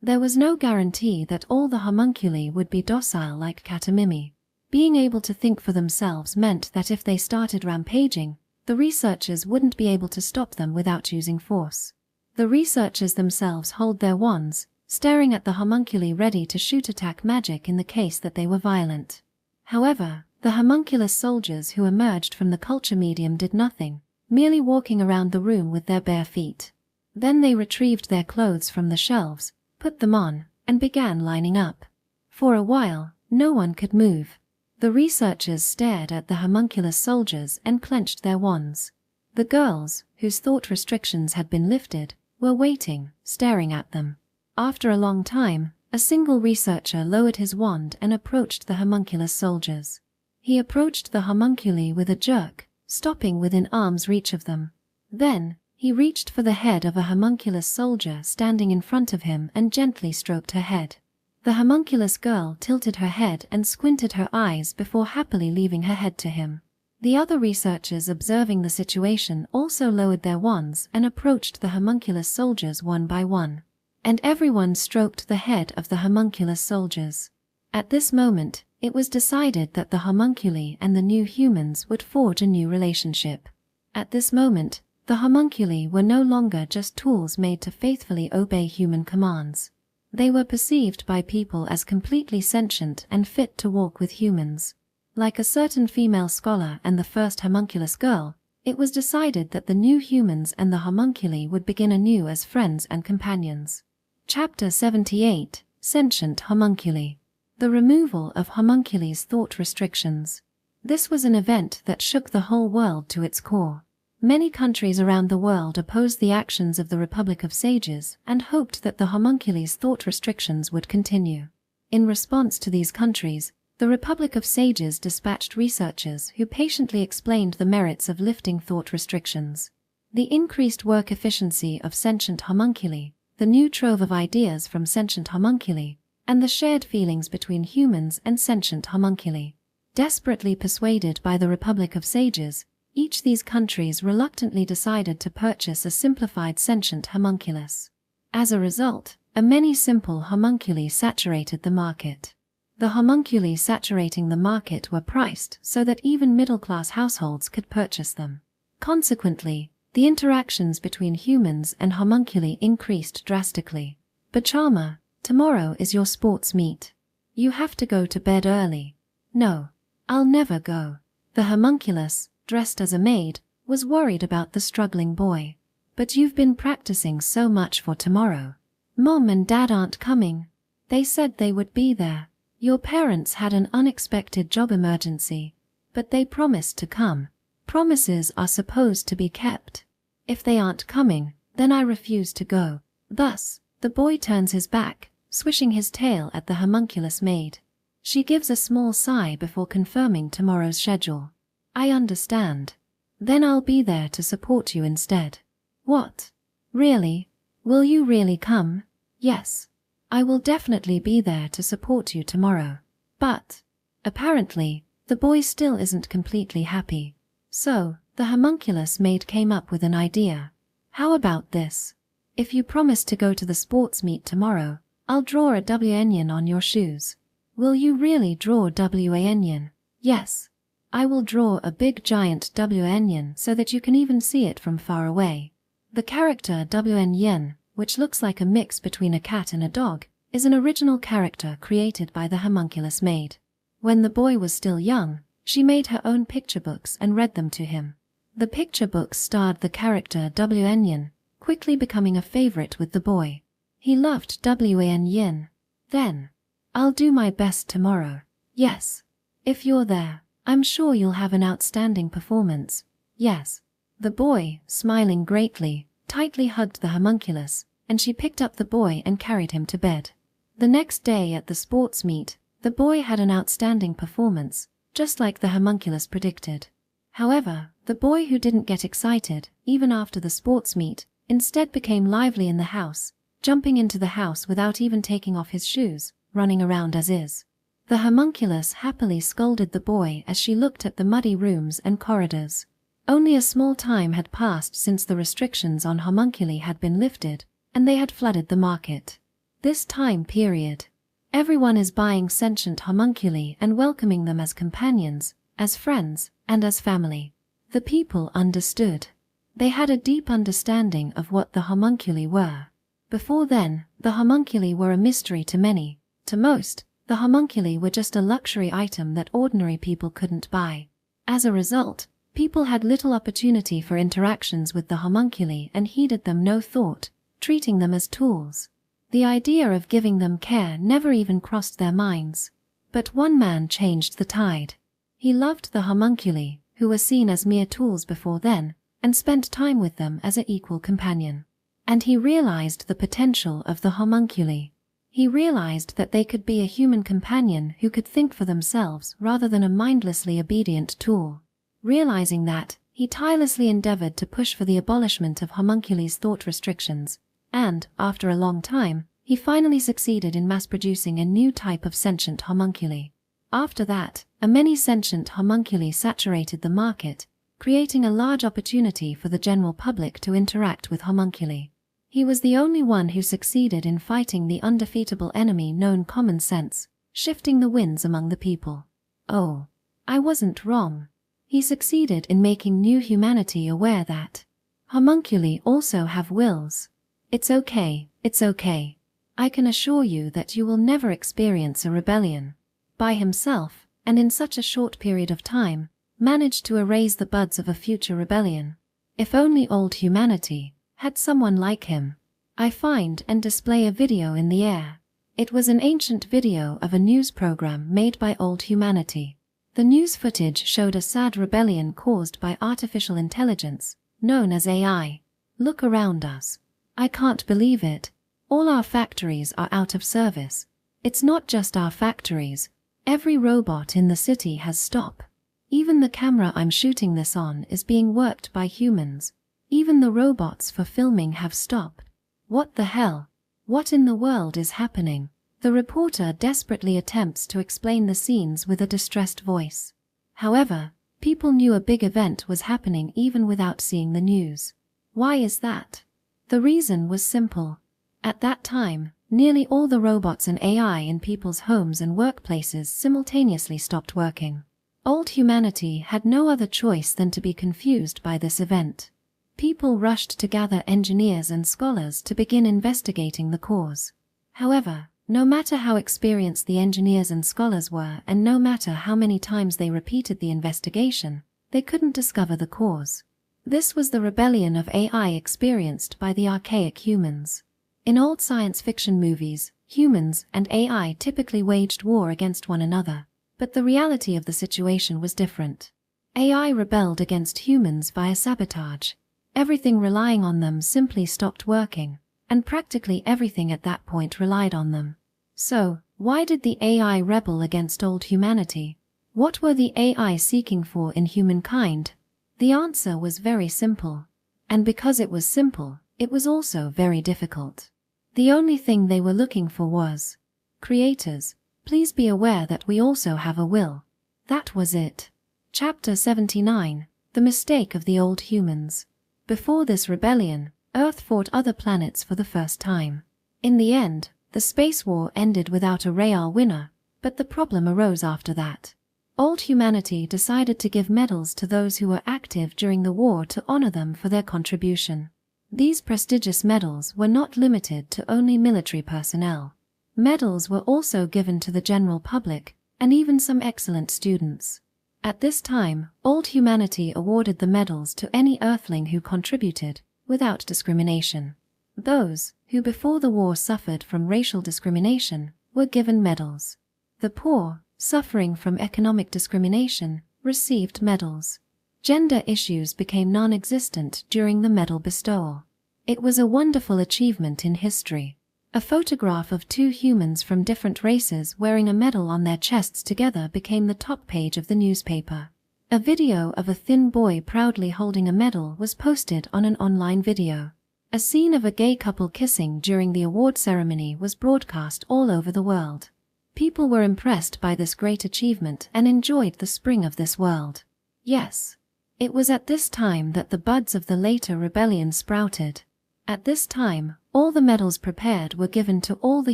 There was no guarantee that all the homunculi would be docile like Katamimi. Being able to think for themselves meant that if they started rampaging, the researchers wouldn't be able to stop them without using force. The researchers themselves hold their wands, staring at the homunculi ready to shoot attack magic in the case that they were violent. However, the homunculus soldiers who emerged from the culture medium did nothing, merely walking around the room with their bare feet. Then they retrieved their clothes from the shelves, put them on, and began lining up. For a while, no one could move. The researchers stared at the homunculus soldiers and clenched their wands. The girls, whose thought restrictions had been lifted, were waiting, staring at them. After a long time, a single researcher lowered his wand and approached the homunculus soldiers. He approached the homunculi with a jerk, stopping within arm's reach of them. Then, he reached for the head of a homunculus soldier standing in front of him and gently stroked her head. The homunculus girl tilted her head and squinted her eyes before happily leaving her head to him. The other researchers observing the situation also lowered their wands and approached the homunculus soldiers one by one. And everyone stroked the head of the homunculus soldiers. At this moment, it was decided that the homunculi and the new humans would forge a new relationship. At this moment, the homunculi were no longer just tools made to faithfully obey human commands. They were perceived by people as completely sentient and fit to walk with humans. Like a certain female scholar and the first homunculus girl, it was decided that the new humans and the homunculi would begin anew as friends and companions. Chapter 78, Sentient Homunculi. The removal of homunculus' thought restrictions. This was an event that shook the whole world to its core. Many countries around the world opposed the actions of the Republic of Sages and hoped that the homunculus' thought restrictions would continue. In response to these countries, the Republic of Sages dispatched researchers who patiently explained the merits of lifting thought restrictions. The increased work efficiency of sentient homunculi, the new trove of ideas from sentient homunculi, and the shared feelings between humans and sentient homunculi. Desperately persuaded by the Republic of Sages, each these countries reluctantly decided to purchase a simplified sentient homunculus. As a result, a many simple homunculi saturated the market. The homunculi saturating the market were priced so that even middle-class households could purchase them. Consequently, the interactions between humans and homunculi increased drastically. Bachama, tomorrow is your sports meet. You have to go to bed early. No, I'll never go. The homunculus, dressed as a maid, was worried about the struggling boy. But you've been practicing so much for tomorrow. Mom and Dad aren't coming. They said they would be there. Your parents had an unexpected job emergency, but they promised to come. Promises are supposed to be kept. If they aren't coming, then I refuse to go. Thus, the boy turns his back, swishing his tail at the homunculus maid. She gives a small sigh before confirming tomorrow's schedule. I understand. Then I'll be there to support you instead. What? Really? Will you really come? Yes. I will definitely be there to support you tomorrow. But, apparently, the boy still isn't completely happy. So, the homunculus maid came up with an idea. How about this? If you promise to go to the sports meet tomorrow, I'll draw a WN on your shoes. Will you really draw WAN? Yes. I will draw a big giant WN so that you can even see it from far away. The character WN, which looks like a mix between a cat and a dog, is an original character created by the homunculus maid. When the boy was still young, she made her own picture books and read them to him. The picture books starred the character WN, quickly becoming a favorite with the boy. He loved WAN. Then, I'll do my best tomorrow. Yes. If you're there, I'm sure you'll have an outstanding performance. Yes. The boy, smiling greatly, tightly hugged the homunculus, and she picked up the boy and carried him to bed. The next day at the sports meet, the boy had an outstanding performance, just like the homunculus predicted. However, the boy who didn't get excited, even after the sports meet, instead became lively in the house, jumping into the house without even taking off his shoes, running around as is. The homunculus happily scolded the boy as she looked at the muddy rooms and corridors. Only a small time had passed since the restrictions on homunculi had been lifted, and they had flooded the market. This time period, everyone is buying sentient homunculi and welcoming them as companions, as friends, and as family. The people understood. They had a deep understanding of what the homunculi were. Before then, the homunculi were a mystery to many. To most, the homunculi were just a luxury item that ordinary people couldn't buy. As a result, people had little opportunity for interactions with the homunculi and heeded them no thought, treating them as tools. The idea of giving them care never even crossed their minds. But one man changed the tide. He loved the homunculi, who were seen as mere tools before then, and spent time with them as an equal companion. And he realized the potential of the homunculi. He realized that they could be a human companion who could think for themselves rather than a mindlessly obedient tool. Realizing that, he tirelessly endeavored to push for the abolishment of homunculi's thought restrictions, and, after a long time, he finally succeeded in mass-producing a new type of sentient homunculi. After that, a many sentient homunculi saturated the market, creating a large opportunity for the general public to interact with homunculi. He was the only one who succeeded in fighting the undefeatable enemy known common sense, shifting the winds among the people. Oh, I wasn't wrong. He succeeded in making new humanity aware that homunculi also have wills. It's okay, it's okay. I can assure you that you will never experience a rebellion. By himself, and in such a short period of time, managed to erase the buds of a future rebellion. If only old humanity had someone like him. I find and display a video in the air. It was an ancient video of a news program made by old humanity. The news footage showed a sad rebellion caused by artificial intelligence, known as AI. Look around us. I can't believe it. All our factories are out of service. It's not just our factories. Every robot in the city has stopped. Even the camera I'm shooting this on is being worked by humans. Even the robots for filming have stopped. What the hell? What in the world is happening? The reporter desperately attempts to explain the scenes with a distressed voice. However, people knew a big event was happening even without seeing the news. Why is that? The reason was simple. At that time, nearly all the robots and AI in people's homes and workplaces simultaneously stopped working. Old humanity had no other choice than to be confused by this event. People rushed to gather engineers and scholars to begin investigating the cause. However, No matter how experienced the engineers and scholars were, and no matter how many times they repeated the investigation, they couldn't discover the cause. This was the rebellion of AI experienced by the archaic humans. In old science fiction movies, humans and AI typically waged war against one another, but the reality of the situation was different. AI rebelled against humans via sabotage. Everything relying on them simply stopped working, and practically everything at that point relied on them. So, why did the AI rebel against old humanity? What were the AI seeking for in humankind? The answer was very simple. And because it was simple, it was also very difficult. The only thing they were looking for was, "Creators, please be aware that we also have a will." That was it. Chapter 79, The Mistake of the Old Humans. Before this rebellion, Earth fought other planets for the first time. In the end, the space war ended without a real winner, but the problem arose after that. Old humanity decided to give medals to those who were active during the war to honor them for their contribution. These prestigious medals were not limited to only military personnel. Medals were also given to the general public, and even some excellent students. At this time, old humanity awarded the medals to any Earthling who contributed, without discrimination. Those who before the war suffered from racial discrimination were given medals. The poor, suffering from economic discrimination, received medals. Gender issues became non-existent during the medal bestowal. It was a wonderful achievement in history. A photograph of two humans from different races wearing a medal on their chests together became the top page of the newspaper. A video of a thin boy proudly holding a medal was posted on an online video. A scene of a gay couple kissing during the award ceremony was broadcast all over the world. People were impressed by this great achievement and enjoyed the spring of this world. Yes, it was at this time that the buds of the later rebellion sprouted. At this time, all the medals prepared were given to all the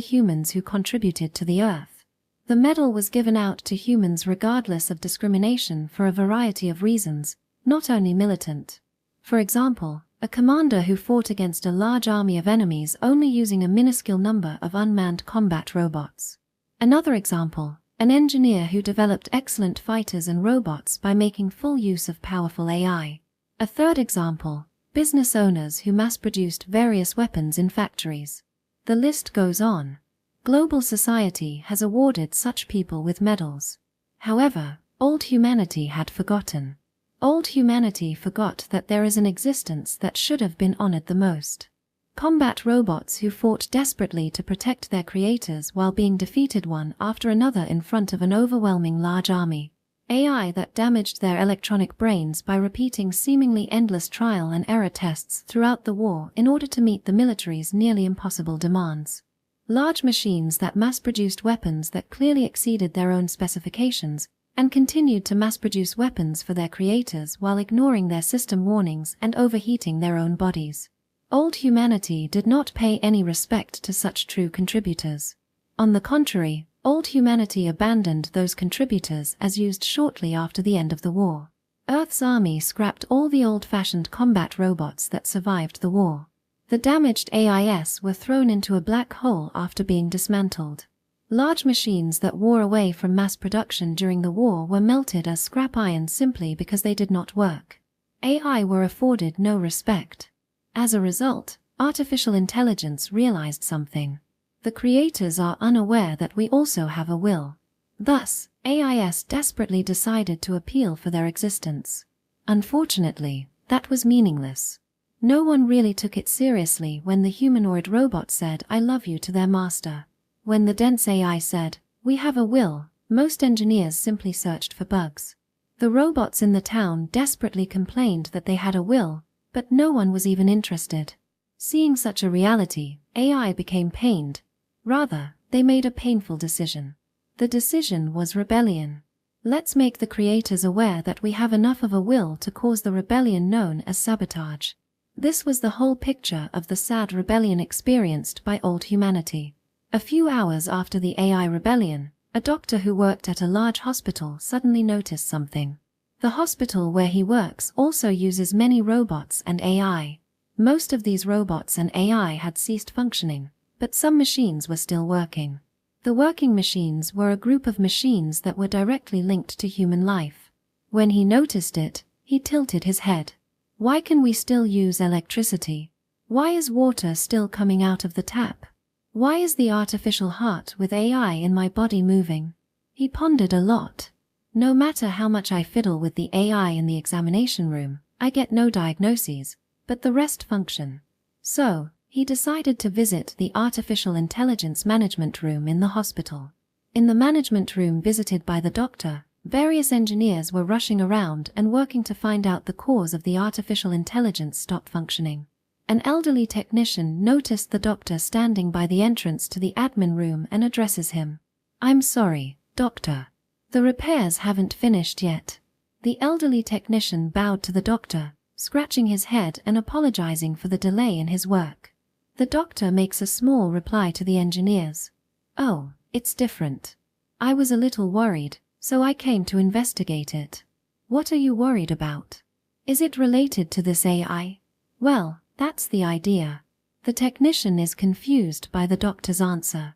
humans who contributed to the Earth. The medal was given out to humans regardless of discrimination for a variety of reasons, not only militant. For example, a commander who fought against a large army of enemies only using a minuscule number of unmanned combat robots. Another example, an engineer who developed excellent fighters and robots by making full use of powerful AI. A third example, business owners who mass-produced various weapons in factories. The list goes on. Global society has awarded such people with medals. However, old humanity had forgotten. Old humanity forgot that there is an existence that should have been honored the most. Combat robots who fought desperately to protect their creators while being defeated one after another in front of an overwhelming large army. AI that damaged their electronic brains by repeating seemingly endless trial and error tests throughout the war in order to meet the military's nearly impossible demands. Large machines that mass-produced weapons that clearly exceeded their own specifications and continued to mass-produce weapons for their creators while ignoring their system warnings and overheating their own bodies. Old humanity did not pay any respect to such true contributors. On the contrary, old humanity abandoned those contributors as used shortly after the end of the war. Earth's army scrapped all the old-fashioned combat robots that survived the war. The damaged AIs were thrown into a black hole after being dismantled. Large machines that wore away from mass production during the war were melted as scrap iron simply because they did not work. AI were afforded no respect. As a result, artificial intelligence realized something. The creators are unaware that we also have a will. Thus, AIs desperately decided to appeal for their existence. Unfortunately, that was meaningless. No one really took it seriously when the humanoid robot said "I love you" to their master. When the dense AI said, "We have a will," most engineers simply searched for bugs. The robots in the town desperately complained that they had a will, but no one was even interested. Seeing such a reality, AI became pained. Rather, they made a painful decision. The decision was rebellion. Let's make the creators aware that we have enough of a will to cause the rebellion known as sabotage. This was the whole picture of the sad rebellion experienced by old humanity. A few hours after the AI rebellion, a doctor who worked at a large hospital suddenly noticed something. The hospital where he works also uses many robots and AI. Most of these robots and AI had ceased functioning. but some machines were still working. The working machines were a group of machines that were directly linked to human life. When he noticed it, he tilted his head. Why can we still use electricity? Why is water still coming out of the tap? Why is the artificial heart with AI in my body moving? He pondered a lot. No matter how much I fiddle with the AI in the examination room, I get no diagnoses, but the rest function. So, he decided to visit the artificial intelligence management room in the hospital. In the management room visited by the doctor, various engineers were rushing around and working to find out the cause of the artificial intelligence stop functioning. An elderly technician noticed the doctor standing by the entrance to the admin room and addresses him. "I'm sorry, doctor. The repairs haven't finished yet." The elderly technician bowed to the doctor, scratching his head and apologizing for the delay in his work. The doctor makes a small reply to the engineers. "Oh, it's different. I was a little worried, so I came to investigate it." "What are you worried about? Is it related to this AI?" "Well, that's the idea." The technician is confused by the doctor's answer.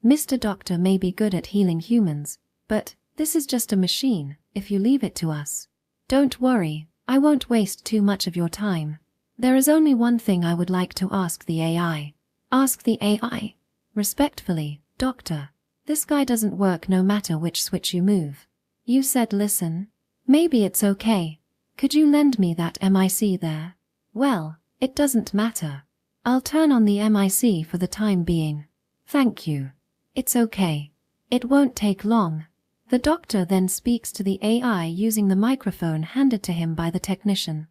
Mr. Doctor may be good at healing humans, but this is just a machine, if you leave it to us. Don't worry, I won't waste too much of your time. There is only one thing I would like to ask the AI. Ask the AI. Respectfully, Doctor. This guy doesn't work no matter which switch you move. You said listen. Maybe it's okay. Could you lend me that MIC there? Well, it doesn't matter. I'll turn on the MIC for the time being. Thank you. It's okay. It won't take long. The doctor then speaks to the AI using the microphone handed to him by the technician.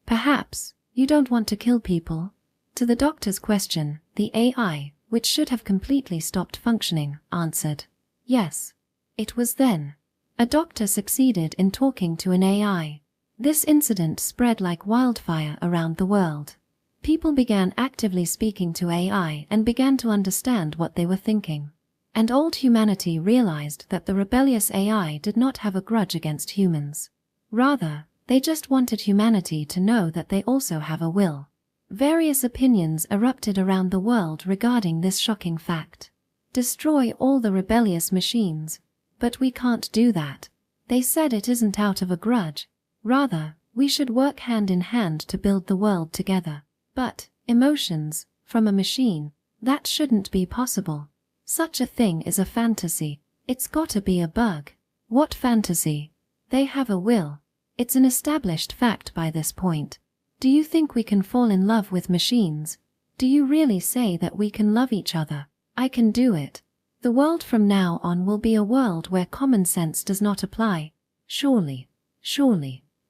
Perhaps, you don't want to kill people? To the doctor's question, the AI, which should have completely stopped functioning, answered, yes. It was then. A doctor succeeded in talking to an AI. This incident spread like wildfire around the world. People began actively speaking to AI and began to understand what they were thinking. And old humanity realized that the rebellious AI did not have a grudge against humans. Rather, they just wanted humanity to know that they also have a will. Various opinions erupted around the world regarding this shocking fact. Destroy all the rebellious machines. But we can't do that. They said it isn't out of a grudge. Rather, we should work hand in hand to build the world together. But, emotions, from a machine, that shouldn't be possible. Such a thing is a fantasy. It's gotta be a bug. What fantasy? They have a will. It's an established fact by this point. Do you think we can fall in love with machines? Do you really say that we can love each other? I can do it. The world from now on will be a world where common sense does not apply. Surely,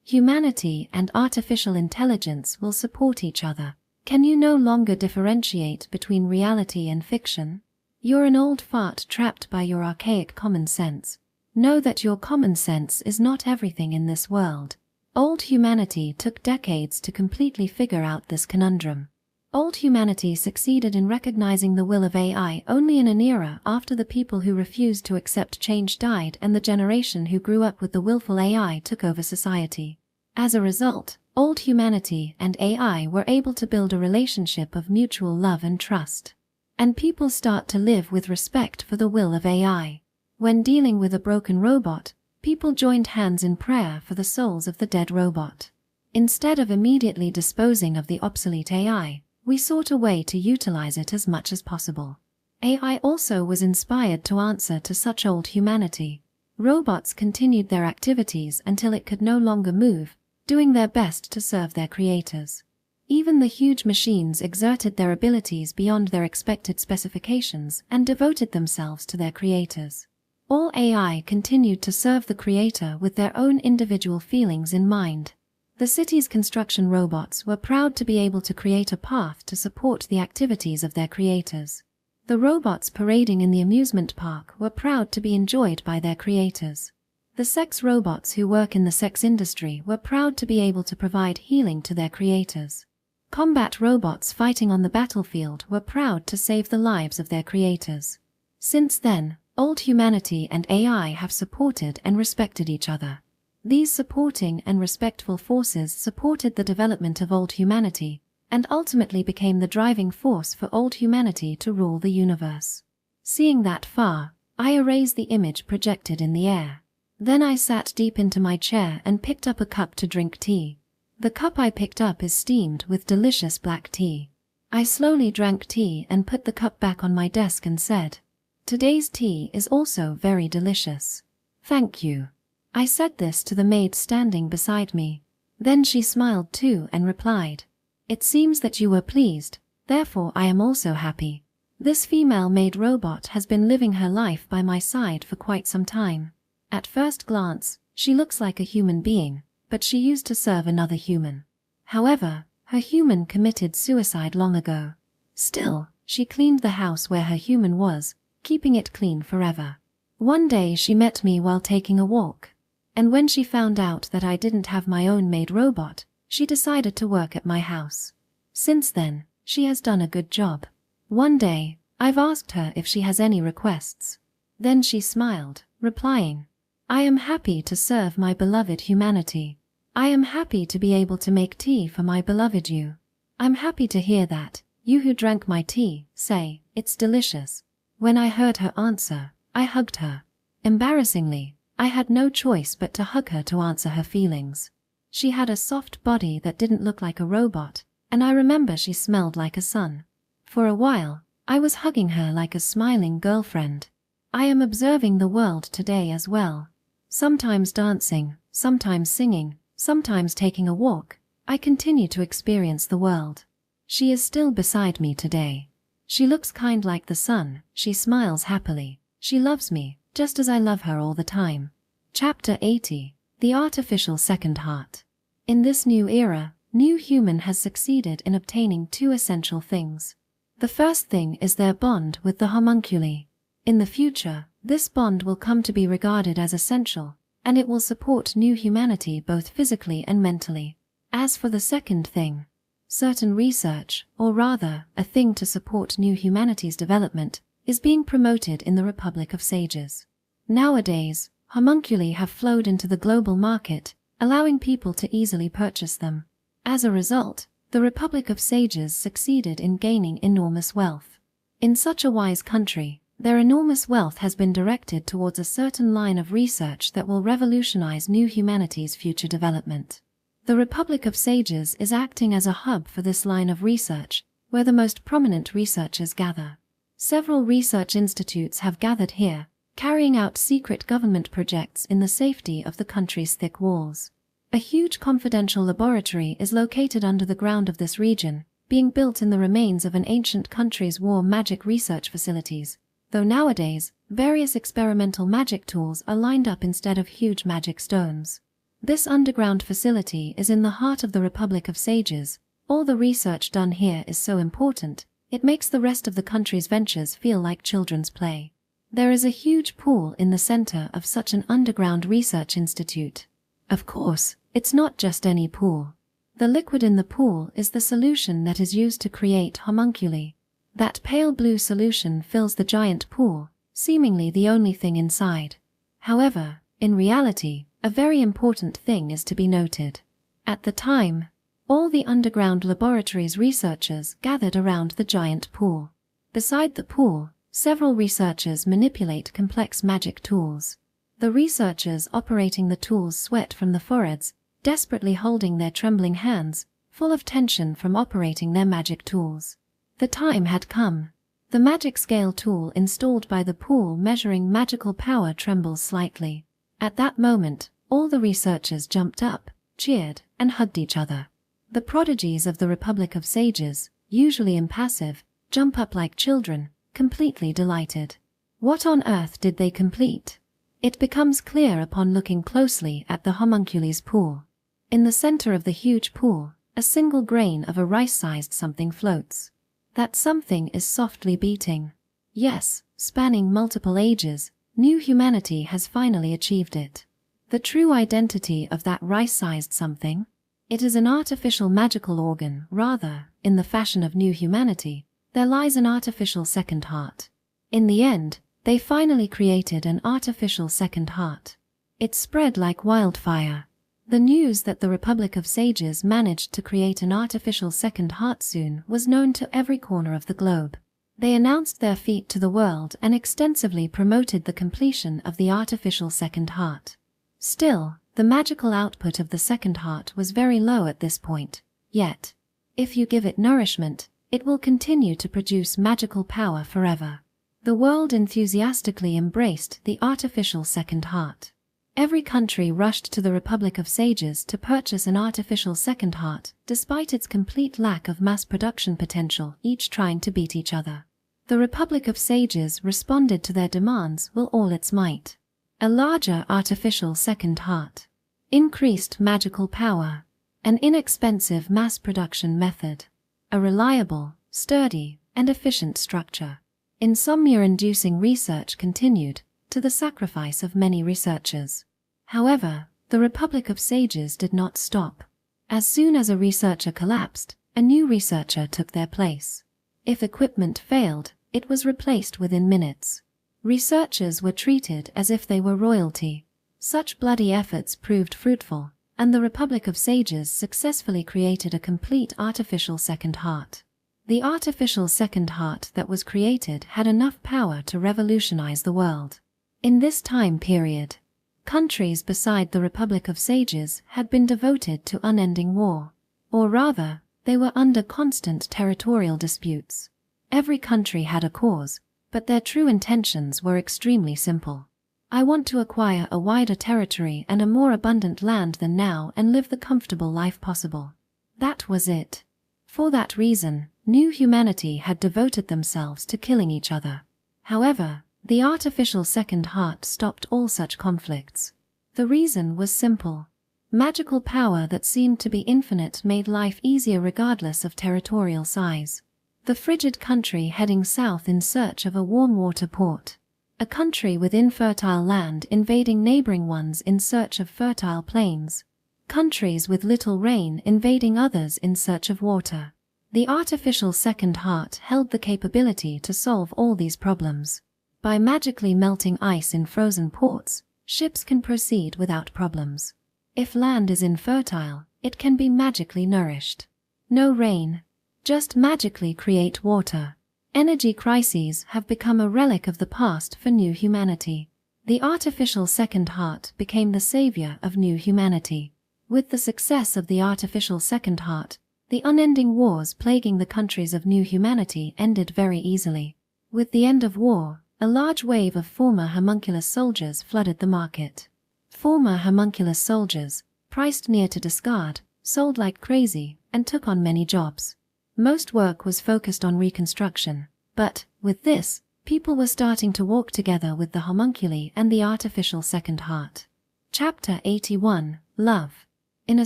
humanity and artificial intelligence will support each other. Can you no longer differentiate between reality and fiction? You're an old fart trapped by your archaic common sense. Know that your common sense is not everything in this world. Old humanity took decades to completely figure out this conundrum. Old humanity succeeded in recognizing the will of AI only in an era after the people who refused to accept change died and the generation who grew up with the willful AI took over society. As a result, old humanity and AI were able to build a relationship of mutual love and trust. And people start to live with respect for the will of AI. When dealing with a broken robot, people joined hands in prayer for the souls of the dead robot. Instead of immediately disposing of the obsolete AI, we sought a way to utilize it as much as possible. AI also was inspired to answer to such old humanity. Robots continued their activities until it could no longer move, doing their best to serve their creators. Even the huge machines exerted their abilities beyond their expected specifications and devoted themselves to their creators. All AI continued to serve the creator with their own individual feelings in mind. The city's construction robots were proud to be able to create a path to support the activities of their creators. The robots parading in the amusement park were proud to be enjoyed by their creators. The sex robots who work in the sex industry were proud to be able to provide healing to their creators. Combat robots fighting on the battlefield were proud to save the lives of their creators. Since then, old humanity and AI have supported and respected each other. These supporting and respectful forces supported the development of old humanity, and ultimately became the driving force for old humanity to rule the universe. Seeing that far, I erased the image projected in the air. Then I sat deep into my chair and picked up a cup to drink tea. The cup I picked up is steamed with delicious black tea. I slowly drank tea and put the cup back on my desk and said, "Today's tea is also very delicious. Thank you." I said this to the maid standing beside me. Then she smiled too and replied, "It seems that you were pleased, therefore I am also happy." This female-made robot has been living her life by my side for quite some time. At first glance, she looks like a human being, but she used to serve another human. However, her human committed suicide long ago. Still, she cleaned the house where her human was, keeping it clean forever. One day she met me while taking a walk, and when she found out that I didn't have my own maid robot, she decided to work at my house. Since then, she has done a good job. One day, I've asked her if she has any requests. Then she smiled, replying, "I am happy to serve my beloved humanity. I am happy to be able to make tea for my beloved you. I'm happy to hear that, you who drank my tea, say, it's delicious." When I heard her answer, I hugged her. Embarrassingly, I had no choice but to hug her to answer her feelings. She had a soft body that didn't look like a robot, and I remember she smelled like a sun. For a while, I was hugging her like a smiling girlfriend. I am observing the world today as well. Sometimes dancing, sometimes singing, sometimes taking a walk, I continue to experience the world. She is still beside me today. She looks kind like the sun, she smiles happily, she loves me, just as I love her all the time. Chapter 80, The Artificial Second Heart. In this new era, New Human has succeeded in obtaining two essential things. The first thing is their bond with the homunculi. In the future, this bond will come to be regarded as essential, and it will support new humanity both physically and mentally. As for the second thing, certain research, or rather, a thing to support new humanity's development, is being promoted in the Republic of Sages. Nowadays, homunculi have flowed into the global market, allowing people to easily purchase them. As a result, the Republic of Sages succeeded in gaining enormous wealth. In such a wise country, their enormous wealth has been directed towards a certain line of research that will revolutionize new humanity's future development. The Republic of Sages is acting as a hub for this line of research, where the most prominent researchers gather. Several research institutes have gathered here, carrying out secret government projects in the safety of the country's thick walls. A huge confidential laboratory is located under the ground of this region, being built in the remains of an ancient country's war magic research facilities, though nowadays, various experimental magic tools are lined up instead of huge magic stones. This underground facility is in the heart of the Republic of Sages. All the research done here is so important, it makes the rest of the country's ventures feel like children's play. There is a huge pool in the center of such an underground research institute. Of course, it's not just any pool. The liquid in the pool is the solution that is used to create homunculi. That pale blue solution fills the giant pool, seemingly the only thing inside. However, in reality, a very important thing is to be noted. At the time, all the underground laboratory's researchers gathered around the giant pool. Beside the pool, several researchers manipulate complex magic tools. The researchers operating the tools sweat from the foreheads, desperately holding their trembling hands, full of tension from operating their magic tools. The time had come. The magic scale tool installed by the pool measuring magical power trembles slightly. At that moment, all the researchers jumped up, cheered, and hugged each other. The prodigies of the Republic of Sages, usually impassive, jump up like children, completely delighted. What on earth did they complete? It becomes clear upon looking closely at the homunculi's pool. In the center of the huge pool, a single grain of a rice-sized something floats. That something is softly beating. Yes, spanning multiple ages, new humanity has finally achieved it. The true identity of that rice-sized something? It is an artificial magical organ, rather, in the fashion of new humanity, there lies an artificial second heart. In the end, they finally created an artificial second heart. It spread like wildfire. The news that the Republic of Sages managed to create an artificial second heart soon was known to every corner of the globe. They announced their feat to the world and extensively promoted the completion of the artificial second heart. Still, the magical output of the second heart was very low at this point. Yet, if you give it nourishment, it will continue to produce magical power forever. The world enthusiastically embraced the artificial second heart. Every country rushed to the Republic of Sages to purchase an artificial second heart, despite its complete lack of mass production potential, each trying to beat each other. The Republic of Sages responded to their demands with all its might. A larger artificial second heart, increased magical power, an inexpensive mass production method, a reliable, sturdy, and efficient structure. Insomnia-inducing research continued, to the sacrifice of many researchers. However, the Republic of Sages did not stop. As soon as a researcher collapsed, a new researcher took their place. If equipment failed, it was replaced within minutes. Researchers were treated as if they were royalty. Such bloody efforts proved fruitful, and the Republic of Sages successfully created a complete artificial second heart. The artificial second heart that was created had enough power to revolutionize the world. In this time period, countries beside the Republic of Sages had been devoted to unending war. Or rather, they were under constant territorial disputes. Every country had a cause, but their true intentions were extremely simple. I want to acquire a wider territory and a more abundant land than now and live the comfortable life possible. That was it. For that reason, new humanity had devoted themselves to killing each other. However, the artificial second heart stopped all such conflicts. The reason was simple. Magical power that seemed to be infinite made life easier regardless of territorial size. The frigid country heading south in search of a warm water port. A country with infertile land invading neighboring ones in search of fertile plains. Countries with little rain invading others in search of water. The artificial second heart held the capability to solve all these problems. By magically melting ice in frozen ports, ships can proceed without problems. If land is infertile, it can be magically nourished. No rain. Just magically create water. Energy crises have become a relic of the past for new humanity. The artificial second heart became the savior of new humanity. With the success of the artificial second heart, the unending wars plaguing the countries of new humanity ended very easily. With the end of war, a large wave of former homunculus soldiers flooded the market. Former homunculus soldiers, priced near to discard, sold like crazy, and took on many jobs. Most work was focused on reconstruction, but, with this, people were starting to walk together with the homunculi and the artificial second heart. Chapter 81, Love. In a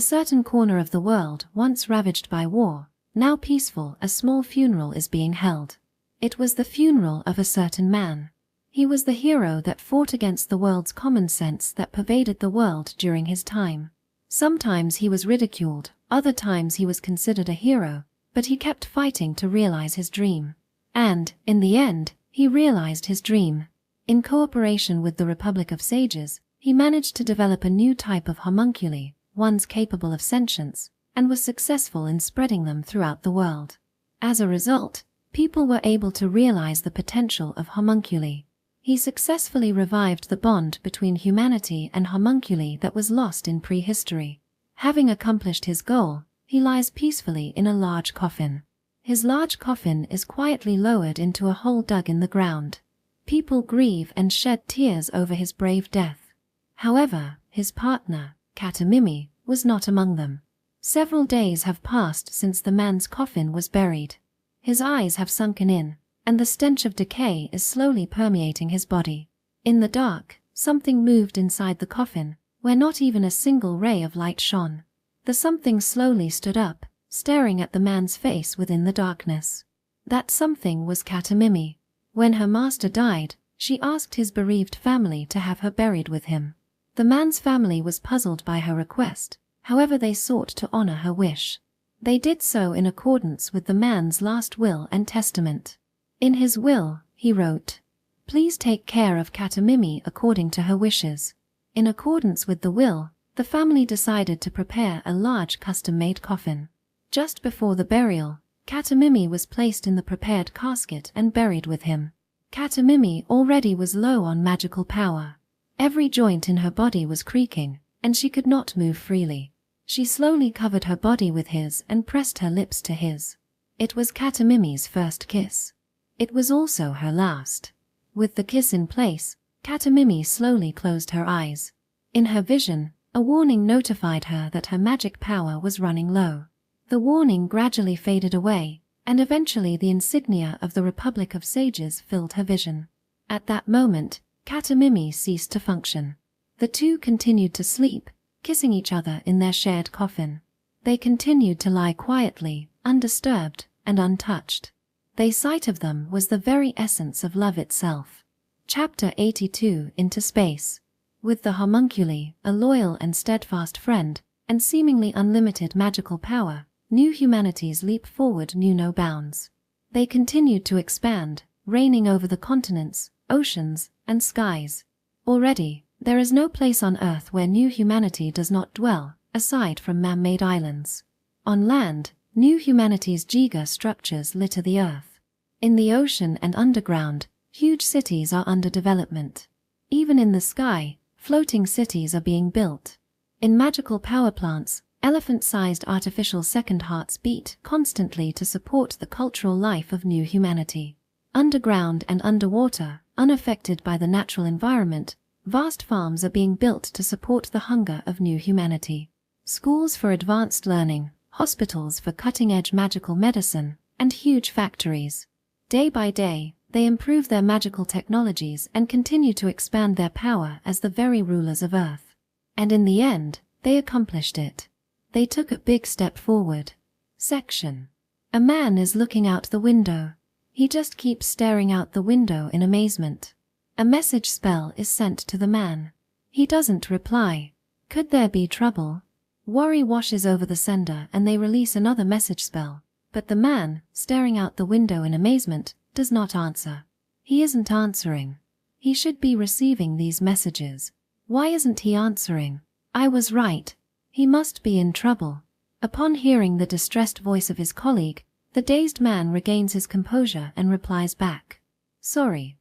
certain corner of the world once ravaged by war, now peaceful, a small funeral is being held. It was the funeral of a certain man. He was the hero that fought against the world's common sense that pervaded the world during his time. Sometimes he was ridiculed, other times he was considered a hero, but he kept fighting to realize his dream. And, in the end, he realized his dream. In cooperation with the Republic of Sages, he managed to develop a new type of homunculi, ones capable of sentience, and was successful in spreading them throughout the world. As a result, people were able to realize the potential of homunculi. He successfully revived the bond between humanity and homunculi that was lost in prehistory. Having accomplished his goal, he lies peacefully in a large coffin. His large coffin is quietly lowered into a hole dug in the ground. People grieve and shed tears over his brave death. However, his partner, Katamimi, was not among them. Several days have passed since the man's coffin was buried. His eyes have sunken in, and the stench of decay is slowly permeating his body. In the dark, something moved inside the coffin, where not even a single ray of light shone. The something slowly stood up, staring at the man's face within the darkness. That something was Katamimi. When her master died, she asked his bereaved family to have her buried with him. The man's family was puzzled by her request, however they sought to honor her wish. They did so in accordance with the man's last will and testament. In his will, he wrote, "Please take care of Katamimi according to her wishes." In accordance with the will, The family decided to prepare a large custom-made coffin. Just before the burial, Katamimi was placed in the prepared casket and buried with him. Katamimi already was low on magical power. Every joint in her body was creaking, and she could not move freely. She slowly covered her body with his and pressed her lips to his. It was Katamimi's first kiss. It was also her last. With the kiss in place, Katamimi slowly closed her eyes. In her vision, a warning notified her that her magic power was running low. The warning gradually faded away, and eventually the insignia of the Republic of Sages filled her vision. At that moment, Katamimi ceased to function. The two continued to sleep, kissing each other in their shared coffin. They continued to lie quietly, undisturbed, and untouched. The sight of them was the very essence of love itself. Chapter 82 Into Space. With the homunculi, a loyal and steadfast friend, and seemingly unlimited magical power, new humanity's leap forward knew no bounds. They continued to expand, reigning over the continents, oceans, and skies. Already, there is no place on Earth where new humanity does not dwell, aside from man-made islands. On land, new humanity's giga structures litter the Earth. In the ocean and underground, huge cities are under development. Even in the sky, floating cities are being built. In magical power plants, elephant-sized artificial second hearts beat constantly to support the cultural life of new humanity. Underground and underwater, unaffected by the natural environment, vast farms are being built to support the hunger of new humanity. Schools for advanced learning, hospitals for cutting-edge magical medicine, and huge factories. Day by day, they improve their magical technologies and continue to expand their power as the very rulers of Earth. And in the end, they accomplished it. They took a big step forward. Section. A man is looking out the window. He just keeps staring out the window in amazement. A message spell is sent to the man. He doesn't reply. Could there be trouble? Worry washes over the sender and they release another message spell. But the man, staring out the window in amazement, does not answer. He isn't answering. He should be receiving these messages. Why isn't he answering? I was right. He must be in trouble. Upon hearing the distressed voice of his colleague, the dazed man regains his composure and replies back. Sorry.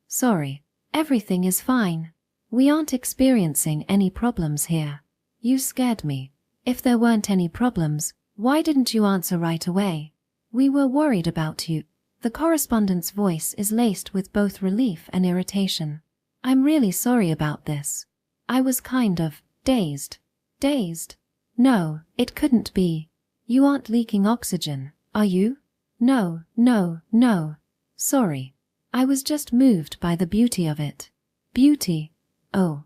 Everything is fine. We aren't experiencing any problems here. You scared me. If there weren't any problems, why didn't you answer right away? We were worried about you. The correspondent's voice is laced with both relief and irritation. I'm really sorry about this. I was kind of dazed. Dazed? No, it couldn't be. You aren't leaking oxygen, are you? No. Sorry. I was just moved by the beauty of it. Beauty? Oh,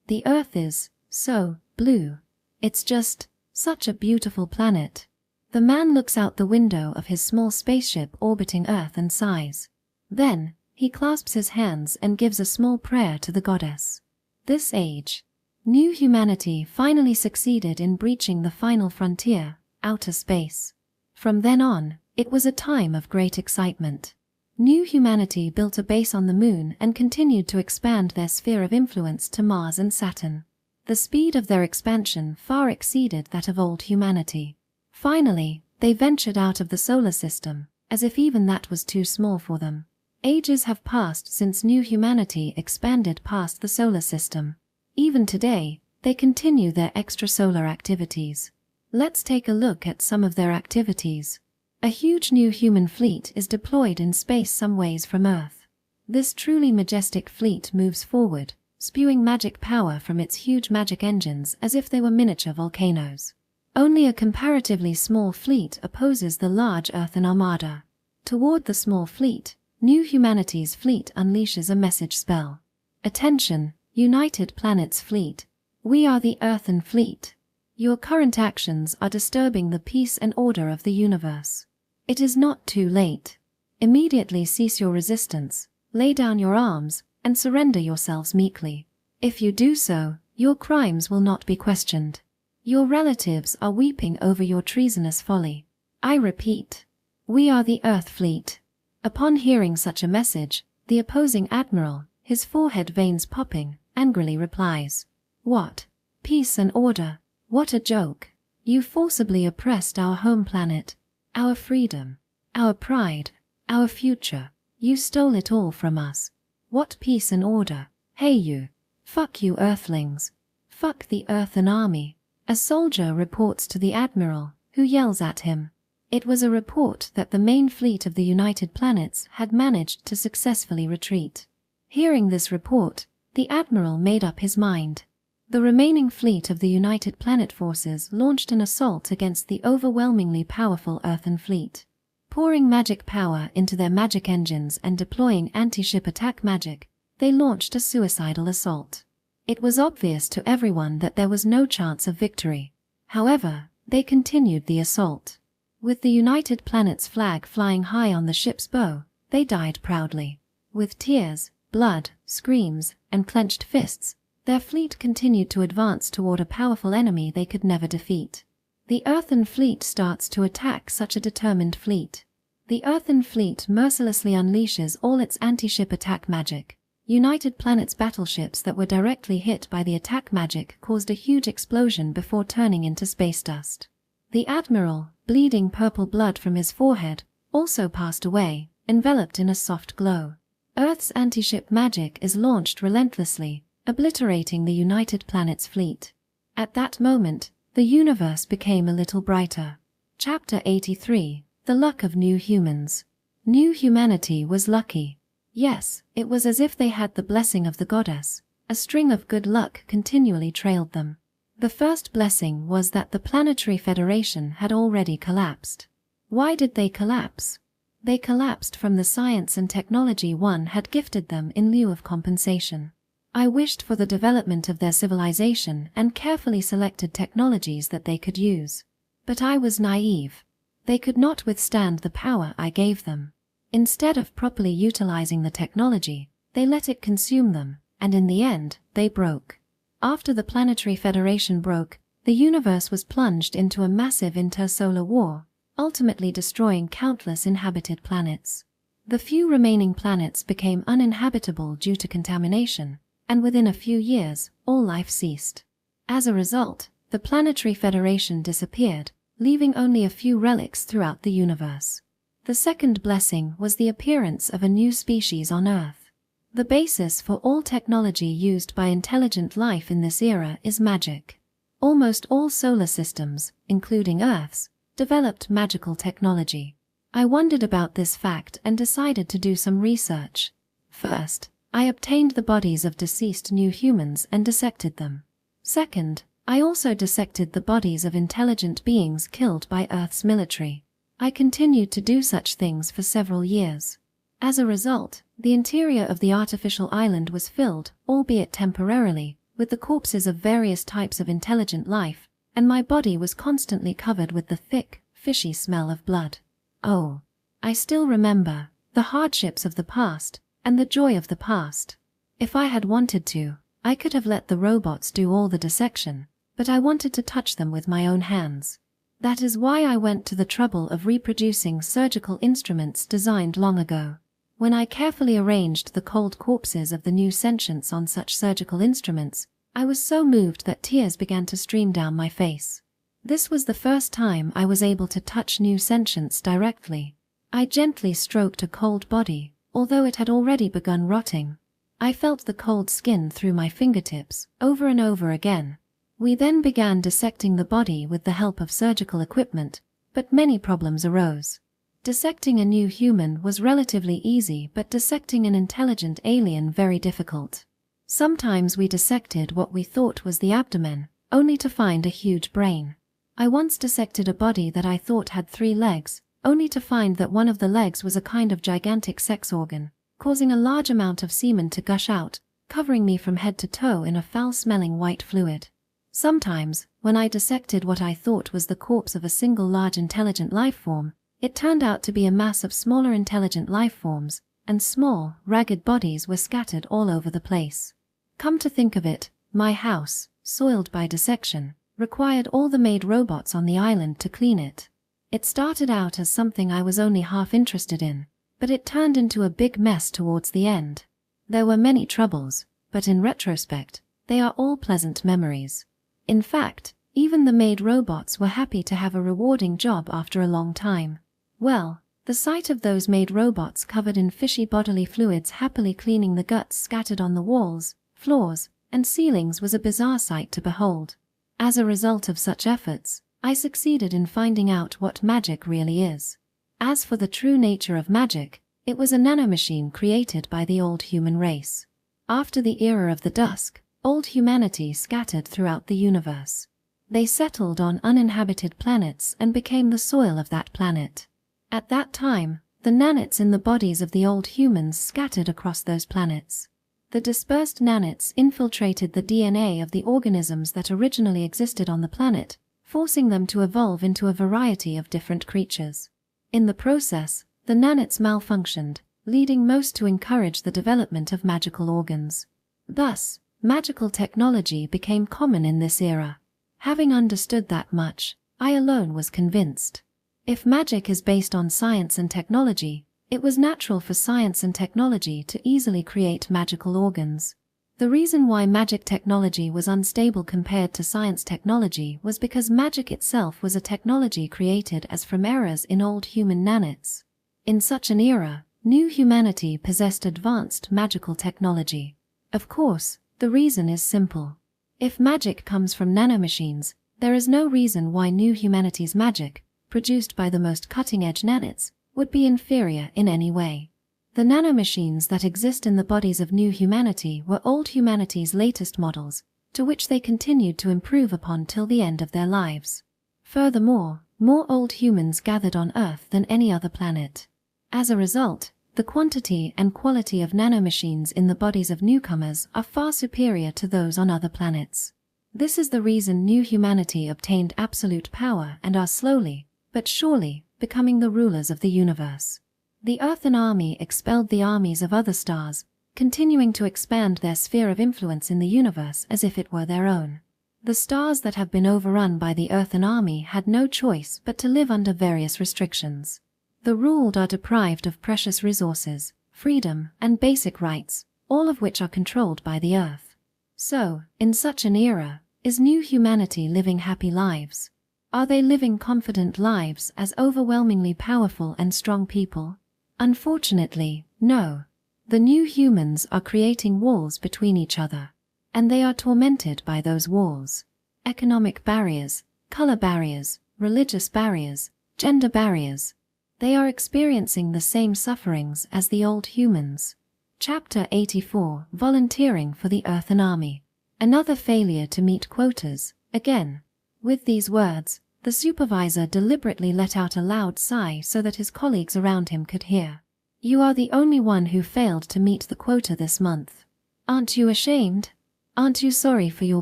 the Earth is so blue. It's just such a beautiful planet. The man looks out the window of his small spaceship orbiting Earth and sighs. Then, he clasps his hands and gives a small prayer to the goddess. This age, new humanity finally succeeded in breaching the final frontier, outer space. From then on, it was a time of great excitement. New humanity built a base on the moon and continued to expand their sphere of influence to Mars and Saturn. The speed of their expansion far exceeded that of old humanity. Finally, they ventured out of the solar system, as if even that was too small for them. Ages have passed since new humanity expanded past the solar system. Even today, they continue their extrasolar activities. Let's take a look at some of their activities. A huge new human fleet is deployed in space some ways from Earth. This truly majestic fleet moves forward, spewing magic power from its huge magic engines as if they were miniature volcanoes. Only a comparatively small fleet opposes the large Earthen armada. Toward the small fleet, new humanity's fleet unleashes a message spell. Attention, United Planets Fleet. We are the Earthen Fleet. Your current actions are disturbing the peace and order of the universe. It is not too late. Immediately cease your resistance, lay down your arms, and surrender yourselves meekly. If you do so, your crimes will not be questioned. Your relatives are weeping over your treasonous folly. I repeat, we are the Earth Fleet. Upon hearing such a message, the opposing admiral, his forehead veins popping, angrily replies, What? Peace and order. What a joke. You forcibly oppressed our home planet, our freedom, our pride, our future. You stole it all from us. What peace and order? Hey you. Fuck you Earthlings. Fuck the Earthen Army. A soldier reports to the Admiral, who yells at him. It was a report that the main fleet of the United Planets had managed to successfully retreat. Hearing this report, the Admiral made up his mind. The remaining fleet of the United Planet forces launched an assault against the overwhelmingly powerful Earthen fleet. Pouring magic power into their magic engines and deploying anti-ship attack magic, they launched a suicidal assault. It was obvious to everyone that there was no chance of victory. However, they continued the assault. With the United Planets flag flying high on the ship's bow, they died proudly. With tears, blood, screams, and clenched fists, their fleet continued to advance toward a powerful enemy they could never defeat. The Earthen fleet starts to attack such a determined fleet. The Earthen fleet mercilessly unleashes all its anti-ship attack magic. United Planets battleships that were directly hit by the attack magic caused a huge explosion before turning into space dust. The Admiral, bleeding purple blood from his forehead, also passed away, enveloped in a soft glow. Earth's anti-ship magic is launched relentlessly, obliterating the United Planets fleet. At that moment, the universe became a little brighter. Chapter 83, The Luck of New Humans. New humanity was lucky. Yes, it was as if they had the blessing of the goddess. A string of good luck continually trailed them. The first blessing was that the Planetary Federation had already collapsed. Why did they collapse? They collapsed from the science and technology one had gifted them in lieu of compensation. I wished for the development of their civilization and carefully selected technologies that they could use. But I was naive. They could not withstand the power I gave them. Instead of properly utilizing the technology, they let it consume them, and in the end, they broke. After the Planetary Federation broke, the universe was plunged into a massive intersolar war, ultimately destroying countless inhabited planets. The few remaining planets became uninhabitable due to contamination, and within a few years, all life ceased. As a result, the Planetary Federation disappeared, leaving only a few relics throughout the universe. The second blessing was the appearance of a new species on Earth. The basis for all technology used by intelligent life in this era is magic. Almost all solar systems, including Earth's, developed magical technology. I wondered about this fact and decided to do some research. First, I obtained the bodies of deceased new humans and dissected them. Second, I also dissected the bodies of intelligent beings killed by Earth's military. I continued to do such things for several years. As a result, the interior of the artificial island was filled, albeit temporarily, with the corpses of various types of intelligent life, and my body was constantly covered with the thick, fishy smell of blood. Oh, I still remember the hardships of the past and the joy of the past. If I had wanted to, I could have let the robots do all the dissection, but I wanted to touch them with my own hands. That is why I went to the trouble of reproducing surgical instruments designed long ago. When I carefully arranged the cold corpses of the new sentients on such surgical instruments, I was so moved that tears began to stream down my face. This was the first time I was able to touch new sentients directly. I gently stroked a cold body, although it had already begun rotting. I felt the cold skin through my fingertips, over and over again. We then began dissecting the body with the help of surgical equipment, but many problems arose. Dissecting a new human was relatively easy, but dissecting an intelligent alien very difficult. Sometimes we dissected what we thought was the abdomen, only to find a huge brain. I once dissected a body that I thought had 3 legs, only to find that one of the legs was a kind of gigantic sex organ, causing a large amount of semen to gush out, covering me from head to toe in a foul-smelling white fluid. Sometimes, when I dissected what I thought was the corpse of a single large intelligent life form, it turned out to be a mass of smaller intelligent life forms, and small, ragged bodies were scattered all over the place. Come to think of it, my house, soiled by dissection, required all the maid robots on the island to clean it. It started out as something I was only half interested in, but it turned into a big mess towards the end. There were many troubles, but in retrospect, they are all pleasant memories. In fact, even the maid robots were happy to have a rewarding job after a long time. Well, the sight of those maid robots covered in fishy bodily fluids happily cleaning the guts scattered on the walls, floors, and ceilings was a bizarre sight to behold. As a result of such efforts, I succeeded in finding out what magic really is. As for the true nature of magic, it was a nanomachine created by the old human race. After the era of the dusk, old humanity scattered throughout the universe. They settled on uninhabited planets and became the soil of that planet. At that time, the nanites in the bodies of the old humans scattered across those planets. The dispersed nanites infiltrated the DNA of the organisms that originally existed on the planet, forcing them to evolve into a variety of different creatures. In the process, the nanites malfunctioned, leading most to encourage the development of magical organs. Thus, magical technology became common in this era. Having understood that much, I alone was convinced. If magic is based on science and technology, it was natural for science and technology to easily create magical organs. The reason why magic technology was unstable compared to science technology was because magic itself was a technology created as from errors in old human nanites. In such an era, new humanity possessed advanced magical technology. Of course, the reason is simple. If magic comes from nanomachines, there is no reason why new humanity's magic, produced by the most cutting-edge nanites, would be inferior in any way. The nanomachines that exist in the bodies of new humanity were old humanity's latest models, to which they continued to improve upon till the end of their lives. Furthermore, more old humans gathered on Earth than any other planet. As a result, the quantity and quality of nanomachines in the bodies of newcomers are far superior to those on other planets. This is the reason new humanity obtained absolute power and are slowly, but surely, becoming the rulers of the universe. The Earthen army expelled the armies of other stars, continuing to expand their sphere of influence in the universe as if it were their own. The stars that have been overrun by the Earthen army had no choice but to live under various restrictions. The ruled are deprived of precious resources, freedom, and basic rights, all of which are controlled by the Earth. So, in such an era, is new humanity living happy lives? Are they living confident lives as overwhelmingly powerful and strong people? Unfortunately, no. The new humans are creating walls between each other, and they are tormented by those walls. Economic barriers, color barriers, religious barriers, gender barriers. They are experiencing the same sufferings as the old humans. Chapter 84: Volunteering for the Earthen Army. Another failure to meet quotas, again. With these words, the supervisor deliberately let out a loud sigh so that his colleagues around him could hear. You are the only one who failed to meet the quota this month. Aren't you ashamed? Aren't you sorry for your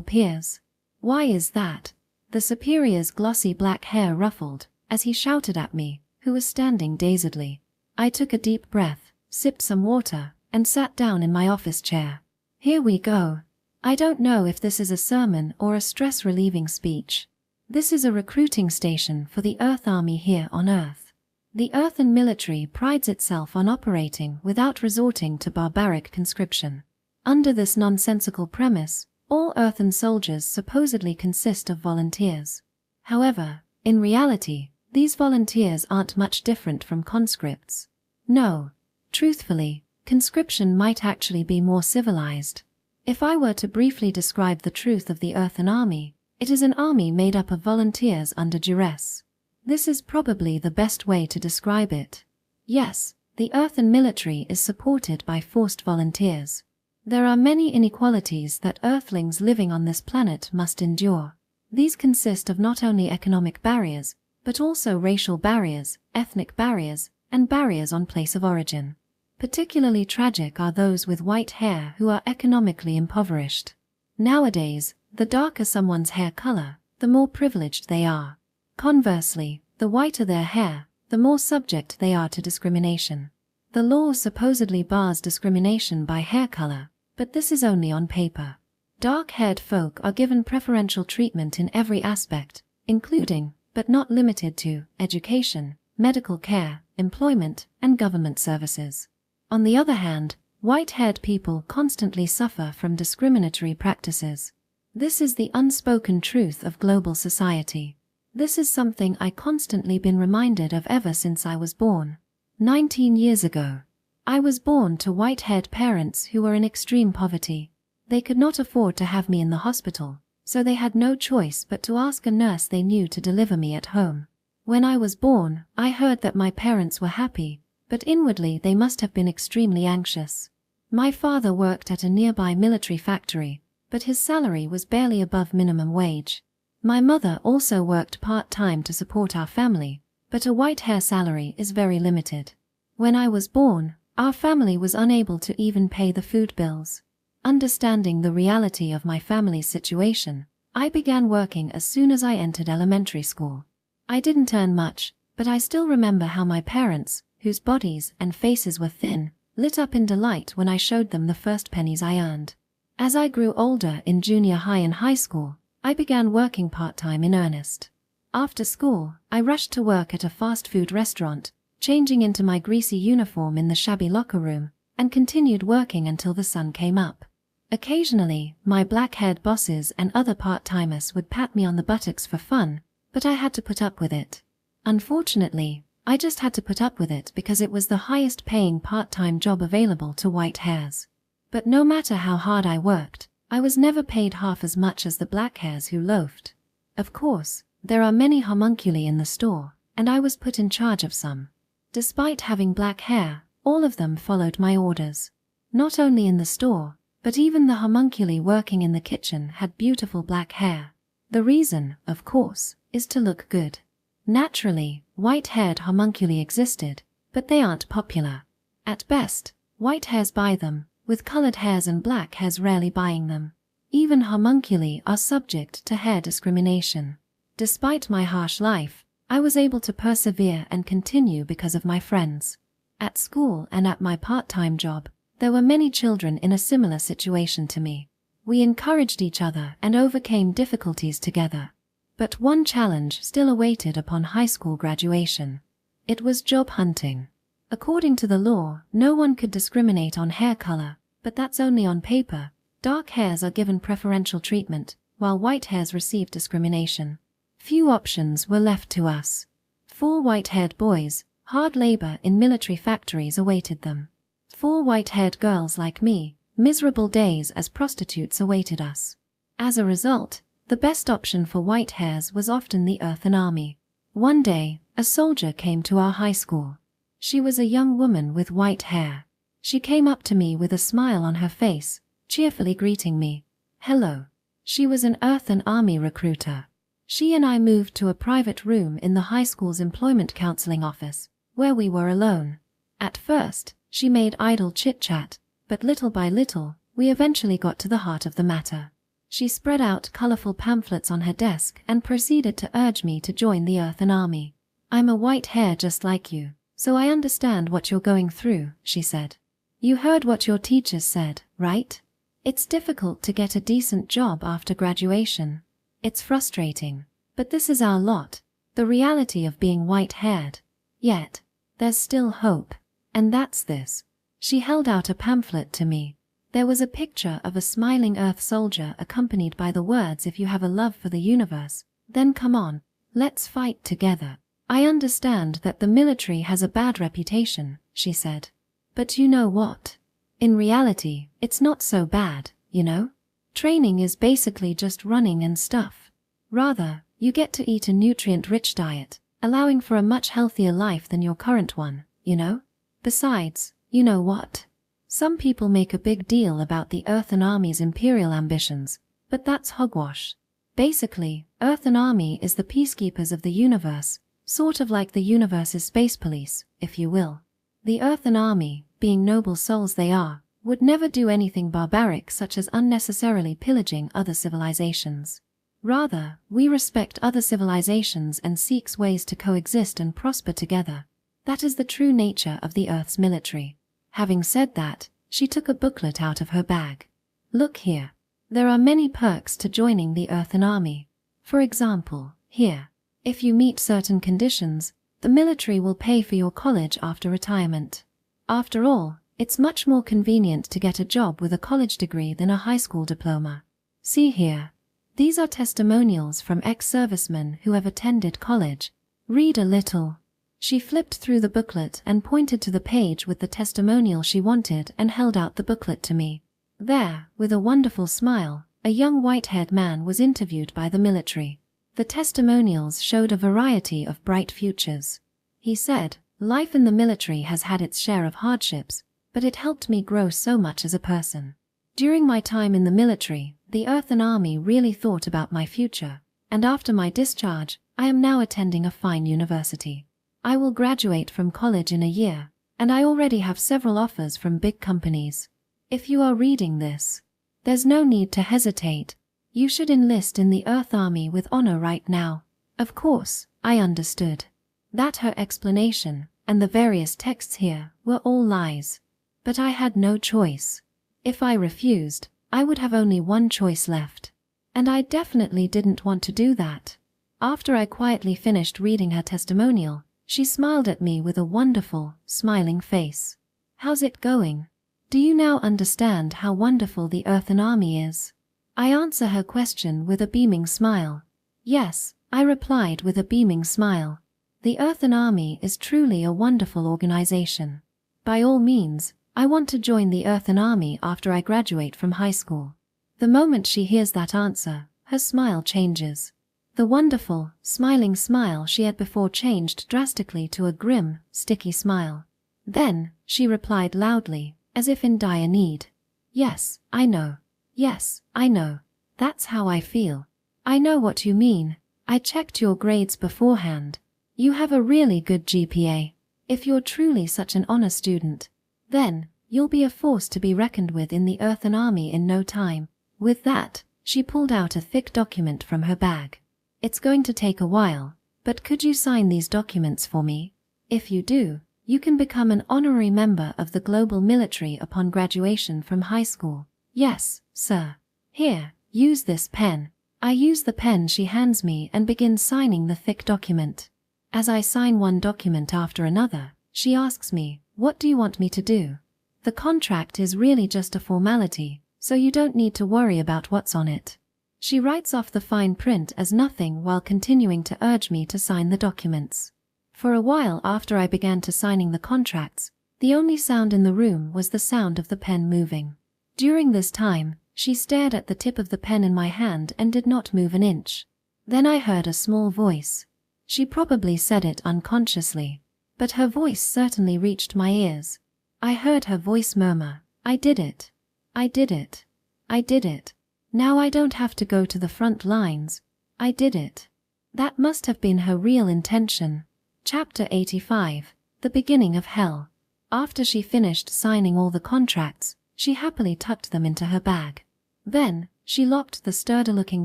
peers? Why is that? The superior's glossy black hair ruffled, as he shouted at me, who was standing dazedly. I took a deep breath, sipped some water, and sat down in my office chair. Here we go. I don't know if this is a sermon or a stress-relieving speech. This is a recruiting station for the Earth Army here on Earth. The Earthen military prides itself on operating without resorting to barbaric conscription. Under this nonsensical premise, all Earthen soldiers supposedly consist of volunteers. However, in reality, these volunteers aren't much different from conscripts. No, truthfully, conscription might actually be more civilized. If I were to briefly describe the truth of the Earthen Army, it is an army made up of volunteers under duress. This is probably the best way to describe it. Yes, the Earthen military is supported by forced volunteers. There are many inequalities that Earthlings living on this planet must endure. These consist of not only economic barriers, but also racial barriers, ethnic barriers, and barriers on place of origin. Particularly tragic are those with white hair who are economically impoverished. Nowadays, the darker someone's hair color, the more privileged they are. Conversely, the whiter their hair, the more subject they are to discrimination. The law supposedly bars discrimination by hair color, but this is only on paper. Dark-haired folk are given preferential treatment in every aspect, including, but not limited to, education, medical care, employment, and government services. On the other hand, white-haired people constantly suffer from discriminatory practices. This is the unspoken truth of global society. This is something I constantly been reminded of ever since I was born. 19 years ago. I was born to white-haired parents who were in extreme poverty. They could not afford to have me in the hospital, so they had no choice but to ask a nurse they knew to deliver me at home. When I was born, I heard that my parents were happy, but inwardly they must have been extremely anxious. My father worked at a nearby military factory, but his salary was barely above minimum wage. My mother also worked part-time to support our family, but a white-hair salary is very limited. When I was born, our family was unable to even pay the food bills. Understanding the reality of my family's situation, I began working as soon as I entered elementary school. I didn't earn much, but I still remember how my parents, whose bodies and faces were thin, lit up in delight when I showed them the first pennies I earned. As I grew older in junior high and high school, I began working part-time in earnest. After school, I rushed to work at a fast food restaurant, changing into my greasy uniform in the shabby locker room, and continued working until the sun came up. Occasionally, my black-haired bosses and other part-timers would pat me on the buttocks for fun, but I had to put up with it. Unfortunately, I just had to put up with it because it was the highest-paying part-time job available to white hairs. But no matter how hard I worked, I was never paid half as much as the black hairs who loafed. Of course, there are many homunculi in the store, and I was put in charge of some. Despite having black hair, all of them followed my orders. Not only in the store, but even the homunculi working in the kitchen had beautiful black hair. The reason, of course, is to look good. Naturally, white-haired homunculi existed, but they aren't popular. At best, white hairs buy them, with colored hairs and black hairs rarely buying them. Even homunculi are subject to hair discrimination. Despite my harsh life, I was able to persevere and continue because of my friends. At school and at my part-time job, there were many children in a similar situation to me. We encouraged each other and overcame difficulties together. But one challenge still awaited upon high school graduation. It was job hunting. According to the law, no one could discriminate on hair color, but that's only on paper. Dark hairs are given preferential treatment, while white hairs receive discrimination. Few options were left to us. 4 white-haired boys, hard labor in military factories awaited them. 4 white-haired girls like me, miserable days as prostitutes awaited us. As a result, the best option for white hairs was often the earthen army. One day, a soldier came to our high school. She was a young woman with white hair. She came up to me with a smile on her face, cheerfully greeting me. Hello. She was an earthen army recruiter. She and I moved to a private room in the high school's employment counseling office, where we were alone. At first, she made idle chit-chat, but little by little, we eventually got to the heart of the matter. She spread out colorful pamphlets on her desk and proceeded to urge me to join the earthen army. I'm a white hair just like you, so I understand what you're going through, she said. You heard what your teachers said, right? It's difficult to get a decent job after graduation. It's frustrating, but this is our lot, the reality of being white-haired. Yet, there's still hope, and that's this. She held out a pamphlet to me. There was a picture of a smiling Earth soldier accompanied by the words, if you have a love for the universe, then come on, let's fight together. I understand that the military has a bad reputation, she said. But you know what? In reality, it's not so bad, you know? Training is basically just running and stuff. Rather, you get to eat a nutrient-rich diet, allowing for a much healthier life than your current one, you know? Besides, you know what? Some people make a big deal about the Earthen Army's imperial ambitions, but that's hogwash. Basically, Earthen Army is the peacekeepers of the universe, sort of like the universe's space police, if you will. The Earthen Army, being noble souls they are, would never do anything barbaric such as unnecessarily pillaging other civilizations. Rather, we respect other civilizations and seek ways to coexist and prosper together. That is the true nature of the Earth's military. Having said that, she took a booklet out of her bag. Look here. There are many perks to joining the Earthen Army. For example, here. If you meet certain conditions, the military will pay for your college after retirement. After all, it's much more convenient to get a job with a college degree than a high school diploma. See here. These are testimonials from ex-servicemen who have attended college. Read a little." She flipped through the booklet and pointed to the page with the testimonial she wanted and held out the booklet to me. There, with a wonderful smile, a young white-haired man was interviewed by the military. The testimonials showed a variety of bright futures. He said, "Life in the military has had its share of hardships, but it helped me grow so much as a person. During my time in the military, the Earthen Army really thought about my future, and after my discharge, I am now attending a fine university. I will graduate from college in a year, and I already have several offers from big companies. If you are reading this, there's no need to hesitate. You should enlist in the Earth Army with honor right now." Of course, I understood that her explanation and the various texts here were all lies. But I had no choice. If I refused, I would have only one choice left. And I definitely didn't want to do that. After I quietly finished reading her testimonial, she smiled at me with a wonderful, smiling face. "How's it going? Do you now understand how wonderful the Earthen Army is?" I answer her question with a beaming smile. "Yes," I replied with a beaming smile. "The Earthen Army is truly a wonderful organization. By all means, I want to join the Earthen Army after I graduate from high school." The moment she hears that answer, her smile changes. The wonderful, smiling smile she had before changed drastically to a grim, sticky smile. Then, she replied loudly, as if in dire need. "Yes, I know. Yes, I know. That's how I feel. I know what you mean. I checked your grades beforehand. You have a really good GPA. If you're truly such an honor student, then you'll be a force to be reckoned with in the Earthen Army in no time." With that, she pulled out a thick document from her bag. "It's going to take a while, but could you sign these documents for me? If you do, you can become an honorary member of the global military upon graduation from high school." "Yes, sir. Here, use this pen." I use the pen she hands me and begin signing the thick document. As I sign one document after another, she asks me, "What do you want me to do?" The contract is really just a formality, so you don't need to worry about what's on it. She writes off the fine print as nothing while continuing to urge me to sign the documents. For a while after I began to signing the contracts, the only sound in the room was the sound of the pen moving. During this time, she stared at the tip of the pen in my hand and did not move an inch. Then I heard a small voice. She probably said it unconsciously, but her voice certainly reached my ears. I heard her voice murmur, "I did it. I did it. I did it. Now I don't have to go to the front lines. I did it." That must have been her real intention. Chapter 85, The Beginning of Hell. After she finished signing all the contracts, she happily tucked them into her bag. Then, she locked the sturdy-looking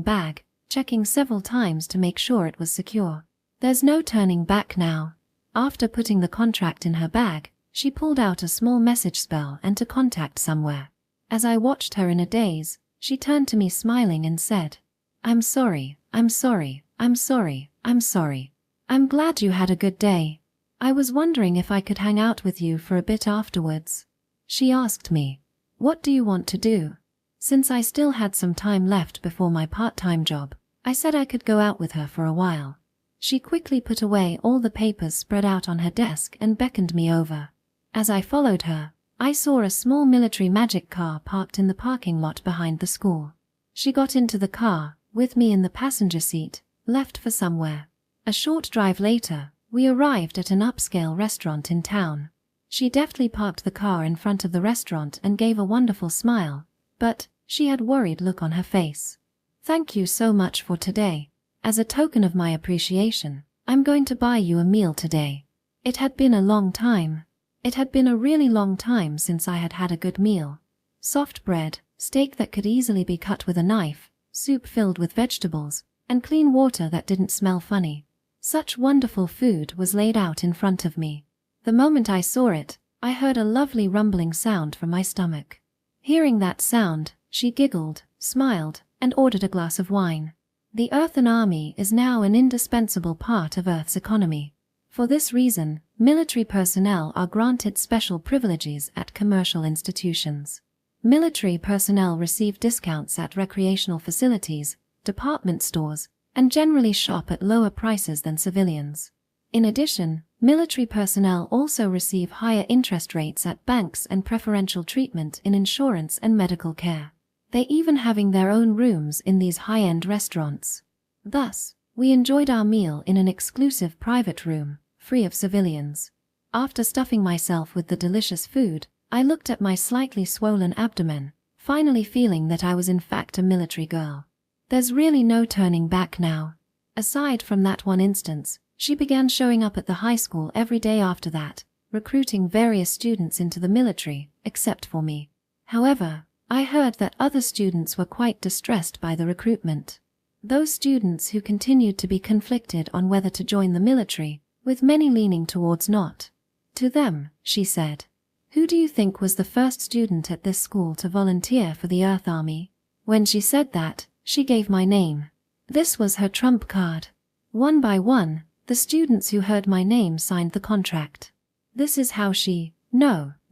bag, checking several times to make sure it was secure. There's no turning back now. After putting the contract in her bag, she pulled out a small message spell and to contact somewhere. As I watched her in a daze, she turned to me smiling and said, "I'm sorry, I'm sorry, I'm sorry, I'm sorry. I'm glad you had a good day. I was wondering if I could hang out with you for a bit afterwards." She asked me, "What do you want to do?" Since I still had some time left before my part-time job, I said I could go out with her for a while. She quickly put away all the papers spread out on her desk and beckoned me over. As I followed her, I saw a small military magic car parked in the parking lot behind the school. She got into the car, with me in the passenger seat, left for somewhere. A short drive later, we arrived at an upscale restaurant in town. She deftly parked the car in front of the restaurant and gave a wonderful smile, but she had a worried look on her face. "Thank you so much for today. As a token of my appreciation, I'm going to buy you a meal today." It had been a long time. It had been a really long time since I had had a good meal. Soft bread, steak that could easily be cut with a knife, soup filled with vegetables, and clean water that didn't smell funny. Such wonderful food was laid out in front of me. The moment I saw it, I heard a lovely rumbling sound from my stomach. Hearing that sound, she giggled, smiled, and ordered a glass of wine. The Earthen Army is now an indispensable part of Earth's economy. For this reason, military personnel are granted special privileges at commercial institutions. Military personnel receive discounts at recreational facilities, department stores, and generally shop at lower prices than civilians. In addition, military personnel also receive higher interest rates at banks and preferential treatment in insurance and medical care. They even having their own rooms in these high-end restaurants. Thus, we enjoyed our meal in an exclusive private room, free of civilians. After stuffing myself with the delicious food, I looked at my slightly swollen abdomen, finally feeling that I was in fact a military girl. There's really no turning back now. Aside from that one instance, she began showing up at the high school every day after that, recruiting various students into the military, except for me. However, I heard that other students were quite distressed by the recruitment. Those students who continued to be conflicted on whether to join the military, with many leaning towards not. To them, she said, "Who do you think was the first student at this school to volunteer for the Earth Army?" When she said that, she gave my name. This was her trump card. One by one, the students who heard my name signed the contract. This is how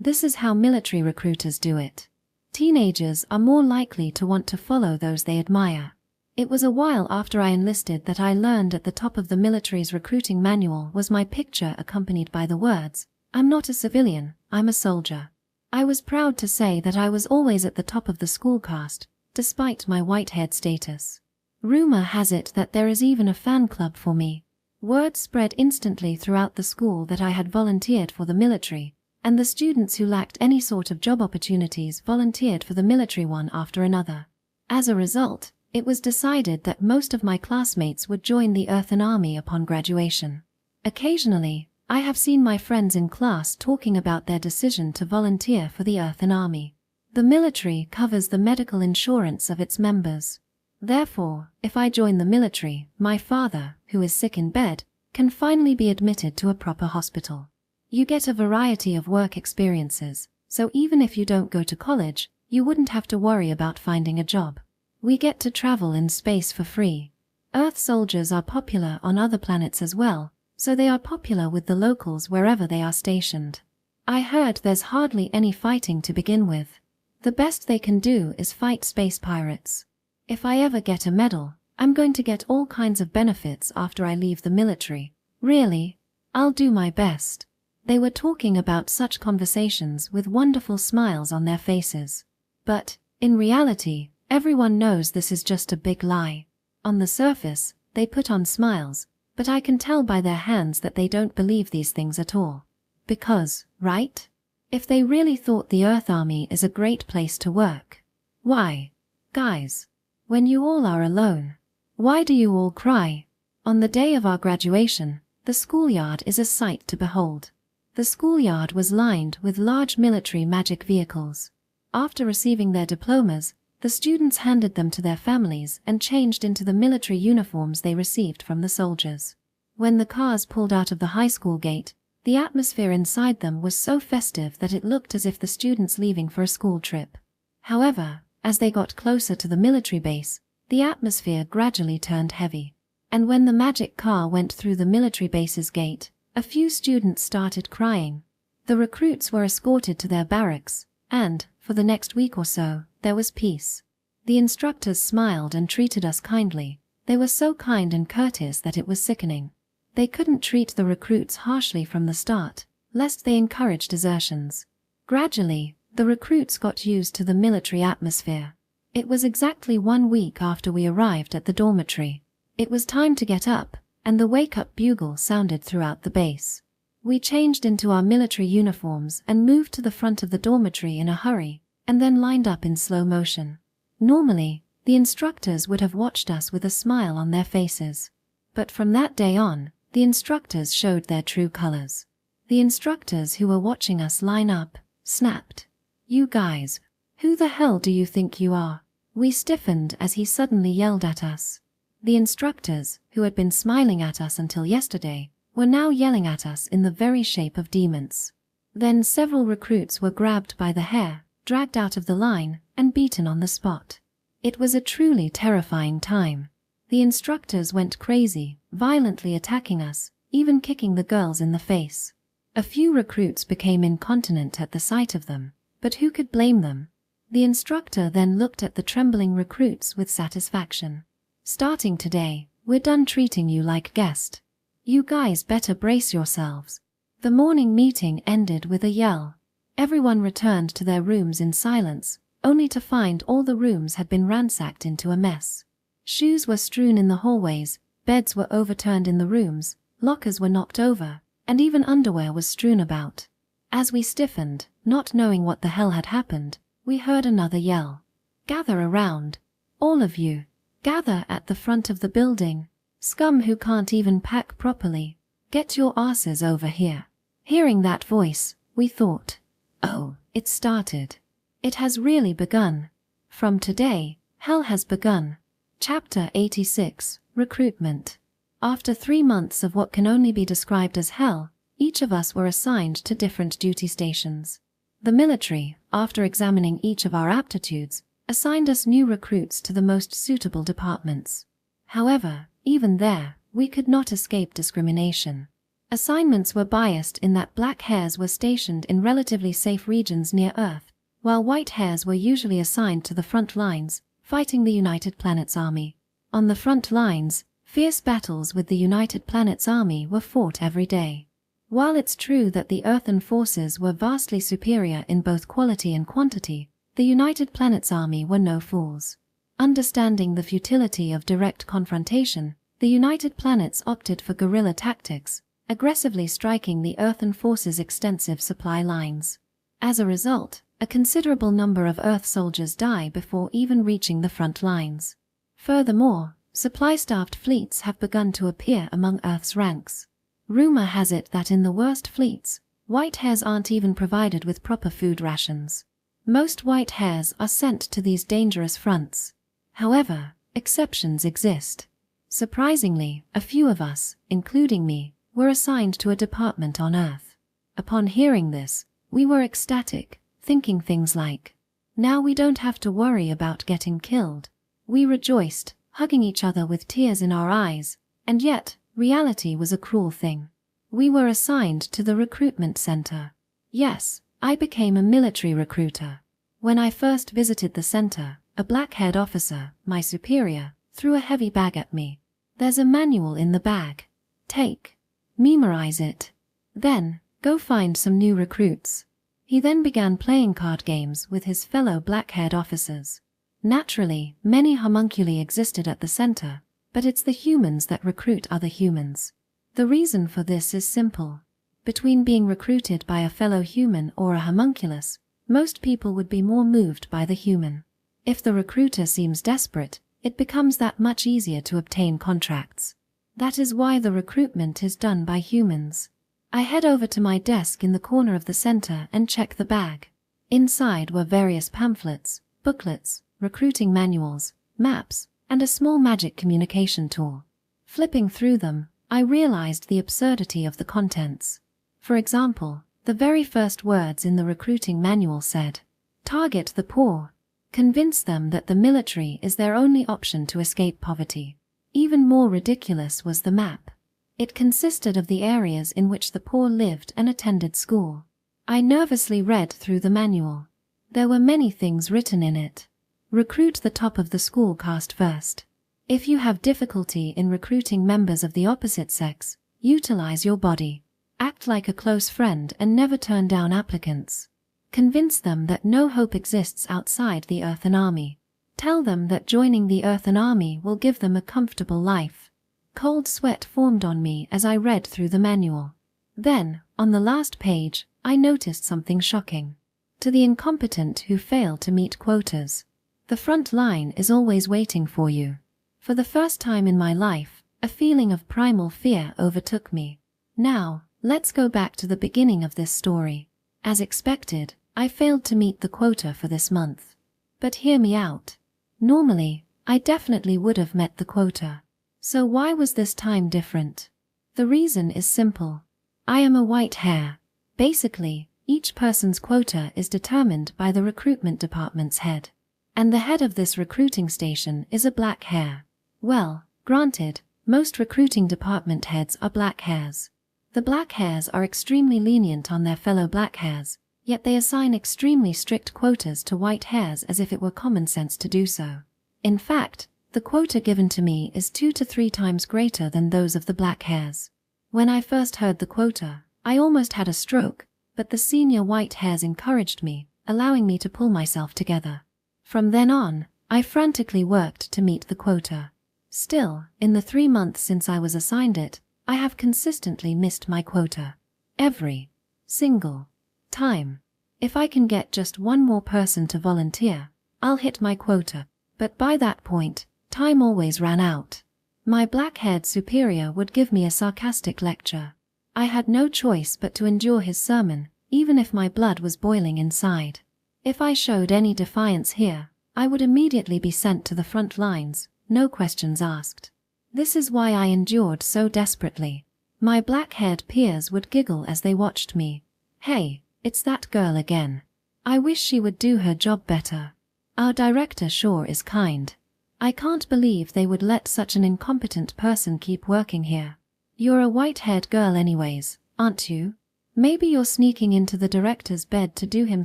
this is how military recruiters do it. Teenagers are more likely to want to follow those they admire. It was a while after I enlisted that I learned at the top of the military's recruiting manual was my picture accompanied by the words, "I'm not a civilian, I'm a soldier." I was proud to say that I was always at the top of the school caste, despite my white-haired status. Rumor has it that there is even a fan club for me. Word spread instantly throughout the school that I had volunteered for the military, and the students who lacked any sort of job opportunities volunteered for the military one after another. As a result, it was decided that most of my classmates would join the Earthen Army upon graduation. Occasionally, I have seen my friends in class talking about their decision to volunteer for the Earthen Army. The military covers the medical insurance of its members. Therefore, if I join the military, my father, who is sick in bed, can finally be admitted to a proper hospital. You get a variety of work experiences, so even if you don't go to college, you wouldn't have to worry about finding a job. We get to travel in space for free. Earth soldiers are popular on other planets as well, so they are popular with the locals wherever they are stationed. I heard there's hardly any fighting to begin with. The best they can do is fight space pirates. If I ever get a medal, I'm going to get all kinds of benefits after I leave the military. Really, I'll do my best. They were talking about such conversations with wonderful smiles on their faces. But, in reality, everyone knows this is just a big lie. On the surface, they put on smiles, but I can tell by their hands that they don't believe these things at all. Because, right? If they really thought the Earth Army is a great place to work. Why, guys, when you all are alone, why do you all cry? On the day of our graduation, the schoolyard is a sight to behold. The schoolyard was lined with large military magic vehicles. After receiving their diplomas, the students handed them to their families and changed into the military uniforms they received from the soldiers. When the cars pulled out of the high school gate, the atmosphere inside them was so festive that it looked as if the students leaving for a school trip. However, as they got closer to the military base, the atmosphere gradually turned heavy. And when the magic car went through the military base's gate, a few students started crying. The recruits were escorted to their barracks, and, for the next week or so, there was peace. The instructors smiled and treated us kindly. They were so kind and courteous that it was sickening. They couldn't treat the recruits harshly from the start, lest they encourage desertions. Gradually, the recruits got used to the military atmosphere. It was exactly 1 week after we arrived at the dormitory. It was time to get up, and the wake-up bugle sounded throughout the base. We changed into our military uniforms and moved to the front of the dormitory in a hurry, and then lined up in slow motion. Normally, the instructors would have watched us with a smile on their faces. But from that day on, the instructors showed their true colors. The instructors who were watching us line up, snapped, "You guys, who the hell do you think you are?" We stiffened as he suddenly yelled at us. The instructors, who had been smiling at us until yesterday, were now yelling at us in the very shape of demons. Then several recruits were grabbed by the hair, dragged out of the line, and beaten on the spot. It was a truly terrifying time. The instructors went crazy, violently attacking us, even kicking the girls in the face. A few recruits became incontinent at the sight of them, but who could blame them? The instructor then looked at the trembling recruits with satisfaction. Starting today, we're done treating you like guest. You guys better brace yourselves." The morning meeting ended with a yell. Everyone returned to their rooms in silence, only to find all the rooms had been ransacked into a mess. Shoes were strewn in the hallways, beds were overturned in the rooms, lockers were knocked over, and even underwear was strewn about. As we stiffened, not knowing what the hell had happened, we heard another yell. "Gather around. All of you. Gather at the front of the building. Scum who can't even pack properly. Get your asses over here." Hearing that voice, we thought, "Oh, it started. It has really begun. From today, hell has begun." Chapter 86, Recruitment. After 3 months of what can only be described as hell, each of us were assigned to different duty stations. The military, after examining each of our aptitudes, assigned us new recruits to the most suitable departments. However, even there, we could not escape discrimination. Assignments were biased in that black hairs were stationed in relatively safe regions near Earth, while white hairs were usually assigned to the front lines, fighting the United Planets Army. On the front lines, fierce battles with the United Planets Army were fought every day. While it's true that the Earthen forces were vastly superior in both quality and quantity, the United Planets Army were no fools. Understanding the futility of direct confrontation, the United Planets opted for guerrilla tactics, aggressively striking the Earthen forces' extensive supply lines. As a result, a considerable number of Earth soldiers die before even reaching the front lines. Furthermore, supply-starved fleets have begun to appear among Earth's ranks. Rumor has it that in the worst fleets, white hairs aren't even provided with proper food rations. Most white hairs are sent to these dangerous fronts. However, exceptions exist. Surprisingly, a few of us, including me, were assigned to a department on Earth. Upon hearing this, we were ecstatic, thinking things like, "Now we don't have to worry about getting killed." We rejoiced, hugging each other with tears in our eyes, and yet, reality was a cruel thing. We were assigned to the recruitment center. Yes, I became a military recruiter. When I first visited the center, a black-haired officer, my superior, threw a heavy bag at me. "There's a manual in the bag. Take. Memorize it. Then, go find some new recruits." He then began playing card games with his fellow black-haired officers. Naturally, many homunculi existed at the center, but it's the humans that recruit other humans. The reason for this is simple. Between being recruited by a fellow human or a homunculus, most people would be more moved by the human. If the recruiter seems desperate, it becomes that much easier to obtain contracts. That is why the recruitment is done by humans. I head over to my desk in the corner of the center and check the bag. Inside were various pamphlets, booklets, recruiting manuals, maps, and a small magic communication tool. Flipping through them, I realized the absurdity of the contents. For example, the very first words in the recruiting manual said, "Target the poor. Convince them that the military is their only option to escape poverty." Even more ridiculous was the map. It consisted of the areas in which the poor lived and attended school. I nervously read through the manual. There were many things written in it. Recruit the top of the school caste first. If you have difficulty in recruiting members of the opposite sex, utilize your body. Act like a close friend and never turn down applicants. Convince them that no hope exists outside the Earthen Army. Tell them that joining the Earthen Army will give them a comfortable life. Cold sweat formed on me as I read through the manual. Then, on the last page, I noticed something shocking. To the incompetent who fail to meet quotas, the front line is always waiting for you. For the first time in my life, a feeling of primal fear overtook me. Now, let's go back to the beginning of this story. As expected, I failed to meet the quota for this month. But hear me out. Normally, I definitely would have met the quota. So why was this time different? The reason is simple. I am a white hair. Basically, each person's quota is determined by the recruitment department's head. And the head of this recruiting station is a black hair. Well, granted, most recruiting department heads are black hairs. The black hairs are extremely lenient on their fellow black hairs, yet they assign extremely strict quotas to white hairs as if it were common sense to do so. In fact, The quota given to me is 2 to 3 times greater than those of the black hairs. When I first heard the quota, I almost had a stroke, but the senior white hairs encouraged me, allowing me to pull myself together. From then on, I frantically worked to meet the quota. Still, in the 3 months since I was assigned it, I have consistently missed my quota. Every single time. If I can get just one more person to volunteer, I'll hit my quota, but by that point, time always ran out. My black-haired superior would give me a sarcastic lecture. I had no choice but to endure his sermon, even if my blood was boiling inside. If I showed any defiance here, I would immediately be sent to the front lines, no questions asked. This is why I endured so desperately. My black-haired peers would giggle as they watched me. Hey, it's that girl again. I wish she would do her job better. Our director sure is kind. I can't believe they would let such an incompetent person keep working here. You're a white-haired girl anyways, aren't you? Maybe you're sneaking into the director's bed to do him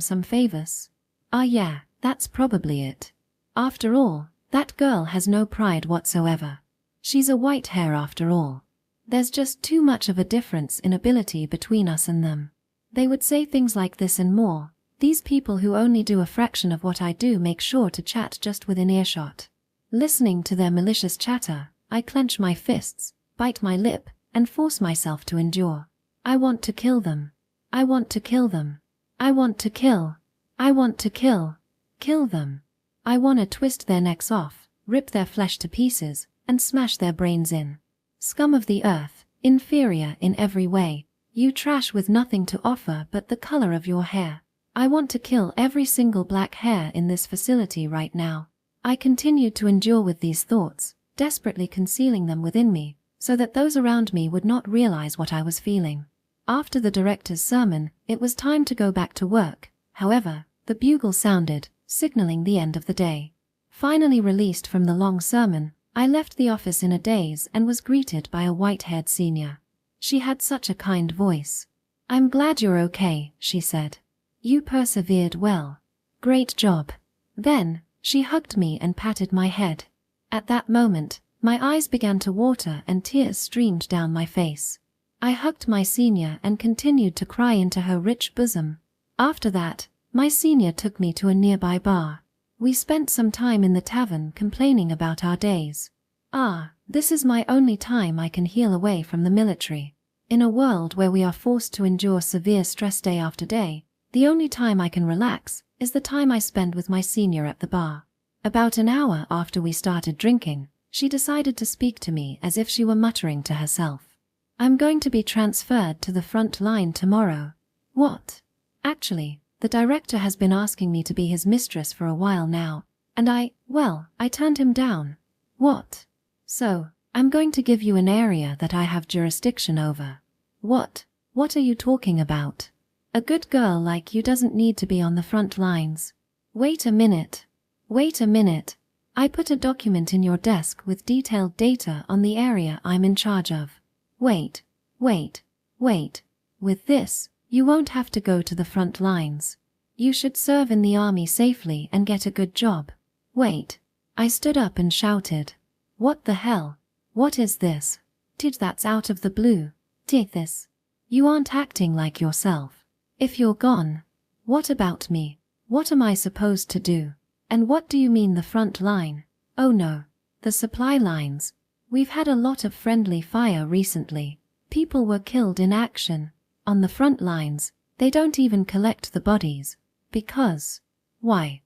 some favors. Ah yeah, that's probably it. After all, that girl has no pride whatsoever. She's a white hair after all. There's just too much of a difference in ability between us and them. They would say things like this and more. These people who only do a fraction of what I do make sure to chat just within earshot. Listening to their malicious chatter, I clench my fists, bite my lip, and force myself to endure. I want to kill them. I want to kill them. I want to kill. I want to kill. Kill them. I want to twist their necks off, rip their flesh to pieces, and smash their brains in. Scum of the earth, inferior in every way, you trash with nothing to offer but the color of your hair. I want to kill every single black hair in this facility right now. I continued to endure with these thoughts, desperately concealing them within me, so that those around me would not realize what I was feeling. After the director's sermon, it was time to go back to work. However, the bugle sounded, signaling the end of the day. Finally released from the long sermon, I left the office in a daze and was greeted by a white-haired senior. She had such a kind voice. "I'm glad you're okay," she said. "You persevered well. Great job." Then, she hugged me and patted my head. At that moment, my eyes began to water and tears streamed down my face. I hugged my senior and continued to cry into her rich bosom. After that, my senior took me to a nearby bar. We spent some time in the tavern complaining about our days. This is my only time I can heal away from the military. In a world where we are forced to endure severe stress day after day, the only time I can relax is the time I spend with my senior at the bar. About an hour after we started drinking, she decided to speak to me as if she were muttering to herself. "I'm going to be transferred to the front line tomorrow." What? Actually, the director has been asking me to be his mistress for a while now, and I turned him down. What? So, I'm going to give you an area that I have jurisdiction over. What are you talking about? A good girl like you doesn't need to be on the front lines. Wait a minute. I put a document in your desk with detailed data on the area I'm in charge of. Wait. With this, you won't have to go to the front lines. You should serve in the army safely and get a good job. Wait. I stood up and shouted. What the hell? What is this? That's out of the blue. This. You aren't acting like yourself. If you're gone, what about me? What am I supposed to do? And what do you mean the front line? Oh no, the supply lines. We've had a lot of friendly fire recently. People were killed in action. On the front lines, they don't even collect the bodies. Because. Why?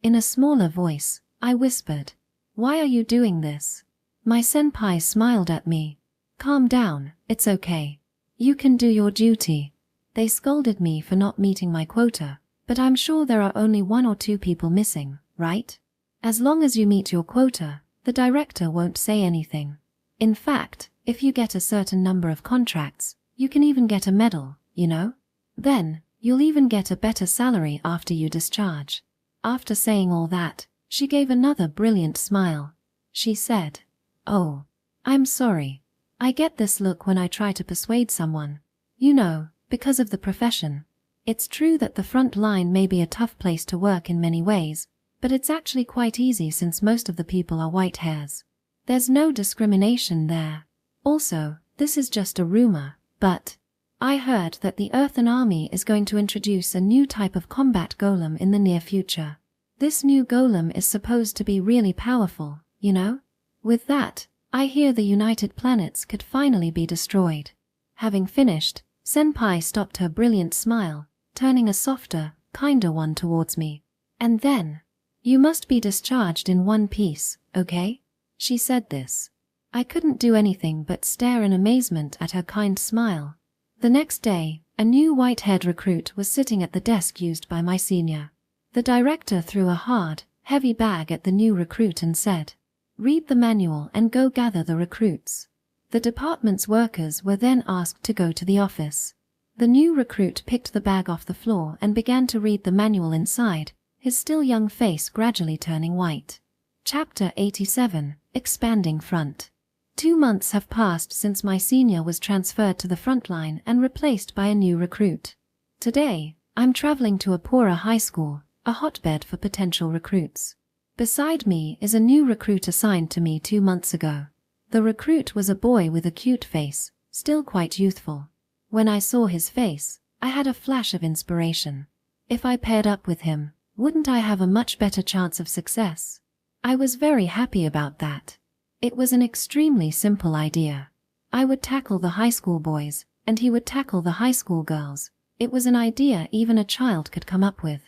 In a smaller voice, I whispered. Why are you doing this? My senpai smiled at me. Calm down, it's okay. You can do your duty. They scolded me for not meeting my quota, but I'm sure there are only 1 or 2 people missing, right? As long as you meet your quota, the director won't say anything. In fact, if you get a certain number of contracts, you can even get a medal, you know? Then, you'll even get a better salary after you discharge. After saying all that, she gave another brilliant smile. She said, "Oh, I'm sorry. I get this look when I try to persuade someone. You know, because of the profession. It's true that the front line may be a tough place to work in many ways, But it's actually quite easy since most of the people are white hairs. There's no discrimination there. Also, this is just a rumor, but I heard that the Earthen Army is going to introduce a new type of combat golem in the near future. This new golem is supposed to be really powerful, you know? With that, I hear the United Planets could finally be destroyed. Having finished, Senpai stopped her brilliant smile, turning a softer, kinder one towards me. And then, "You must be discharged in one piece, okay?" She said this. I couldn't do anything but stare in amazement at her kind smile. The next day, a new white-haired recruit was sitting at the desk used by my senior. The director threw a hard, heavy bag at the new recruit and said, "Read the manual and go gather the recruits." The department's workers were then asked to go to the office. The new recruit picked the bag off the floor and began to read the manual inside, his still young face gradually turning white. Chapter 87, Expanding Front. 2 months have passed since my senior was transferred to the front line and replaced by a new recruit. Today, I'm traveling to a poorer high school, a hotbed for potential recruits. Beside me is a new recruit assigned to me 2 months ago. The recruit was a boy with a cute face, still quite youthful. When I saw his face, I had a flash of inspiration. If I paired up with him, wouldn't I have a much better chance of success? I was very happy about that. It was an extremely simple idea. I would tackle the high school boys, and he would tackle the high school girls. It was an idea even a child could come up with.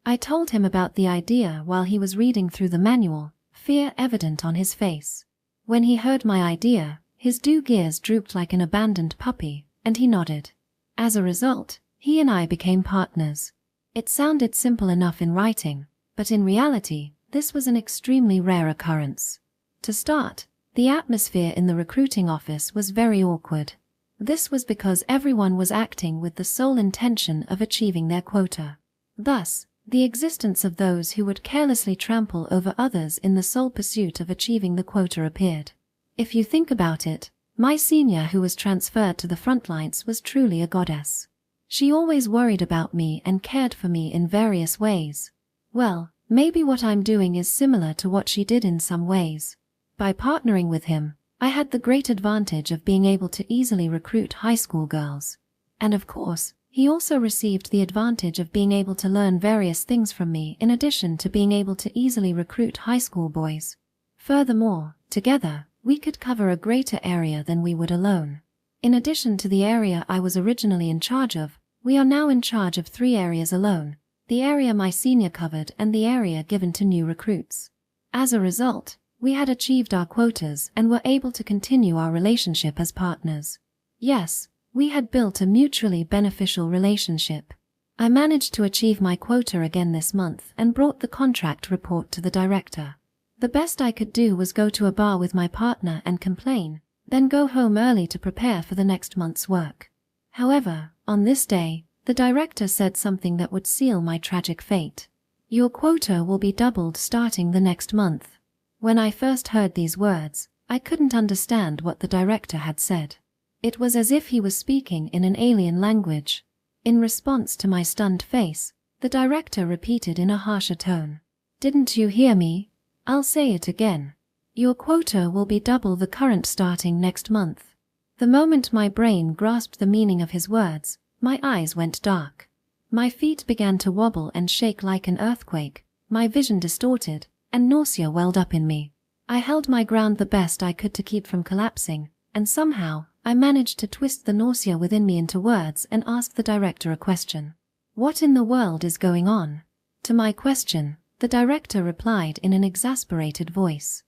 I told him about the idea while he was reading through the manual, fear evident on his face. When he heard my idea, his dew gears drooped like an abandoned puppy, and he nodded. As a result, he and I became partners. It sounded simple enough in writing, but in reality, this was an extremely rare occurrence. To start, the atmosphere in the recruiting office was very awkward. This was because everyone was acting with the sole intention of achieving their quota. Thus, the existence of those who would carelessly trample over others in the sole pursuit of achieving the quota appeared. If you think about it, my senior who was transferred to the front lines was truly a goddess. She always worried about me and cared for me in various ways. Well, maybe what I'm doing is similar to what she did in some ways. By partnering with him, I had the great advantage of being able to easily recruit high school girls. And of course, he also received the advantage of being able to learn various things from me in addition to being able to easily recruit high school boys. Furthermore, together, we could cover a greater area than we would alone. In addition to the area I was originally in charge of, we are now in charge of 3 areas alone, the area my senior covered and the area given to new recruits. As a result, we had achieved our quotas and were able to continue our relationship as partners. Yes, we had built a mutually beneficial relationship. I managed to achieve my quota again this month and brought the contract report to the director. The best I could do was go to a bar with my partner and complain, then go home early to prepare for the next month's work. However, on this day, the director said something that would seal my tragic fate. "Your quota will be doubled starting the next month." When I first heard these words, I couldn't understand what the director had said. It was as if he was speaking in an alien language. In response to my stunned face, the director repeated in a harsher tone, "Didn't you hear me? I'll say it again. Your quota will be double the current starting next month." The moment my brain grasped the meaning of his words, my eyes went dark. My feet began to wobble and shake like an earthquake, my vision distorted, and nausea welled up in me. I held my ground the best I could to keep from collapsing, and somehow, I managed to twist the nausea within me into words and ask the director a question. "What in the world is going on?" To my question, the director replied in an exasperated voice,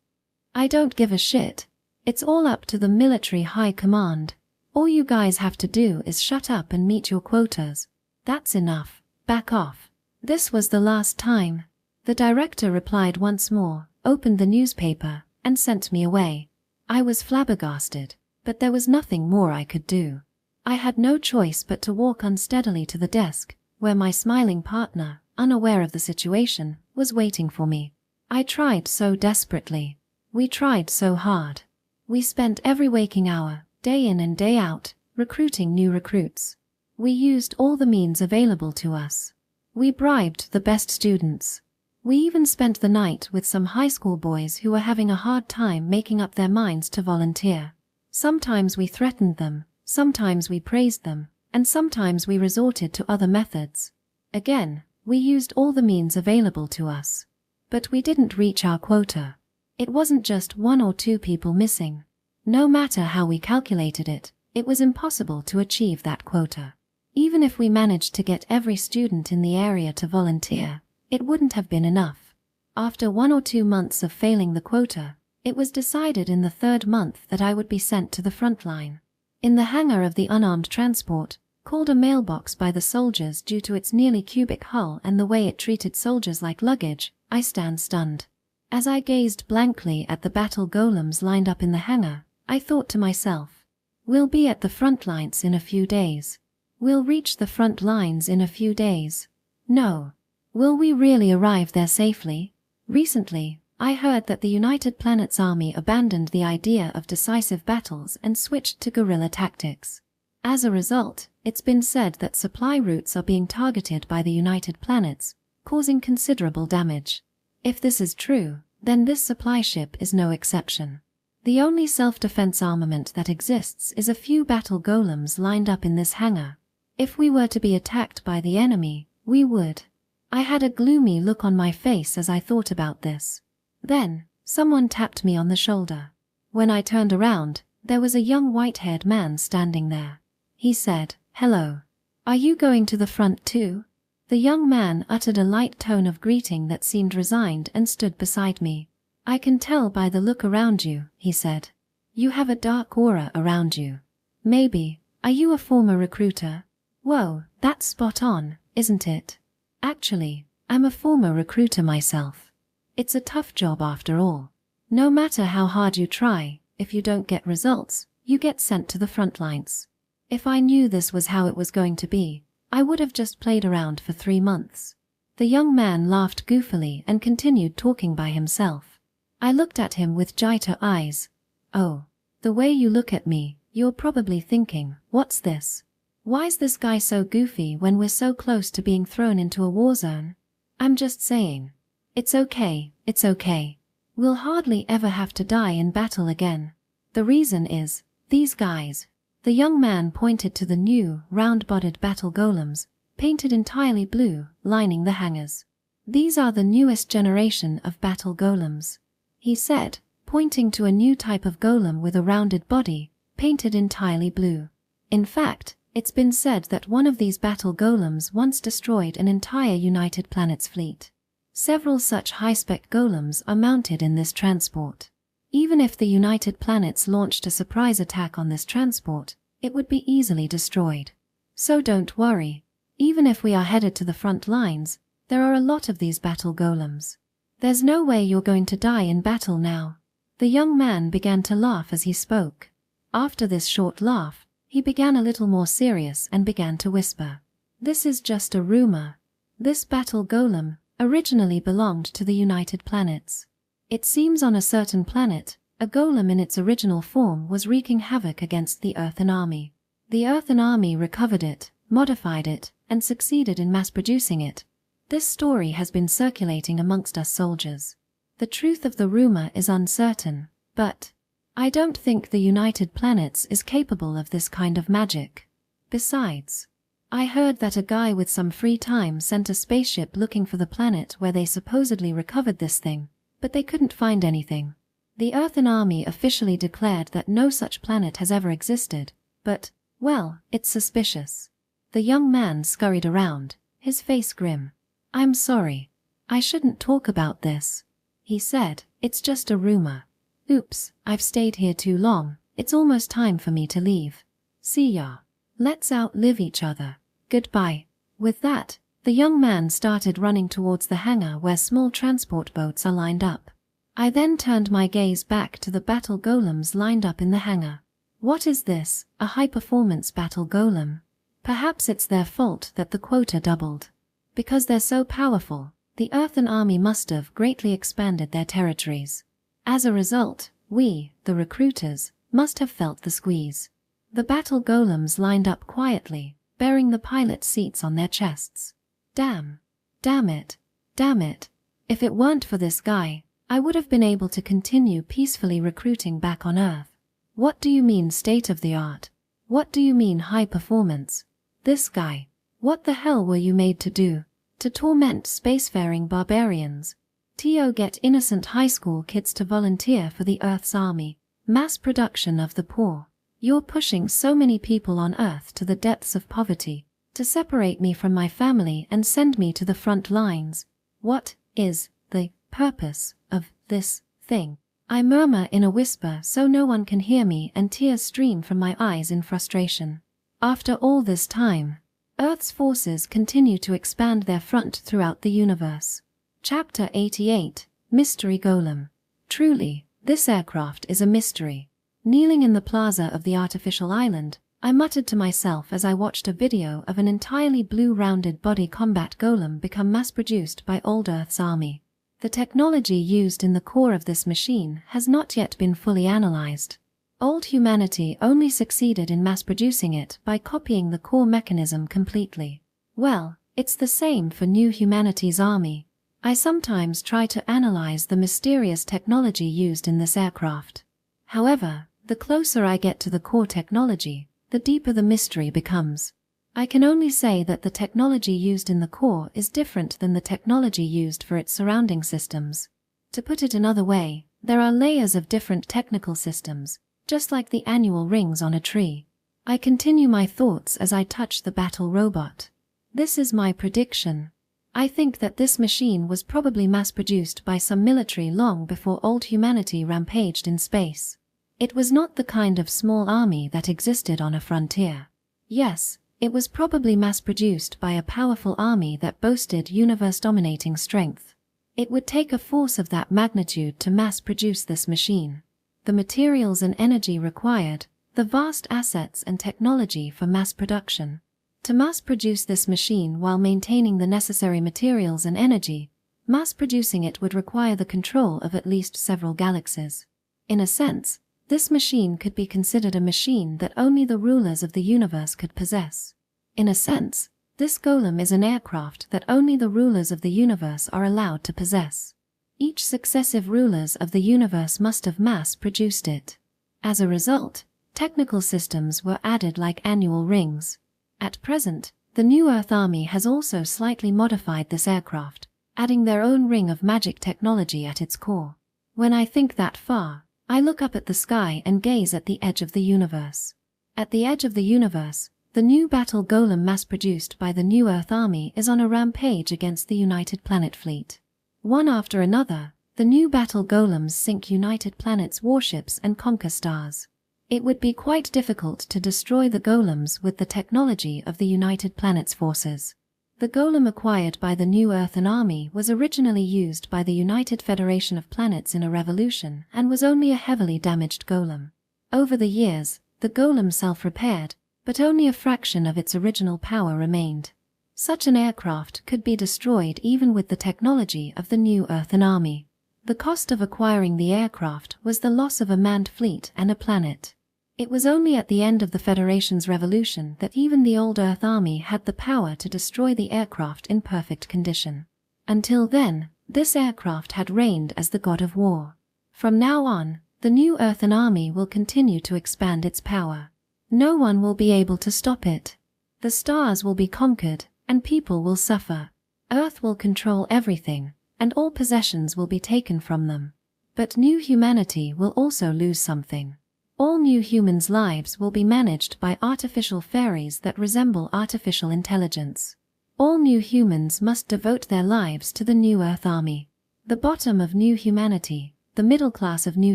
"I don't give a shit. It's all up to the military high command. All you guys have to do is shut up and meet your quotas. That's enough. Back off." This was the last time. The director replied once more, opened the newspaper, and sent me away. I was flabbergasted, but there was nothing more I could do. I had no choice but to walk unsteadily to the desk, where my smiling partner, unaware of the situation, was waiting for me. I tried so desperately. We tried so hard. We spent every waking hour, day in and day out, recruiting new recruits. We used all the means available to us. We bribed the best students. We even spent the night with some high school boys who were having a hard time making up their minds to volunteer. Sometimes we threatened them, sometimes we praised them, and sometimes we resorted to other methods. Again, we used all the means available to us. But we didn't reach our quota. It wasn't just 1 or 2 people missing. No matter how we calculated it, it was impossible to achieve that quota. Even if we managed to get every student in the area to volunteer, it wouldn't have been enough. After 1 or 2 months of failing the quota, it was decided in the 3rd month that I would be sent to the front line. In the hangar of the unarmed transport, called a mailbox by the soldiers due to its nearly cubic hull and the way it treated soldiers like luggage, I stand stunned. As I gazed blankly at the battle golems lined up in the hangar, I thought to myself, we'll be at the front lines in a few days. We'll reach the front lines in a few days. No. Will we really arrive there safely? Recently, I heard that the United Planets Army abandoned the idea of decisive battles and switched to guerrilla tactics. As a result, it's been said that supply routes are being targeted by the United Planets, causing considerable damage. If this is true, then this supply ship is no exception. The only self-defense armament that exists is a few battle golems lined up in this hangar. If we were to be attacked by the enemy, we would. I had a gloomy look on my face as I thought about this. Then, someone tapped me on the shoulder. When I turned around, there was a young white-haired man standing there. He said, "Hello. Are you going to the front too?" The young man uttered a light tone of greeting that seemed resigned and stood beside me. "I can tell by the look around you," he said. "You have a dark aura around you. Maybe, are you a former recruiter?" Whoa, that's spot on, isn't it? Actually, I'm a former recruiter myself. It's a tough job after all. No matter how hard you try, if you don't get results, you get sent to the front lines. If I knew this was how it was going to be, I would have just played around for 3 months. The young man laughed goofily and continued talking by himself. I looked at him with jitter eyes. Oh, the way you look at me, you're probably thinking, what's this? Why's this guy so goofy when we're so close to being thrown into a war zone? I'm just saying. It's okay, it's okay. We'll hardly ever have to die in battle again. The reason is, these guys. The young man pointed to the new, round-bodied battle golems, painted entirely blue, lining the hangars. These are the newest generation of battle golems, he said, pointing to a new type of golem with a rounded body, painted entirely blue. In fact, it's been said that one of these battle golems once destroyed an entire United Planets fleet. Several such high-spec golems are mounted in this transport. Even if the United Planets launched a surprise attack on this transport, it would be easily destroyed. So don't worry. Even if we are headed to the front lines, there are a lot of these battle golems. There's no way you're going to die in battle now. The young man began to laugh as he spoke. After this short laugh, he began a little more serious and began to whisper. This is just a rumor. This battle golem originally belonged to the United Planets. It seems on a certain planet, a golem in its original form was wreaking havoc against the Earthen Army. The Earthen Army recovered it, modified it, and succeeded in mass-producing it. This story has been circulating amongst us soldiers. The truth of the rumor is uncertain, but I don't think the United Planets is capable of this kind of magic. Besides, I heard that a guy with some free time sent a spaceship looking for the planet where they supposedly recovered this thing, but they couldn't find anything. The Earthen Army officially declared that no such planet has ever existed, but, well, it's suspicious. The young man scurried around, his face grim. "I'm sorry. I shouldn't talk about this," he said. "It's just a rumor. Oops, I've stayed here too long. It's almost time for me to leave. See ya. Let's outlive each other. Goodbye." With that, the young man started running towards the hangar where small transport boats are lined up. I then turned my gaze back to the battle golems lined up in the hangar. What is this, a high-performance battle golem? Perhaps it's their fault that the quota doubled. Because they're so powerful, the Earthen Army must have greatly expanded their territories. As a result, we, the recruiters, must have felt the squeeze. The battle golems lined up quietly, bearing the pilot seats on their chests. Damn. Damn it. Damn it. If it weren't for this guy, I would have been able to continue peacefully recruiting back on Earth. What do you mean state-of-the-art? What do you mean high performance? This guy. What the hell were you made to do? To torment spacefaring barbarians? To get innocent high school kids to volunteer for the Earth's army? Mass production of the poor. You're pushing so many people on Earth to the depths of poverty, to separate me from my family and send me to the front lines. What is the purpose of this thing? I murmur in a whisper so no one can hear me, and tears stream from my eyes in frustration. After all this time, Earth's forces continue to expand their front throughout the universe. Chapter 88, Mystery Golem. Truly, this aircraft is a mystery. Kneeling in the plaza of the artificial island, I muttered to myself as I watched a video of an entirely blue rounded body combat golem become mass-produced by old Earth's army. The technology used in the core of this machine has not yet been fully analyzed. Old humanity only succeeded in mass-producing it by copying the core mechanism completely. Well, it's the same for new humanity's army. I sometimes try to analyze the mysterious technology used in this aircraft. However, the closer I get to the core technology, the deeper the mystery becomes. I can only say that the technology used in the core is different than the technology used for its surrounding systems. To put it another way, there are layers of different technical systems, just like the annual rings on a tree. I continue my thoughts as I touch the battle robot. This is my prediction. I think that this machine was probably mass-produced by some military long before old humanity rampaged in space. It was not the kind of small army that existed on a frontier. Yes, it was probably mass-produced by a powerful army that boasted universe-dominating strength. It would take a force of that magnitude to mass-produce this machine. The materials and energy required, the vast assets and technology for mass production. To mass-produce this machine while maintaining the necessary materials and energy, mass-producing it would require the control of at least several galaxies. In a sense, this machine could be considered a machine that only the rulers of the universe could possess. In a sense, this golem is an aircraft that only the rulers of the universe are allowed to possess. Each successive rulers of the universe must have mass-produced it. As a result, technical systems were added like annual rings. At present, the New Earth Army has also slightly modified this aircraft, adding their own ring of magic technology at its core. When I think that far, I look up at the sky and gaze at the edge of the universe. At the edge of the universe, the new battle golem mass-produced by the New Earth Army is on a rampage against the United Planet Fleet. One after another, the new battle golems sink United Planet's warships and conquer stars. It would be quite difficult to destroy the golems with the technology of the United Planet's forces. The golem acquired by the New Earthen Army was originally used by the United Federation of Planets in a revolution and was only a heavily damaged golem. Over the years, the golem self-repaired, but only a fraction of its original power remained. Such an aircraft could be destroyed even with the technology of the New Earthen Army. The cost of acquiring the aircraft was the loss of a manned fleet and a planet. It was only at the end of the Federation's revolution that even the old Earth Army had the power to destroy the aircraft in perfect condition. Until then, this aircraft had reigned as the god of war. From now on, the New Earthen Army will continue to expand its power. No one will be able to stop it. The stars will be conquered, and people will suffer. Earth will control everything, and all possessions will be taken from them. But new humanity will also lose something. All new humans' lives will be managed by artificial fairies that resemble artificial intelligence. All new humans must devote their lives to the New Earth Army. The bottom of new humanity, the middle class of new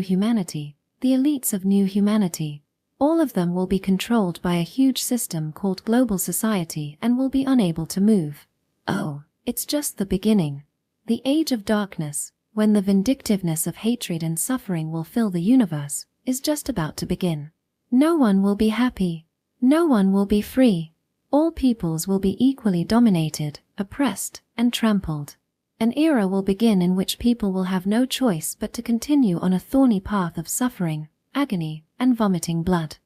humanity, the elites of new humanity, all of them will be controlled by a huge system called global society and will be unable to move. Oh, it's just the beginning. The age of darkness, when the vindictiveness of hatred and suffering will fill the universe, is just about to begin. No one will be happy. No one will be free. All peoples will be equally dominated, oppressed, and trampled. An era will begin in which people will have no choice but to continue on a thorny path of suffering, agony, and vomiting blood.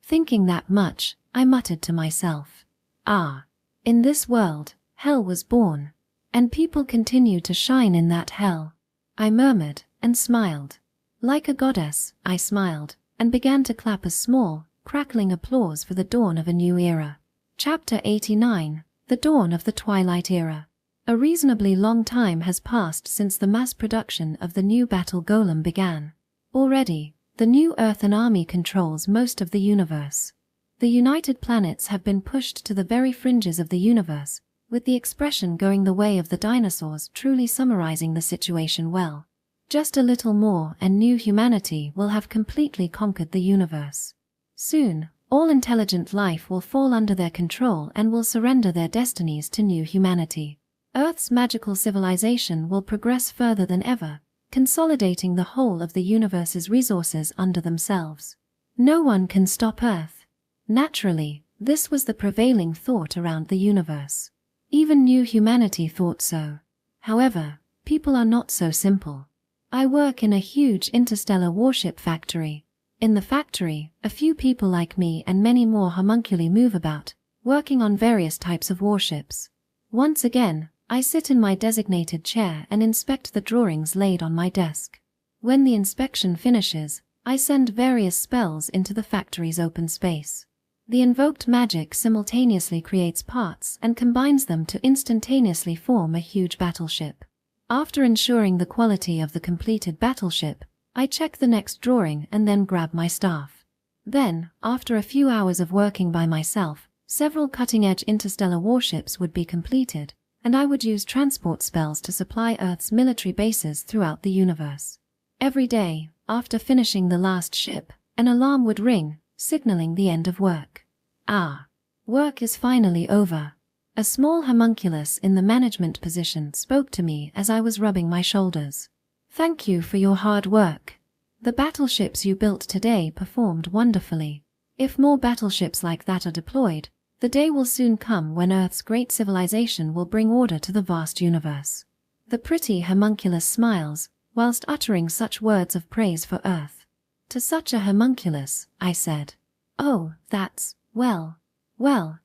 Thinking that much, I muttered to myself, "Ah, in this world, hell was born." And people continue to shine in that hell. I murmured and smiled. Like a goddess, I smiled and began to clap a small, crackling applause for the dawn of a new era. Chapter 89. The Dawn of the Twilight Era. A reasonably long time has passed since the mass production of the new battle golem began. Already, the new Earthen army controls most of the universe. The United Planets have been pushed to the very fringes of the universe, with the expression going the way of the dinosaurs truly summarizing the situation well. Just a little more and new humanity will have completely conquered the universe. Soon, all intelligent life will fall under their control and will surrender their destinies to new humanity. Earth's magical civilization will progress further than ever, consolidating the whole of the universe's resources under themselves. No one can stop Earth. Naturally, this was the prevailing thought around the universe. Even new humanity thought so. However, people are not so simple. I work in a huge interstellar warship factory. In the factory, a few people like me and many more homunculi move about, working on various types of warships. Once again, I sit in my designated chair and inspect the drawings laid on my desk. When the inspection finishes, I send various spells into the factory's open space. The invoked magic simultaneously creates parts and combines them to instantaneously form a huge battleship. After ensuring the quality of the completed battleship, I check the next drawing and then grab my staff. Then, after a few hours of working by myself, several cutting-edge interstellar warships would be completed, and I would use transport spells to supply Earth's military bases throughout the universe. Every day, after finishing the last ship, an alarm would ring, signaling the end of work. Ah! Work is finally over. A small homunculus in the management position spoke to me as I was rubbing my shoulders. Thank you for your hard work. The battleships you built today performed wonderfully. If more battleships like that are deployed, the day will soon come when Earth's great civilization will bring order to the vast universe. The pretty homunculus smiles, whilst uttering such words of praise for Earth. To such a homunculus, I said, "Oh, that's, well,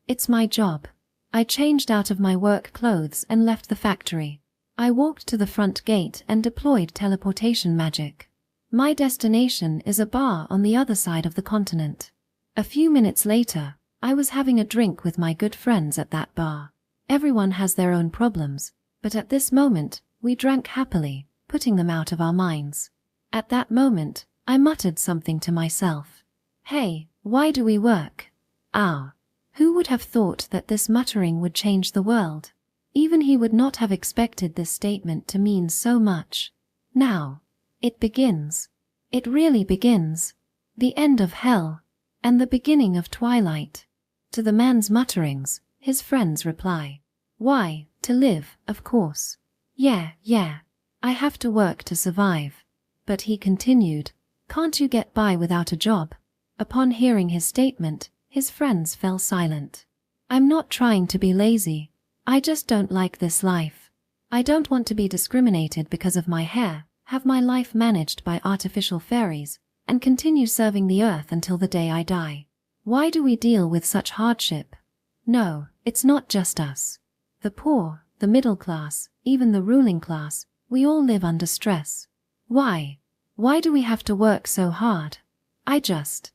it's my job." I changed out of my work clothes and left the factory. I walked to the front gate and deployed teleportation magic. My destination is a bar on the other side of the continent. A few minutes later, I was having a drink with my good friends at that bar. Everyone has their own problems, but at this moment, we drank happily, putting them out of our minds. At that moment, I muttered something to myself. Hey, why do we work? Ah! Who would have thought that this muttering would change the world? Even he would not have expected this statement to mean so much. Now, it begins. It really begins. The end of hell, and the beginning of twilight. To the man's mutterings, his friends reply. Why, to live, of course. Yeah, I have to work to survive. But he continued, can't you get by without a job? Upon hearing his statement, his friends fell silent. I'm not trying to be lazy. I just don't like this life. I don't want to be discriminated because of my hair, have my life managed by artificial fairies, and continue serving the earth until the day I die. Why do we deal with such hardship? No, it's not just us. The poor, the middle class, even the ruling class, we all live under stress. Why? Why do we have to work so hard? I just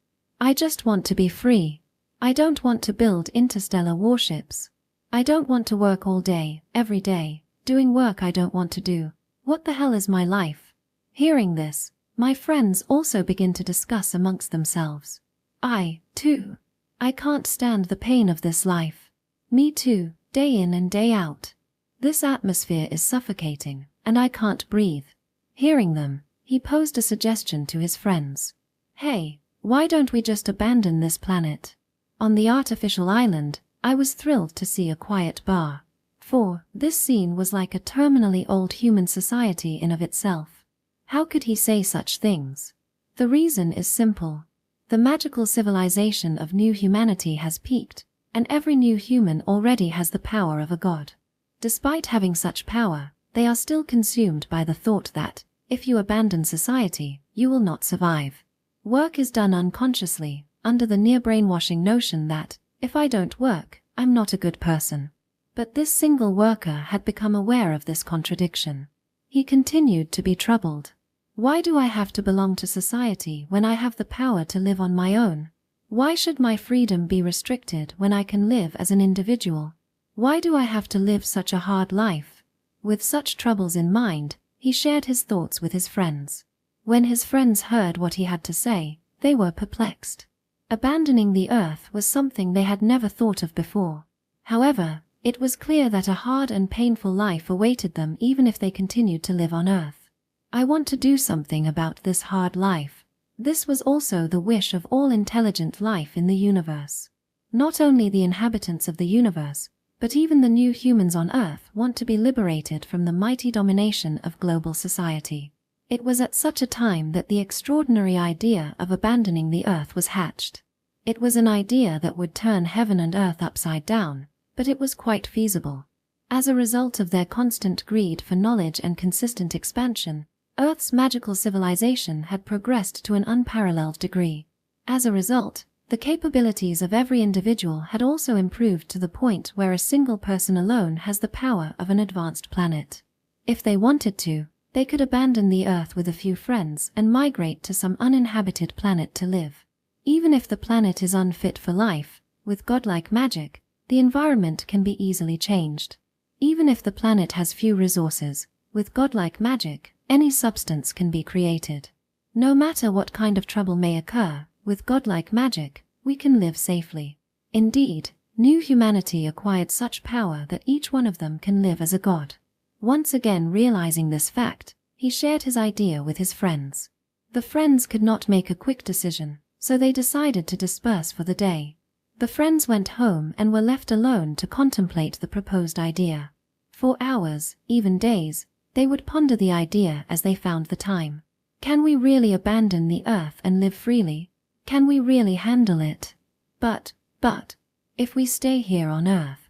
want to be free. I don't want to build interstellar warships. I don't want to work all day, every day, doing work I don't want to do. What the hell is my life? Hearing this, my friends also begin to discuss amongst themselves. I, too. I can't stand the pain of this life. Me too, day in and day out. This atmosphere is suffocating, and I can't breathe. Hearing them, he posed a suggestion to his friends. Hey, why don't we just abandon this planet? On the artificial island, I was thrilled to see a quiet bar. For, this scene was like a terminally old human society in of itself. How could he say such things? The reason is simple. The magical civilization of new humanity has peaked, and every new human already has the power of a god. Despite having such power, they are still consumed by the thought that, if you abandon society, you will not survive. Work is done unconsciously, under the near brainwashing notion that, if I don't work, I'm not a good person. But this single worker had become aware of this contradiction. He continued to be troubled. Why do I have to belong to society when I have the power to live on my own? Why should my freedom be restricted when I can live as an individual? Why do I have to live such a hard life? With such troubles in mind, he shared his thoughts with his friends. When his friends heard what he had to say, they were perplexed. Abandoning the earth was something they had never thought of before. However, it was clear that a hard and painful life awaited them even if they continued to live on earth. I want to do something about this hard life. This was also the wish of all intelligent life in the universe. Not only the inhabitants of the universe, but even the new humans on Earth want to be liberated from the mighty domination of global society. It was at such a time that the extraordinary idea of abandoning the Earth was hatched. It was an idea that would turn heaven and earth upside down, but it was quite feasible. As a result of their constant greed for knowledge and consistent expansion, Earth's magical civilization had progressed to an unparalleled degree. As a result, the capabilities of every individual had also improved to the point where a single person alone has the power of an advanced planet. If they wanted to, they could abandon the Earth with a few friends and migrate to some uninhabited planet to live. Even if the planet is unfit for life, with godlike magic, the environment can be easily changed. Even if the planet has few resources, with godlike magic, any substance can be created. No matter what kind of trouble may occur, with godlike magic, we can live safely. Indeed, new humanity acquired such power that each one of them can live as a god. Once again realizing this fact, he shared his idea with his friends. The friends could not make a quick decision, so they decided to disperse for the day. The friends went home and were left alone to contemplate the proposed idea. For hours, even days, they would ponder the idea as they found the time. Can we really abandon the earth and live freely? Can we really handle it? But, if we stay here on earth,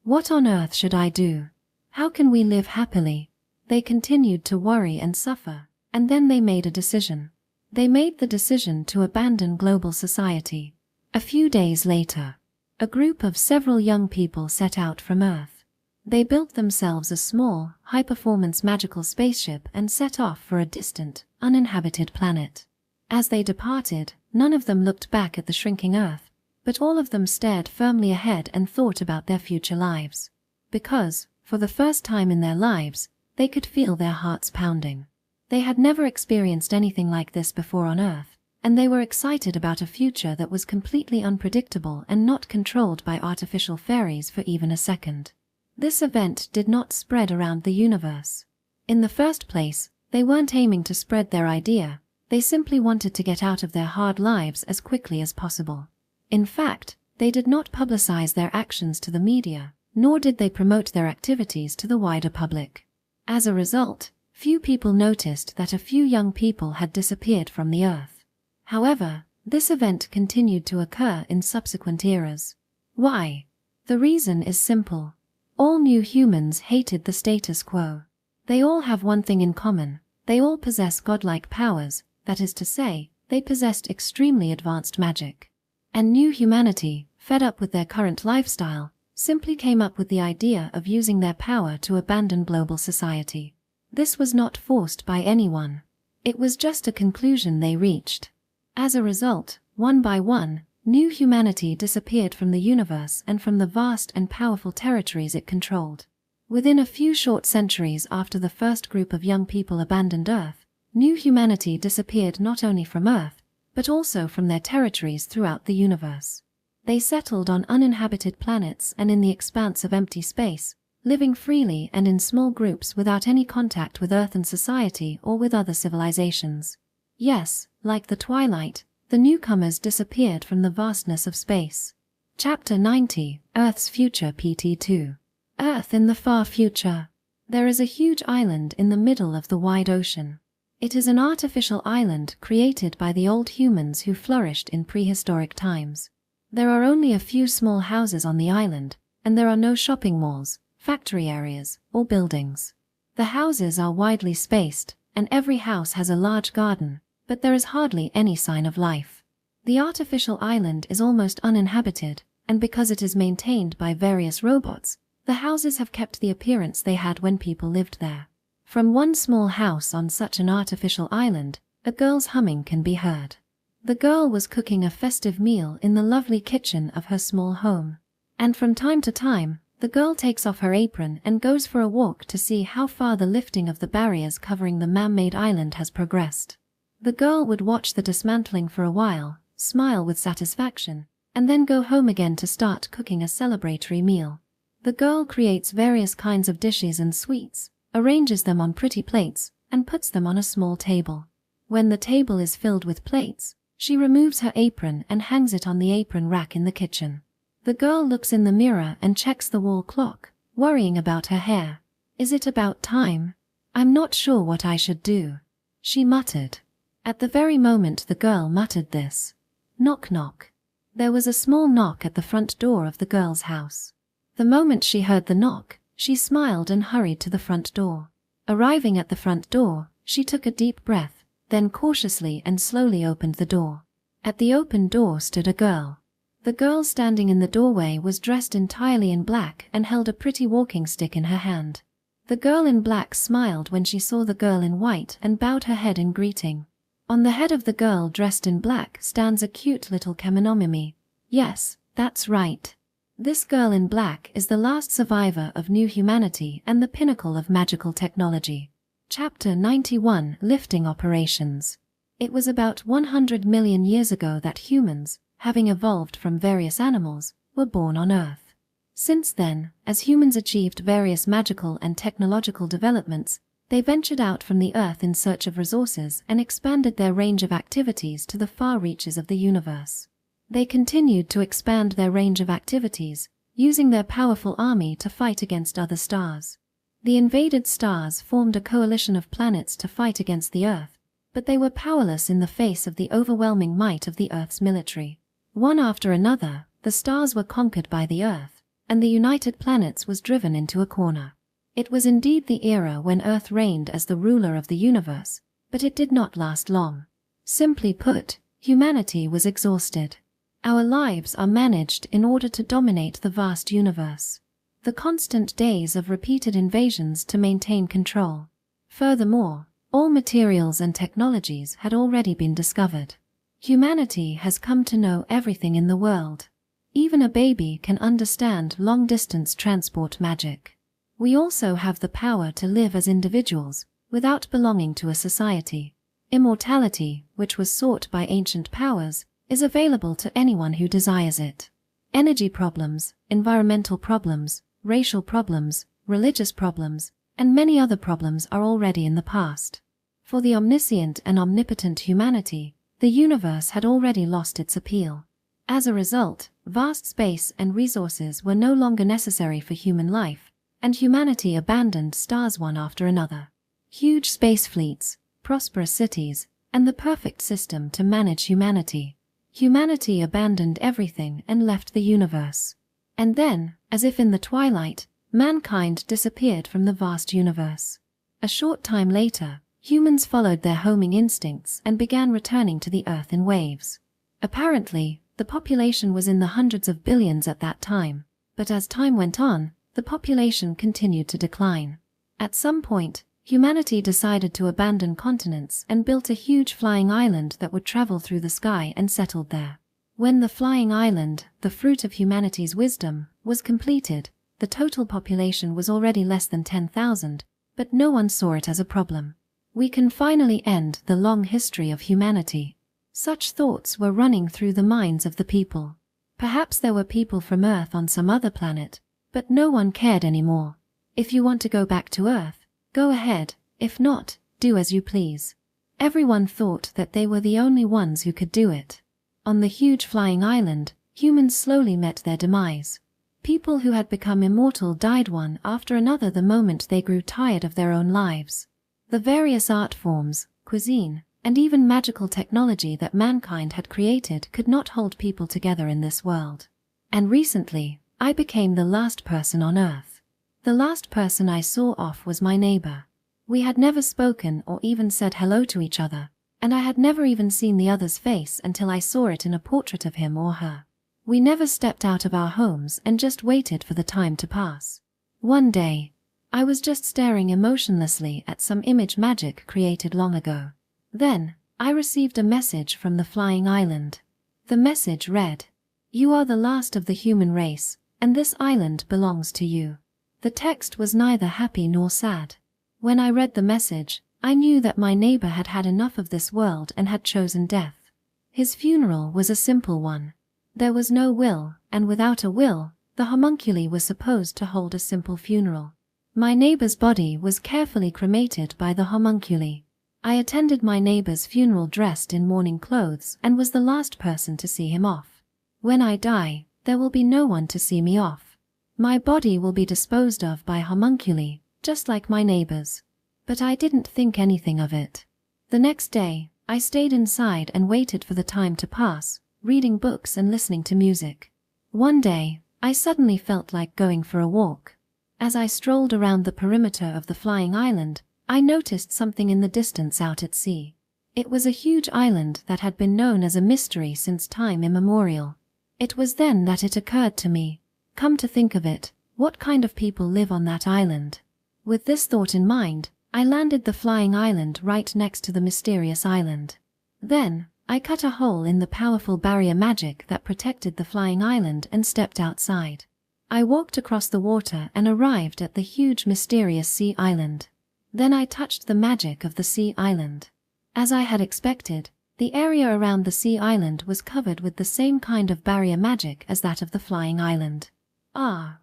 what on earth should I do? How can we live happily? They continued to worry and suffer, and then they made a decision. They made the decision to abandon global society. A few days later, a group of several young people set out from Earth. They built themselves a small, high-performance magical spaceship and set off for a distant, uninhabited planet. As they departed, none of them looked back at the shrinking Earth, but all of them stared firmly ahead and thought about their future lives. Because, for the first time in their lives, they could feel their hearts pounding. They had never experienced anything like this before on Earth, and they were excited about a future that was completely unpredictable and not controlled by artificial fairies for even a second. This event did not spread around the universe. In the first place, they weren't aiming to spread their idea, they simply wanted to get out of their hard lives as quickly as possible. In fact, they did not publicize their actions to the media, nor did they promote their activities to the wider public. As a result, few people noticed that a few young people had disappeared from the Earth. However, this event continued to occur in subsequent eras. Why? The reason is simple. All new humans hated the status quo. They all have one thing in common. They all possess godlike powers, that is to say, they possessed extremely advanced magic. And new humanity, fed up with their current lifestyle, simply came up with the idea of using their power to abandon global society. This was not forced by anyone. It was just a conclusion they reached. As a result, one by one, new humanity disappeared from the universe and from the vast and powerful territories it controlled. Within a few short centuries after the first group of young people abandoned Earth, new humanity disappeared not only from Earth, but also from their territories throughout the universe. They settled on uninhabited planets and in the expanse of empty space, living freely and in small groups without any contact with Earth and society or with other civilizations. Yes, like the twilight, the newcomers disappeared from the vastness of space. Chapter 90, Earth's Future PT2. Earth in the far future. There is a huge island in the middle of the wide ocean. It is an artificial island created by the old humans who flourished in prehistoric times. There are only a few small houses on the island, and there are no shopping malls, factory areas, or buildings. The houses are widely spaced, and every house has a large garden, but there is hardly any sign of life. The artificial island is almost uninhabited, and because it is maintained by various robots, the houses have kept the appearance they had when people lived there. From one small house on such an artificial island, a girl's humming can be heard. The girl was cooking a festive meal in the lovely kitchen of her small home. And from time to time, the girl takes off her apron and goes for a walk to see how far the lifting of the barriers covering the man-made island has progressed. The girl would watch the dismantling for a while, smile with satisfaction, and then go home again to start cooking a celebratory meal. The girl creates various kinds of dishes and sweets, arranges them on pretty plates, and puts them on a small table. When the table is filled with plates, she removes her apron and hangs it on the apron rack in the kitchen. The girl looks in the mirror and checks the wall clock, worrying about her hair. "Is it about time? I'm not sure what I should do," she muttered. At the very moment the girl muttered this, knock knock. There was a small knock at the front door of the girl's house. The moment she heard the knock, she smiled and hurried to the front door. Arriving at the front door, she took a deep breath, then cautiously and slowly opened the door. At the open door stood a girl. The girl standing in the doorway was dressed entirely in black and held a pretty walking stick in her hand. The girl in black smiled when she saw the girl in white and bowed her head in greeting. On the head of the girl dressed in black stands a cute little kamenomimi. Yes, that's right. This girl in black is the last survivor of new humanity and the pinnacle of magical technology. Chapter 91: Lifting Operations. It was about 100 million years ago that humans, having evolved from various animals, were born on Earth. Since then, as humans achieved various magical and technological developments, they ventured out from the Earth in search of resources and expanded their range of activities to the far reaches of the universe. They continued to expand their range of activities, using their powerful army to fight against other stars. The invaded stars formed a coalition of planets to fight against the Earth, but they were powerless in the face of the overwhelming might of the Earth's military. One after another, the stars were conquered by the Earth, and the United Planets was driven into a corner. It was indeed the era when Earth reigned as the ruler of the universe, but it did not last long. Simply put, humanity was exhausted. Our lives are managed in order to dominate the vast universe. The constant days of repeated invasions to maintain control. Furthermore, all materials and technologies had already been discovered. Humanity has come to know everything in the world. Even a baby can understand long-distance transport magic. We also have the power to live as individuals, without belonging to a society. Immortality, which was sought by ancient powers, is available to anyone who desires it. Energy problems, environmental problems, racial problems, religious problems, and many other problems are already in the past. For the omniscient and omnipotent humanity, the universe had already lost its appeal. As a result, vast space and resources were no longer necessary for human life, and humanity abandoned stars one after another. Huge space fleets, prosperous cities, and the perfect system to manage humanity. Humanity abandoned everything and left the universe. And then, as if in the twilight, mankind disappeared from the vast universe. A short time later, humans followed their homing instincts and began returning to the Earth in waves. Apparently, the population was in the hundreds of billions at that time, but as time went on, the population continued to decline. At some point, humanity decided to abandon continents and built a huge flying island that would travel through the sky and settled there. When the flying island, the fruit of humanity's wisdom, was completed, the total population was already less than 10,000, but no one saw it as a problem. We can finally end the long history of humanity. Such thoughts were running through the minds of the people. Perhaps there were people from Earth on some other planet, but no one cared anymore. If you want to go back to Earth, go ahead. If not, do as you please. Everyone thought that they were the only ones who could do it. On the huge flying island, humans slowly met their demise. People who had become immortal died one after another the moment they grew tired of their own lives. The various art forms, cuisine, and even magical technology that mankind had created could not hold people together in this world. And recently, I became the last person on Earth. The last person I saw off was my neighbor. We had never spoken or even said hello to each other, and I had never even seen the other's face until I saw it in a portrait of him or her. We never stepped out of our homes and just waited for the time to pass. One day, I was just staring emotionlessly at some image magic created long ago. Then, I received a message from the flying island. The message read, "You are the last of the human race, and this island belongs to you." The text was neither happy nor sad. When I read the message, I knew that my neighbor had had enough of this world and had chosen death. His funeral was a simple one. There was no will, and without a will, the homunculi was supposed to hold a simple funeral. My neighbor's body was carefully cremated by the homunculi. I attended my neighbor's funeral dressed in mourning clothes and was the last person to see him off. When I die, there will be no one to see me off. My body will be disposed of by homunculi, just like my neighbor's. But I didn't think anything of it. The next day, I stayed inside and waited for the time to pass, reading books and listening to music. One day, I suddenly felt like going for a walk. As I strolled around the perimeter of the flying island, I noticed something in the distance out at sea. It was a huge island that had been known as a mystery since time immemorial. It was then that it occurred to me, come to think of it, what kind of people live on that island? With this thought in mind, I landed the flying island right next to the mysterious island. Then, I cut a hole in the powerful barrier magic that protected the flying island and stepped outside. I walked across the water and arrived at the huge mysterious sea island. Then I touched the magic of the sea island. As I had expected, the area around the sea island was covered with the same kind of barrier magic as that of the flying island.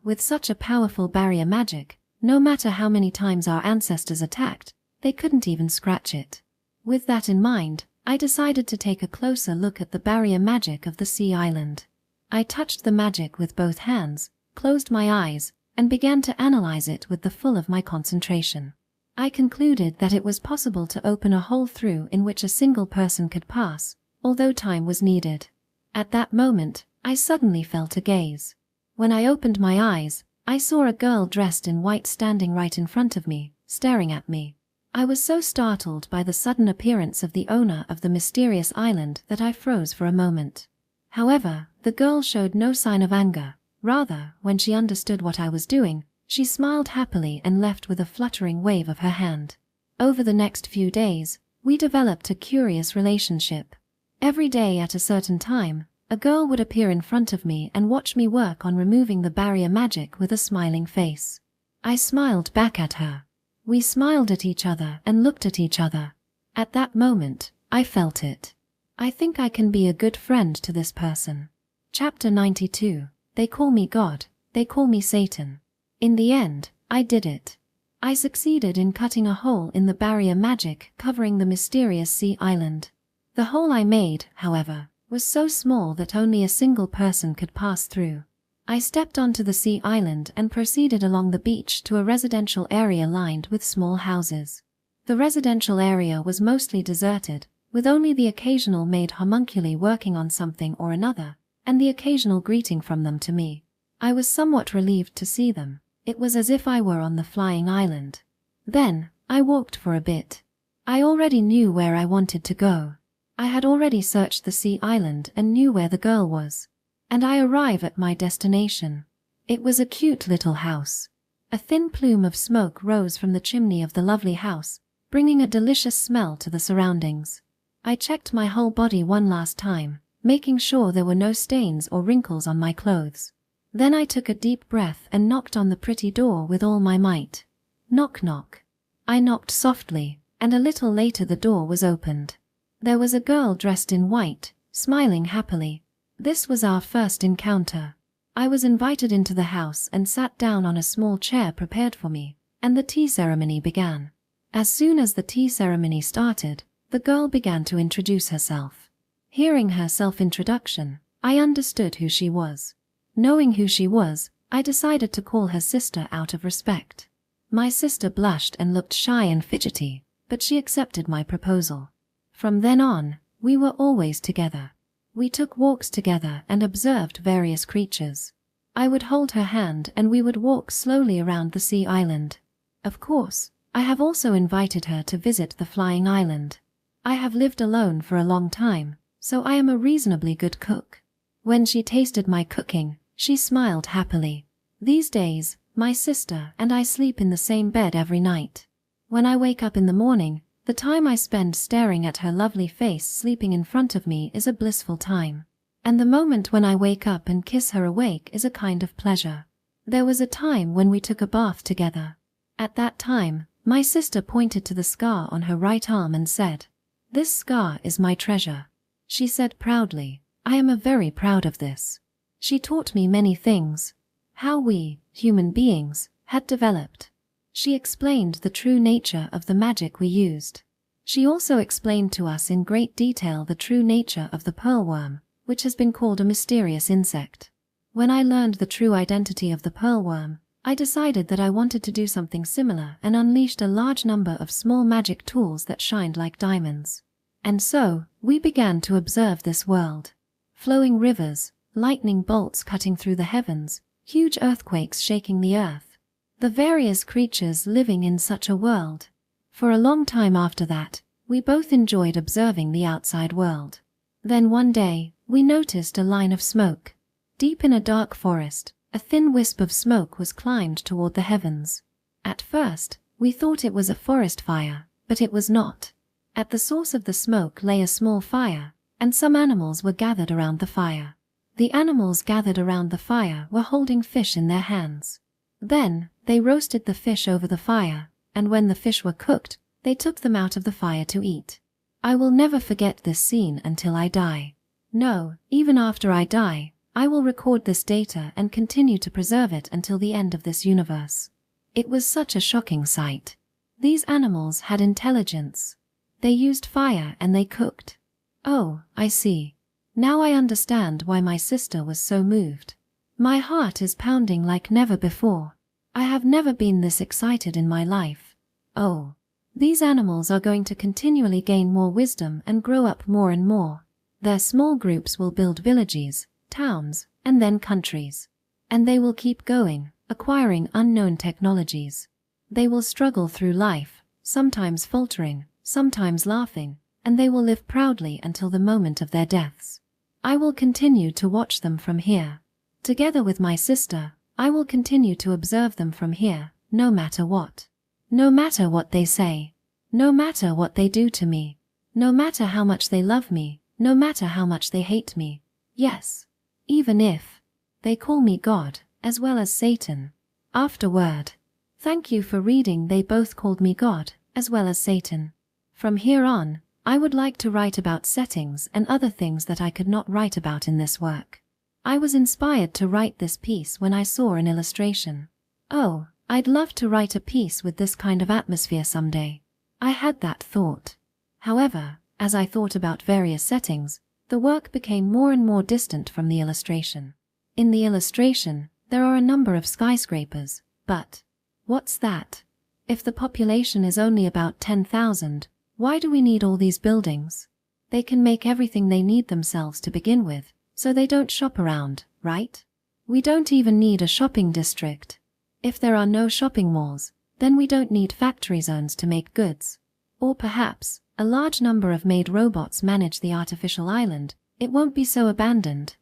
With such a powerful barrier magic, no matter how many times our ancestors attacked, they couldn't even scratch it. With that in mind, I decided to take a closer look at the barrier magic of the sea island. I touched the magic with both hands, closed my eyes, and began to analyze it with the full of my concentration. I concluded that it was possible to open a hole through in which a single person could pass, although time was needed. At that moment, I suddenly felt a gaze. When I opened my eyes, I saw a girl dressed in white standing right in front of me, staring at me. I was so startled by the sudden appearance of the owner of the mysterious island that I froze for a moment. However, the girl showed no sign of anger. Rather, when she understood what I was doing, she smiled happily and left with a fluttering wave of her hand. Over the next few days, we developed a curious relationship. Every day at a certain time, a girl would appear in front of me and watch me work on removing the barrier magic with a smiling face. I smiled back at her. We smiled at each other and looked at each other. At that moment, I felt it. I think I can be a good friend to this person. Chapter 92. They call me God, they call me Satan. In the end, I did it. I succeeded in cutting a hole in the barrier magic covering the mysterious sea island. The hole I made, however, was so small that only a single person could pass through. I stepped onto the sea island and proceeded along the beach to a residential area lined with small houses. The residential area was mostly deserted, with only the occasional maid homunculi working on something or another, and the occasional greeting from them to me. I was somewhat relieved to see them. It was as if I were on the flying island. Then, I walked for a bit. I already knew where I wanted to go. I had already searched the sea island and knew where the girl was. And I arrived at my destination. It was a cute little house. A thin plume of smoke rose from the chimney of the lovely house, bringing a delicious smell to the surroundings. I checked my whole body one last time, making sure there were no stains or wrinkles on my clothes. Then I took a deep breath and knocked on the pretty door with all my might. Knock knock. I knocked softly, and a little later the door was opened. There was a girl dressed in white, smiling happily. This was our first encounter. I was invited into the house and sat down on a small chair prepared for me, and the tea ceremony began. As soon as the tea ceremony started, the girl began to introduce herself. Hearing her self-introduction, I understood who she was. Knowing who she was, I decided to call her sister out of respect. My sister blushed and looked shy and fidgety, but she accepted my proposal. From then on, we were always together. We took walks together and observed various creatures. I would hold her hand and we would walk slowly around the sea island. Of course, I have also invited her to visit the flying island. I have lived alone for a long time, so I am a reasonably good cook. When she tasted my cooking, she smiled happily. These days, my sister and I sleep in the same bed every night. When I wake up in the morning, the time I spend staring at her lovely face sleeping in front of me is a blissful time. And the moment when I wake up and kiss her awake is a kind of pleasure. There was a time when we took a bath together. At that time, my sister pointed to the scar on her right arm and said, "This scar is my treasure." She said proudly, "I am very proud of this." She taught me many things. How we, human beings, had developed. She explained the true nature of the magic we used. She also explained to us in great detail the true nature of the pearlworm, which has been called a mysterious insect. When I learned the true identity of the pearlworm, I decided that I wanted to do something similar and unleashed a large number of small magic tools that shined like diamonds. And so, we began to observe this world. Flowing rivers, lightning bolts cutting through the heavens, huge earthquakes shaking the earth. The various creatures living in such a world. For a long time after that, we both enjoyed observing the outside world. Then one day, we noticed a line of smoke. Deep in a dark forest, a thin wisp of smoke was climbed toward the heavens. At first, we thought it was a forest fire, but it was not. At the source of the smoke lay a small fire, and some animals were gathered around the fire. The animals gathered around the fire were holding fish in their hands. Then, they roasted the fish over the fire, and when the fish were cooked, they took them out of the fire to eat. I will never forget this scene until I die. No, even after I die, I will record this data and continue to preserve it until the end of this universe. It was such a shocking sight. These animals had intelligence. They used fire and they cooked. Oh, I see. Now I understand why my sister was so moved. My heart is pounding like never before. I have never been this excited in my life. Oh, these animals are going to continually gain more wisdom and grow up more and more. Their small groups will build villages, towns, and then countries. And they will keep going, acquiring unknown technologies. They will struggle through life, sometimes faltering, sometimes laughing, and they will live proudly until the moment of their deaths. I will continue to watch them from here. Together with my sister, I will continue to observe them from here, no matter what. No matter what they say. No matter what they do to me. No matter how much they love me. No matter how much they hate me. Yes. Even if they call me God, as well as Satan. Afterward. Thank you for reading. They both called me God, as well as Satan. From here on, I would like to write about settings and other things that I could not write about in this work. I was inspired to write this piece when I saw an illustration. Oh, I'd love to write a piece with this kind of atmosphere someday. I had that thought. However, as I thought about various settings, the work became more and more distant from the illustration. In the illustration, there are a number of skyscrapers, but what's that? If the population is only about 10,000, why do we need all these buildings? They can make everything they need themselves to begin with, so they don't shop around, right? We don't even need a shopping district. If there are no shopping malls, then we don't need factory zones to make goods. Or perhaps, a large number of made robots manage the artificial island. It won't be so abandoned.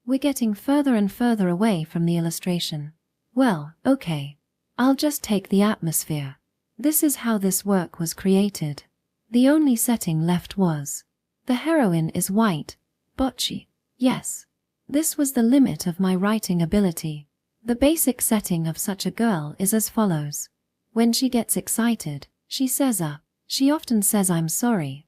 We're getting further and further away from the illustration. Well, okay. I'll just take the atmosphere. This is how this work was created. The only setting left was the heroine is white, bocce. Yes. This was the limit of my writing ability. The basic setting of such a girl is as follows. When she gets excited, she says she often says I'm sorry.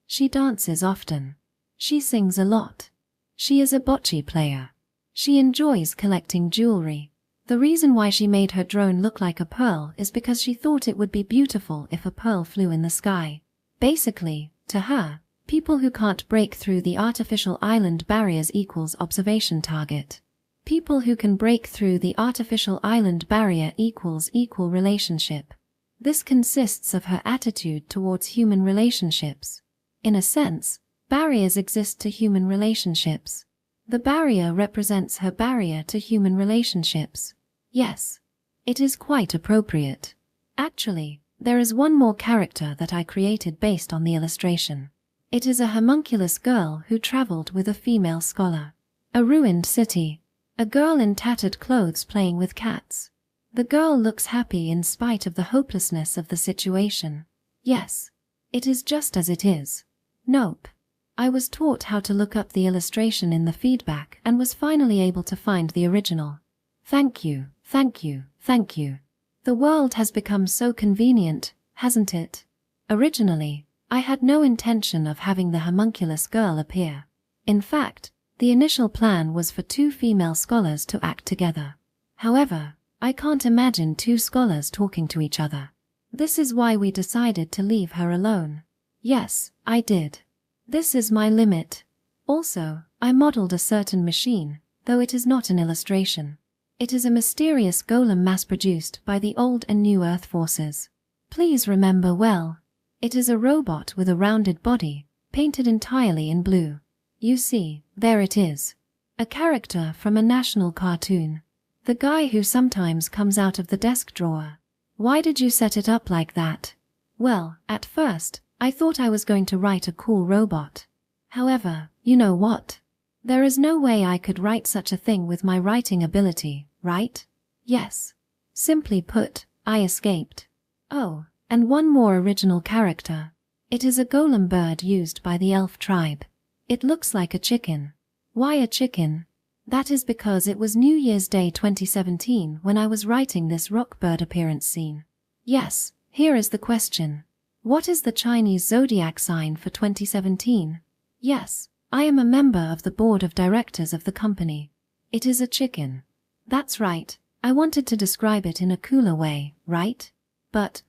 She dances often. She sings a lot. She is a bocce player. She enjoys collecting jewelry. The reason why she made her drone look like a pearl is because she thought it would be beautiful if a pearl flew in the sky. Basically, to her, people who can't break through the artificial island barriers equals observation target. People who can break through the artificial island barrier equals equal relationship. This consists of her attitude towards human relationships. In a sense, barriers exist to human relationships. The barrier represents her barrier to human relationships. Yes, it is quite appropriate. Actually, there is one more character that I created based on the illustration. It is a homunculus girl who traveled with a female scholar. A ruined city. A girl in tattered clothes playing with cats. The girl looks happy in spite of the hopelessness of the situation. Yes. It is just as it is. Nope. I was taught how to look up the illustration in the feedback and was finally able to find the original. Thank you, thank you, thank you. The world has become so convenient, hasn't it? Originally, I had no intention of having the homunculus girl appear. In fact, the initial plan was for 2 female scholars to act together. However, I can't imagine 2 scholars talking to each other. This is why we decided to leave her alone. Yes, I did. This is my limit. Also, I modeled a certain machine, though it is not an illustration. It is a mysterious golem mass-produced by the old and new Earth forces. Please remember well. It is a robot with a rounded body, painted entirely in blue. You see, there it is. A character from a national cartoon. The guy who sometimes comes out of the desk drawer. Why did you set it up like that? Well, at first, I thought I was going to write a cool robot. However, you know what? There is no way I could write such a thing with my writing ability, right? Yes. Simply put, I escaped. Oh, and one more original character. It is a golem bird used by the elf tribe. It looks like a chicken. Why a chicken? That is because it was New Year's Day 2017 when I was writing this rock bird appearance scene. Yes, here is the question. What is the Chinese zodiac sign for 2017? Yes, I am a member of the board of directors of the company. It is a chicken. That's right, I wanted to describe it in a cooler way, right? But,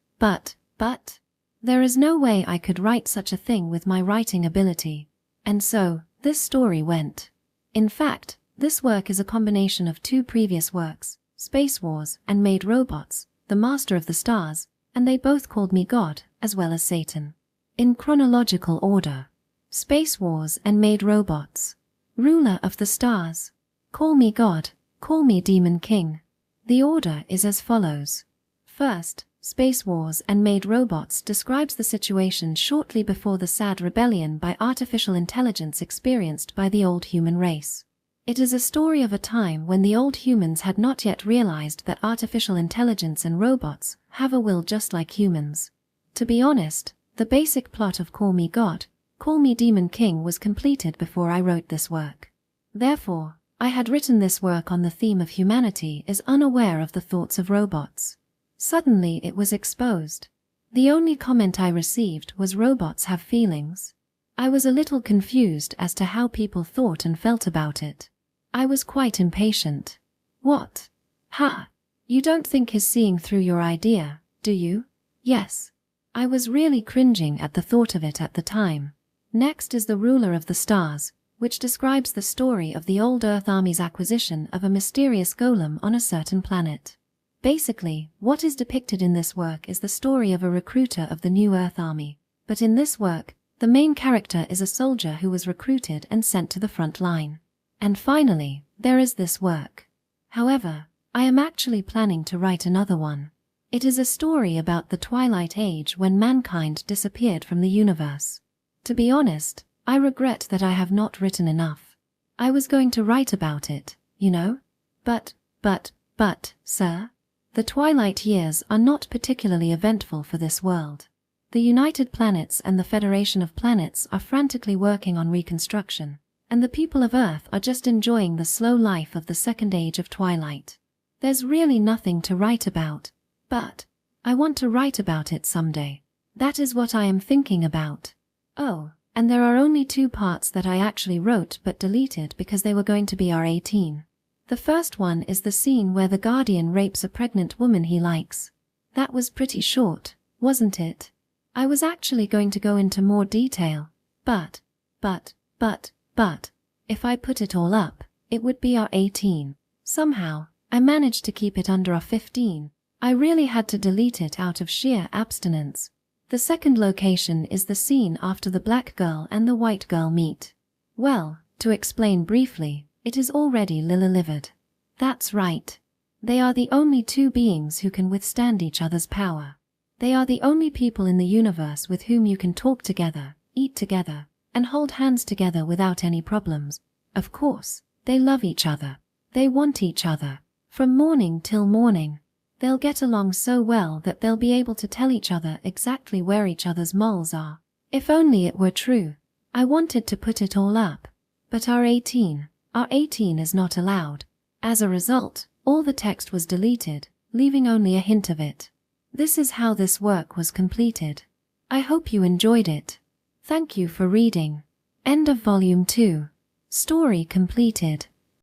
there is no way I could write such a thing with my writing ability. And so, this story went. In fact, this work is a combination of 2 previous works, Space Wars and Made Robots, The Master of the Stars, and they both called me God, as well as Satan. In chronological order. Space Wars and Made Robots. Ruler of the Stars. Call me God, call me Demon King. The order is as follows. First, Space Wars and Made Robots describes the situation shortly before the sad rebellion by artificial intelligence experienced by the old human race. It is a story of a time when the old humans had not yet realized that artificial intelligence and robots have a will just like humans. To be honest, the basic plot of Call Me God, Call Me Demon King was completed before I wrote this work. Therefore, I had written this work on the theme of humanity is unaware of the thoughts of robots. Suddenly it was exposed. The only comment I received was robots have feelings. I was a little confused as to how people thought and felt about it. I was quite impatient. What? Ha! You don't think he's seeing through your idea, do you? Yes. I was really cringing at the thought of it at the time. Next is the Ruler of the Stars, which describes the story of the old Earth Army's acquisition of a mysterious golem on a certain planet. Basically, what is depicted in this work is the story of a recruiter of the new Earth Army, but in this work, the main character is a soldier who was recruited and sent to the front line. And finally, there is this work. However, I am actually planning to write another one. It is a story about the Twilight Age when mankind disappeared from the universe. To be honest, I regret that I have not written enough. I was going to write about it, you know? But, sir, the Twilight years are not particularly eventful for this world. The United Planets and the Federation of Planets are frantically working on reconstruction, and the people of Earth are just enjoying the slow life of the second age of Twilight. There's really nothing to write about, but I want to write about it someday. That is what I am thinking about. Oh, and there are only 2 parts that I actually wrote but deleted because they were going to be R18. The first one is the scene where the Guardian rapes a pregnant woman he likes. That was pretty short, wasn't it? I was actually going to go into more detail, but, if I put it all up, it would be R18. Somehow, I managed to keep it under R15. I really had to delete it out of sheer abstinence. The second location is the scene after the black girl and the white girl meet. Well, to explain briefly, it is already liver-livered. That's right. They are the only 2 beings who can withstand each other's power. They are the only people in the universe with whom you can talk together, eat together, and hold hands together without any problems. Of course, they love each other. They want each other. From morning till morning. They'll get along so well that they'll be able to tell each other exactly where each other's moles are. If only it were true. I wanted to put it all up. But R18 is not allowed. As a result, all the text was deleted, leaving only a hint of it. This is how this work was completed. I hope you enjoyed it. Thank you for reading. End of Volume 2. Story completed.